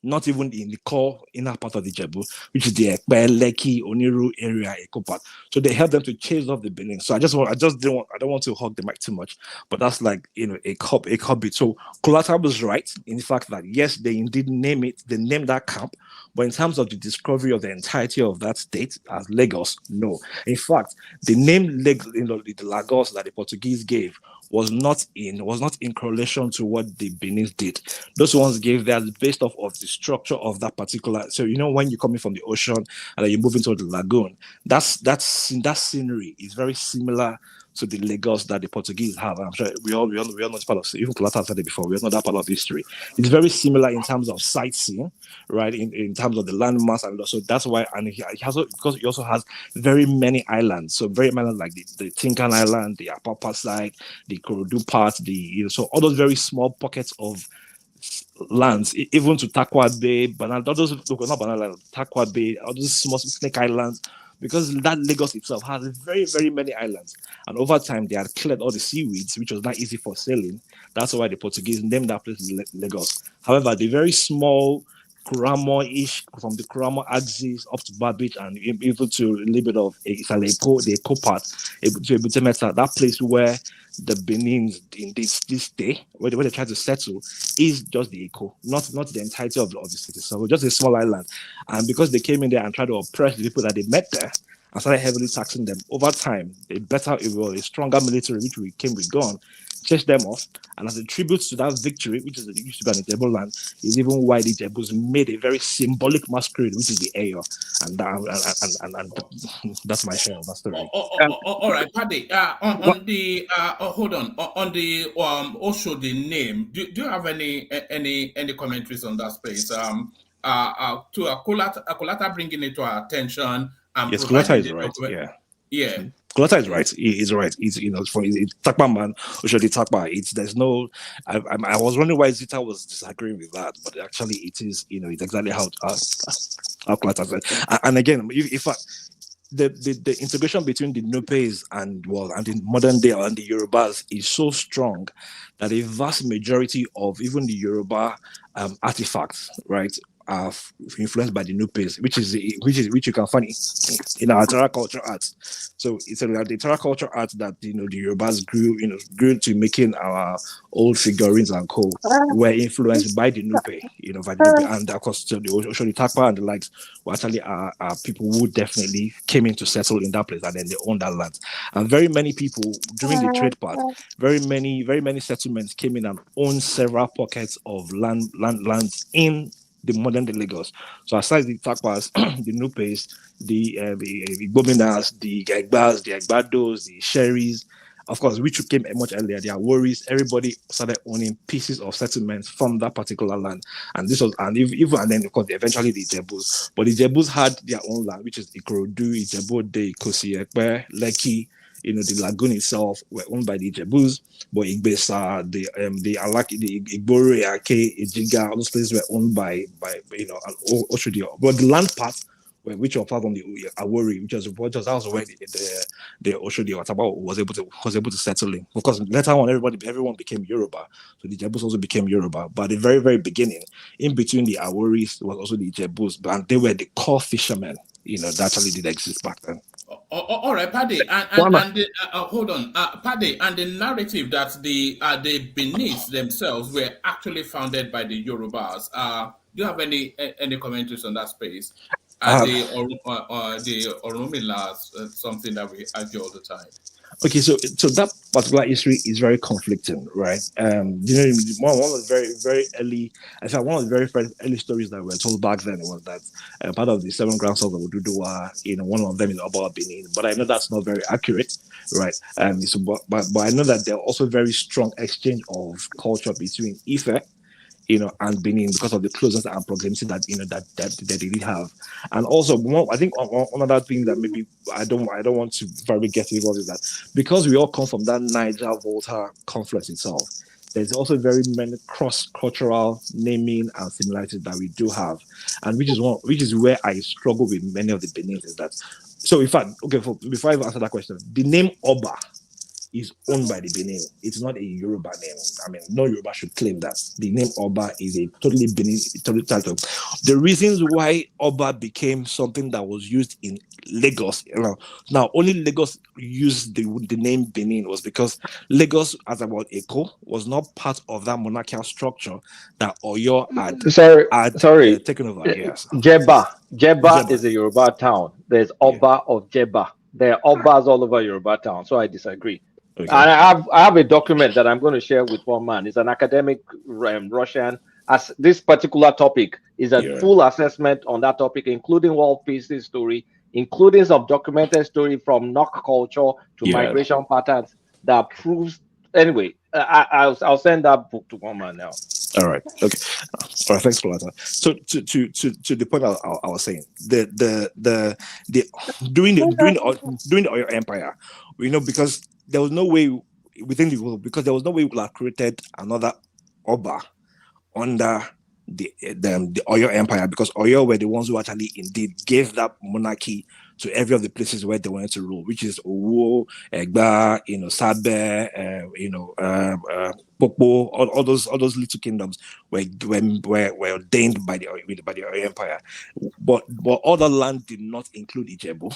not even in the core inner part of the Jebu, which is the Ekpe, Lekki, Oniru area, Eko part. So they help them to chase off the Benin. So I don't want to hog the mic too much, but that's like a cop bit. So Collateral was right in the fact that yes, they indeed named that camp, but in terms of the discovery of the entirety of that state as Lagos, no. In fact, the name the Lagos that the Portuguese gave was not in correlation to what the Benin did. Those ones gave that based off of the structure of that particular. So when you're coming from the ocean and then you move into the lagoon, that scenery is very similar to the Lagos that the Portuguese have. I'm sure we all know it's part of, even Plata said it before, we all know that part of history. It's very similar in terms of sightseeing, right? In terms of the landmass, and also that's why, and because he also has very many islands. So very many like the Tinkan Island, the Apapa side, the Korodu part, so all those very small pockets of lands, even to Takwa Bay, Takwa Bay, all those small Snake Islands, because that Lagos itself has very, very many islands. And over time, they had cleared all the seaweeds, which was not easy for sailing. That's why the Portuguese named that place Lagos. However, the very small Kuramo-ish, from the Kuramo axis up to Barbage and even to a little bit of the Eco part, to Ebutemeta, that place where the Benins in this day, where they try to settle, is just the Eco, not the entirety of the city. So just a small island. And because they came in there and tried to oppress the people that they met there and started heavily taxing them, over time, a stronger military, which we came with gone, chased them off. And as a tribute to that victory, which is used to be an Ijebu land, is even why the Ijebus made a very symbolic masquerade, which is the Ayo. And that's my share of that story. All right, Paddy. Hold on. On the also the name. Do you have any commentaries on that space? To Akolata bringing it to our attention and yes, Kolata is right. Yeah. Kolata is right. He's right. It's for Takpa man, Oshodi Takpa. There's no. I was wondering why Zita was disagreeing with that, but actually it is. It's exactly how Kolata said. And again, if the integration between the Nupes and the modern day and the Yorubas is so strong that a vast majority of even the Yoruba artifacts, right, are influenced by the Nupes, which you can find in our Terra culture arts. So it's the Terra culture art that the Yorubas grew to making our old figurines and co were influenced by the Nupe, by the Nupe, and of course the Oshodi Takpa and the likes were actually are people who definitely came in to settle in that place and then they owned that land. And very many people during the trade part, very many settlements came in and owned several pockets of lands in the modern day Lagos. So aside the Takpas, the Nupes, the Igbominas, the Egbas, the Egbados, the Sherries, of course, which came much earlier, their worries, everybody started owning pieces of settlements from that particular land. And this was, and then of course, eventually the Ijebus. But the Ijebus had their own land, which is Ikorodu, Ijebode, Ikosi, Ekpe, Lekki, the lagoon itself were owned by the Ijebus, but Igbesa, the Alaki, the Igbore, Ake, Jega, all those places were owned by Oshodi. But the land part, which were part on the Awori, which was where the Oshodi Wataba was able to settle in. Because later on, everyone became Yoruba, so the Ijebus also became Yoruba. But at the very, very beginning, in between the Aworis was also the Ijebus, and they were the core fishermen. That actually did exist back then. All right, Paddy, and hold on, Paddy, and the narrative that the Benis themselves were actually founded by the Yorubas. Do you have any commentaries on that space? The Oromila, something that we argue all the time. Okay, so that particular history is very conflicting, right? One of the very, very early, in fact, one of the very first early stories that were told back then was that part of the 7 grandsons of Oduduwa, one of them is Oba Benin, but I know that's not very accurate, right? But I know that there are also very strong exchange of culture between Ife, and Benin because of the closeness and proximity that that they did have. And also, I think one other thing that maybe I don't want to very get involved is that because we all come from that Niger-Volta confluence itself, there's also very many cross-cultural naming and similarities that we do have, and which is where I struggle with many of the Benins is that. So in fact, before I answer that question, the name Oba is owned by the Benin. It's not a Yoruba name. I mean, no Yoruba should claim that. The name Oba is a totally Benin title. The reasons why Oba became something that was used in Lagos, now only Lagos used the name Benin was because Lagos, as about Eko, was not part of that monarchical structure that Oyo had taken over. Yes. Jeba is a Yoruba town. There's Oba of Jeba. There are Obas all over Yoruba town, so I disagree. Okay. And I have a document that I'm going to share with one man. It's an academic Russian. As this particular topic is a full assessment on that topic, including world peace story, including some documented story from Nok culture to migration patterns that proves. Anyway, I'll send that book to one man now. All right. Okay. All right. Thanks, Colata. So to the point I was saying, the during the Oyo Empire, because there was no way within the world, because there was no way we could have created another Oba under the Oyo Empire, because Oyo were the ones who actually indeed gave that monarchy to every of the places where they wanted to rule, which is Owo, Egba, Sabe, Popo, all those little kingdoms were ordained by the Oyo Empire. But other land did not include Ijebu.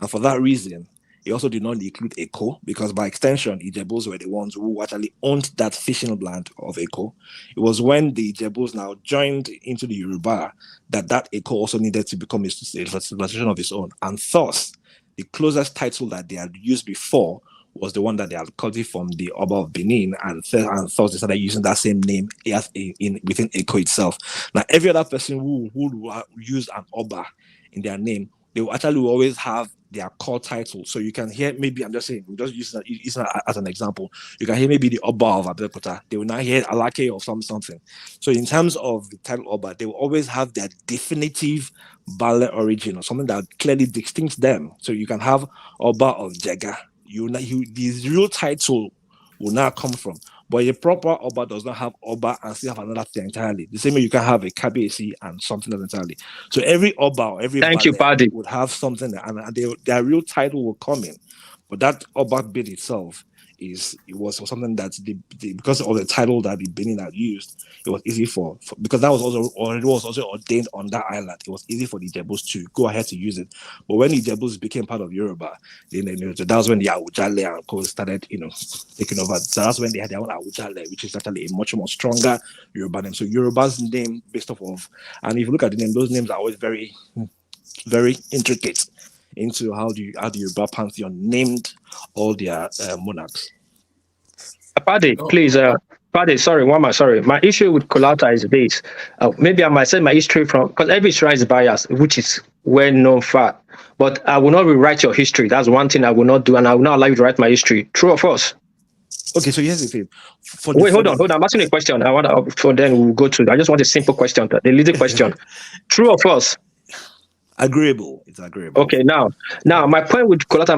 And for that reason, it also did not include Eko, because by extension, Ijebus were the ones who actually owned that fishing land of Eko. It was when the Ijebus now joined into the Yoruba that Eko also needed to become a civilization of its own. And thus, the closest title that they had used before was the one that they had copied from the Oba of Benin, and thus they started using that same name within Eko itself. Now, every other person who use an Oba in their name, they will actually always have their core title. So you can hear, maybe I'm just saying, we'll just use that as an example. You can hear maybe the Oba of Abeokuta. They will now hear Alake or something. So in terms of the title Oba, they will always have their definitive Bale origin or something that clearly distincts them. So you can have Oba of Jega. The real title will now come from. But a proper Oba does not have Oba and still have another thing entirely. The same way you can have a Kabiyesi and something else entirely. So every Oba or every Bale would have something, and their real title will come in. But that Oba bit itself was something that because of the title that the Benin had used, it was easy for because that was also ordained on that island. It was easy for the Ijebus to go ahead to use it. But when the Ijebus became part of Yoruba, then that was when the Awujale and co started, taking over. So that's when they had their own Awujale, which is actually a much more stronger Yoruba name. So Yoruba's name based off of, and if you look at the name, those names are always very, very intricate into how the Yoruba pantheon named all their monarchs. Paddy, please, Paddy, sorry, my issue with Kolata is this. Maybe I might say my history because every history is biased, which is well-known fact. But I will not rewrite your history. That's one thing I will not do, and I will not allow you to write my history. True or false? Okay, so here's the thing. Hold on. I'm asking a question. Then we'll go to. I just want a simple question, the leading question. True or false? Agreeable. It's agreeable. Okay, now my point with Kolata.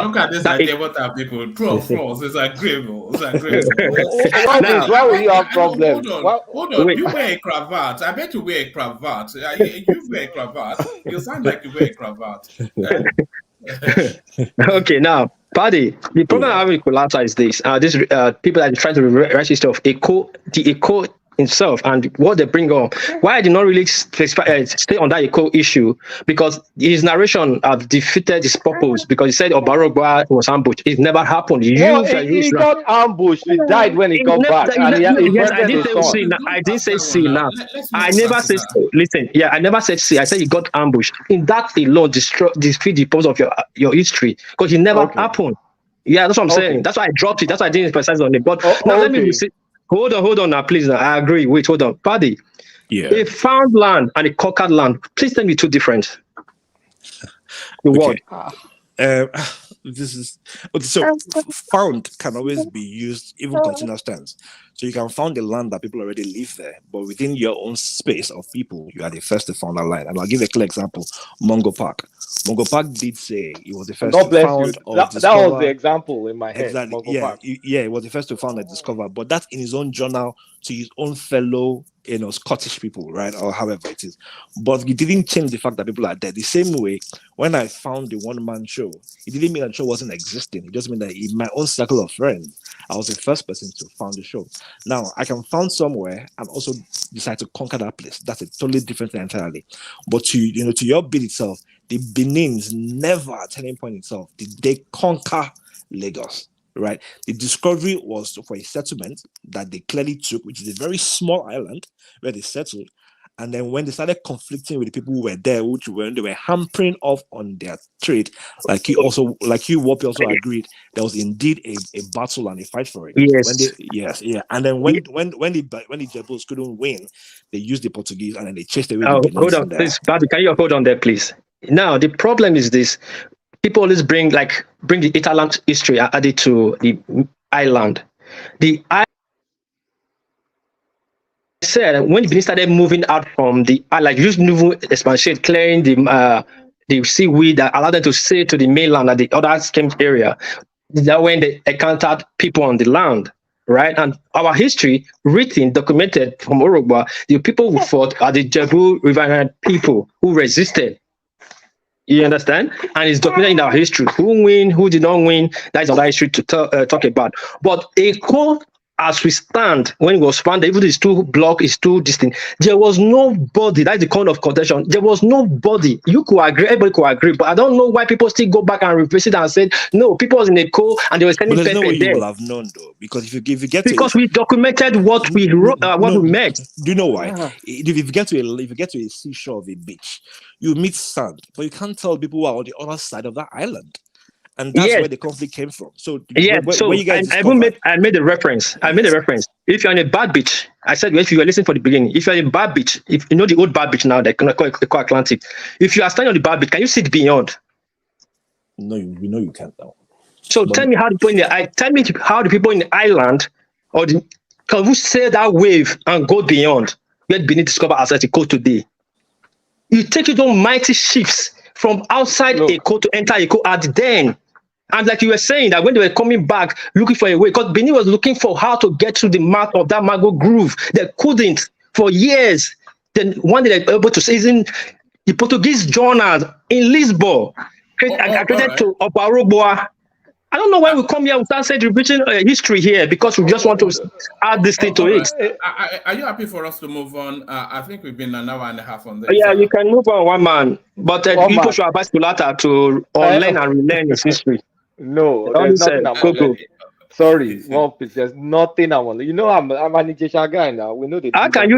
Look at this idea. What are people? True or false? It's agreeable. Why will you have problems? Hold on. You wear a cravat. I bet you wear a cravat. You wear a cravat. You sound like you wear a cravat. Okay, now, Paddy, the problem I have with Kolata is this. People are trying to rewrite history of the Eko himself and what they bring up. Why I did not really stay on that Eko issue, because his narration have defeated his purpose, because he said Obarogba was ambushed. It never happened. He got ambushed. He died when he got back. Yes, I didn't say C now. I never said listen. Yeah, I never said C. I said he got ambushed. In that alone, defeat the purpose of your history, because it never happened. Yeah, that's what I'm saying. That's why I dropped it. That's why I didn't emphasize on it. But now let me see. Hold on now, please. Now. I agree. Wait, hold on. Paddy. Yeah. A found land and a conquered land. Please tell me two different. The word. This is so found can always be used even continuous tense. So you can found the land that people already live there, but within your own space of people, you are the first to found that land. And I'll give a clear example. Mungo Park. Mungo Park did say it was the first to found or discover. That was the example in my head. Exactly. It was the first to found and discover, but that's in his own journal to his own fellow, Scottish people, right? Or however it is. But it didn't change the fact that people are dead. The same way, when I found the one-man show, it didn't mean that the show wasn't existing. It just meant that in my own circle of friends, I was the first person to found the show. Now, I can found somewhere and also decide to conquer that place. That's a totally different thing entirely. But to your bid itself, the Benin's never at any point itself did they conquer Lagos. Right, the discovery was for a settlement that they clearly took, which is a very small island where they settled. And then when they started conflicting with the people who were there, they were hampering off on their trade, like you, Whoopi also agreed, there was indeed a battle and a fight for it. Yes. And then when the Jebus couldn't win, they used the Portuguese and then they chased away the Hold on, please, Paddy, can you hold on there, please? Now the problem is this. People always bring the Italian history added to the island. I said when Benin started moving out from the island, just expansion, clearing the seaweed that allowed them to sail to the mainland at the other scheme area. That when they encountered people on the land, right? And our history, written, documented from Urugba, the people who fought are the Jebu Riverine people who resisted. You understand? And it's documented in our history. Who win, who did not win, that is another history to talk about. But ECO, as we stand, when it was founded, even it's too block, is too distinct. There was nobody, that's the kind of contention. There was nobody. You could agree, everybody could agree, but I don't know why people still go back and revisit and say, no, people was in ECO and they were But sending there's no way paper you there. will have known though, because if you get to Because we documented what we wrote, what we met. do you know why? If you get to a seashore of a beach, you meet sand, but you can't tell people who are on the other side of that island, and that's Yes. where the conflict came from. So Yeah, so where you guys I discovered, made a reference. I made a reference. If you're on a bad beach, I said if you were listening for the beginning, if you're in a bad beach, if you know the old bad beach now, they call Atlantic. If you are standing on the bad beach, can you see it beyond? no, we know you can't now. So tell me how the people how the people in the island can we sail that wave and go beyond where Benin discovered as a coast today? You take it on mighty ships from outside Eko to enter Eko at then. And like you were saying, that when they were coming back looking for a way, because Benin was looking for how to get to the mouth of that Mago groove. They couldn't for years. Then one day they were able to say, in the Portuguese journal in Lisbon, accredited to Oparogboa. I don't know why we come here without repeating history here, because we just want to add this thing to it. Are you happy for us to move on? I think we've been an hour and a half on this. Yeah, you can move on, one man. But people should advise Kulata to learn and relearn his history. No, there's nothing I'm gonna Sorry, one piece. There's nothing I want. You know, I'm an Egyptian guy now. We know the. How can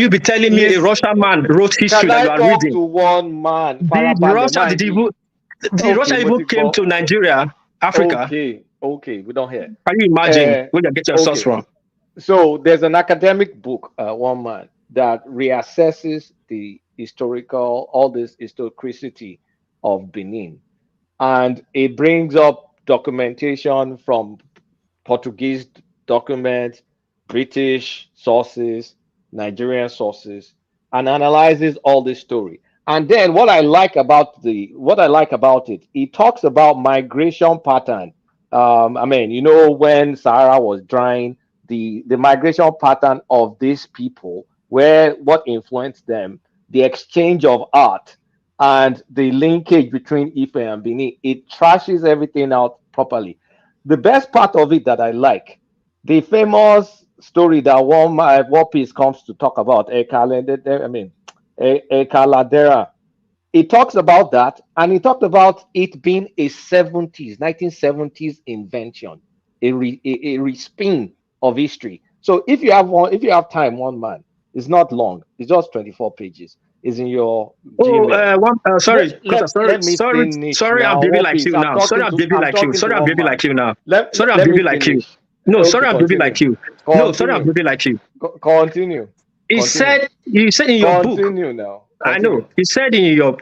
you be telling me a Russian man wrote history that you are reading? Can I talk to one man? The Russia even came to Nigeria, Africa. Okay, we don't hear. Can you imagine where you get your source from? So there's an academic book, one man, that reassesses the all this historicity of Benin, and it brings up documentation from Portuguese documents, British sources, Nigerian sources, and analyzes all this story. And then what I like about it, it talks about migration pattern. I mean, you know, when Sahara was drying, the migration pattern of these people, what influenced them, the exchange of art, and the linkage between Ife and Benin, it trashes everything out properly. The best part of it that I like, the famous story that one piece comes to talk about, Ekaladera. It talks about that, and it talked about it being a 1970s invention, a respin of history. So if you have time, one man, it's not long. It's just 24 pages. It's in your Gmail. Sorry, I'm baby like you now. Sorry, I'm baby like you. Sorry, I'm baby like you now. Sorry, I'm baby like you. No, sorry, I'm baby like you. No, sorry, I'm baby like you. Continue. You said in your book. Continue now. I know. You said in your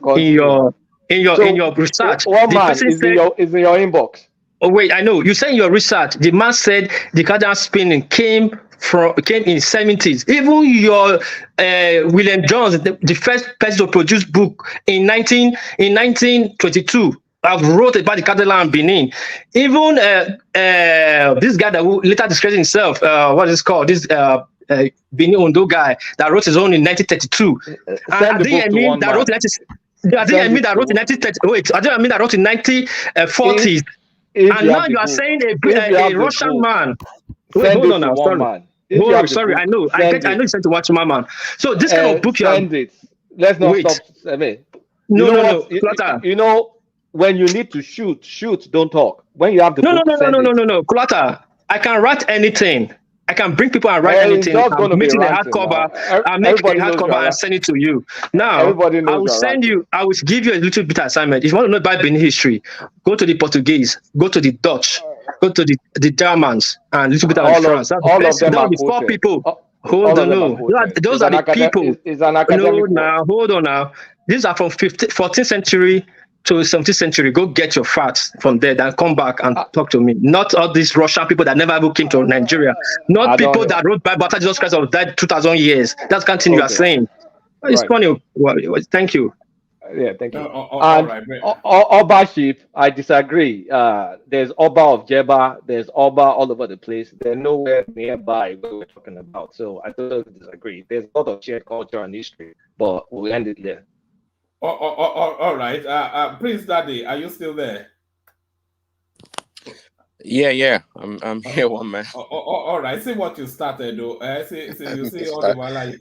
research. One man is in your inbox. Oh wait, I know. You said in your research, the man said the cardinal spinning came in 70s. Even your William Jones, the first person to produce book in 1922, I've wrote about the cardinal and Benin. Even this guy that later described himself, what is called this Benin Ondo guy that wrote his own in 1932. I didn't mean that wrote in 1940s. And now you are saying a Russian man. Wait, hold on now. Sorry. I know you sent to watch my man. So this kind of book send it. Let's not stop. I mean, no. You know, when you need to shoot, don't talk. When you have the book, no. Kulata, I can write anything. I can bring people and write anything. I'm making a hardcover. I'm making a hardcover and send it to you. Now, I will send you. I will give you a little bit of assignment. If you want to know about Benin history, go to the Portuguese, go to the Dutch, go to the Germans, and a little bit of France. All of them are four people. Hold on, no. Those are the people. Hold on now. These are from 14th century to 17th century. Go get your facts from there, then come back and talk to me. Not all these Russian people that never ever came to Nigeria. Not people that wrote Bible after Jesus Christ have died 2,000 years. That's the thing you are saying. It's funny. Well, thank you. Yeah, thank you. Obaship, I disagree. There's Oba of Jeba, there's Oba all over the place. They're nowhere nearby what we're talking about. So I totally disagree. There's a lot of shared culture and history, but we'll end it there. All right. Prince Daddy, are you still there? Yeah. I'm here, one man. All right. See what you started, though. See, you see all the Start. while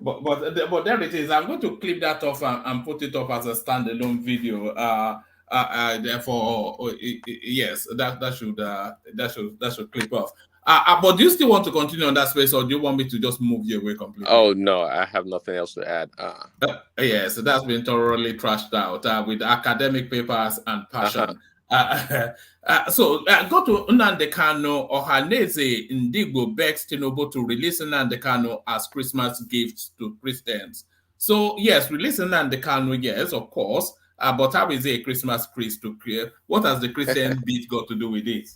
but there it is. I'm going to clip that off and put it up as a standalone video. Therefore, yes, that should clip off. But do you still want to continue on that space, or do you want me to just move you away completely? Oh no, I have nothing else to add. Yes, that's been thoroughly trashed out with academic papers and Uh-huh. passion. Go to Nnamdi Kanu. Ohaneze Ndigbo begs Tinubu to release Nnamdi Kanu as Christmas gifts to Christians. So, yes, release Nnamdi Kanu, yes, of course. But how is it a Christmas Christ to create? What has the Christian bit got to do with it?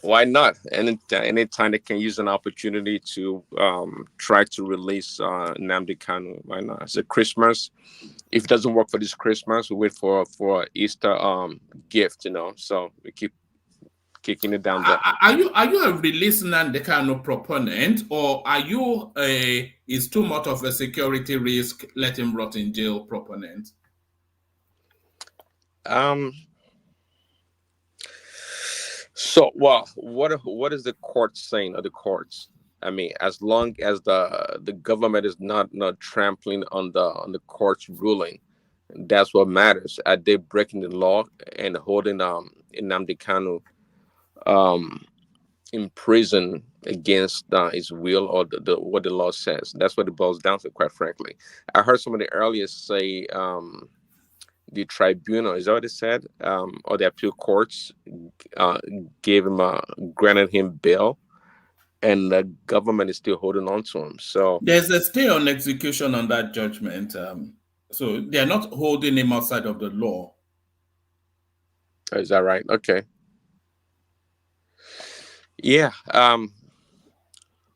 Why not? Anytime they can use an opportunity to try to release Nnamdi Kanu, why not? It's a Christmas. If it doesn't work for this Christmas, we wait for Easter gift, So we keep kicking it down there. Are you a release Nnamdi Kanu proponent, or are you is too much of a security risk, let him rot in jail proponent? So, well, what is the court saying, or the courts? I mean, as long as the government is not trampling on the court's ruling, that's what matters. Are they breaking the law and holding Nnamdi Kanu in prison against his will, or what the law says? That's what it boils down to, quite frankly. I heard somebody earlier say the tribunal, is that what it said? Or the appeal courts granted him bail, and the government is still holding on to him. So there's a stay on execution on that judgment. So they're not holding him outside of the law. Is that right? Okay. Yeah.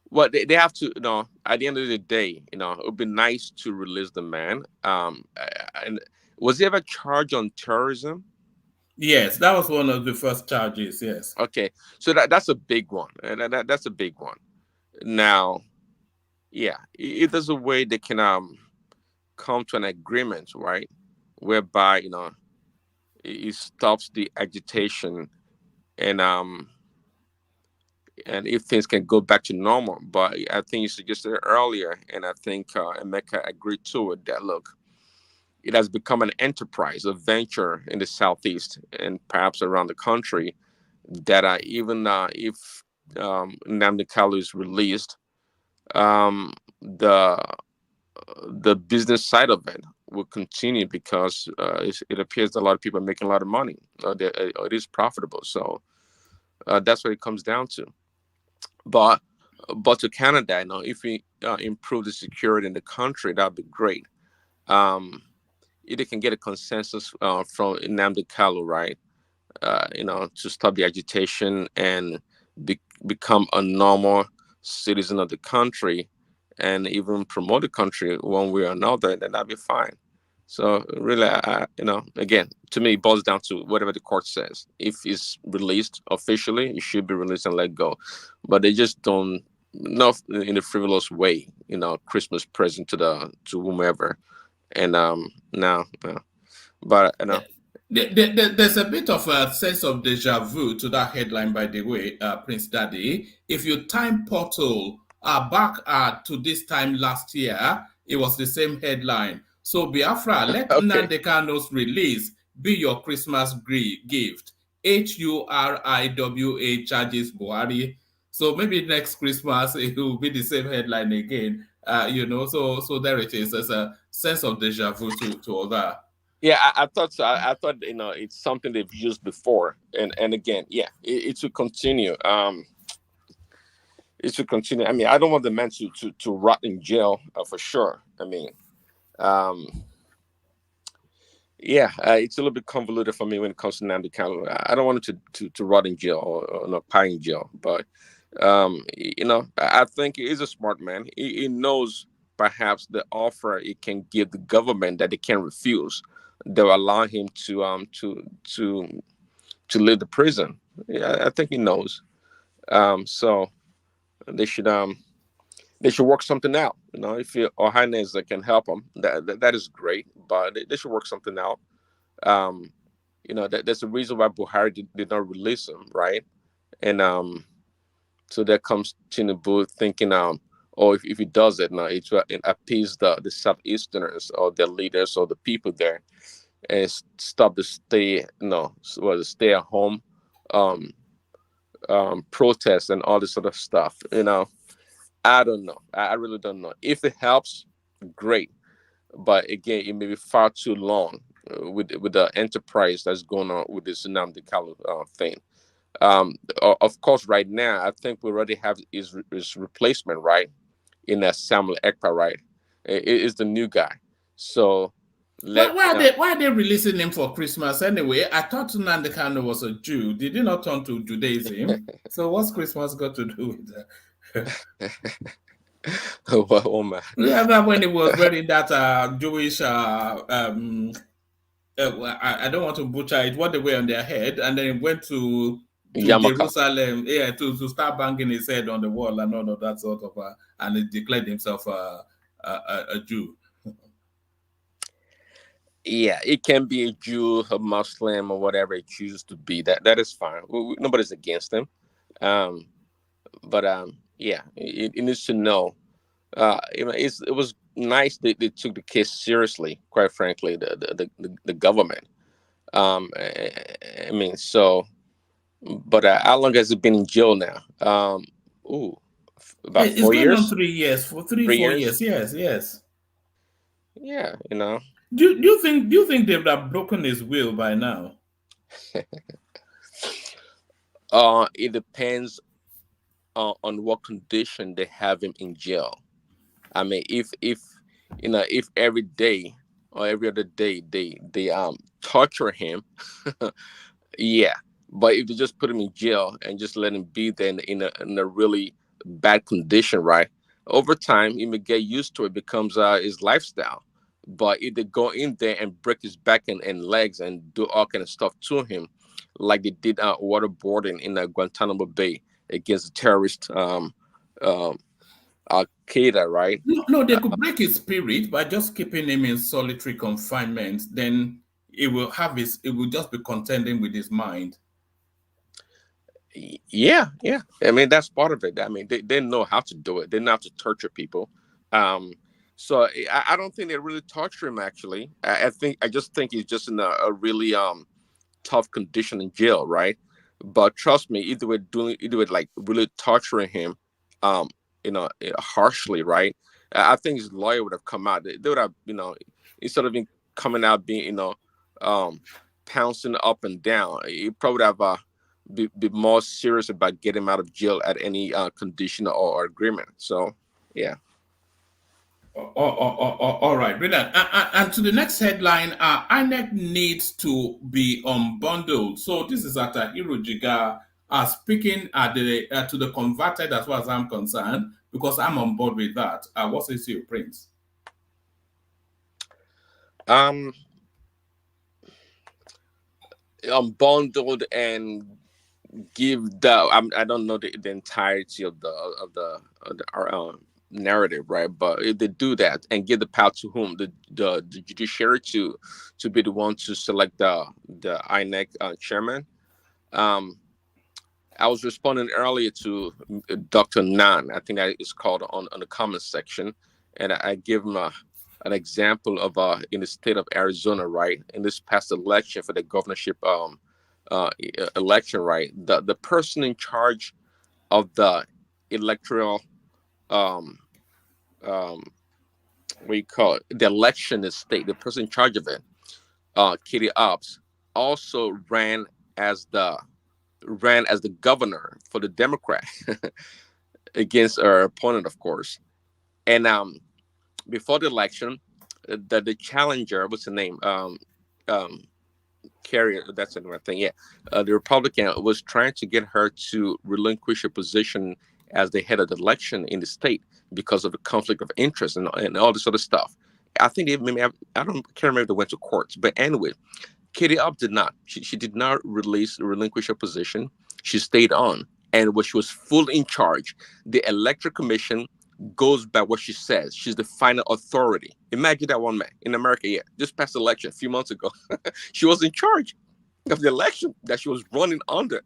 Well, they have to, at the end of the day, it would be nice to release the man. And was he ever charged on terrorism? Yes, that was one of the first charges, yes. Okay. So that's a big one. That's a big one. Now, yeah, if there's a way they can come to an agreement, right, whereby, it stops the agitation, and if things can go back to normal. But I think you suggested earlier, and I think Emeka agreed to it, that look, it has become an enterprise, a venture in the Southeast and perhaps around the country, that even if Nnamdi Kanu is released, the business side of it will continue, because it appears that a lot of people are making a lot of money. It is profitable. So that's what it comes down to. But to Canada, if we improve the security in the country, that'd be great. If they can get a consensus from Nnamdi Kanu, right, to stop the agitation and become a normal citizen of the country, and even promote the country one way or another, then that'd be fine. So really, again, to me, it boils down to whatever the court says. If it's released officially, it should be released and let go. But they just don't, not in a frivolous way, Christmas present to whomever. And now, but There's a bit of a sense of deja vu to that headline, by the way, Prince Daddy. If you time portal back to this time last year, it was the same headline. So Biafra, let Nnamdi Kanu's release be your Christmas gift. HURIWA charges Buhari. So maybe next Christmas it will be the same headline again. So there it is. There's a sense of deja vu to all that. Yeah, I thought so. I thought it's something they've used before, and again, yeah, it should continue. It should continue. I mean, I don't want the man to rot in jail for sure. I mean, yeah, it's a little bit convoluted for me when it comes to Nnamdi Kanu. I don't want him to rot in jail or not pie in jail, but I think he is a smart man. He knows perhaps the offer it can give the government that they can refuse. They'll allow him to leave the prison. Yeah, I think he knows. So they should they should work something out. If your highness can help them, that is great. But they should work something out. Um, that's the reason why Buhari did not release him, right? And so there comes Tinubu thinking, oh, if he does it now, it will appease the Southeasterners or their leaders or the people there, and stop the stay at home um, protests and all this sort of stuff. I don't know. I really don't know. If it helps, great. But again, it may be far too long with the enterprise that's going on with this Nnamdi Kanu thing. Of course, right now, I think we already have his replacement, right? In that Samuel Ekpa, right? It is the new guy. So Why are they releasing him for Christmas anyway? I thought Nnamdi Kanu was a Jew. Did he not turn to Judaism? So what's Christmas got to do with that? Oh man! Remember when he was wearing that Jewish I don't want to butcher it, what they wear on their head, and then he went to Jerusalem, to start banging his head on the wall and all of that sort of, and he declared himself a Jew. Yeah, it can be a Jew, a Muslim, or whatever it chooses to be. That is fine. Nobody's against him. But yeah, it needs to know. It was nice that they took the case seriously. Quite frankly, the government. I mean, so. But how long has he been in jail now? About 4 years. It's going on 3 years. For 4 years. Yes. Yeah, Do you think they would have broken his will by now? It depends on what condition they have him in jail. I mean, if every day or every other day they torture him, yeah. But if they just put him in jail and just let him be there in a really bad condition, right? Over time, he may get used to it, becomes his lifestyle. But if they go in there and break his back and legs and do all kind of stuff to him, like they did waterboarding in Guantanamo Bay against the terrorist Al Qaeda, right? No, they could break his spirit by just keeping him in solitary confinement. Then it will just be contending with his mind. Yeah. I mean, that's part of it. I mean, they know how to do it. They know how to torture people. So I don't think they really torture him. Actually, I just think he's just in a really tough condition in jail, right? But trust me, either way like really torturing him, harshly, right? I think his lawyer would have come out. They would have, instead of him coming out being, pouncing up and down, he probably would have be more serious about getting him out of jail at any condition or agreement. So, yeah. All right, brilliant. And to the next headline, Inec needs to be unbundled. So this is at Jega speaking at to the converted, as far as I'm concerned, because I'm on board with that. What says you, Prince? Unbundled and give I don't know the entirety of the narrative, right? But if they do that and give the power to whom, the judiciary to be the one to select the INEC chairman. I was responding earlier to Dr. Nan, I think that is called on the comment section, and I give him an example of in the state of Arizona, right? In this past election for the governorship election, right? The person in charge of the electoral what do you call it? The election in the state, the person in charge of it, Katie Obbs, also ran as the governor for the Democrat against her opponent, of course. And before the election, the challenger, what's the name? Carrier, that's the right thing. Yeah, the Republican was trying to get her to relinquish her position as the head of the election in the state because of the conflict of interest and all this other stuff. I think they maybe can't remember if they went to courts, but anyway, Katie Up did not. She did not relinquish her position. She stayed on, and she was fully in charge. The electoral commission goes by what she says. She's the final authority. Imagine that one, man. In America, yeah, just past election a few months ago, she was in charge of the election that she was running under.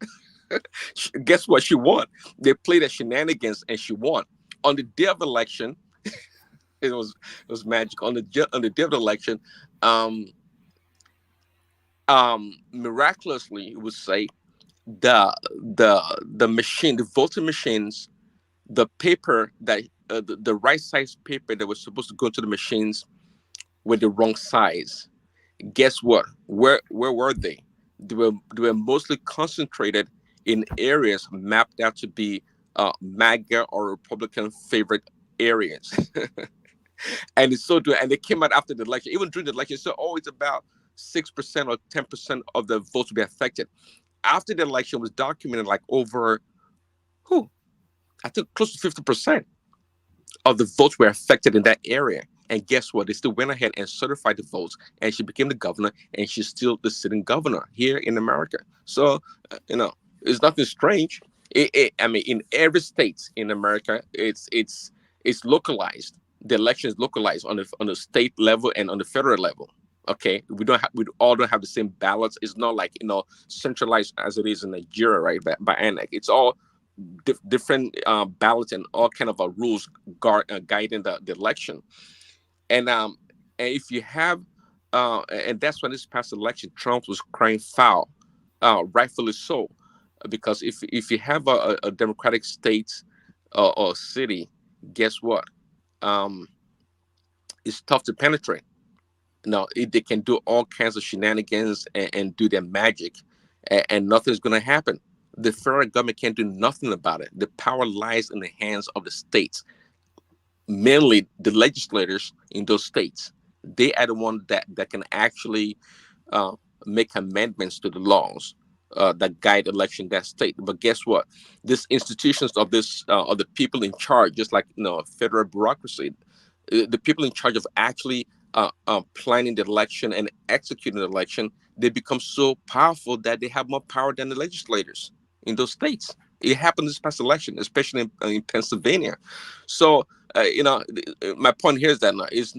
Guess what? She won. They played a shenanigans and she won. On the day of election, it was magic. On the day of the election, miraculously, it would say the machine, the voting machines, the paper that the right size paper that was supposed to go to the machines were the wrong size. Guess what? Where were they? They were mostly concentrated in areas mapped out to be MAGA or Republican favorite areas. And it's so and they came out after the election, even during the election. So it's about 6% or 10% of the votes will be affected. After the election was documented, like over I think close to 50% of the votes were affected in that area. And guess what? They still went ahead and certified the votes, and she became the governor, and she's still the sitting governor here in America. So, it's nothing strange. I mean, in every state in America, it's localized. The election is localized on the state level and on the federal level. Okay, we all don't have the same ballots. It's not like centralized as it is in Nigeria, right? By Inec, it's all different ballots and all kind of rules guiding the election. And if you have and that's when this past election, Trump was crying foul, rightfully so, because if you have a democratic state or city, guess what? It's tough to penetrate. No, they can do all kinds of shenanigans and do their magic, and nothing's going to happen. The federal government can't do nothing about it. The power lies in the hands of the states, mainly the legislators in those states. They are the ones that can actually make amendments to the laws that guide election in that state. But guess what? These institutions of the people in charge, just like federal bureaucracy, the people in charge of actually planning the election and executing the election, they become so powerful that they have more power than the legislators in those states. It happened this past election, especially in Pennsylvania. So, my point here is that it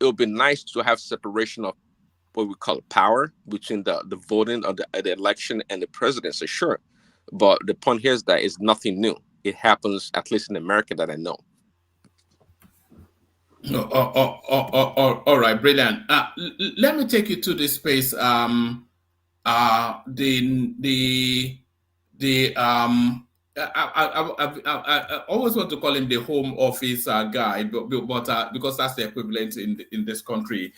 would be nice to have separation of what we call power between the voting of the election and the presidency, sure. But the point here is that it's nothing new. It happens, at least in America, that I know. All right, brilliant. Let me take you to this space. I always want to call him the home office guy, but because that's the equivalent in this country.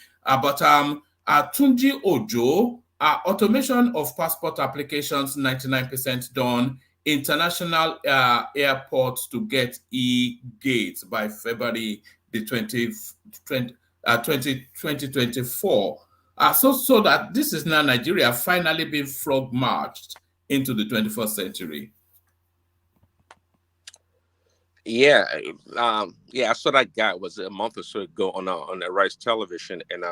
Tunji Ojo, automation of passport applications 99% done. International airports to get e-gates by February the 2024. So that this is now Nigeria finally being frog marched into the 21st century. Yeah, I saw that guy. It was a month or so ago on the Rice television, and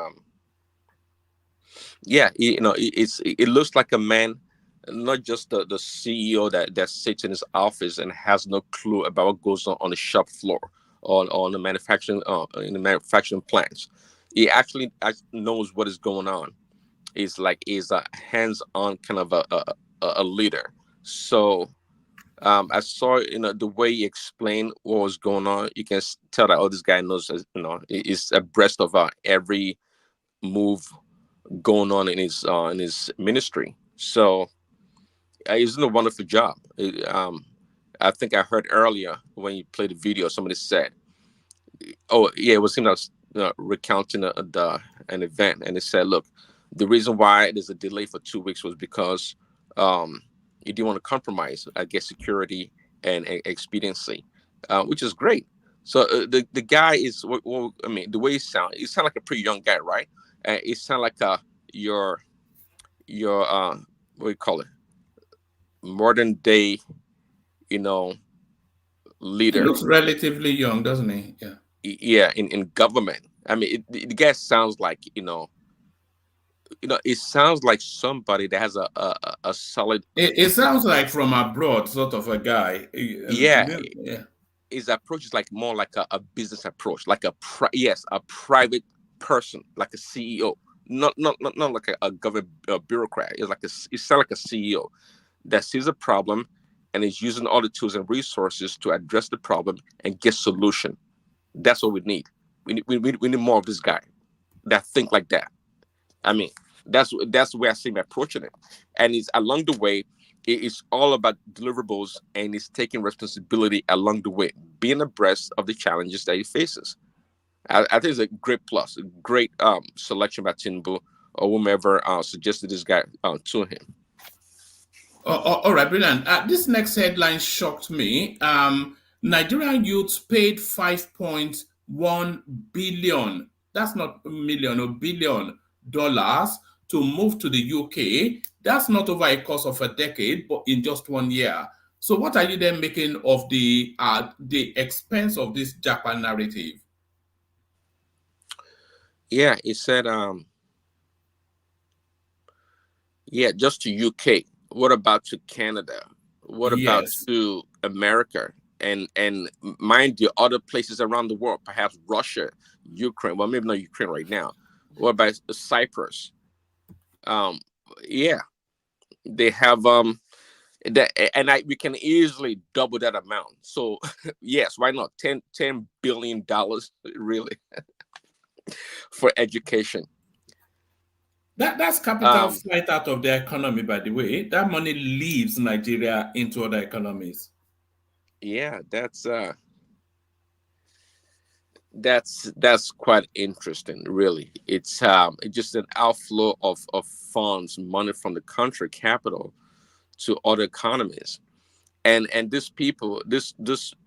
it looks like a man, not just the CEO that sits in his office and has no clue about what goes on the shop floor or on the manufacturing in the manufacturing plants. He actually knows what is going on. He's a hands-on kind of a leader. So I saw the way he explained what was going on. You can tell that this guy knows is abreast of every move going on in his ministry. So he's doing a wonderful job. I think I heard earlier when you played the video, somebody said, "Oh yeah, it was him that was recounting an event," and they said, "Look, the reason why there's a delay for 2 weeks was because you didn't want to compromise, I guess, security and expediency, which is great." So the guy is, I mean, the way he sounds like a pretty young guy, right? It sounds like your what do you call it? Modern day, leader. He looks relatively young, doesn't he? Yeah. Yeah, in government. I mean, the guy sounds like it sounds like somebody that has a solid. It sounds like from abroad, sort of a guy. Yeah. his approach is like more like a business approach, like a private person, like a CEO, not like a government bureaucrat. It's like a CEO that sees a problem and is using all the tools and resources to address the problem and get solution. That's what we need. We need more of this guy that think like that. I mean, that's the way I see him approaching it. And it's along the way, it's all about deliverables, and it's taking responsibility along the way, being abreast of the challenges that he faces. I think it's a great plus, a great selection by Tinubu or whomever suggested this guy to him. All right, brilliant. This next headline shocked me. Nigerian youths paid 5.1 billion. That's not million or $billion to move to the UK. That's not over a course of a decade, but in just 1 year. So, what are you then making of the expense of this Japan narrative? Yeah, it said, just to UK. What about to Canada? What about to America? And mind you, other places around the world, perhaps Russia, Ukraine. Well, maybe not Ukraine right now. What about Cyprus? They have we can easily double that amount. So yes, why not? $10 billion really for education. That's capital flight out of the economy, by the way. That money leaves Nigeria into other economies. Yeah, that's quite interesting, really. It's just an outflow of funds, money from the country capital to other economies. And these people, this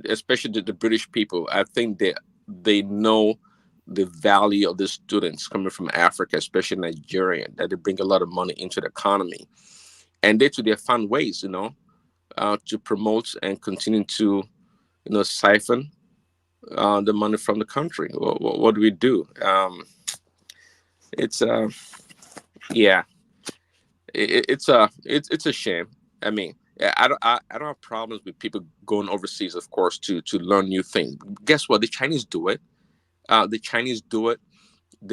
especially the British people, I think they know the value of the students coming from Africa, especially Nigeria, that they bring a lot of money into the economy. And they find ways, to promote and continue to, siphon the money from the country. What do we do? It's a shame. I mean, I don't have problems with people going overseas, of course, to learn new things. Guess what? The Chinese do it. The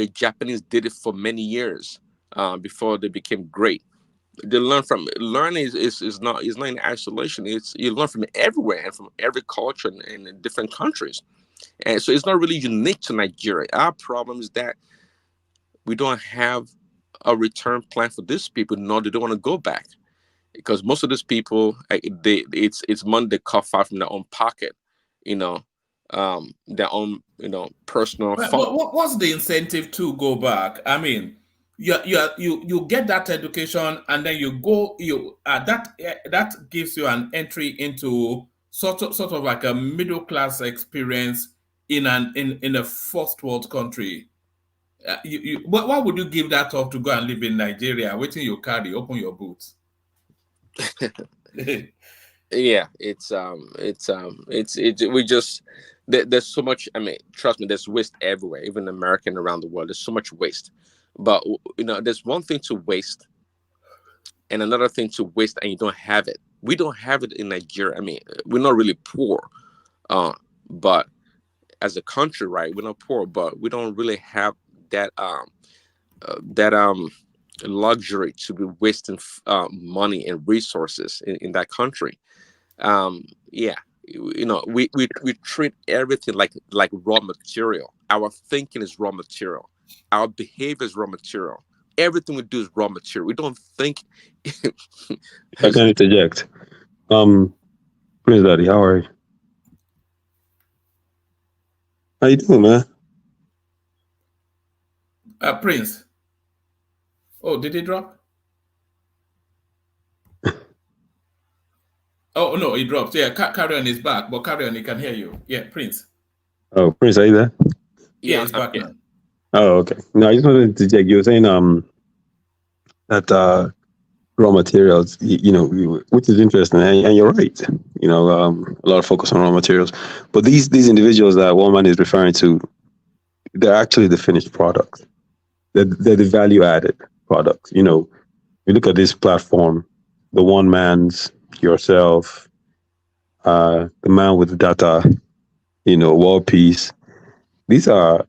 Japanese did it for many years before they became great. They learn from learning is not in isolation. You learn from everywhere and from every culture in different countries, and so it's not really unique to Nigeria. Our problem is that we don't have a return plan for these people, nor do they want to go back, because most of these people, it's money they cough out from their own pocket, their own personal fund. What's the incentive to go back? I mean, you get that education, and then you go, that gives you an entry into sort of like a middle class experience in a first world country. Why would you give that up to go and live in Nigeria? Waiting you carry, open your boots. Yeah, we just there's so much. I mean, trust me, there's waste everywhere, even America and around the world. There's so much waste. But there's one thing to waste and another thing to waste, and you don't have it. We don't have it in Nigeria. I mean, we're not really poor, but as a country, right, we're not poor, but we don't really have that luxury to be wasting money and resources in that country. We treat everything like raw material. Our thinking is raw material. Our behavior is raw material. Everything we do is raw material. We don't think. I can interject. Prince Daddy, how are you? How you doing, man? Prince. Oh, did he drop? Oh, no, he dropped. Yeah, Carry On is back, but Carry On, he can hear you. Yeah, Prince. Oh, Prince, are you there? Yeah, he's back now. Oh, okay. No, I just wanted to check. You were saying that raw materials, which is interesting, and you're right. A lot of focus on raw materials, but these individuals that one man is referring to, they're actually the finished product. They're the value added product. You look at this platform, the one man's, yourself, the man with the data, world peace. These are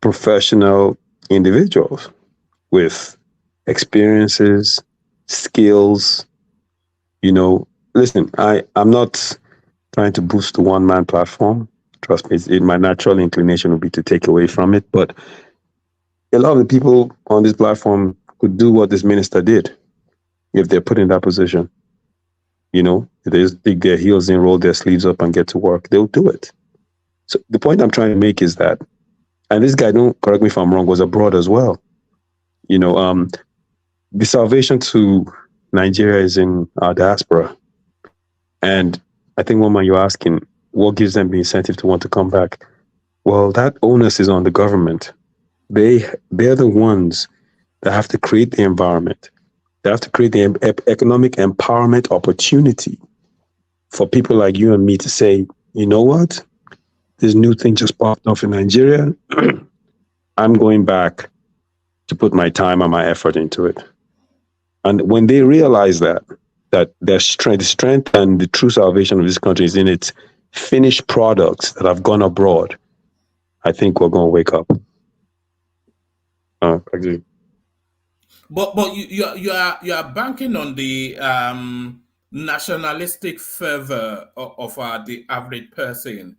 professional individuals with experiences, skills. Listen, I'm not trying to boost the one man platform. Trust me, my natural inclination would be to take away from it. But a lot of the people on this platform could do what this minister did if they're put in that position. If they just dig their heels in, roll their sleeves up, and get to work, they'll do it. So the point I'm trying to make is that, and this guy, don't correct me if I'm wrong, was abroad as well. The salvation to Nigeria is in our diaspora. And I think, woman, you're asking, what gives them the incentive to want to come back? Well, that onus is on the government. They're the ones that have to create the environment. They have to create the economic empowerment opportunity for people like you and me to say, you know what? This new thing just popped off in Nigeria. I'm going back to put my time and my effort into it. And when they realize that their strength, the strength and the true salvation of this country is in its finished products that have gone abroad, I think we're going to wake up. Agree. But you are banking on the nationalistic fervor of the average person,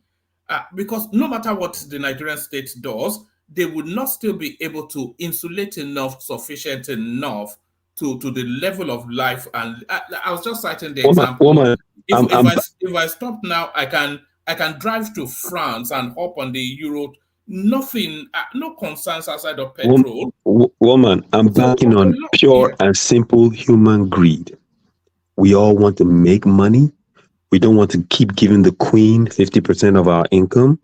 because no matter what the Nigerian state does, they would not still be able to insulate enough, sufficient enough to the level of life. And I was just citing the example. Woman, if I stop now, I can drive to France and hop on the Euro. Nothing, no concerns outside of petrol. Woman, I'm banking on pure and simple human greed. We all want to make money. We don't want to keep giving the Queen 50% of our income,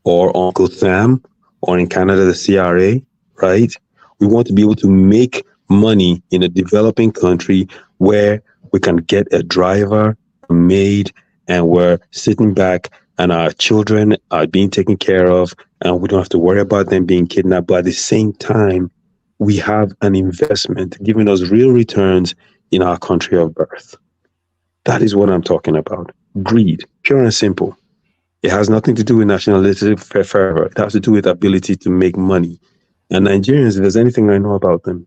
or Uncle Sam, or in Canada, the CRA, right? We want to be able to make money in a developing country where we can get a driver, a maid, and we're sitting back and our children are being taken care of, and we don't have to worry about them being kidnapped. But at the same time, we have an investment giving us real returns in our country of birth. That is what I'm talking about. Greed, pure and simple. It has nothing to do with nationalistic fervor. It has to do with ability to make money. And Nigerians, if there's anything I know about them,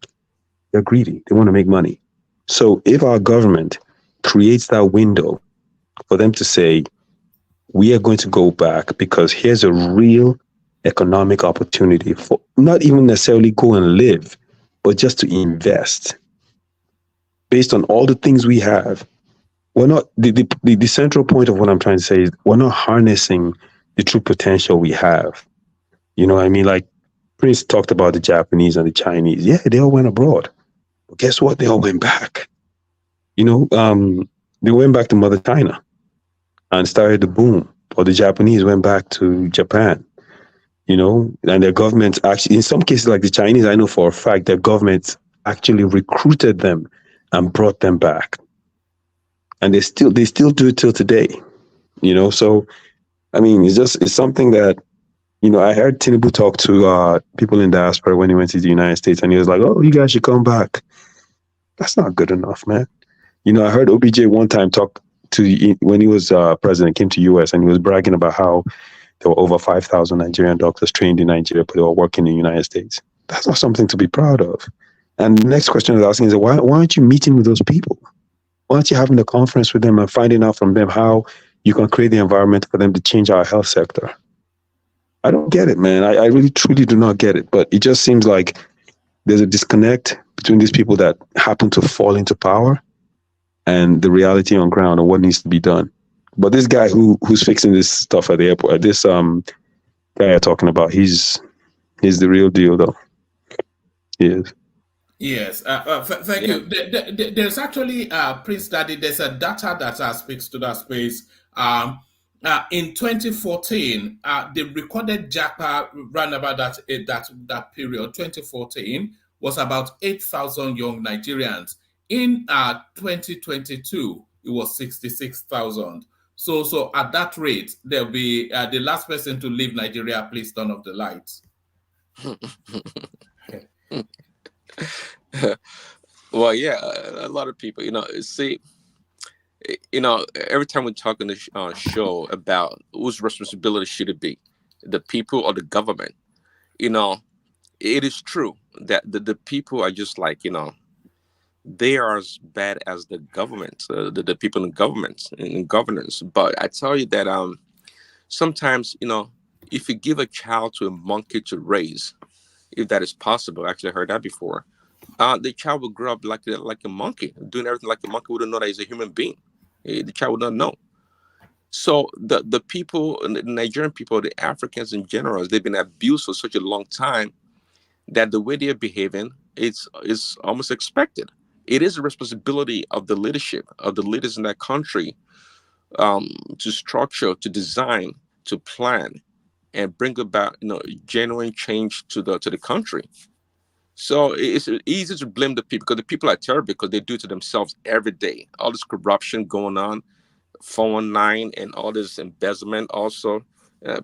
they're greedy. They want to make money. So if our government creates that window for them to say, we are going to go back because here's a real economic opportunity for not even necessarily go and live, but just to invest based on all the things we have. We're not, the central point of what I'm trying to say is we're not harnessing the true potential we have. You know what I mean? Like Prince talked about the Japanese and the Chinese. Yeah, they all went abroad. But guess what? They all went back. They went back to Mother China and started the boom. Or the Japanese went back to Japan. And their governments actually, in some cases like the Chinese, I know for a fact their governments actually recruited them and brought them back. And they still do it till today. So I mean, it's something that, I heard Tinubu talk to people in diaspora when he went to the United States, and he was like, oh, you guys should come back. That's not good enough, man. I heard OBJ one time talk to, when he was president, came to US, and he was bragging about how there were over 5,000 Nigerian doctors trained in Nigeria, but they were working in the United States. That's not something to be proud of. And the next question I was asking is, why aren't you meeting with those people? Why aren't you having a conference with them and finding out from them how you can create the environment for them to change our health sector? I don't get it, man. I really, truly do not get it. But it just seems like there's a disconnect between these people that happen to fall into power and the reality on ground and what needs to be done. But this guy who's fixing this stuff at the airport, this guy you're talking about, he's the real deal, though. He is. Yes, thank you. There's actually, Prince Daddy, there's a data that speaks to that space. In 2014, the recorded JAPA ran about that period. 2014 was about 8,000 young Nigerians. In 2022, it was 66,000. So at that rate, there'll be the last person to leave Nigeria, please turn off the lights. Well, yeah, a lot of people, see, you know, every time we talk on the show about whose responsibility should it be, the people or the government, you know, it is true that the people are just like, you know, they are as bad as the government, the people in governments in governance. But I tell you that sometimes, you know, if you give a child to a monkey to raise, if that is possible, actually I heard that before, the child will grow up like a monkey, doing everything like a monkey, wouldn't know that he's a human being. The child would not know. So the people, the Nigerian people, the Africans in general, they've been abused for such a long time that the way they're behaving is almost expected. It is a responsibility of the leadership, of the leaders in that country, to structure, to design, to plan, and bring about, you know, genuine change to the country. So it's easy to blame the people because the people are terrible because they do it to themselves every day. All this corruption going on, 419, and all this embezzlement also.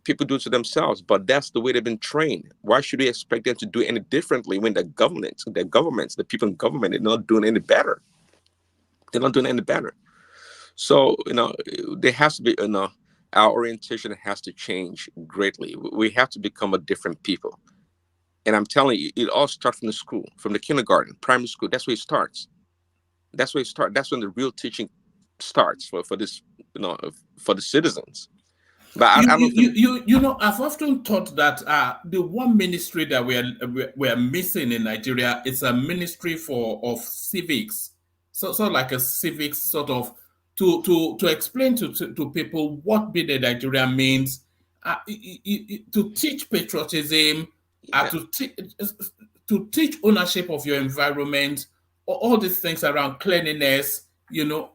People do it to themselves, but that's the way they've been trained. Why should we expect them to do any differently when the governments, the people in government, they're not doing any better? They're not doing any better. So, you know, there has to be, you know, our orientation has to change greatly. We have to become a different people. And I'm telling you, it all starts from the school, from the kindergarten, primary school. That's where it starts. That's where it starts. That's when the real teaching starts for this, you know, for the citizens. But I don't think. You know, I've often thought that the one ministry that we're missing in Nigeria is a ministry of civics. So like a civics sort of to explain to people what being a Nigerian means, to teach patriotism, to teach ownership of your environment, all these things around cleanliness. You know,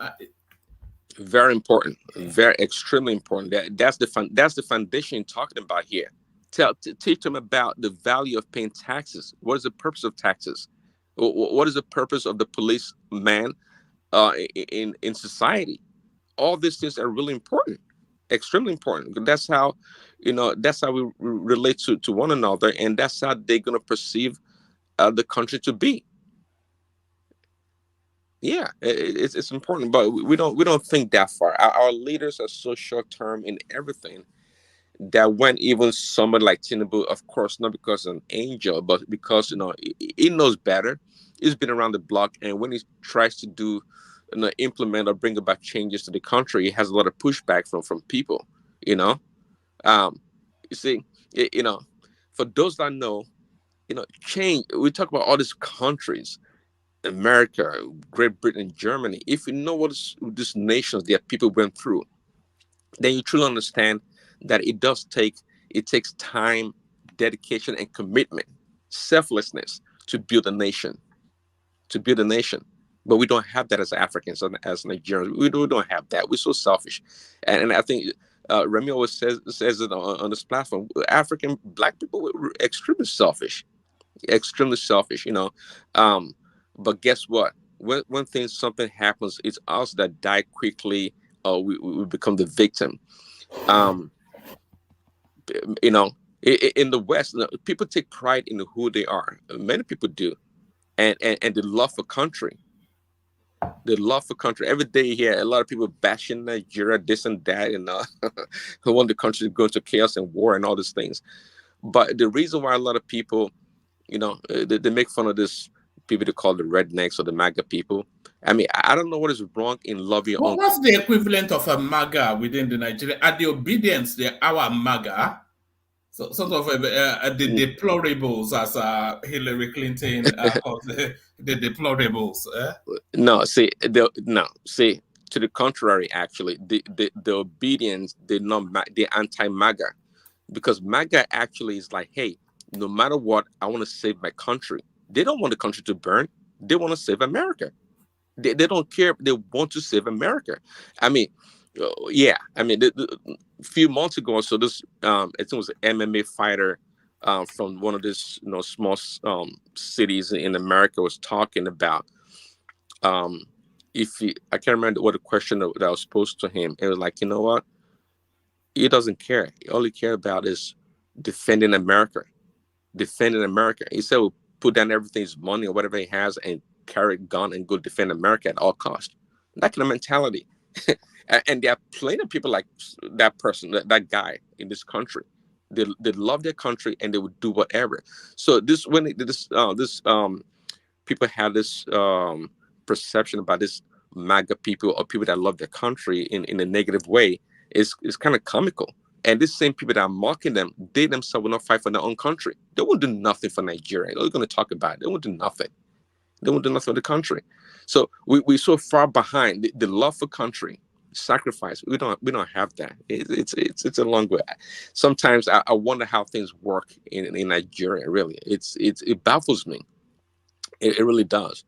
Very important, very extremely important. That's the foundation you're talking about here. Teach them about the value of paying taxes. What is the purpose of taxes? What is the purpose of the policeman in society? All these things are really important, extremely important. That's how, you know, that's how we relate to one another, and that's how they're gonna perceive the country to be. Yeah, it's important, but we don't think that far. Our leaders are so short term in everything that when even somebody like Tinubu, of course, not because an angel, but because, you know, he knows better. He's been around the block, and when he tries to do, you know, implement or bring about changes to the country, he has a lot of pushback from people. You know, you see, you know, for those that know, you know, change. We talk about all these countries. America, Great Britain, Germany. If you know what these nations, their people went through, then you truly understand that it takes time, dedication, and commitment, selflessness to build a nation, But we don't have that as Africans and as Nigerians. We don't have that. We're so selfish, and I think Remy always says it on this platform. African Black people were extremely selfish, You know. But guess what? When something happens, it's us that die quickly, or we become the victim. Um, you know, in the West, people take pride in who they are. Many people do, and the love for country. The love for country. Every day here, a lot of people bashing Nigeria, this and that, and who want the country to go into chaos and war and all these things. But the reason why a lot of people, you know, they make fun of this people they call the rednecks or the MAGA people. I mean, I don't know what is wrong in loving your own. What's the equivalent of a MAGA within the Nigeria? Are the obedience our MAGA? So sort of the deplorables, as Hillary Clinton calls the deplorables. No, see, to the contrary, actually, the obedience, the anti-MAGA, because MAGA actually is like, hey, no matter what, I want to save my country. They don't want the country to burn. They want to save America. They don't care. They want to save America. I mean, yeah. I mean, a few months ago, so this, I think it was an MMA fighter from one of these, you know, small cities in America was talking about if he, I can't remember what the question that was posed to him. It was like, you know what? He doesn't care. All he cares about is defending America. Defending America. He said, "We'll put down everything, his money or whatever he has, and carry a gun and go defend America at all costs." That kind of mentality. And there are plenty of people like that person, that guy in this country. They love their country and they would do whatever. So this when this people have this perception about this MAGA people or people that love their country in a negative way is kind of comical. And these same people that are mocking them, they themselves will not fight for their own country. They won't do nothing for Nigeria. They're going to talk about it. They won't do nothing. They won't do nothing for the country. So we're so far behind. The love for country, sacrifice. We don't have that. It's a long way. Sometimes I wonder how things work in Nigeria. Really, it baffles me. It really does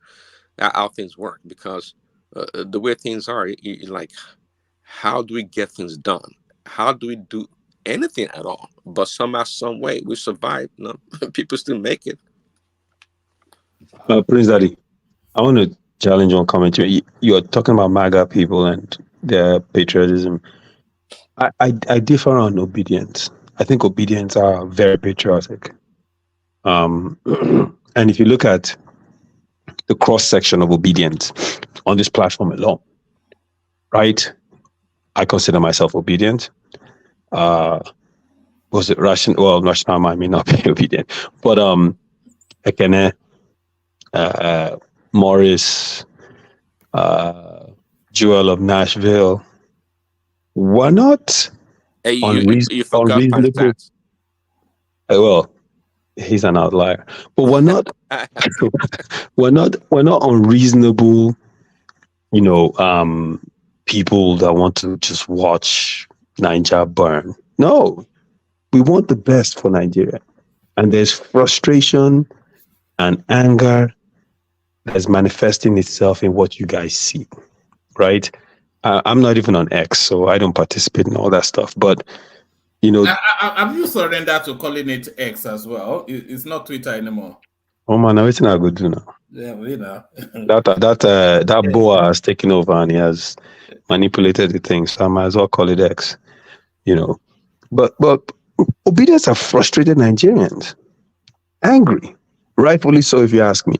how things work, because the way things are, like, how do we get things done? How do we do anything at all? But somehow, some way, we survive. You know? People still make it. Prince Daddy, I want to challenge one comment. You're talking about MAGA people and their patriotism. I differ on obedience. I think obedience are very patriotic. And if you look at the cross section of obedience on this platform alone, right? I consider myself obedient. Was it Russian? Well, Russian, I may not be obedient, but Ekene, Morris, Joel of Nashville, were not You forgot unreasonable. Well, he's an outlier, but we're not we're not unreasonable. You know, people that want to just watch Nigeria burn. No, we want the best for Nigeria, and there's frustration and anger that's manifesting itself in what you guys see, right? I'm not even on X, so I don't participate in all that stuff. But you know, have you surrendered to calling it X as well? It's not Twitter anymore. Oh man, everything I go do now. Yeah, we know. that Boa has taken over and he has manipulated the things. So I might as well call it X. You know, but obedience have frustrated Nigerians, angry, rightfully so. If you ask me,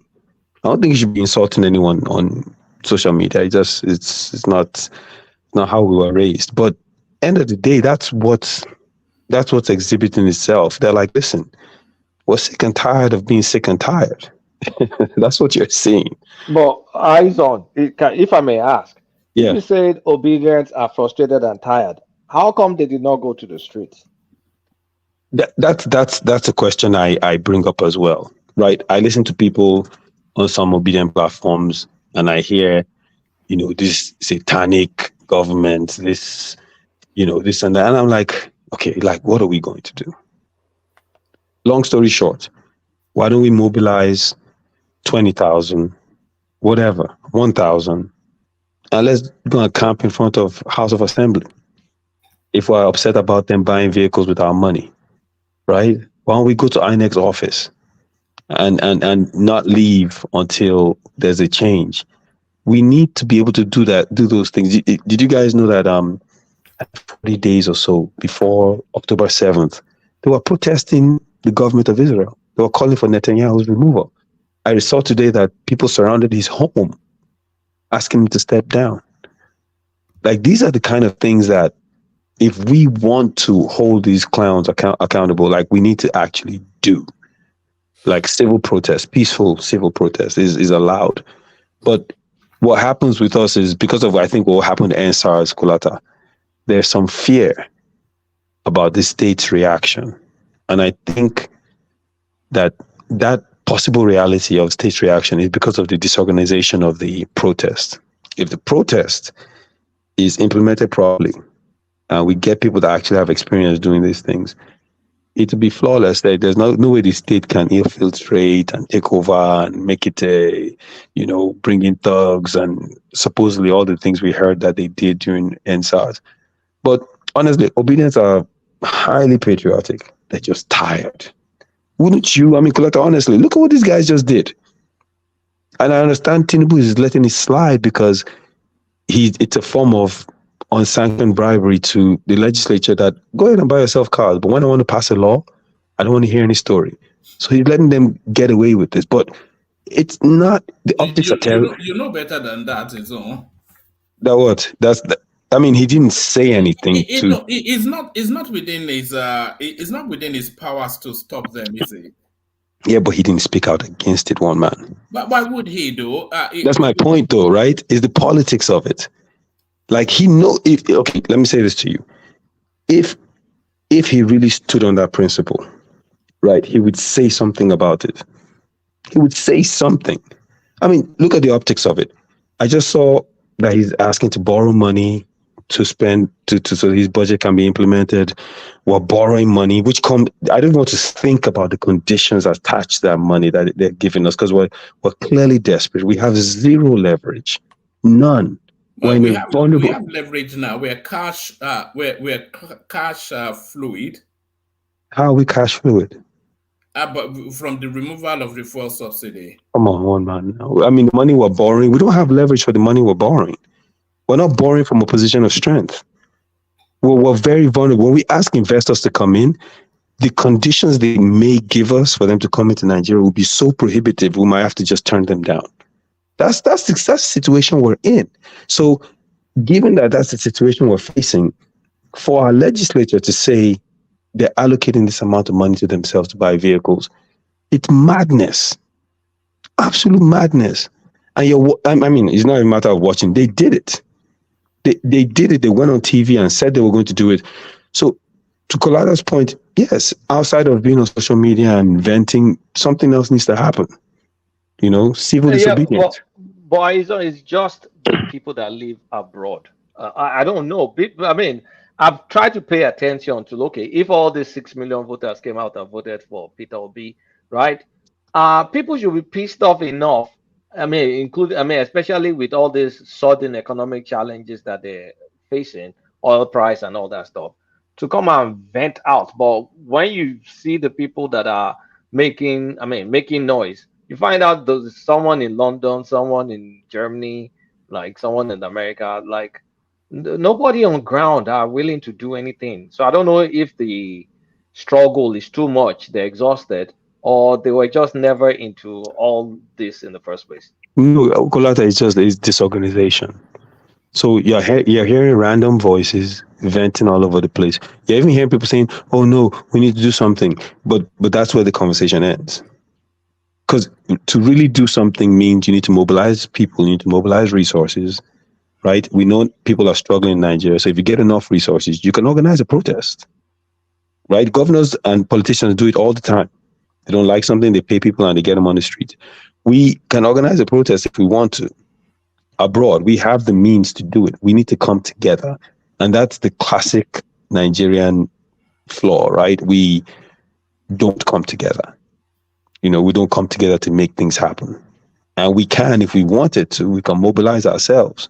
I don't think you should be insulting anyone on social media. It's not how we were raised. But end of the day, that's what's exhibiting itself. They're like, listen, we're sick and tired of being sick and tired. That's what you're saying. But eyes on, if I may ask, yeah. You said obedience are frustrated and tired. How come they did not go to the streets? That's a question I bring up as well, right? I listen to people on some obedient platforms and I hear, you know, this satanic government, this, you know, this and that. And I'm like, okay, like, what are we going to do? Long story short, why don't we mobilize 20,000, whatever, 1,000, and let's go and camp in front of House of Assembly. If we're upset about them buying vehicles with our money, right? Why don't we go to Inec's office and not leave until there's a change? We need to be able to do those things. Did you guys know that 40 days or so before October 7th, they were protesting the government of Israel. They were calling for Netanyahu's removal. I saw today that people surrounded his home, asking him to step down. Like, these are the kind of things that if we want to hold these clowns accountable, like, we need to actually do. Like, civil protest, peaceful civil protest is allowed. But what happens with us is, because of, I think, what happened to NSAR's Kulata, there's some fear about the state's reaction. And I think that possible reality of state's reaction is because of the disorganization of the protest. If the protest is implemented properly, and we get people that actually have experience doing these things, it will be flawless. There's no way the state can infiltrate and take over and make it bring in thugs and supposedly all the things we heard that they did during NSARS. But honestly, obedience are highly patriotic. They're just tired. Wouldn't you? I mean, Collector, honestly, look at what these guys just did. And I understand Tinubu is letting it slide because it's a form of unsanctioned bribery to the legislature that go ahead and buy yourself cars. But when I want to pass a law, I don't want to hear any story. So he's letting them get away with this. But it's not, the optics are terrible. You know better than that, is all. That what? I mean, he didn't say anything to. No, it's not within his it's not within his powers to stop them, is it? Yeah, but he didn't speak out against it, one man. But why would he do? That's my point, though, right? Is the politics of it. Like okay, let me say this to you. If he really stood on that principle, right, he would say something about it. He would say something. I mean, look at the optics of it. I just saw that he's asking to borrow money to spend so his budget can be implemented. We're borrowing money, I don't want to think about the conditions attached to that money that they're giving us, because we're clearly desperate. We have zero leverage, none. Well, we have leverage now. We're cash fluid. How are we cash fluid? But from the removal of the fuel subsidy. Come on, man. I mean, the money we're borrowing, we don't have leverage for the money we're borrowing. We're not borrowing from a position of strength. We're very vulnerable. When we ask investors to come in, the conditions they may give us for them to come into Nigeria will be so prohibitive, we might have to just turn them down. That's the situation we're in. So given that that's the situation we're facing, for our legislature to say they're allocating this amount of money to themselves to buy vehicles, it's madness. Absolute madness. And I mean, it's not a matter of watching. They did it. They did it. They went on TV and said they were going to do it. So to Kolada's point, yes, outside of being on social media and venting, something else needs to happen. Civil disobedience. But it's just the people that live abroad. I don't know. I mean, I've tried to pay attention to, okay, if all these 6 million voters came out and voted for Peter Obi, right? People should be pissed off enough. I mean, especially with all these sudden economic challenges that they're facing, oil price and all that stuff, to come and vent out. But when you see the people that are making noise, you find out there's someone in London, someone in Germany, like someone in America, like nobody on ground are willing to do anything. So I don't know if the struggle is too much, they're exhausted, or they were just never into all this in the first place. No, Kolata is disorganization. So you're hearing random voices venting all over the place. You're even hearing people saying, "Oh no, we need to do something," but that's where the conversation ends. Because to really do something means you need to mobilize people, you need to mobilize resources, right? We know people are struggling in Nigeria, so if you get enough resources, you can organize a protest, right? Governors and politicians do it all the time. They don't like something, they pay people and they get them on the street. We can organize a protest if we want to. Abroad, we have the means to do it. We need to come together. And that's the classic Nigerian flaw, right? We don't come together. We don't come together to make things happen. And we can, if we wanted to, we can mobilize ourselves.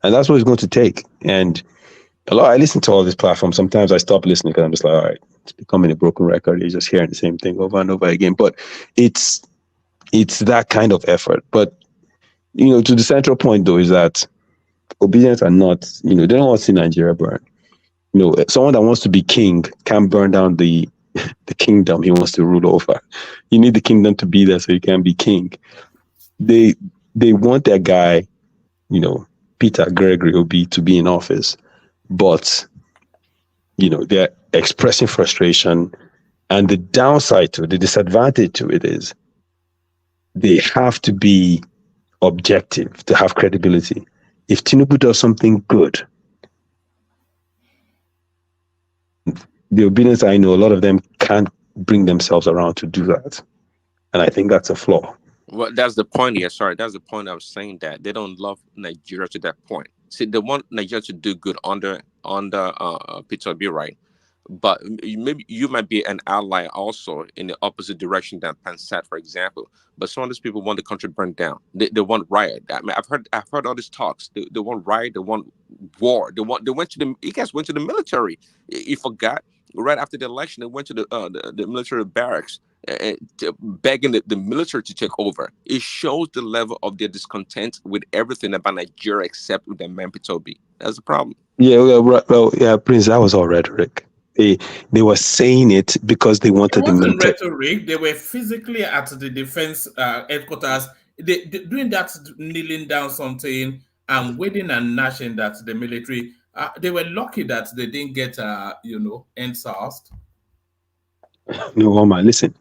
And that's what it's going to take. And I listen to all these platforms. Sometimes I stop listening because I'm just like, all right, it's becoming a broken record. You're just hearing the same thing over and over again. But it's that kind of effort. But, to the central point, though, is that obedience are not, they don't want to see Nigeria burn. Someone that wants to be king can't burn down the kingdom he wants to rule over. You need the kingdom to be there so you can be king. They want their guy, Peter Gregory Obi, to be in office. But, they're expressing frustration. And the downside to it, the disadvantage to it is they have to be objective to have credibility. If Tinubu does something good, the obedience, I know a lot of them can't bring themselves around to do that. And I think that's a flaw. Well, that's the point here. Sorry, that's the point I was saying, that they don't love Nigeria to that point. See, they want Nigeria to do good under Peter Obi, right? But maybe you might be an ally also in the opposite direction than Pansat, for example. But some of these people want the country burned down. They want riot. I mean, I've heard all these talks. They want riot. They want war. You guys went to the military. You forgot. Right after the election, they went to the military barracks, begging the military to take over. It shows the level of their discontent with everything about Nigeria except with the man Peter Obi. That's the problem. Yeah, Prince, that was all rhetoric. They were saying it because they wanted the military. Rhetoric. They were physically at the defense headquarters. They doing that, kneeling down, something. and waiting and gnashing that the military, they were lucky that they didn't get, ensarsed. No, man, listen.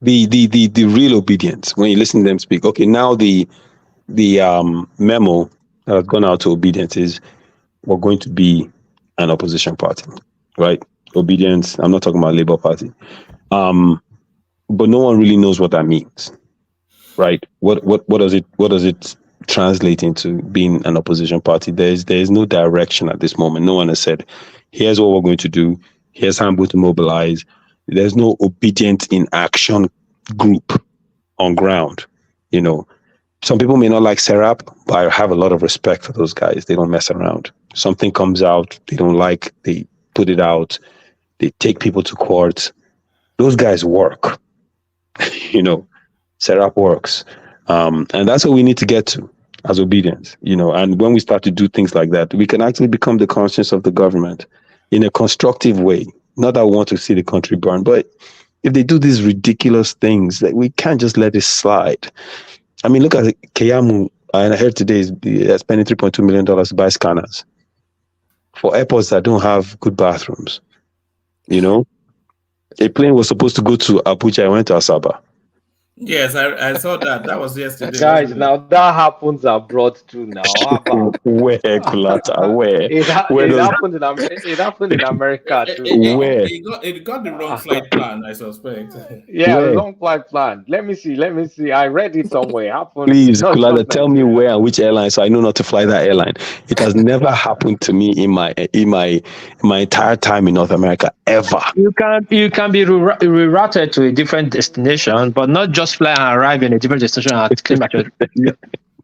The real obedience, when you listen to them speak, okay, now the memo that has gone out to obedience is we're going to be an opposition party, right? Obedience, I'm not talking about Labour Party. But no one really knows what that means, right? What does it translate into being an opposition party? There is no direction at this moment. No one has said, here's what we're going to do, here's how I'm going to mobilize. There's no obedient in action group on ground. Some people may not like Serap, but I have a lot of respect for those guys. They don't mess around. Something comes out they don't like, they put it out, they take people to court. Those guys work. Serap works. And that's what we need to get to as obedience. And when we start to do things like that, we can actually become the conscience of the government in a constructive way. Not that we want to see the country burn, but if they do these ridiculous things, that we can't just let it slide. I mean, look at Keyamu. I heard today is spending $3.2 million to buy scanners for airports that don't have good bathrooms. A plane was supposed to go to Abuja. I went to Asaba. Yes, I saw that. That was yesterday. Guys, now that happens abroad too. Now, where, Kulata? Where? It happened in America too. Where? It got the wrong flight plan, I suspect. Yeah, the wrong flight plan. Let me see. I read it somewhere. It happened. Please, Kulata, tell me where and which airline, so I know not to fly that airline. It has never happened to me in my entire time in North America ever. You can be rerouted to a different destination, but not just fly and arrive in a different destination and claim that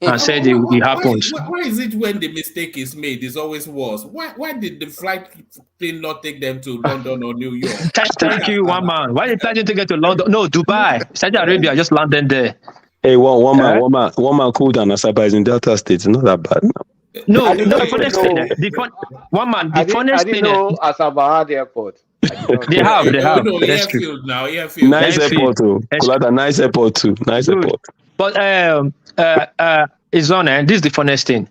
and say it happened. Why is it when the mistake is made, it's always worse? Why did the flight plane not take them to London or New York? Thank you, one man. Why did they get to London? No, Dubai, Saudi Arabia, just landed there. Hey, one man cool down. Asaba is in Delta State. It's not that bad. No. The funniest thing. I didn't know Asaba had airport. They have. No, airfield now. Airfield. Nice airport too. Kulata, nice airport too. Nice airport. But it's on. This is the funniest thing.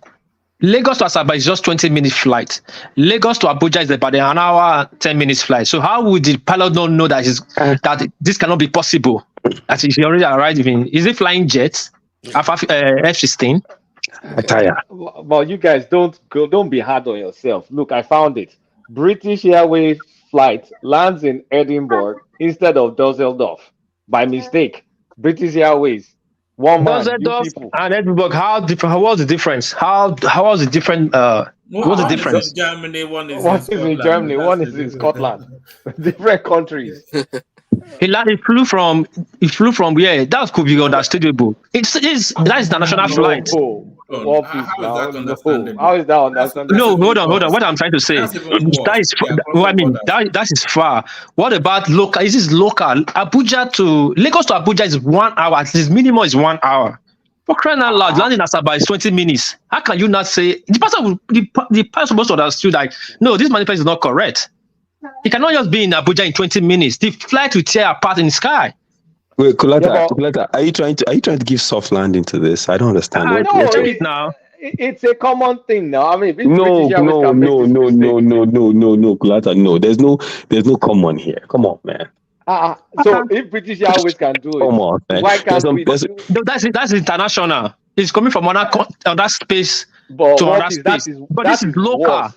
Lagos to Asaba is just 20-minute flight. Lagos to Abuja is about an hour, 10 minutes flight. So how would the pilot not know that this cannot be possible? That if he already arrived in, is it flying jets? F-16? Well, you guys don't be hard on yourself. Look, I found it. British Airways flight lands in Edinburgh instead of Dusseldorf by mistake. British Airways. One man. Dusseldorf and Edinburgh. How was the difference? How was the different? What's the difference? Is in Germany, one is in Germany, one is in Scotland. Different countries. He flew from where? That could be understandable. That is the national flight. How is that understandable? No, hold on. What I'm trying to say, that is far. What about local? Is this local? Lagos to Abuja is 1 hour. At least minimum is 1 hour. For crying out loud, landing Asaba is 20 minutes. How can you not say the person supposed to understand like, no, this manifest is not correct. It cannot just be in Abuja in 20 minutes. The flight will tear apart in the sky. Wait, Kulata, are you trying to give soft landing to this? I don't understand. It's a common thing now. I mean, no, Kulata, no. There's no common here. Come on, man. So if British Airways can do it, come on, man. Why can't we do it? No, that's international. It's coming from another space to another space. But this is local. Worse.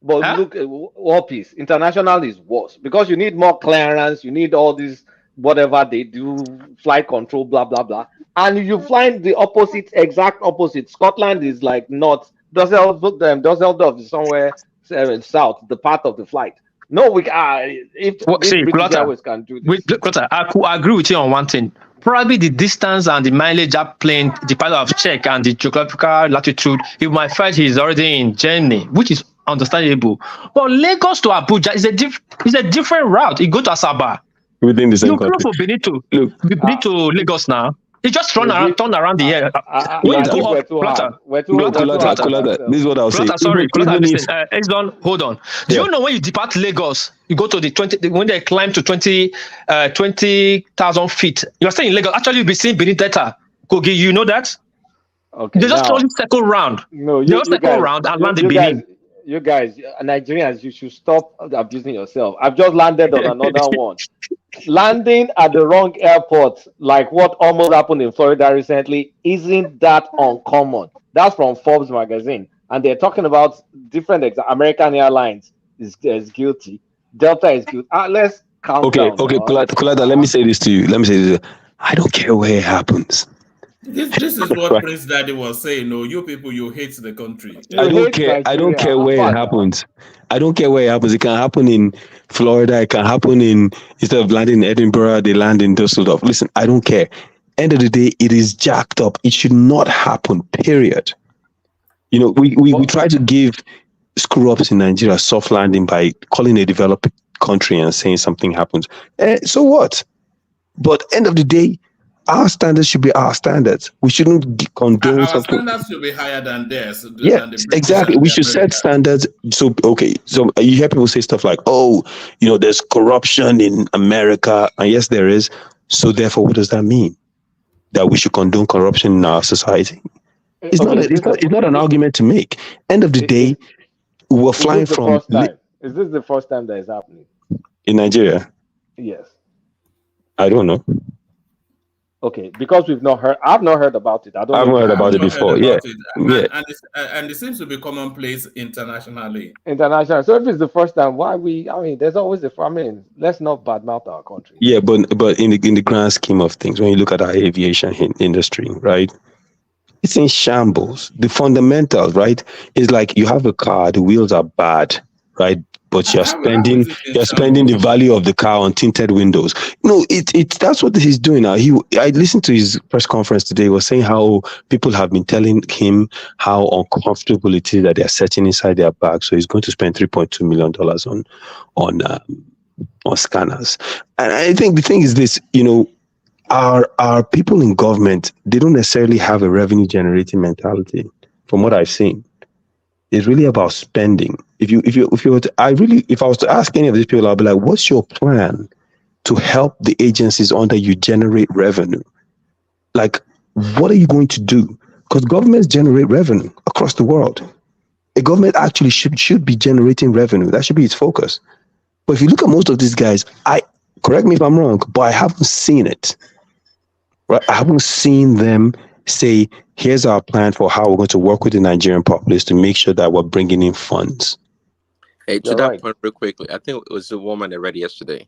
But look, Warpies, international is worse because you need more clearance, you need all this, whatever they do, flight control, blah, blah, blah. And you find the exact opposite. Scotland is like north. Dusseldorf is somewhere south, the path of the flight. No, if British Airways can do this. I agree with you on one thing. Probably the distance and the mileage that plane, the pilot of check and the geographical latitude, he might find he's already in Germany, which is understandable. But Lagos to Abuja is a different route. You go to Asaba. Within the same country. You go for Benin to Lagos now. It just turn around the air. This is what I'll say. Sorry, hold on. Do you know when you depart Lagos, you go to when they climb to 20,000 feet, you're staying in Lagos. Actually, you'll be seeing Benin Delta. Kogi, you know that? Okay, They just now, only second round. no, They all second round and land in Benin. you guys, Nigerians, you should stop abusing yourself. I've just landed on another one. Landing at the wrong airport, like what almost happened in Florida recently, isn't that uncommon. That's from Forbes magazine, and they're talking about different American Airlines is guilty, Delta is guilty. Let's calm Okay, down okay, now. Kulada, let me say this to you. Let me say this. I don't care where it happens. This is what Prince Daddy was saying. No, you people, you hate the country. You hate Nigeria. I don't care where it happens. I don't care where it happens. It can happen in Florida. It can happen instead of landing in Edinburgh, they land in Dusseldorf. Listen, I don't care. End of the day, it is jacked up. It should not happen, period. You know, we try to give screw ups in Nigeria soft landing by calling a developed country and saying something happens. So what? But end of the day, our standards should be our standards. We shouldn't condone Our something. standards should be higher than theirs. Yeah, Than the exactly. We should set standards. So, okay. So you hear people say stuff like, oh, you know, there's corruption in America. And yes, there is. So therefore, what does that mean? That we should condone corruption in our society? It's not an argument to make. End of the day, we're flying from... Is this the first time that is happening? In Nigeria? Yes. I don't know. Okay, because I've not heard about it. I haven't heard about it before. And it seems to be commonplace internationally. International. So if it's the first time, there's always let's not badmouth our country. Yeah, but in the grand scheme of things, when you look at our aviation industry, right? It's in shambles. The fundamentals, right? Is like you have a car, the wheels are bad, right? But you're spending the value of the car on tinted windows. No, that's what he's doing now. I listened to his press conference today. He was saying how people have been telling him how uncomfortable it is that they're searching inside their bag. So he's going to spend $3.2 million on scanners. And I think the thing is this, you know, our people in government, they don't necessarily have a revenue generating mentality from what I've seen. It's really about spending. If I was to ask any of these people, I'll be like, what's your plan to help the agencies under you generate revenue? Like, what are you going to do? Because governments generate revenue across the world. A government actually should be generating revenue. That should be its focus. But if you look at most of these guys, correct me if I'm wrong, but I haven't seen it. Right? I haven't seen them say, here's our plan for how we're going to work with the Nigerian populace to make sure that we're bringing in funds. Hey, to that point, real quickly, I think it was a woman that read yesterday,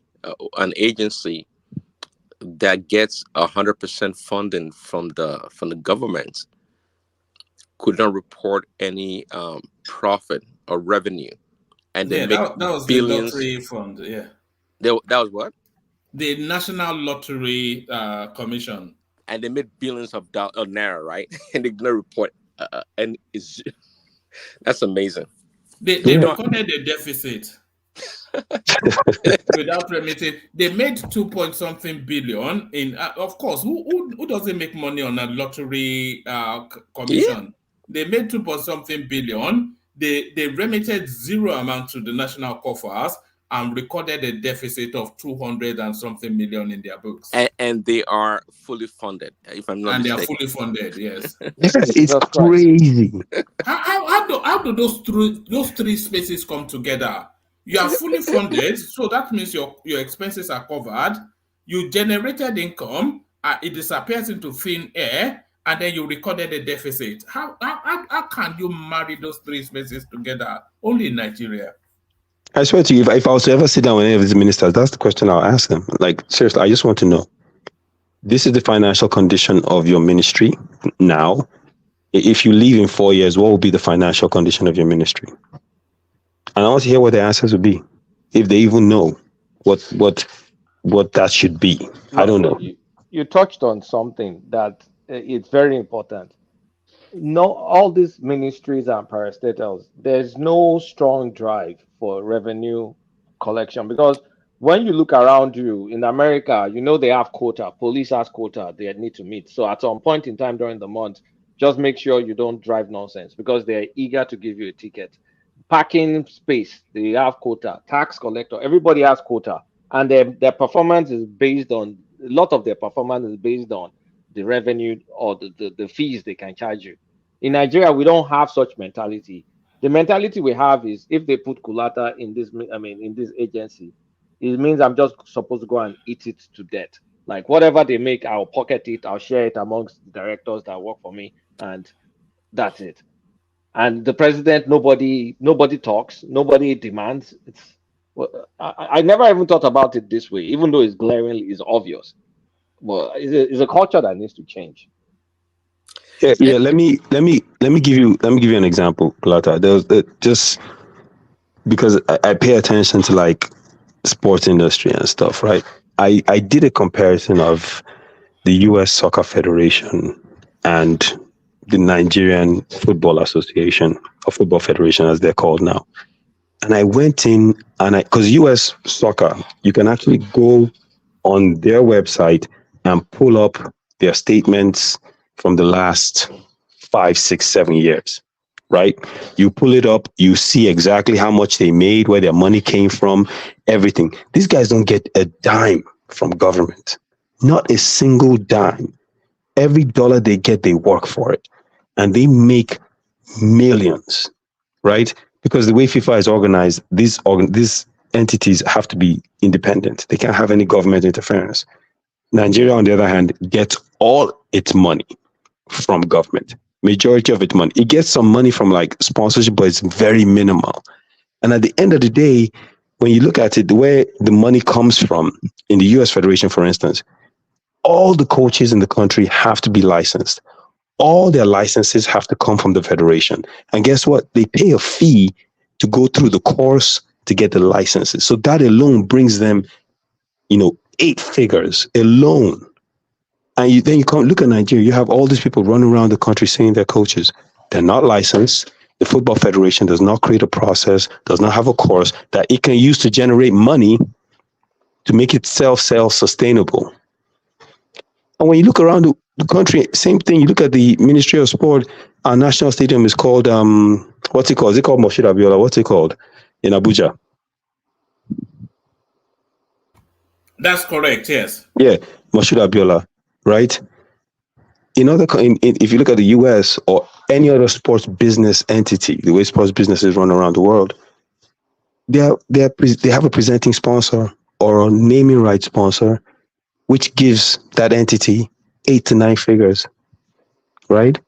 an agency that gets 100% funding from the government could not report any profit or revenue, and they make that was billions. The lottery fund. Yeah, that was what? The National Lottery Commission. And they made billions of naira, right? And they did not report, and that's amazing. They recorded the deficit without remitting. They made 2-point-something billion in. Of course, who doesn't make money on a lottery commission? Yeah. They made 2-point-something billion. They remitted zero amount to the national coffers and recorded a deficit of 200 and something million in their books. And they are fully funded, if I'm not mistaken. They are fully funded, yes. It's crazy. How do those three spaces come together? You are fully funded, so that means your expenses are covered. You generated income, it disappears into thin air, and then you recorded a deficit. How can you marry those three spaces together? Only in Nigeria. I swear to you, if I was to ever sit down with any of these ministers, that's the question I'll ask them. Like, seriously, I just want to know. This is the financial condition of your ministry now. If you leave in 4 years, what will be the financial condition of your ministry? And I want to hear what the answers would be, if they even know what that should be. I don't know. You touched on something that it's very important. No, all these ministries and parastatals, there's no strong drive for revenue collection, because when you look around you in America, you know they have quota, police has quota they need to meet. So at some point in time during the month, just make sure you don't drive nonsense, because they're eager to give you a ticket. Parking space, they have quota. Tax collector, everybody has quota, and their performance is based on, a lot of their performance is based on the revenue or the fees they can charge you. In Nigeria, we don't have such mentality. The mentality we have is if they put Kulata in this, in this agency, it means I'm just supposed to go and eat it to death. Like whatever they make, I'll pocket it, I'll share it amongst the directors that work for me, and that's it. And the president, nobody talks, nobody demands. It's well, I never even thought about it this way, even though it's glaringly is obvious. Well, it's a culture that needs to change. Yeah. Let me give you an example, Plata. There's just because I pay attention to like sports industry and stuff, right? I did a comparison of the U.S. Soccer Federation and the Nigerian Football Association or Football Federation, as they're called now. And I went in and because US Soccer, you can actually go on their website and pull up their statements from the last 5, 6, 7 years, right? You pull it up, you see exactly how much they made, where their money came from, everything. These guys don't get a dime from government, not a single dime. Every dollar they get, they work for it, and they make millions, right? Because the way FIFA is organized, these entities have to be independent. They can't have any government interference. Nigeria, on the other hand, gets all its money from government. Majority of its money. It gets some money from like sponsorship, but it's very minimal. And at the end of the day, when you look at it, the way the money comes from in the US Federation, for instance, all the coaches in the country have to be licensed. All their licenses have to come from the federation. And guess what? They pay a fee to go through the course to get the licenses. So that alone brings them, 8 figures alone. And then you come look at Nigeria, you have all these people running around the country saying they're coaches. They're not licensed. The Football Federation does not create a process, does not have a course that it can use to generate money to make itself self-sustainable. And when you look around the country, same thing. You look at the Ministry of Sport, our national stadium is called, what's it called? Is it called Moshood Abiola? What's it called in Abuja? That's correct, yes. Yeah, Moshood Abiola, right? If you look at the US or any other sports business entity, the way sports businesses run around the world, they have a presenting sponsor or a naming rights sponsor, which gives that entity 8 to 9 figures, right?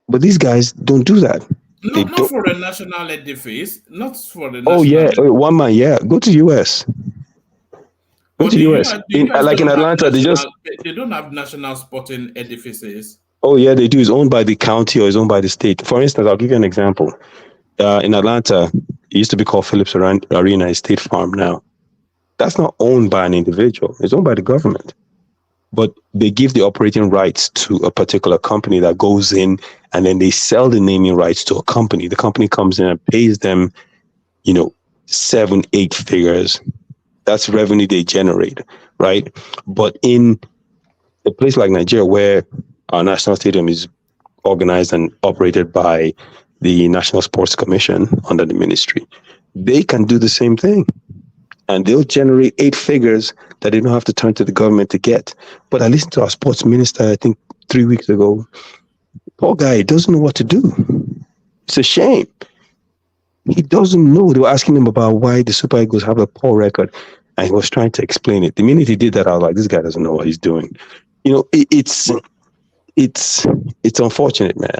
But these guys don't do that. Not for the national edifice, not for the Oh national yeah, edifice. one man, yeah. Go to US. Go to US. Like in Atlanta, they don't have national sporting edifices. Oh yeah, they do. It's owned by the county or it's owned by the state. For instance, I'll give you an example. In Atlanta, it used to be called Phillips Arena, it's State Farm now. That's not owned by an individual. It's owned by the government. But they give the operating rights to a particular company that goes in and then they sell the naming rights to a company. The company comes in and pays them, 7, 8 figures. That's revenue they generate, right? But in a place like Nigeria, where our national stadium is organized and operated by the National Sports Commission under the ministry, they can do the same thing. And they'll generate 8 figures that they don't have to turn to the government to get. But I listened to our sports minister, I think 3 weeks ago. Poor guy doesn't know what to do. It's a shame. He doesn't know. They were asking him about why the Super Eagles have a poor record. And he was trying to explain it. The minute he did that, I was like, this guy doesn't know what he's doing. It's unfortunate, man.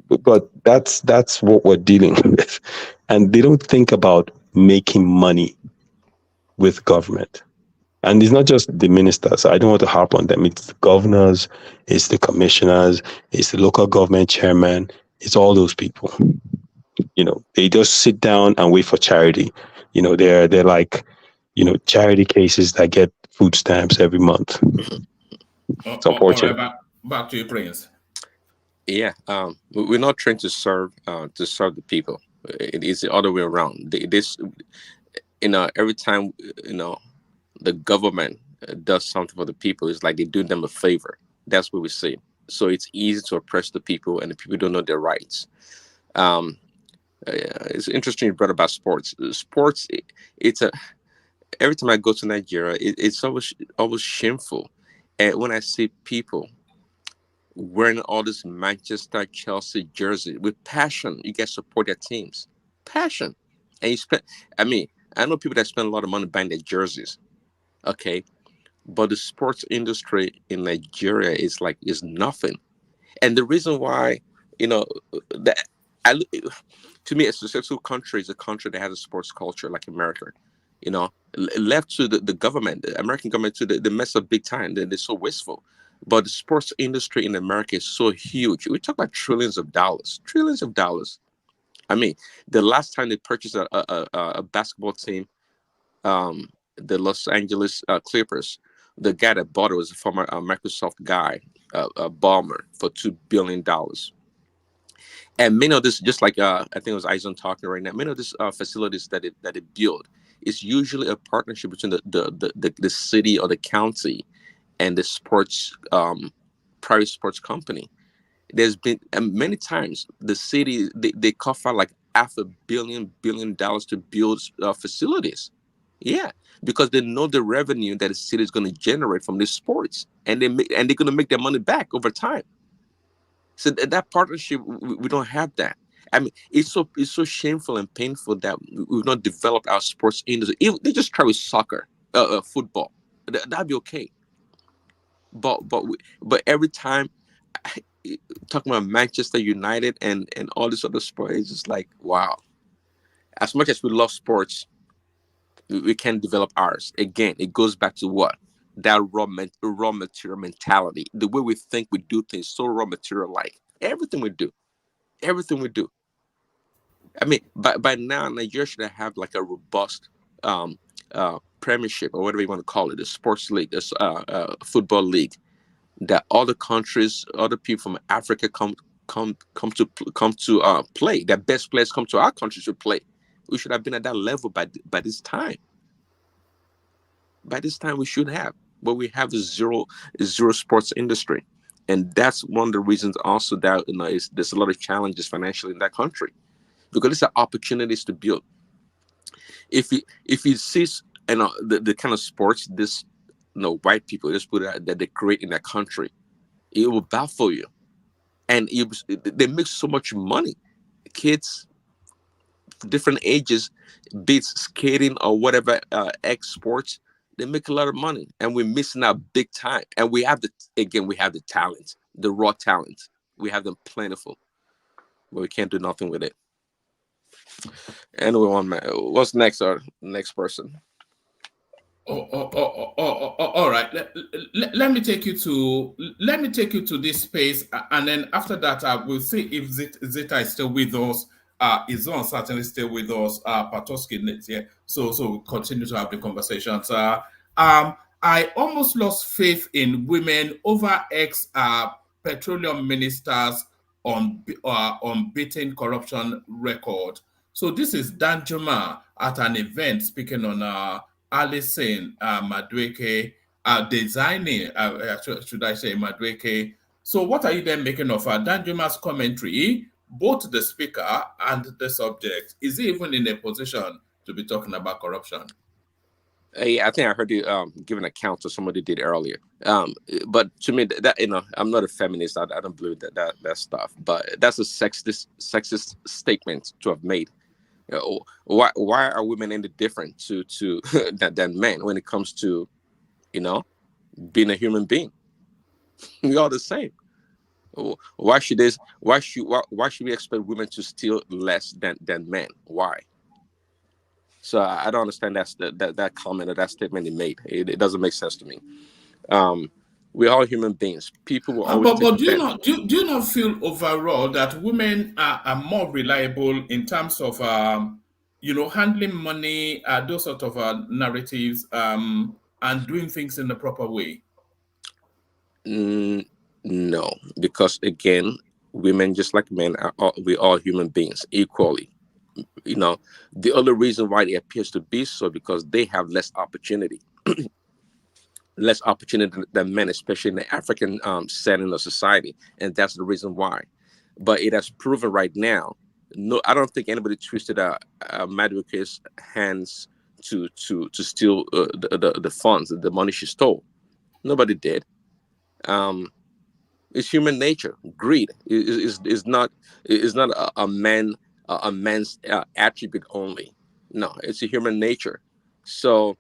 But that's what we're dealing with. And they don't think about making money with government. And it's not just the ministers. I don't want to harp on them. It's the governors, it's the commissioners, it's the local government chairman, it's all those people. They just sit down and wait for charity. They're like, charity cases that get food stamps every month. It's unfortunate. Right, back to you, Prince. Yeah, we're not trying to serve the people. It is the other way around. Every time the government does something for the people, it's like they do them a favor. That's what we see. So it's easy to oppress the people, and the people don't know their rights. It's interesting you brought about sports. Sports, every time I go to Nigeria, it's always shameful. And when I see people wearing all this Manchester, Chelsea jersey with passion. You guys support their teams, passion, and you spend. I mean, I know people that spend a lot of money buying their jerseys. Okay, but the sports industry in Nigeria is nothing. And the reason why, you know, that I, to me, a successful country is a country that has a sports culture like America. You know, left to the government, the American government, to the mess up big time. They're so wasteful. But the sports industry in America is so huge. We talk about trillions of dollars, trillions of dollars. I mean, the last time they purchased a basketball team, the Los Angeles Clippers, the guy that bought it was a former Microsoft guy, Balmer, for $2 billion. And many of this, just like I think it was Eisen talking right now, many of these facilities that it build is usually a partnership between the city or the county and the sports private sports company. There's been many times the city they cough out like $500 million to build facilities. Yeah, because they know the revenue that the city is going to generate from these sports, and they're going to make their money back over time. So that partnership, we don't have that. I mean, it's so shameful and painful that we've not developed our sports industry. If they just try with soccer, football, that'd be okay. But every time talking about Manchester United and all this other sport, it's just like, wow. As much as we love sports, we can't develop ours. Again, it goes back to what? That raw material mentality. The way we think, we do things, so raw material like. Everything we do. Everything we do. I mean, by now, Nigeria should have like a robust premiership, or whatever you want to call it, a sports league, a football league, that all the countries, other people from Africa come to play. That best players come to our country to play. We should have been at that level by this time. By this time, we should have, but we have a zero sports industry, and that's one of the reasons also that there's a lot of challenges financially in that country, because it's opportunities to build. If you see the kind of sports this white people just put out that they create in that country, it will baffle you, and they make so much money. Kids, different ages, be it skating or whatever X sports, they make a lot of money, and we're missing out big time. And we have the talent, the raw talent. We have them plentiful, but we can't do nothing with it. Anyway, what's next? Or next person? All right. Let me take you to this space, and then after that, we'll see if Zeta is still with us. Izon certainly still with us. Patoski is here, so we'll continue to have the conversations. I almost lost faith in women over ex petroleum ministers on beating corruption record. So this is Danjuma at an event speaking on Alison Madueke, designing, should I say, Madueke. So what are you then making of Danjuma's commentary, both the speaker and the subject? Is he even in a position to be talking about corruption? I think I heard you give an account to somebody did earlier. But to me, that I'm not a feminist. I don't believe that stuff. But that's a sexist statement to have made. Why are women any different to than men when it comes to being a human being? We're all the same. Why should we expect women to steal less than men? Why? So I don't understand that comment or that statement he made. It doesn't make sense to me. We're all human beings. People will always. But do you not feel overall that women are more reliable in terms of handling money, those sort of narratives, and doing things in the proper way? No, because again, women just like men we're all human beings equally. The only reason why it appears to be so because they have less opportunity. Less opportunity than men, especially in the African setting of society, and that's the reason why. But it has proven right now. No, I don't think anybody twisted Madueke's hands to steal the funds, the money she stole. Nobody did. It's human nature. Greed is not a man's attribute only. No, it's a human nature. So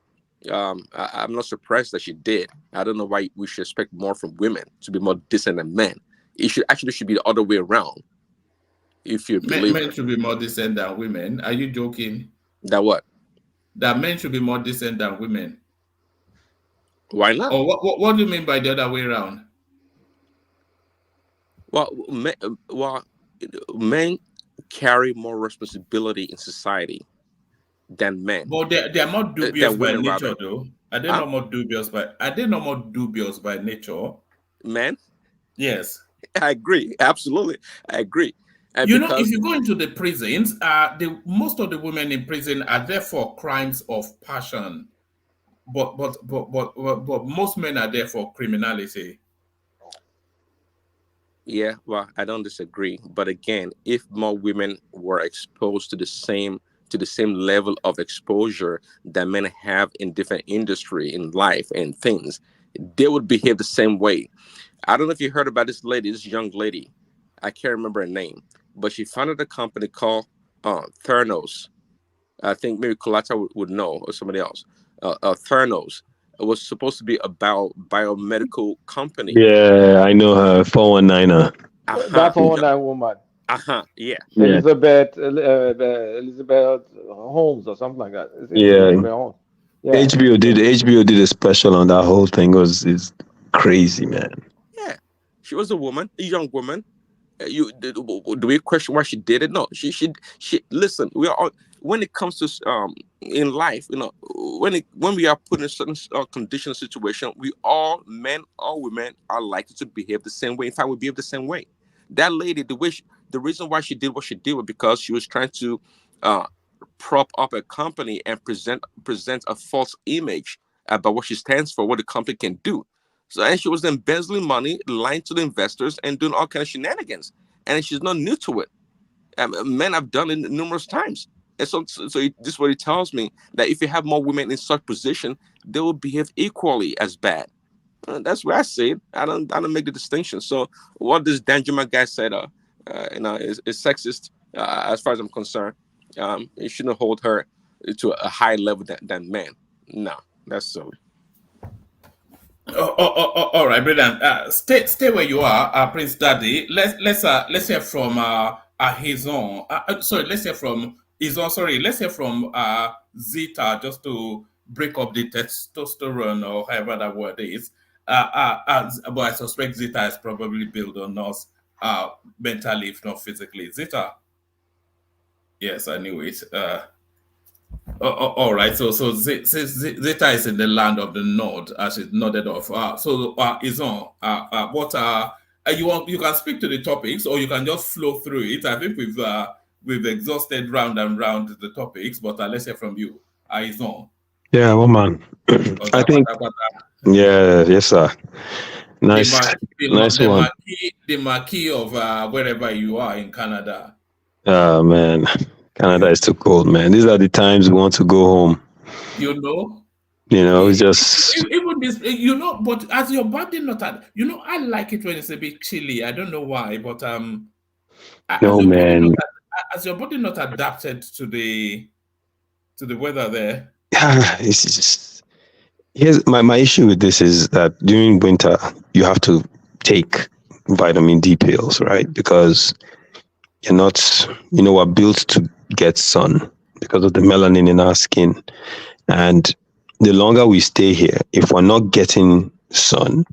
I'm not surprised that she did. I don't know why we should expect more from women to be more decent than men. It should be the other way around. If you're a Men believer, should be more decent than women. Are you joking? that what? That men should be more decent than women? Why not? Or what do you mean by the other way around? Well, men carry more responsibility in society than men, But they are more dubious than by women rather. nature, though. Huh? Are they not more dubious by nature? Men? Yes. I agree. Absolutely, I agree. And You know, if because you go into the prisons, most of the women in prison are there for crimes of passion, but most men are there for criminality. yeah, well, I don't disagree. But again, if more women were exposed to the same level of exposure that men have in different industry in life and things, they would behave the same way. I don't know if you heard about this young lady. I can't remember her name, but she founded a company called Theranos. I think maybe Colata would know, or somebody else. Theranos. It was supposed to be a biomedical company. Yeah, I know her. 419er. Uh-huh. That 419 woman, Uh-huh. Yeah. Yeah. Elizabeth Holmes or something like that. Is it Yeah. Elizabeth Holmes? Yeah. HBO did a special on that whole thing. It's crazy, man. Yeah. She was a woman, a young woman. Do we question why she did it? No, she listen. We are all, when it comes to in life, when we are put in a certain condition situation, we all, men or women, are likely to behave the same way. In fact, we behave the same way. That lady, the reason why she did what she did was because she was trying to uh, prop up a company and present a false image about what she stands for, what the company can do. So, and she was embezzling money, lying to the investors, and doing all kind of shenanigans. And she's not new to it. Men have done it numerous times. And this is what it tells me, that if you have more women in such position, they will behave equally as bad. That's where I see it. I don't make the distinction. So what this Danjuma guy said, is sexist as far as I'm concerned. You shouldn't hold her to a high level than men. No, that's silly. All right, brilliant. Stay where you are, Prince Daddy. Let's hear from Hizon. Sorry, let's hear from Hizon. Sorry, let's hear from Zita, just to break up the testosterone, or however that word is. But I suspect Zita is probably built on us mentally, if not physically. Zita. Yes, I knew it. All right, so Zeta is in the land of the nod, as it nodded off. Izon, you can speak to the topics, or you can just flow through it. I think we've exhausted round and round the topics, but let's hear from you, Izon. Yeah, woman. I think. Yeah, yes, sir. Nice, nice one. The marquee of wherever you are in Canada. Oh man, Canada is too cold, man. These are the times we want to go home. You know. It's just even this, but as your body not, I like it when it's a bit chilly. I don't know why, but no, man. As your body not adapted to the weather there. Yeah, it's just, here's my issue with this is that during winter you have to take vitamin D pills, right? Because you're not, we're built to get sun because of the melanin in our skin. And the longer we stay here, if we're not getting sun,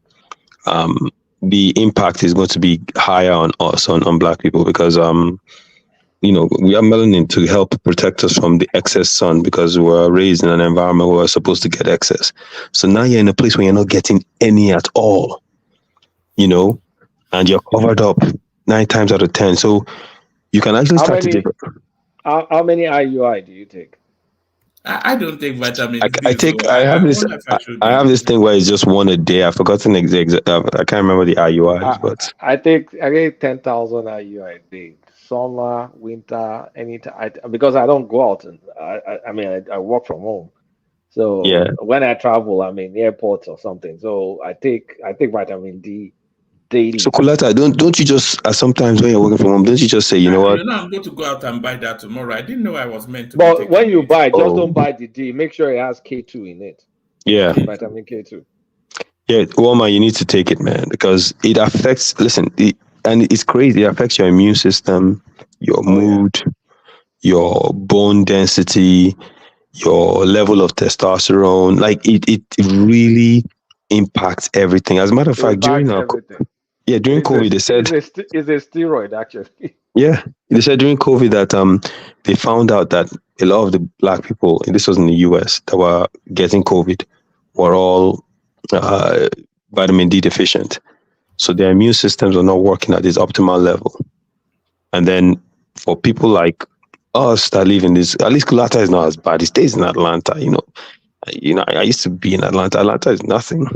the impact is going to be higher on us, on Black people, because we have melanin to help protect us from the excess sun, because we're raised in an environment where we're supposed to get excess. So now you're in a place where you're not getting any at all, and you're covered up 9 times out of 10. So you can actually start to take. How many IUI do you take? I don't take vitamin I D. take. I have this thing where it's just one a day. I've forgotten exact. I can't remember the IUIs, but I take 10,000 IUI a day. Summer, winter, anytime. Because I don't go out, and I work from home. So when I travel, I'm in airports or something. So I take vitamin D daily. So Kulata, don't you just sometimes when you're working from home, don't you just say, you know what? You know, I'm going to go out and buy that tomorrow. I didn't know I was meant to But be when taking you it. buy, just don't buy the D. Make sure it has K2 in it. Yeah. Vitamin K2. Yeah, woman, you need to take it, man, because it affects. Listen, and it's crazy. It affects your immune system, your mood, your bone density, your level of testosterone. Like it really impacts everything. As a matter of fact, during everything. during COVID, they said it's a steroid actually. Yeah, they said during COVID that they found out that a lot of the black people, and this was in the US, that were getting COVID were all vitamin D deficient. So their immune systems are not working at its optimal level. And then for people like us that live in this, at least Kulata is not as bad. He stays in Atlanta, I used to be in Atlanta. Atlanta is nothing.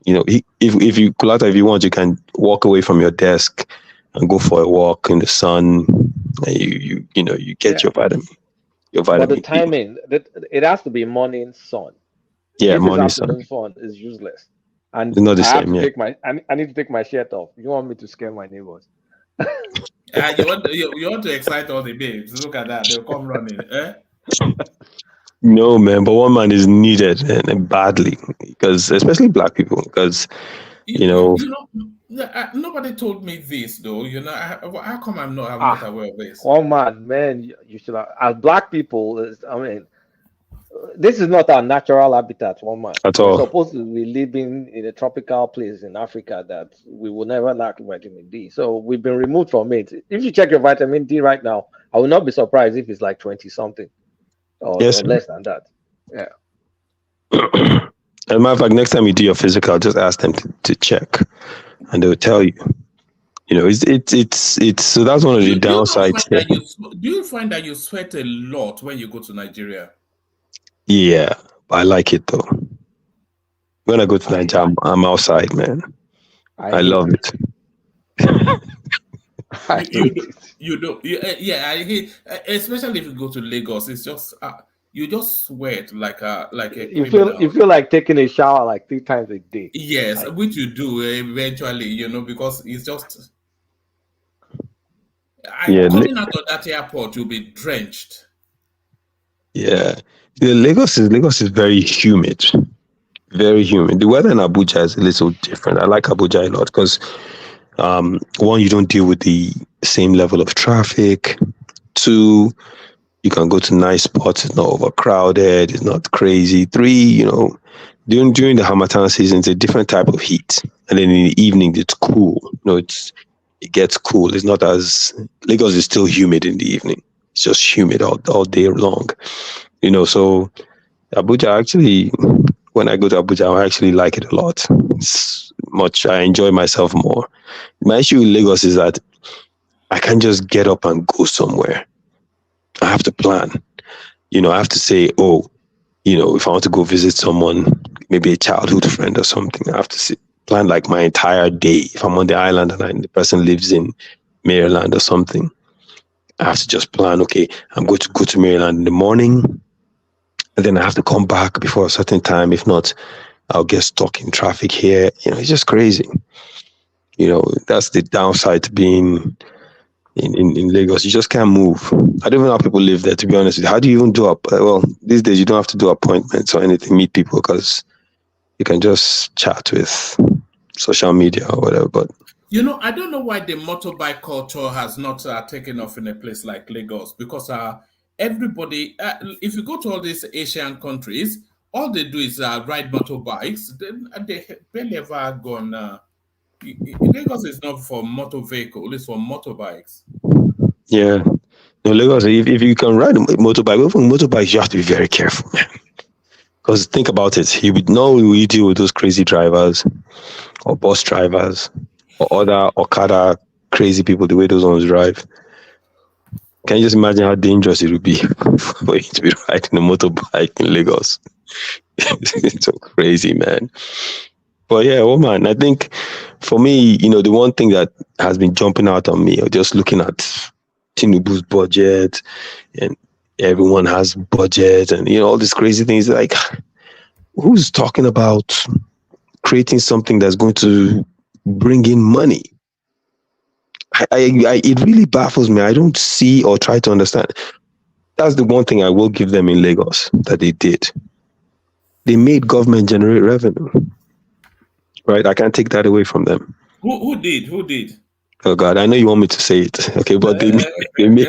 If you Kulata, if you want, you can walk away from your desk and go for a walk in the sun. And you get your vitamin. But the timing, it has to be morning sun. Yeah, if morning it's afternoon sun is useless. And It's not the I have same, to yeah. take my I need to take my shirt off. You want me to scare my neighbors? You want to excite all the babes. Look at that. They'll come running. No, man, but one man is needed and badly, because especially black people, because Nobody told me this, though. How come I'm not aware of this? Oh man, you should have. As black people, this is not our natural habitat. At We're all. supposed to be living in a tropical place in Africa that we will never lack vitamin D. So we've been removed from it. If you check your vitamin D right now, I will not be surprised if it's like 20 something or less than that. Yeah. As a matter of fact, next time you do your physical, just ask them to check, and they will tell you. It's so that's one of the downsides. Do you find that you sweat a lot when you go to Nigeria? Yeah, I like it though. When I go to Nigeria, I'm outside, man. I love it. You don't. I hate, especially if you go to Lagos. It's just you just sweat like a You feel like taking a shower like 3 times a day. Yes, which you do eventually, because it's just. Coming out of that airport, you'll be drenched. Yeah, Lagos is very humid, very humid. The weather in Abuja is a little different. I like Abuja a lot because, one, you don't deal with the same level of traffic. 2, you can go to nice spots. It's not overcrowded. It's not crazy. 3, during the Harmattan season, it's a different type of heat, and then in the evening it's cool. It gets cool. It's not as Lagos is still humid in the evening. It's just humid all day long. So Abuja, actually, when I go to Abuja, I actually like it a lot. I enjoy myself more. My issue with Lagos is that I can't just get up and go somewhere. I have to plan. I have to say, if I want to go visit someone, maybe a childhood friend or something, I have to plan like my entire day. If I'm on the island and the person lives in Maryland or something, I have to just plan, okay, I'm going to go to Maryland in the morning, and then I have to come back before a certain time. If not, I'll get stuck in traffic here. It's just crazy. That's the downside to being in Lagos. You just can't move. I don't even know how people live there, to be honest with you. How do you even these days you don't have to do appointments or anything, meet people, because you can just chat with social media or whatever. But I don't know why the motorbike culture has not taken off in a place like Lagos, because everybody, if you go to all these Asian countries, all they do is ride motorbikes. They barely ever gone. Lagos is not for motor vehicle; it's for motorbikes. Yeah, Lagos. If you can ride a motorbike, even motorbikes, you have to be very careful, man. Because think about it, you would know you deal with those crazy drivers, or bus drivers, or other Okada crazy people, the way those ones drive. Can you just imagine how dangerous it would be for you to be riding a motorbike in Lagos? It's so crazy, man. But yeah, man, I think for me, the one thing that has been jumping out on me, or just looking at Tinubu's budget, and everyone has budget, and all these crazy things, like, who's talking about creating something that's going to bring in money. It really baffles me. I don't see or try to understand. That's the one thing I will give them in Lagos that they did. They made government generate revenue, right? I can't take that away from them. Who did? Who did? Oh God, I know you want me to say it, okay? But they made,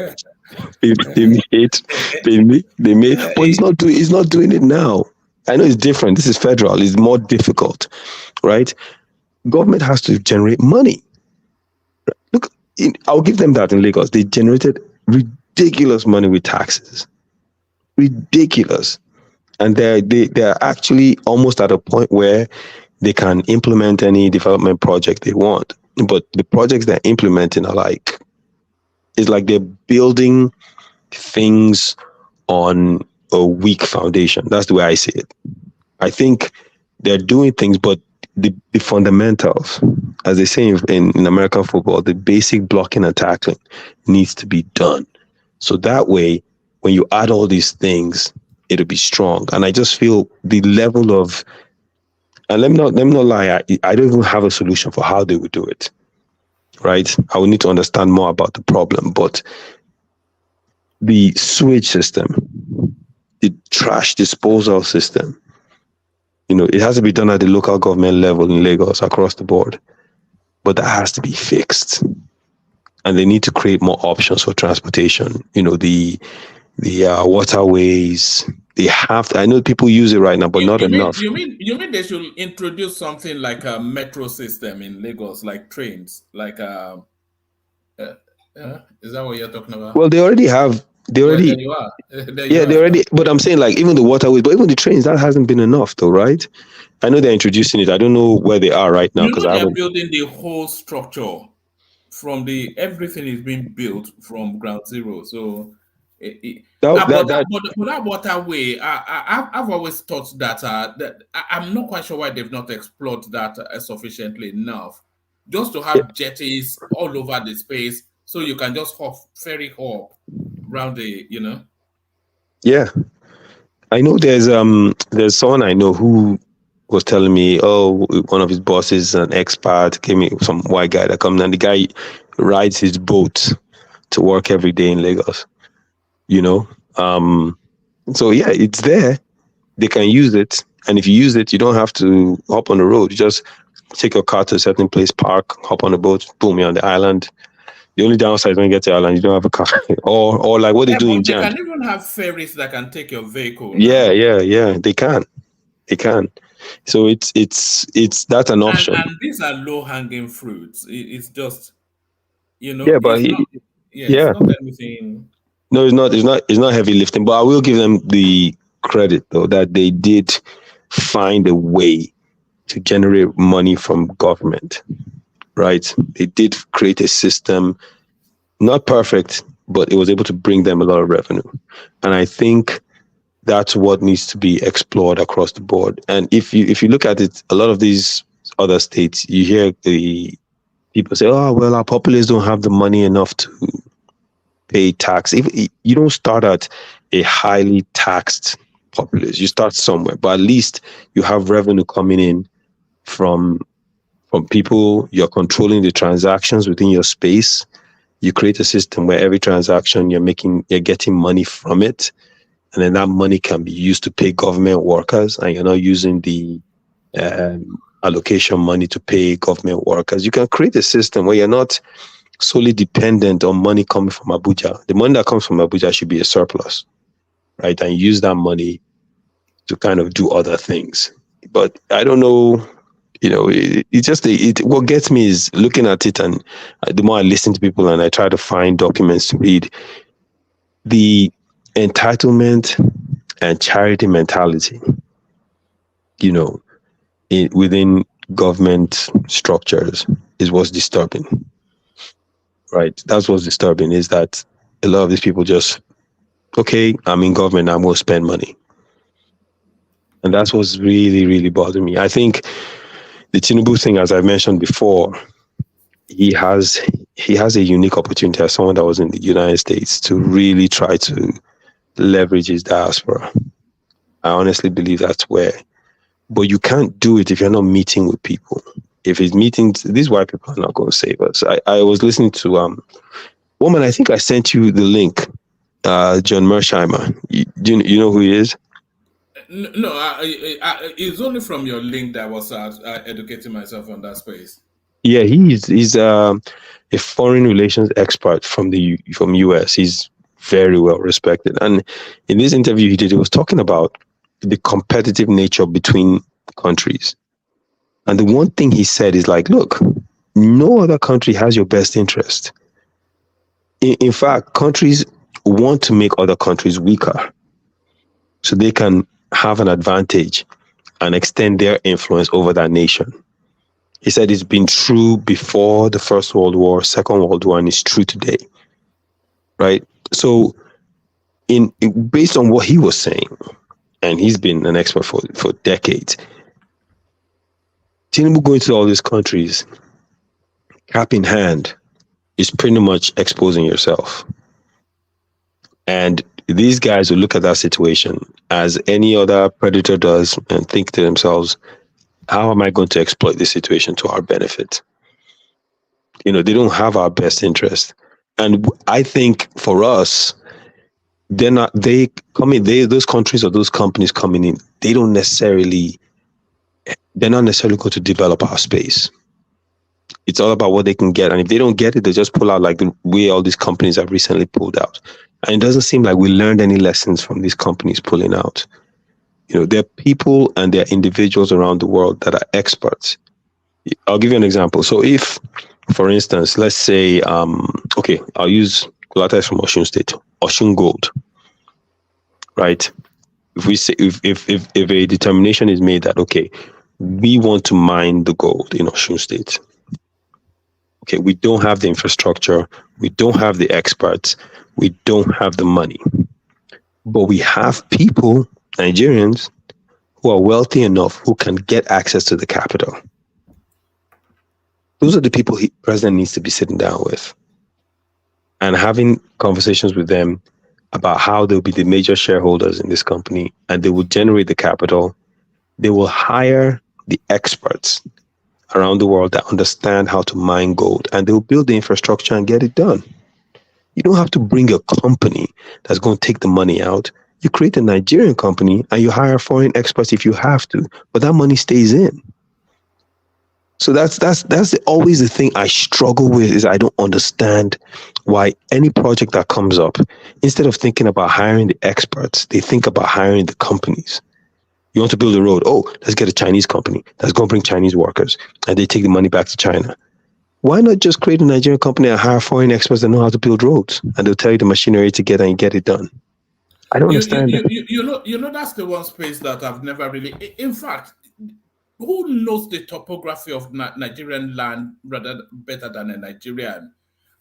but he's not doing it now. I know it's different. This is federal. It's more difficult, right? Government has to generate money. Look, I'll give them that in Lagos. They generated ridiculous money with taxes. Ridiculous. And they're actually almost at a point where they can implement any development project they want. But the projects they're implementing are it's like they're building things on a weak foundation. That's the way I see it. I think they're doing things, but the fundamentals, as they say in American football, the basic blocking and tackling needs to be done. So that way, when you add all these things, it'll be strong. And I just feel the level of, and let me not lie, I don't even have a solution for how they would do it, right? I will need to understand more about the problem, but the sewage system, the trash disposal system, it has to be done at the local government level in Lagos across the board, but that has to be fixed. And they need to create more options for transportation. The waterways, they have to, I know people use it right now, but not enough. You mean they should introduce something like a metro system in Lagos, like trains, like is that what you're talking about? Well, they already have. There you are. They already. But I'm saying, like, even the waterways, but even the trains, that hasn't been enough, though, right? I know they're introducing it. I don't know where they are right now because they're building the whole structure from everything is being built from ground zero. So. That waterway, I've always thought that I'm not quite sure why they've not explored that sufficiently enough, just to have jetties all over the space, so you can just ferry hop around the, Yeah, I know there's someone I know who was telling me, one of his bosses, an expat, gave me some white guy that comes, and the guy rides his boat to work every day in Lagos. So yeah, it's there. They can use it, and if you use it, you don't have to hop on the road. You just take your car to a certain place, park, hop on the boat, boom, you're on the island. The only downside is when you get to the island, you don't have a car, or like what they do in Jam. They can even have ferries that can take your vehicle. Yeah, they can. So it's that's an option. And these are low hanging fruits. It's just, Yeah, but it's not anything. No, it's not heavy lifting, but I will give them the credit though that they did find a way to generate money from government, right? They did create a system, not perfect, but it was able to bring them a lot of revenue. And I think that's what needs to be explored across the board. And if you look at it, a lot of these other states, you hear the people say, oh, well, our populace don't have the money enough to pay tax. If you don't start at a highly taxed populace, you start somewhere, but at least you have revenue coming in from people. You're controlling the transactions within your space. You create a system where every transaction you're getting money from it, and then that money can be used to pay government workers, and you're not using the allocation money to pay government workers. You can create a system where you're not solely dependent on money coming from Abuja. The money that comes from Abuja should be a surplus, right? And use that money to kind of do other things. But I don't know, what gets me is looking at it, and the more I listen to people and I try to find documents to read, the entitlement and charity mentality, within government structures is what's disturbing. Right, that's what's disturbing, is that a lot of these people just, okay, I'm in government, I'm going to spend money. And that's what's really, really bothering me. I think the Tinubu thing, as I mentioned before, he has a unique opportunity as someone that was in the United States to really try to leverage his diaspora. I honestly believe that's where, but you can't do it if you're not meeting with people. if his meetings, these white people are not going to save us. I was listening to woman. I think I sent you the link. John Mersheimer. You know who he is? No, it's only from your link that I was educating myself on that space. Yeah, he's a foreign relations expert from US. He's very well respected. And in this interview he did, he was talking about the competitive nature between countries. And the one thing he said is like, look, no other country has your best interest. In fact, countries want to make other countries weaker so they can have an advantage and extend their influence over that nation. He said it's been true before the First World War, Second World War, and it's true today, right? So based on what he was saying, and he's been an expert for decades, Tinubu going to all these countries, cap in hand, is pretty much exposing yourself. And these guys will look at that situation as any other predator does and think to themselves, how am I going to exploit this situation to our benefit? They don't have our best interest. And I think for us, those countries or those companies coming in, they're not necessarily going to develop our space. It's all about what they can get. And if they don't get it, they just pull out, like the way all these companies have recently pulled out. And it doesn't seem like we learned any lessons from these companies pulling out. There are people and there are individuals around the world that are experts. I'll give you an example. So if, for instance, let's say, I'll use Kulata from Osun State, Osun Gold, right? If we say, if a determination is made that, okay, we want to mine the gold in Osun State. Okay, we don't have the infrastructure, we don't have the experts, we don't have the money, but we have people, Nigerians, who are wealthy enough who can get access to the capital. Those are the people the president needs to be sitting down with and having conversations with them about how they'll be the major shareholders in this company, and they will generate the capital. They will hire the experts around the world that understand how to mine gold, and they'll build the infrastructure and get it done. You don't have to bring a company that's going to take the money out. You create a Nigerian company and you hire foreign experts if you have to, but that money stays in. So that's always the thing I struggle with, is I don't understand why any project that comes up, instead of thinking about hiring the experts, they think about hiring the companies. You want to build a road? Oh, let's get a Chinese company that's going to bring Chinese workers, and they take the money back to China. Why not just create a Nigerian company and hire foreign experts that know how to build roads, and they'll tell you the machinery to get and get it done? I don't understand that. That's the one space that I've never really. In fact, who knows the topography of Nigerian land better than a Nigerian?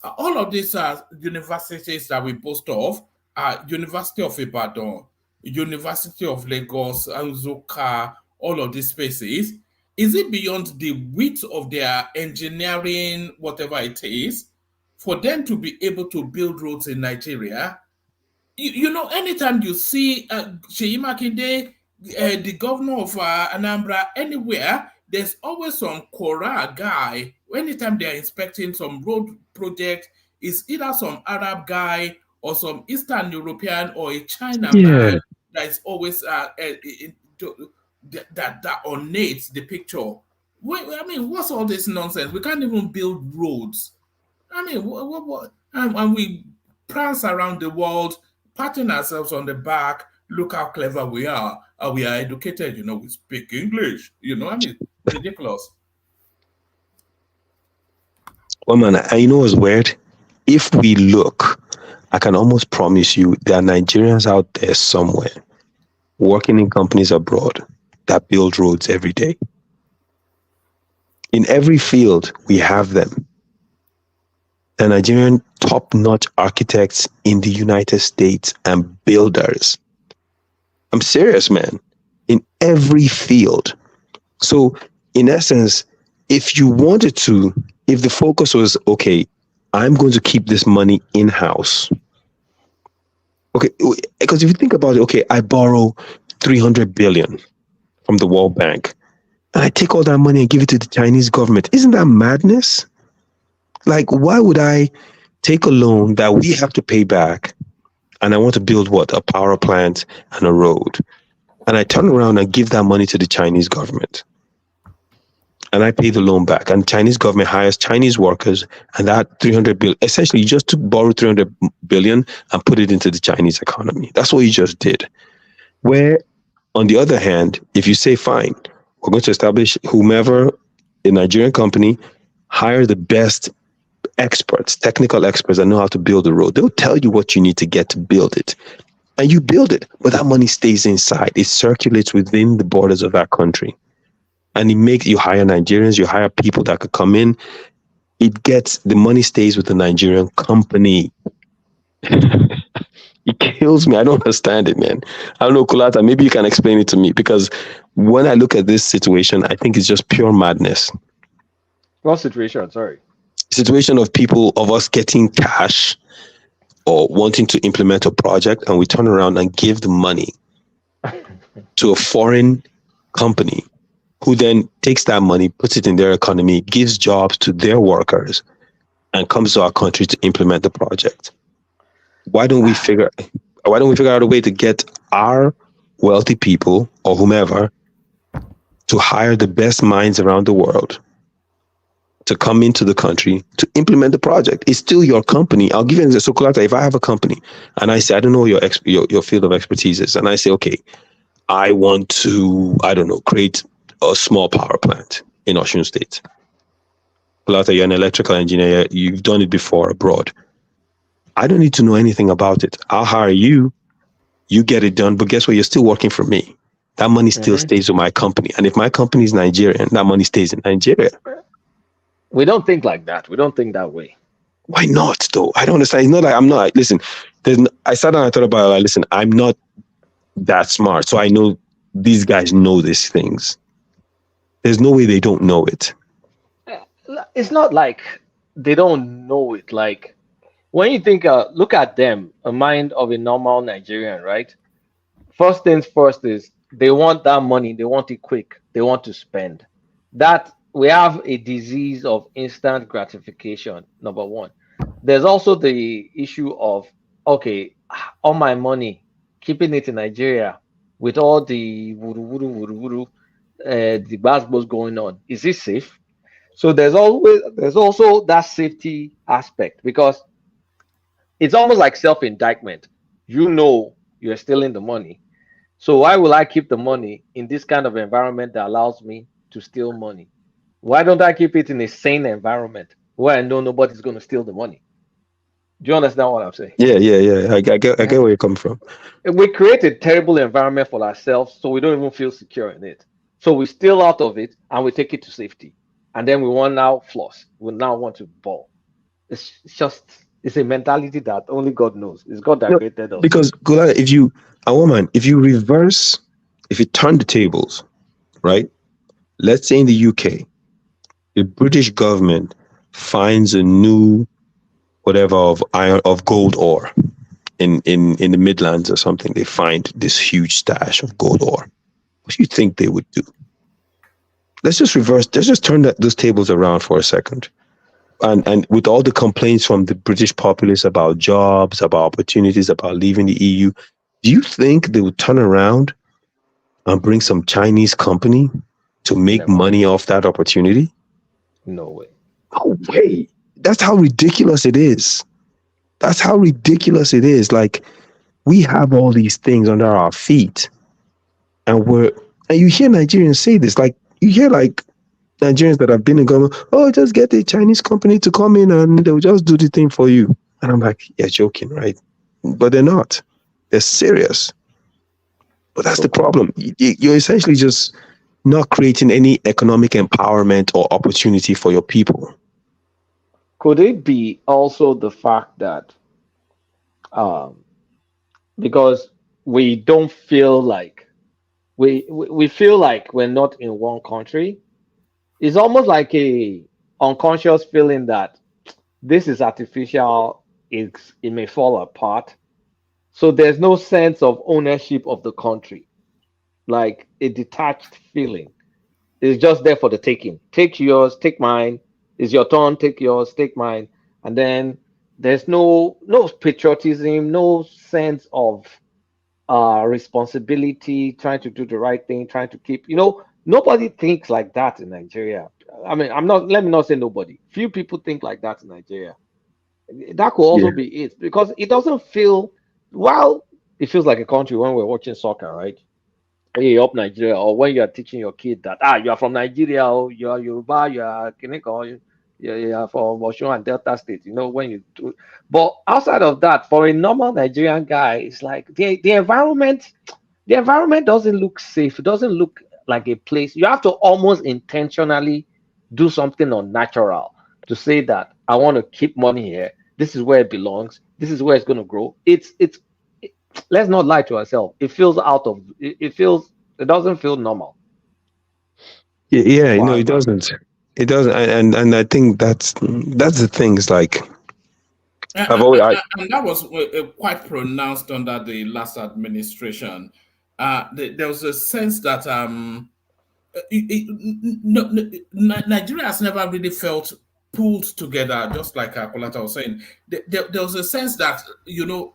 All of these are universities that we boast of. University of Ibadan, University of Lagos, Anzuka, all of these spaces. Is it beyond the width of their engineering, whatever it is, for them to be able to build roads in Nigeria? Anytime you see Seyi Makinde, the governor of Anambra, anywhere, there's always some Kora guy. Anytime they're inspecting some road project, it's either some Arab guy or some Eastern European or a China man that is always that ornates the picture. What's all this nonsense? We can't even build roads. And we prance around the world, patting ourselves on the back. Look how clever we are. We are educated, we speak English. Ridiculous. Well, man, I know it's weird. If we look, I can almost promise you there are Nigerians out there somewhere working in companies abroad that build roads every day. In every field, we have them. The Nigerian top-notch architects in the United States and builders. I'm serious, man. In every field. So, in essence, if you wanted to, if the focus was, okay, I'm going to keep this money in-house. Okay, because if you think about it, okay, I borrow 300 billion from the World Bank. and I take all that money and give it to the Chinese government. Isn't that madness? Like, why would I take a loan that we have to pay back, and I want to build what? A power plant and a road. And I turn around and give that money to the Chinese government. And I pay the loan back. And the Chinese government hires Chinese workers, and that 300 billion, essentially you just borrow 300 billion and put it into the Chinese economy. That's what you just did. Where, on the other hand, if you say, fine, we're going to establish whomever, a Nigerian company, hire the best experts, technical experts that know how to build a road. They'll tell you what you need to get to build it. And you build it, but that money stays inside. It circulates within the borders of that country. And it makes you hire Nigerians, you hire people that could come in. The money stays with the Nigerian company. It kills me. I don't understand it, man. I don't know, Kulata, maybe you can explain it to me, because when I look at this situation, I think it's just pure madness. What situation? Sorry. Situation of us getting cash or wanting to implement a project, and we turn around and give the money to a foreign company who then takes that money, puts it in their economy, gives jobs to their workers, and comes to our country to implement the project. Why don't we figure out a way to get our wealthy people or whomever to hire the best minds around the world to come into the country to implement the project? It's still your company. I'll give you an example. So, if I have a company and I say, I don't know what your field of expertise is, and I say, okay, I want to, create a small power plant in Osun State. Kulata, you're an electrical engineer. You've done it before abroad. I don't need to know anything about it. I'll hire you. You get it done. But guess what? You're still working for me. That money still stays with my company. And if my company is Nigerian, that money stays in Nigeria. We don't think like that. We don't think that way. Why not, though? I don't understand. It's not like I'm not. Listen, I sat down and I thought about it. Like, listen, I'm not that smart. So I know these guys know these things. There's no way they don't know it. It's not like they don't know it. Like, when you think, look at them, a mind of a normal Nigerian, right? First things first is they want that money. They want it quick. They want to spend. That we have a disease of instant gratification, number one. There's also the issue of, okay, all my money, keeping it in Nigeria with all the the basketballs going on. Is it safe? So there's also that safety aspect, because it's almost like self-indictment. You know you're stealing the money. So why will I keep the money in this kind of environment that allows me to steal money? Why don't I keep it in a sane environment where I know nobody's going to steal the money? Do you understand what I'm saying? Yeah. I get where you come from. We create a terrible environment for ourselves, so we don't even feel secure in it. So we steal out of it and we take it to safety. And then we want now floss. We now want to ball. It's a mentality that only God knows. It's God that created us. Because Gola, if you turn the tables, right? Let's say in the UK, the British government finds a new whatever of gold ore in the Midlands or something. They find this huge stash of gold ore. What do you think they would do? Let's just turn those tables around for a second. And with all the complaints from the British populace about jobs, about opportunities, about leaving the EU, do you think they would turn around and bring some Chinese company to make money off that opportunity? No way. No way. That's how ridiculous it is. Like, we have all these things under our feet, and you hear Nigerians say this, like, you hear like Nigerians that have been in government, oh, just get a Chinese company to come in and they'll just do the thing for you. And I'm like, you're joking, right? But they're not. They're serious. But that's the problem. You're essentially just not creating any economic empowerment or opportunity for your people. Could it be also the fact that because we don't feel like we feel like we're not in one country? It's almost like a unconscious feeling that this is artificial, it may fall apart. So there's no sense of ownership of the country, like a detached feeling. It's just there for the taking. Take yours, take mine. It's your turn. Take yours, take mine. And then there's no patriotism, no sense of responsibility, trying to do the right thing, trying to keep. Nobody thinks like that in Nigeria. I mean, I'm not. Let me not say nobody. Few people think like that in Nigeria. That could also Yeah. be it because it doesn't feel. Well, it feels like a country when we're watching soccer, right? Hey, up Nigeria, or when you are teaching your kid that you are from Nigeria, or you are Yoruba, you are Kineko, you are from Osun and Delta State. When you do, but outside of that, for a normal Nigerian guy, it's like the environment. The environment doesn't look safe. It doesn't look like a place. You have to almost intentionally do something unnatural to say that I want to keep money here. This is where it belongs. This is where it's going to grow. Let's not lie to ourselves. It feels out of it doesn't feel normal. Yeah, yeah, no, Wow. it doesn't. It doesn't, and I think that's the thing. It's like I've always, And that was quite pronounced under the last administration. There was a sense that Nigeria has never really felt pulled together, just like Kolata was saying. There was a sense that,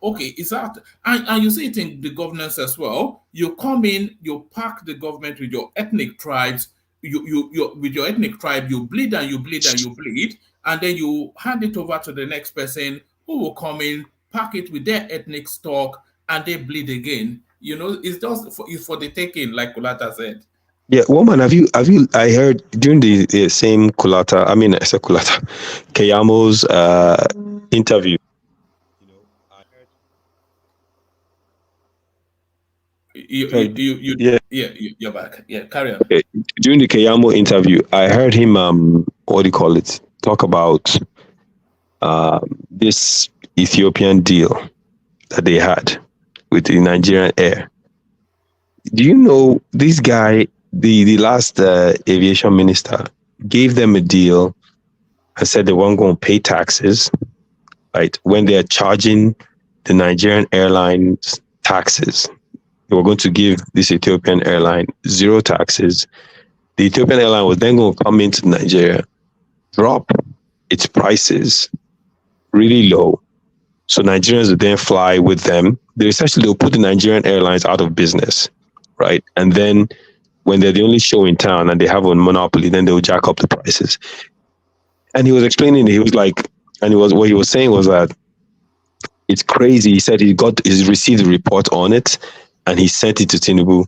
okay, is that, and you see it in the governance as well. You come in, you pack the government with your ethnic tribes, with your ethnic tribe, you bleed and you bleed and you bleed, and then you hand it over to the next person who will come in, pack it with their ethnic stock, and they bleed again. It's just it's for the taking, like Kolata said. yeah, woman. Have you? I heard during the same Kulata. I mean, I said Kulata, Keyamo's interview. Yeah. You're back. Yeah, carry on. Okay. During the Keyamo interview, I heard him what do you call it? Talk about this Ethiopian deal that they had with the Nigerian Air. Do you know this guy, the last aviation minister, gave them a deal and said they weren't going to pay taxes, right? When they're charging the Nigerian airlines taxes, they were going to give this Ethiopian airline zero taxes. The Ethiopian airline was then going to come into Nigeria, drop its prices really low. So Nigerians would then fly with them. They'll put the Nigerian airlines out of business, right? And then when they're the only show in town and they have a monopoly, then they'll jack up the prices. And he was explaining, he was like, what he was saying was that it's crazy. He said he's received a report on it and he sent it to Tinubu,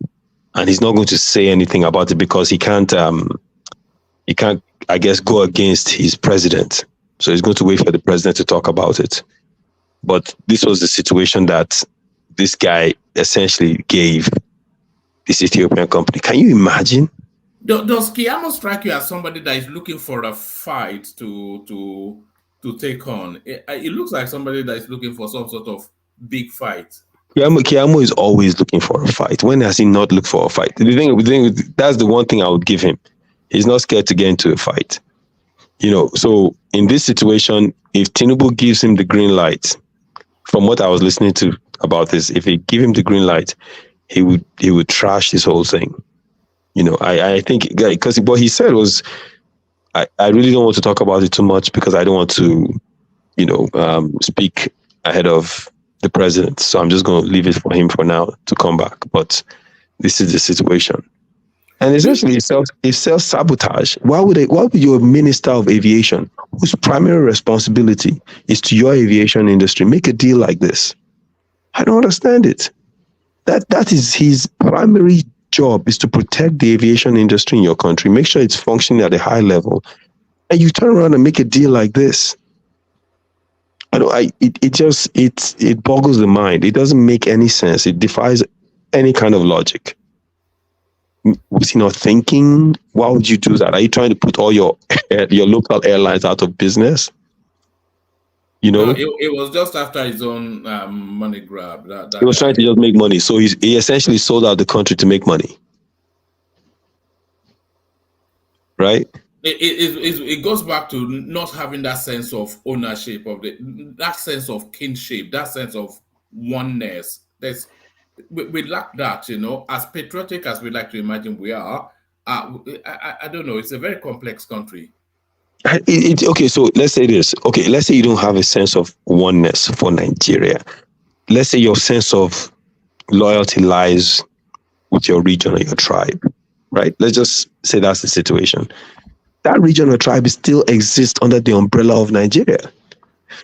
and he's not going to say anything about it because he can't, I guess, go against his president. So he's going to wait for the president to talk about it. But this was the situation that this guy essentially gave this Ethiopian company. Can you imagine? Does Keyamo strike you as somebody that is looking for a fight to take on? It looks like somebody that is looking for some sort of big fight. Keyamo is always looking for a fight. When has he not looked for a fight? The thing, that's the one thing I would give him. He's not scared to get into a fight. So in this situation, if Tinubu gives him the green light, from what I was listening to about this, if he give him the green light, he would trash this whole thing. I think, because what he said was, I really don't want to talk about it too much because I don't want to, speak ahead of the president. So I'm just going to leave it for him for now to come back. But this is the situation. And essentially, it's self-sabotage. Why would your minister of aviation, whose primary responsibility is to your aviation industry, make a deal like this? I don't understand it. That is his primary job, is to protect the aviation industry in your country, make sure it's functioning at a high level, and you turn around and make a deal like this. It boggles the mind. It doesn't make any sense. It defies any kind of logic. Was he not thinking? Why would you do that? Are you trying to put all your local airlines out of business? No, it was just after his own money grab. He was trying to just make money. So he essentially sold out the country to make money. Right? It goes back to not having that sense of ownership, that sense of kinship, that sense of oneness. We lack that, as patriotic as we like to imagine we are. I don't know. It's a very complex country. Okay, so let's say this. Okay, let's say you don't have a sense of oneness for Nigeria. Let's say your sense of loyalty lies with your region or your tribe, right? Let's just say that's the situation. That region or tribe still exists under the umbrella of Nigeria.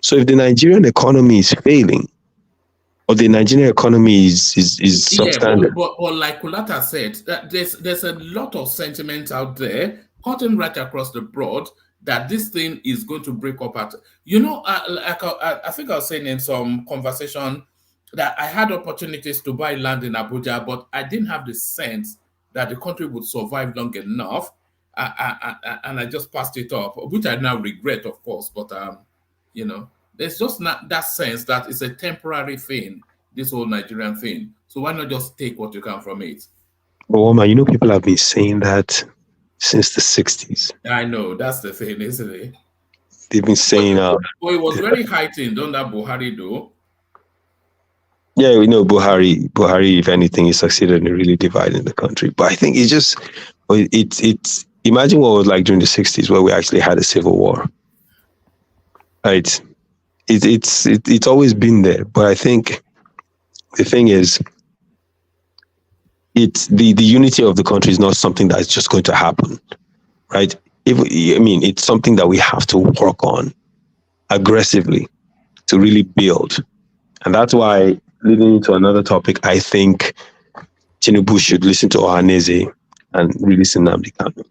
So if the Nigerian economy is failing, or the Nigerian economy is Yeah, substandard. but like Kulata said, that there's a lot of sentiment out there, cutting right across the board, that this thing is going to break up at. I think I was saying in some conversation that I had opportunities to buy land in Abuja, but I didn't have the sense that the country would survive long enough, and I just passed it off, which I now regret, of course. But there's just not that sense that it's a temporary thing, this whole Nigerian thing. So why not just take what you can from it? But Woma, people have been saying that since the 60s. I know, that's the thing, isn't it? They've been saying... But it was very heightened under Buhari, though. Yeah, we know Buhari, if anything, he succeeded in really dividing the country. But I think it's imagine what it was like during the 60s where we actually had a civil war. Right? It's always been there. But I think the thing is, it's the unity of the country is not something that's just going to happen. Right? It's something that we have to work on aggressively to really build. And that's why, leading into another topic, I think Tinubu should listen to Ohaneze and release Nnamdi Kanu.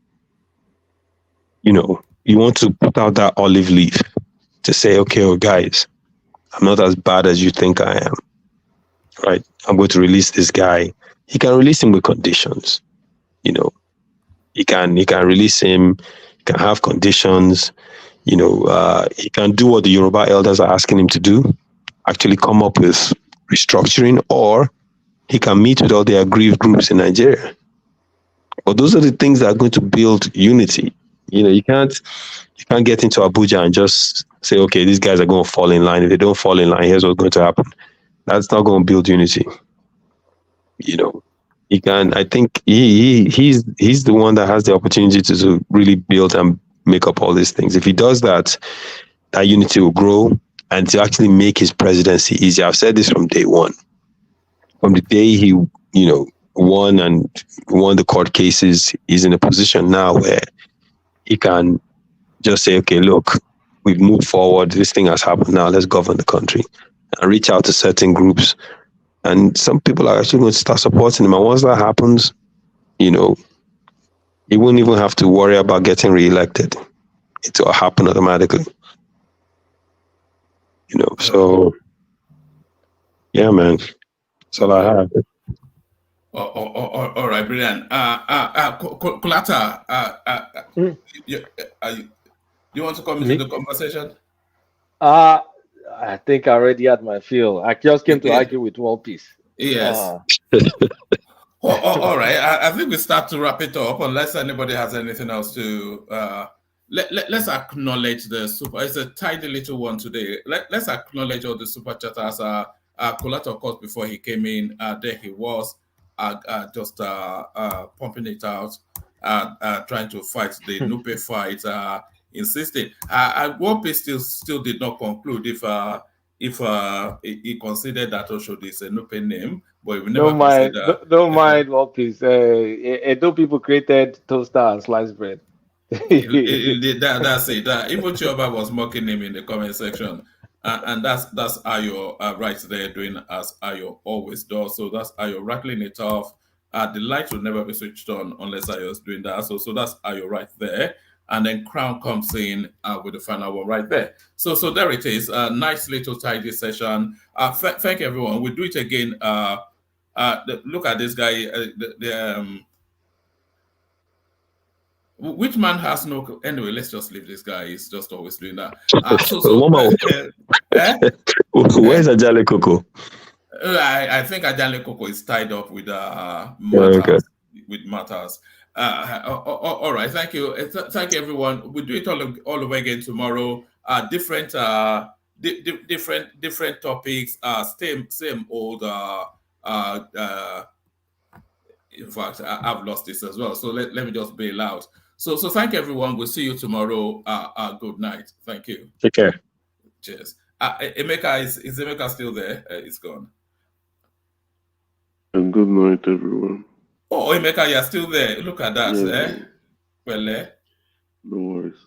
You want to put out that olive leaf to say, okay, guys, I'm not as bad as you think I am. Right? I'm going to release this guy. He can release him with conditions. He can release him. He can have conditions. He can do what the Yoruba elders are asking him to do. Actually come up with restructuring, or he can meet with all the aggrieved groups in Nigeria. But those are the things that are going to build unity. You can't get into Abuja and just say, okay, these guys are going to fall in line. If they don't fall in line, here's what's going to happen. That's not going to build unity. He can. I think he's the one that has the opportunity to really build and make up all these things. If he does that, that unity will grow. And to actually make his presidency easier. I've said this from day one. From the day he, won the court cases, he's in a position now where he can just say, okay, look, we've moved forward. This thing has happened now. Let's govern the country. And reach out to certain groups. And some people are actually going to start supporting him. And once that happens, he won't even have to worry about getting reelected. It will happen automatically. So yeah, man. That's all I have. All right, brilliant. Kulata, you want to come into the conversation? I think I already had my fill. I just came to argue with World Peace. Yes. All right. I think we start to wrap it up, unless anybody has anything else to. Let's acknowledge the super. It's a tidy little one today. Let's acknowledge all the super chatters. Kulata, of course, before he came in, there he was, just pumping it out, trying to fight the Nupe fight, insisting. Wope still did not conclude if he considered that Oshodi is a Nupe name, but we never consider. Don't mind what Peace. Edo people created toaster and sliced bread. That's it. Even Chioba was mocking him in the comment section, and that's Ayo right there doing as Ayo always does. So that's Ayo rattling it off. The light will never be switched on unless Ayo is doing that. So that's Ayo right there, and then Crown comes in with the final one right there. So there it is. A nice little tidy session. Thank everyone. We'll do it again. Look at this guy. Which man has no... Anyway, let's just leave this guy. He's just always doing that. Where's Ajale Coco? I think Ajale Coco is tied up with matters. With matters. All right. Thank you. Thank you, everyone. We'll do it all over again tomorrow. Different topics. Same old. In fact, I've lost this as well. So let me just bail out. So thank everyone. We'll see you tomorrow. Good night. Thank you. Take care. Cheers. Emeka, is Emeka still there? It's gone. And good night, everyone. Oh, Emeka, you're still there. Look at that. Yeah. Well, no worries.